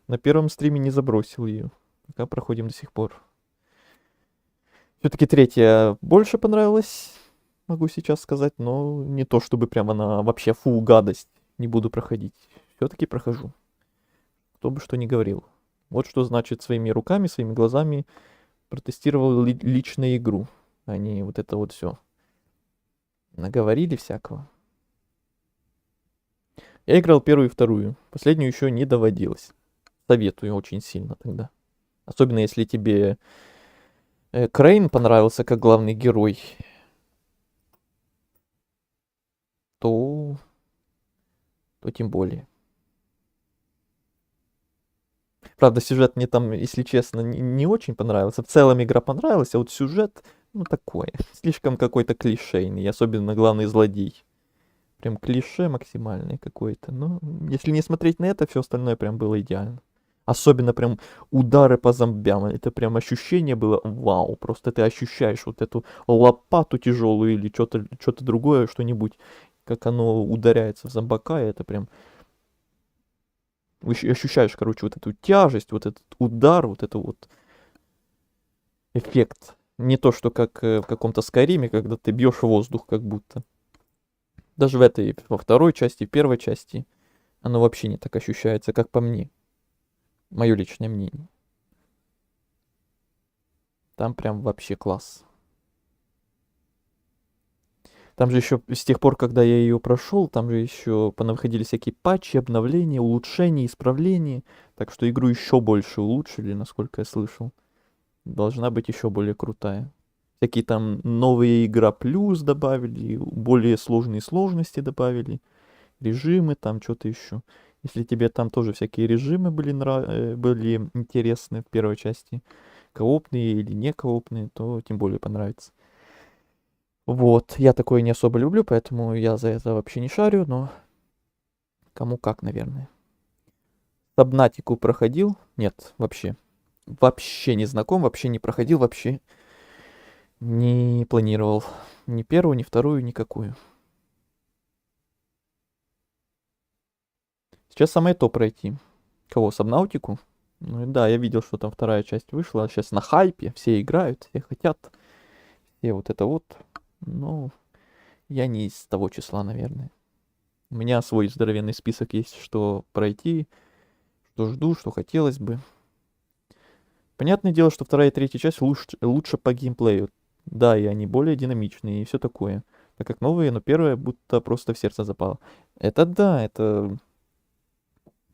На первом стриме не забросил ее. Пока проходим до сих пор. Все-таки третья больше понравилась, могу сейчас сказать, но не то, чтобы прям она вообще фу, гадость. Не буду проходить. Все-таки прохожу. Кто бы что ни говорил. Вот что значит своими руками, своими глазами протестировал лично игру. А не вот это вот все. Наговорили всякого. Я играл первую и вторую. Последнюю еще не доводилось. Советую очень сильно тогда. Особенно если тебе Крейн понравился как главный герой, то тем более. Правда, сюжет мне там, если честно, не очень понравился. В целом игра понравилась, а вот сюжет, ну, такое. Слишком какой-то клишейный, особенно главный злодей. Прям клише максимальное какое-то. Но если не смотреть на это, все остальное прям было идеально. Особенно прям удары по зомбям. Это прям ощущение было вау. Просто ты ощущаешь вот эту лопату тяжелую или что-то другое, что-нибудь. Как оно ударяется в зомбака, и это прям... Ощущаешь, короче, вот эту тяжесть, вот этот удар, вот это вот эффект. Не то, что как в каком-то Скайриме, когда ты бьешь воздух как будто. Даже во второй части, в первой части оно вообще не так ощущается, как по мне. Мое личное мнение. Там прям вообще класс. Там же еще с тех пор, когда я ее прошел, там же еще понавыходили всякие патчи, обновления, улучшения, исправления. Так что игру еще больше улучшили, насколько я слышал. должна быть еще более крутая. Всякие там новые игра плюс добавили, более сложные сложности добавили, режимы, там что-то еще. Если тебе там тоже всякие режимы были интересны в первой части, коопные или не коопные, то тем более понравится. Вот, я такое не особо люблю, поэтому я за это вообще не шарю, но кому как, наверное. Сабнатику проходил? Нет, вообще. Вообще не знаком, вообще не проходил, вообще не планировал. Ни первую, ни вторую, никакую. Сейчас самое то пройти. Кого? Сабнаутику? Ну да, я видел, что там вторая часть вышла. Сейчас на хайпе, все играют, все хотят. Все вот это вот. Но я не из того числа, наверное. У меня свой здоровенный список есть, что пройти, что жду, что хотелось бы. Понятное дело, что вторая и третья часть лучше по геймплею. Да, и они более динамичные и все такое. Так как новые, но первая будто просто в сердце запала. Это да, это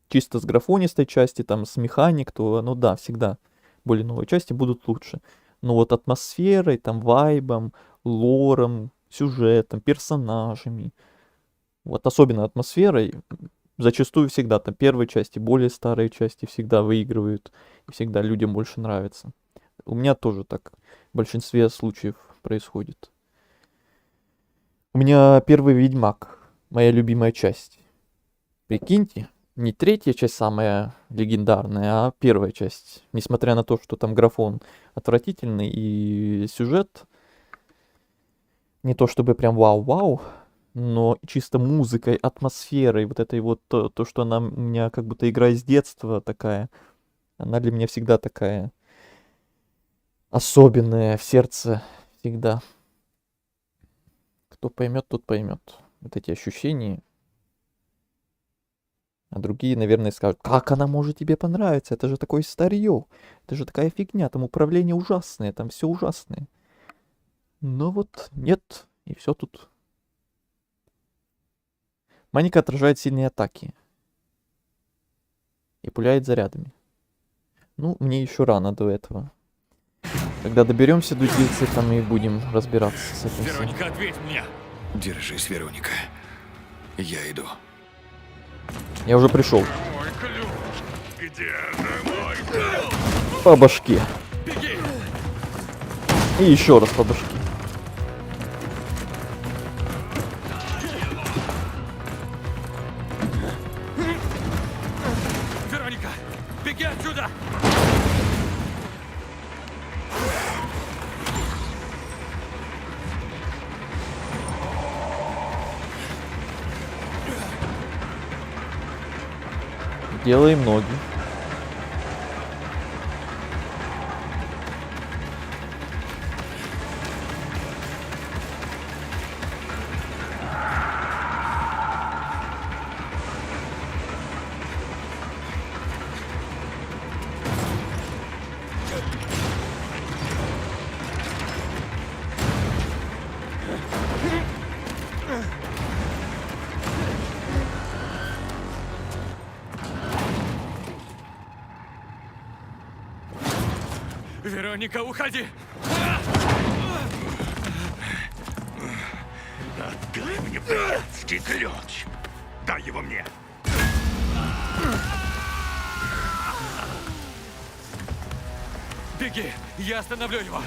чисто с графонистой части, там с механик, то, ну да, всегда более новые части будут лучше. Но вот атмосферой, там вайбом, лором, сюжетом, персонажами, вот особенно атмосферой, зачастую всегда там первые части, более старые части всегда выигрывают, и всегда людям больше нравится. У меня тоже так в большинстве случаев происходит. У меня первый Ведьмак, моя любимая часть. Прикиньте, не третья часть самая легендарная, а первая часть. Несмотря на то, что там графон отвратительный и сюжет не то чтобы прям вау-вау, но чисто музыкой, атмосферой, вот этой вот, то, что она у меня как будто игра из детства такая, она для меня всегда такая особенная в сердце всегда. Кто поймет, тот поймет. Вот эти ощущения. А другие, наверное, скажут, как она может тебе понравиться? Это же такое старье. Это же такая фигня. Там управление ужасное, там все ужасное. Но вот нет, и все тут. Маника отражает сильные атаки. И пуляет зарядами. Ну, мне еще рано до этого. Когда доберемся до Дильцы, там и будем разбираться с этим. Вероника, ответь мне! Держись, Вероника. Я иду. Я уже пришел. Мой ключ! Где же мой ключ? По башке. Беги! И еще раз по башке. Вероника, беги отсюда! Делаем ноги. Вероника, уходи! Отдай мне блядский ключ! Дай его мне! Беги, я остановлю его!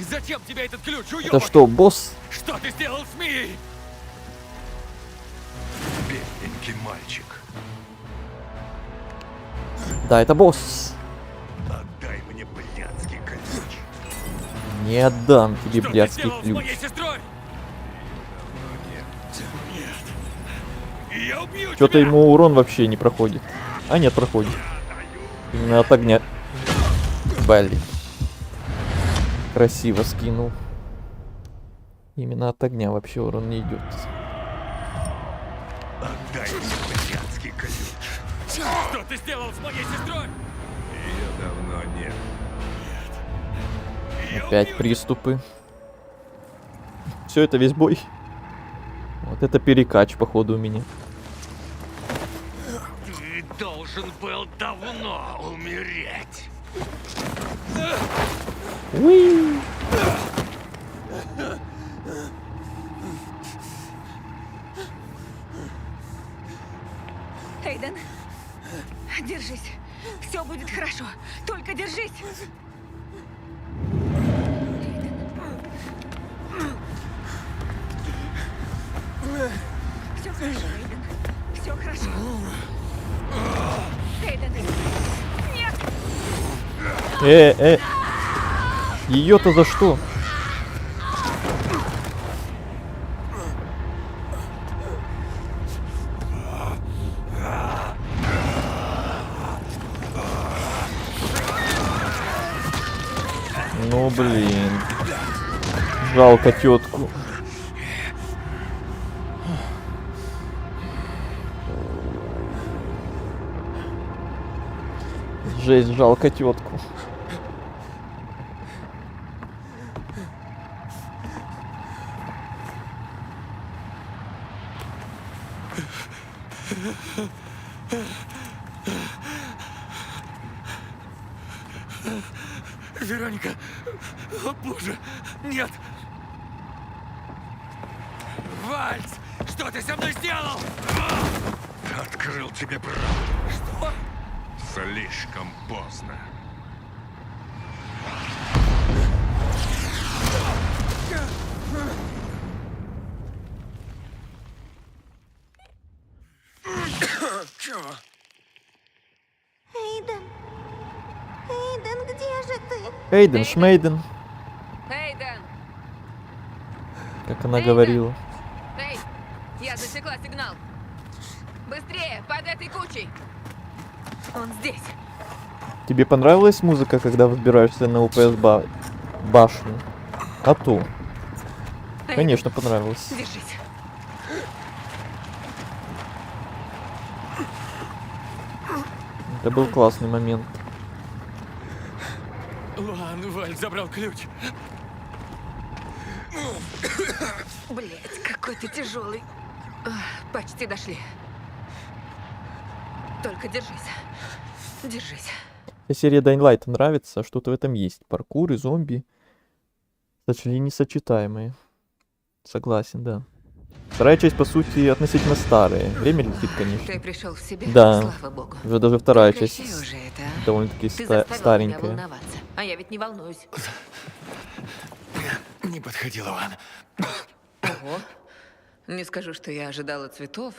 Зачем тебе этот ключ, уёбок? Это что, босс? Что ты сделал с Мией? Бедненький мальчик. Да, это босс. Отдай мне блядский ключ. Не отдам тебе Что ты блядский сделал с ключ. моей сестрой? Нет. Я убью Что-то тебя! ему урон вообще не проходит. А нет, проходит. Именно от огня. Блин. Красиво скинул. Именно от огня вообще урон не идет. Отдай мне блядский ключ. Что ты сделал с моей сестрой? Я давно нет. Опять приступы. Все это весь бой. Вот это перекач, походу, у меня. Ты должен был давно умереть. Уи. Эйден, держись. Все будет хорошо. Только держись. Все хорошо, Эйден. Все хорошо. Эйден, нет! Ее-то за что? Ну блин. Жалко тетку. Жесть, жалко тетку. Вероника! О боже! Нет! Вальц! Что ты со мной сделал? Открыл тебе правду. Что? Слишком поздно. Чего? Эйден. Эйден, где же ты? Эйден, Шмейден, Эйден! как она говорила. Эй, я засекла сигнал. Быстрее, под этой кучей. Он здесь. Тебе понравилась музыка, когда взбираешься на УПС башню? А ту? Конечно, понравилось. Держись. Это был классный момент. Луан, Вальц забрал ключ. Блять, какой ты тяжелый. Почти дошли. Только держись. Держись. Мне серия Dying Light нравится, что-то в этом есть. Паркур и зомби сочли несочетаемые. Согласен, да. Вторая часть, по сути, относительно старая. Время летит, конечно. Ты пришел в себя, Да, слава богу. уже даже вторая Прекращай часть уже это, а. довольно-таки Ты заставил меня старенькая. волноваться, а я ведь не волнуюсь. Не подходи, Луан. Ого. Не скажу, что я ожидала цветов,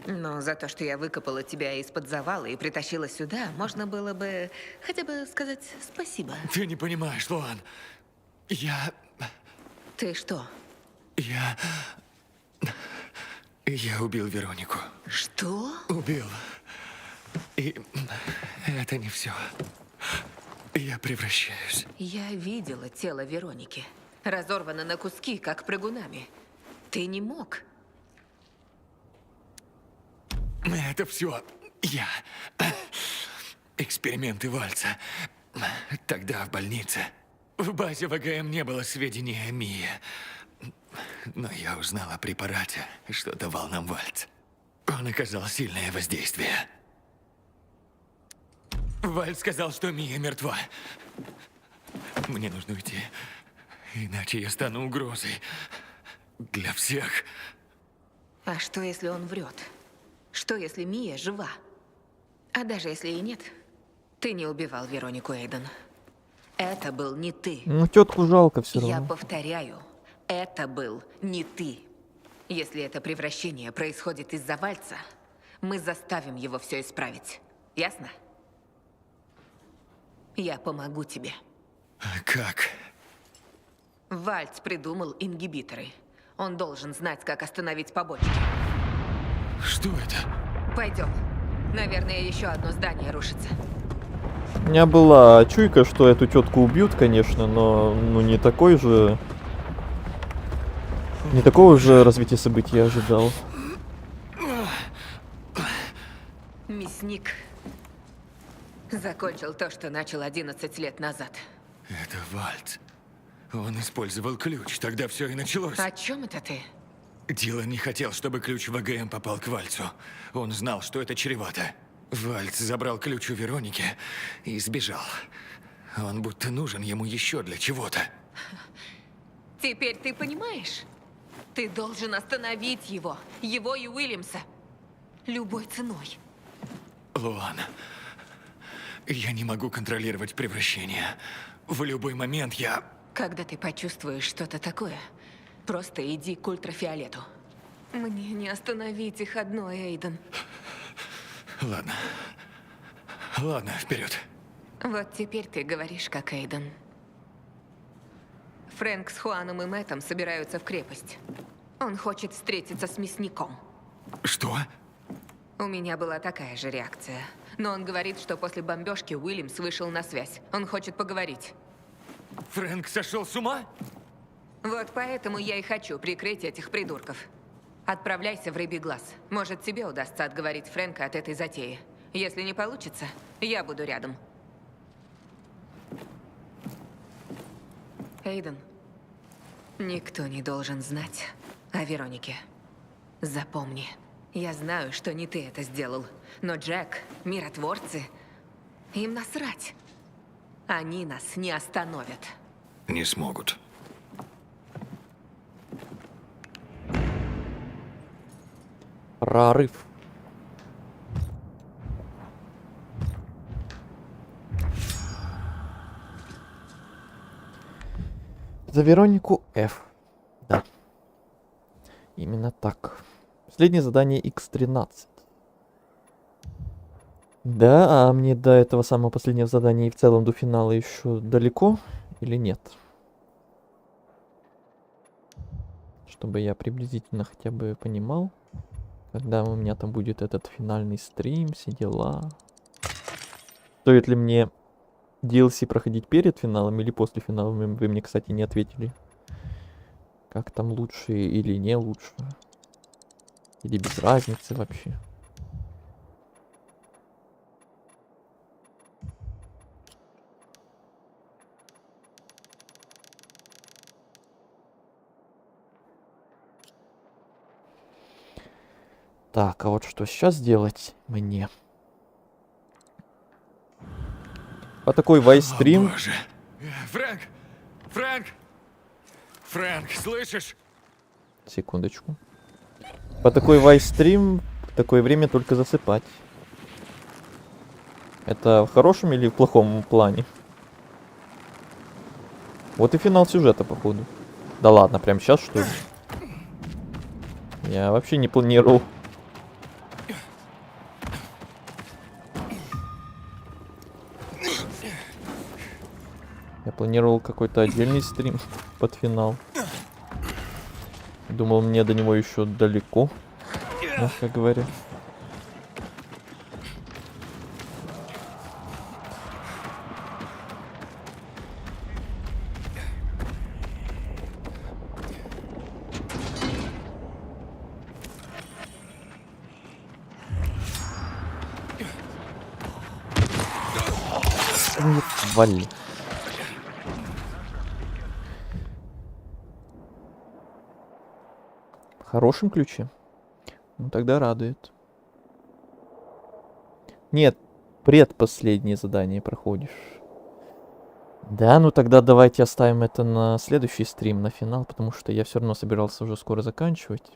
но за то, что я выкопала тебя из-под завала и притащила сюда, можно было бы хотя бы сказать спасибо. Ты не понимаешь, Луан. Ты что? Я убил Веронику. Что? Убил. И это не все. Я превращаюсь. Я видела тело Вероники. Разорвано на куски, как прыгунами. Ты не мог. Это все я. Эксперименты Вальца. Тогда в больнице. В базе ВГМ не было сведений о Мие. Но я узнал о препарате, что давал нам Вальц. Он оказал сильное воздействие. Вальц сказал, что Мия мертва. Мне нужно уйти, иначе я стану угрозой для всех. А что, если он врет? Что, если Мия жива? А даже если и нет, ты не убивал Веронику, Эйден. Это был не ты. Ну, тетку жалко все Я равно. повторяю, это был не ты. Если это превращение происходит из-за Вальца, мы заставим его все исправить. Ясно? Я помогу тебе. Как? Вальц придумал ингибиторы. Он должен знать, как остановить побочки. Что это? Пойдем. Наверное, еще одно здание рушится. У меня была чуйка, что эту тетку убьют, конечно, но ну не такой же. Не такого же развития событий я ожидал. Мясник закончил то, что начал 11 лет назад. Это Вальц. Он использовал ключ, тогда все и началось. О чем это ты? Дилан не хотел, чтобы ключ ВГМ попал к Вальцу. Он знал, что это чревато. Вальц забрал ключ у Вероники и сбежал. Он будто нужен ему еще для чего-то. Теперь ты понимаешь? Ты должен остановить его и Уильямса. Любой ценой. Луан, я не могу контролировать превращение. В любой момент я... Когда ты почувствуешь что-то такое, просто иди к ультрафиолету. Мне не остановить их одной, Эйден. Ладно. Ладно, вперед. Вот теперь ты говоришь, как Эйден. Фрэнк с Хуаном и Мэттом собираются в крепость. Он хочет встретиться с мясником. Что? У меня была такая же реакция. Но он говорит, что после бомбежки Уильямс вышел на связь. Он хочет поговорить. Фрэнк сошел с ума? Вот поэтому я и хочу прикрыть этих придурков. Отправляйся в Рыбий глаз. Может, тебе удастся отговорить Фрэнка от этой затеи. Если не получится, я буду рядом. Эйден, никто не должен знать о Веронике. Запомни, я знаю, что не ты это сделал, но Джек, миротворцы, им насрать. Они нас не остановят. Не смогут. Прорыв. За Веронику F. Да. Именно так. Последнее задание X13. Да, а мне до этого самого последнего задания и в целом до финала еще далеко или нет? Чтобы я приблизительно хотя бы понимал, когда у меня там будет этот финальный стрим, все дела. Стоит ли мне DLC проходить перед финалом или после финала? Вы мне, кстати, не ответили. Как там лучше или не лучше? Или без разницы вообще? Так, а вот что сейчас делать мне? По такой вайстрим. Боже. Фрэнк! Фрэнк! Фрэнк, слышишь? Секундочку. По такой вайстрим в такое время только засыпать. Это в хорошем или в плохом плане? Вот и финал сюжета, походу. Да ладно, прям сейчас, что ли? Я вообще не планировал. Я планировал какой-то отдельный стрим под финал. Думал, мне до него еще далеко, мягко говоря. Вали. В хорошем ключе? Ну тогда радует. Нет, предпоследнее задание проходишь. Да, ну тогда давайте оставим это на следующий стрим, на финал, потому что я все равно собирался уже скоро заканчивать.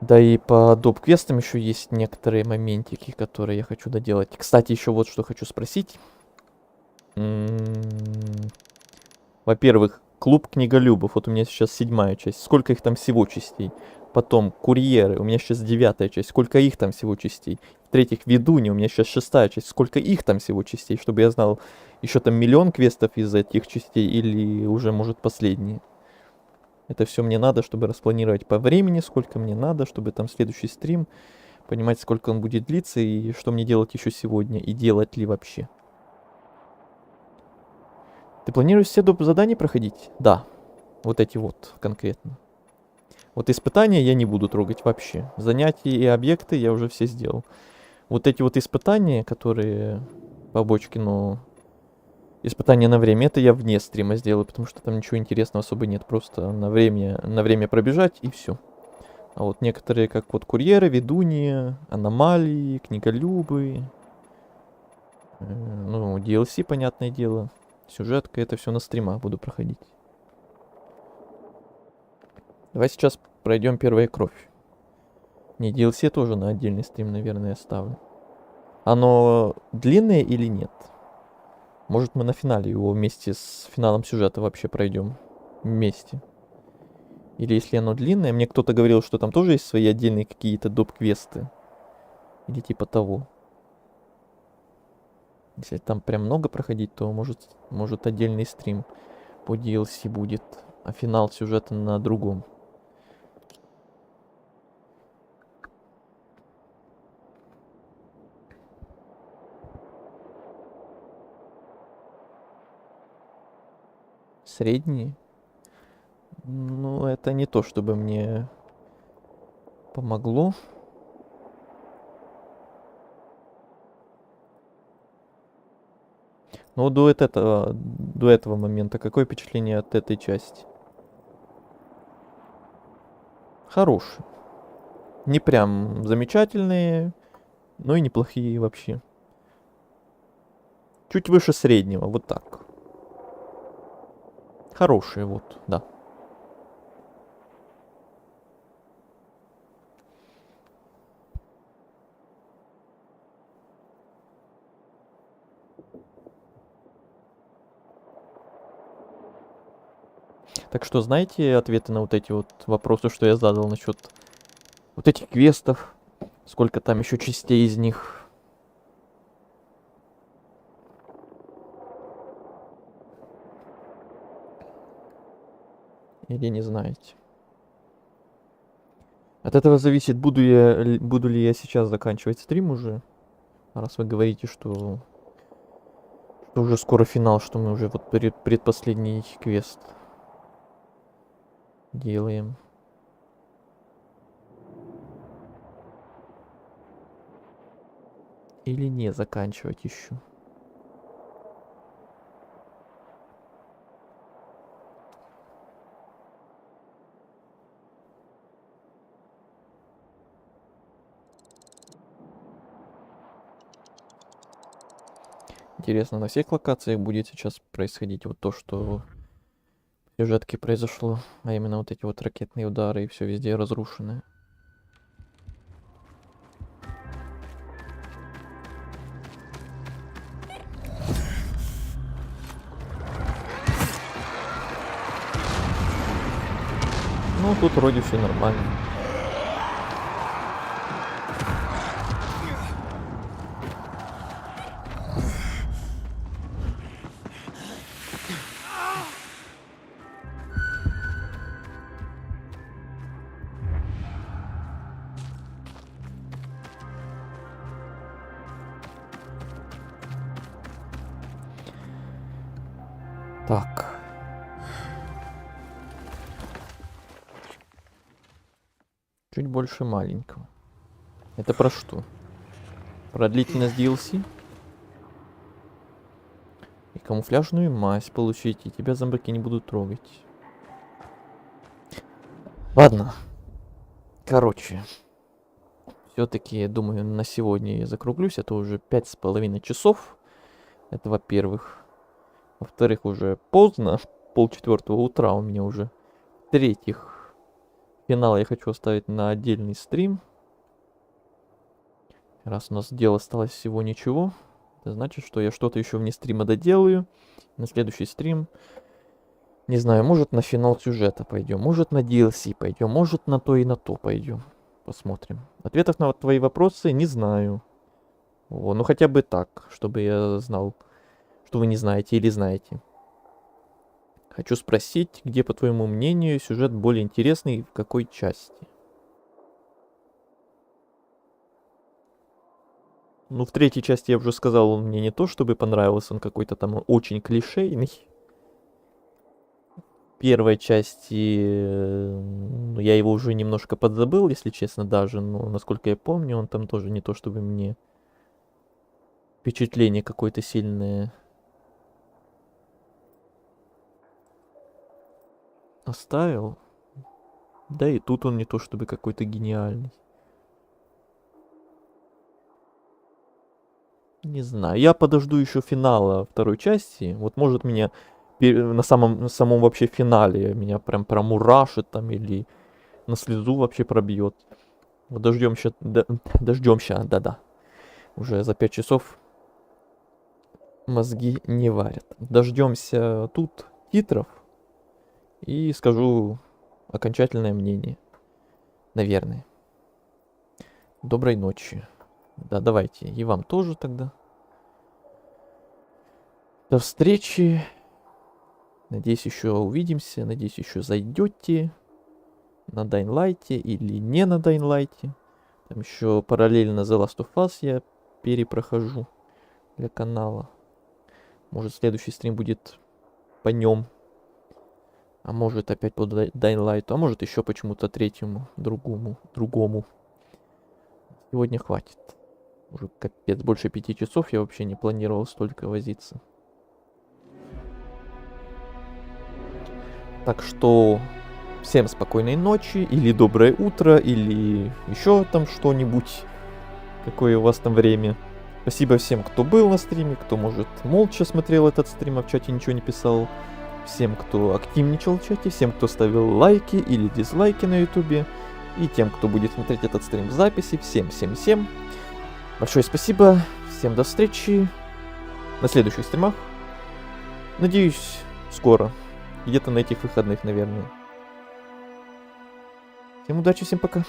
Да и по доп-квестам еще есть некоторые моментики, которые я хочу доделать. Кстати, еще вот что хочу спросить. Во-первых, клуб книголюбов. Вот у меня сейчас 7-я часть. Сколько их там всего частей? Потом курьеры. У меня сейчас 9-я часть. Сколько их там всего частей? В-третьих, ведунья. У меня сейчас 6-я часть. Сколько их там всего частей? Чтобы я знал, еще там миллион квестов из этих частей или уже, может, последние. Это все мне надо, чтобы распланировать по времени, сколько мне надо, чтобы там следующий стрим, понимать, сколько он будет длиться и что мне делать еще сегодня, и делать ли вообще. Ты планируешь все доп. Задания проходить? Да. Вот эти вот конкретно. Вот испытания я не буду трогать вообще. Занятия и объекты я уже все сделал. Вот эти вот испытания, которые побочки, но... Испытание на время, это я вне стрима сделаю, потому что там ничего интересного особо нет. Просто на время пробежать и все. А вот некоторые, как вот курьеры, ведуньи, аномалии, книголюбы, ну, DLC, понятное дело, сюжетка, это все на стримах буду проходить. Давай сейчас пройдем первая кровь. Не, DLC тоже на отдельный стрим, наверное, оставлю. Оно длинное или нет? Может, мы на финале его вместе с финалом сюжета вообще пройдем вместе. Или если оно длинное, мне кто-то говорил, что там тоже есть свои отдельные какие-то доп-квесты. Или типа того. Если там прям много проходить, то может отдельный стрим по DLC будет. А финал сюжета на другом. Средние? Ну, это не то, чтобы мне помогло. Но до этого момента какое впечатление от этой части? Хорошие. Не прям замечательные, но и неплохие вообще. Чуть выше среднего, вот так. Хорошие вот, да. Так что знаете ответы на вот эти вот вопросы, что я задал насчет вот этих квестов? Сколько там еще частей из них? Или не знаете? От этого зависит, буду ли я сейчас заканчивать стрим уже. Раз вы говорите, что уже скоро финал, что мы уже вот предпоследний квест делаем. Или не заканчивать еще. Интересно, на всех локациях будет сейчас происходить вот то, что в сюжетке произошло, а именно вот эти вот ракетные удары и все везде разрушенное. Ну, тут вроде все нормально. Так. Чуть больше маленького. Это про что? Про длительность DLC? И камуфляжную мазь получить, и тебя зомбаки не будут трогать. Ладно. Короче. Все-таки, я думаю, на сегодня я закруглюсь. Это уже 5,5 часов. Это во-первых. Во-вторых, уже поздно. 3:30 утра у меня уже. В-третьих, финал я хочу оставить на отдельный стрим. Раз у нас дел осталось всего ничего, это значит, что я что-то еще вне стрима доделаю. На следующий стрим, не знаю, может на финал сюжета пойдем, может на DLC пойдем, может на то и на то пойдем. Посмотрим. Ответов на твои вопросы не знаю. О, ну хотя бы так, чтобы я знал, что вы не знаете или знаете. Хочу спросить, где, по твоему мнению, сюжет более интересный и в какой части? Ну, в третьей части я уже сказал, он мне не то чтобы понравился, он какой-то там очень клишейный. В первой части я его уже немножко подзабыл, если честно, даже, но насколько я помню, он там тоже не то чтобы мне впечатление какое-то сильное оставил. Да и тут он не то чтобы какой-то гениальный. Не знаю, я подожду еще финала второй части. Вот может меня на самом вообще финале меня прям промурашит там или на слезу вообще пробьет. Вот дождемся, да-да. Уже за 5 часов мозги не варят. Дождемся тут титров и скажу окончательное мнение. Наверное. Доброй ночи. Да, давайте. И вам тоже тогда. До встречи. Надеюсь, еще увидимся. Надеюсь, еще зайдете на Dying Light или не на Dying Light. Там еще параллельно The Last of Us я перепрохожу для канала. Может, следующий стрим будет по нем. А может, опять по Dying Light. А может, еще почему-то третьему, другому. Сегодня хватит. Уже капец, больше 5 часов. Я вообще не планировал столько возиться. Так что всем спокойной ночи, или доброе утро, или еще там что-нибудь. Какое у вас там время. Спасибо всем, кто был на стриме, кто, может, молча смотрел этот стрим, а в чате ничего не писал. Всем, кто активничал в чате, всем, кто ставил лайки или дизлайки на ютубе. И тем, кто будет смотреть этот стрим в записи. Всем. Большое спасибо. Всем до встречи на следующих стримах. Надеюсь, скоро. Где-то на этих выходных, наверное. Всем удачи, всем пока.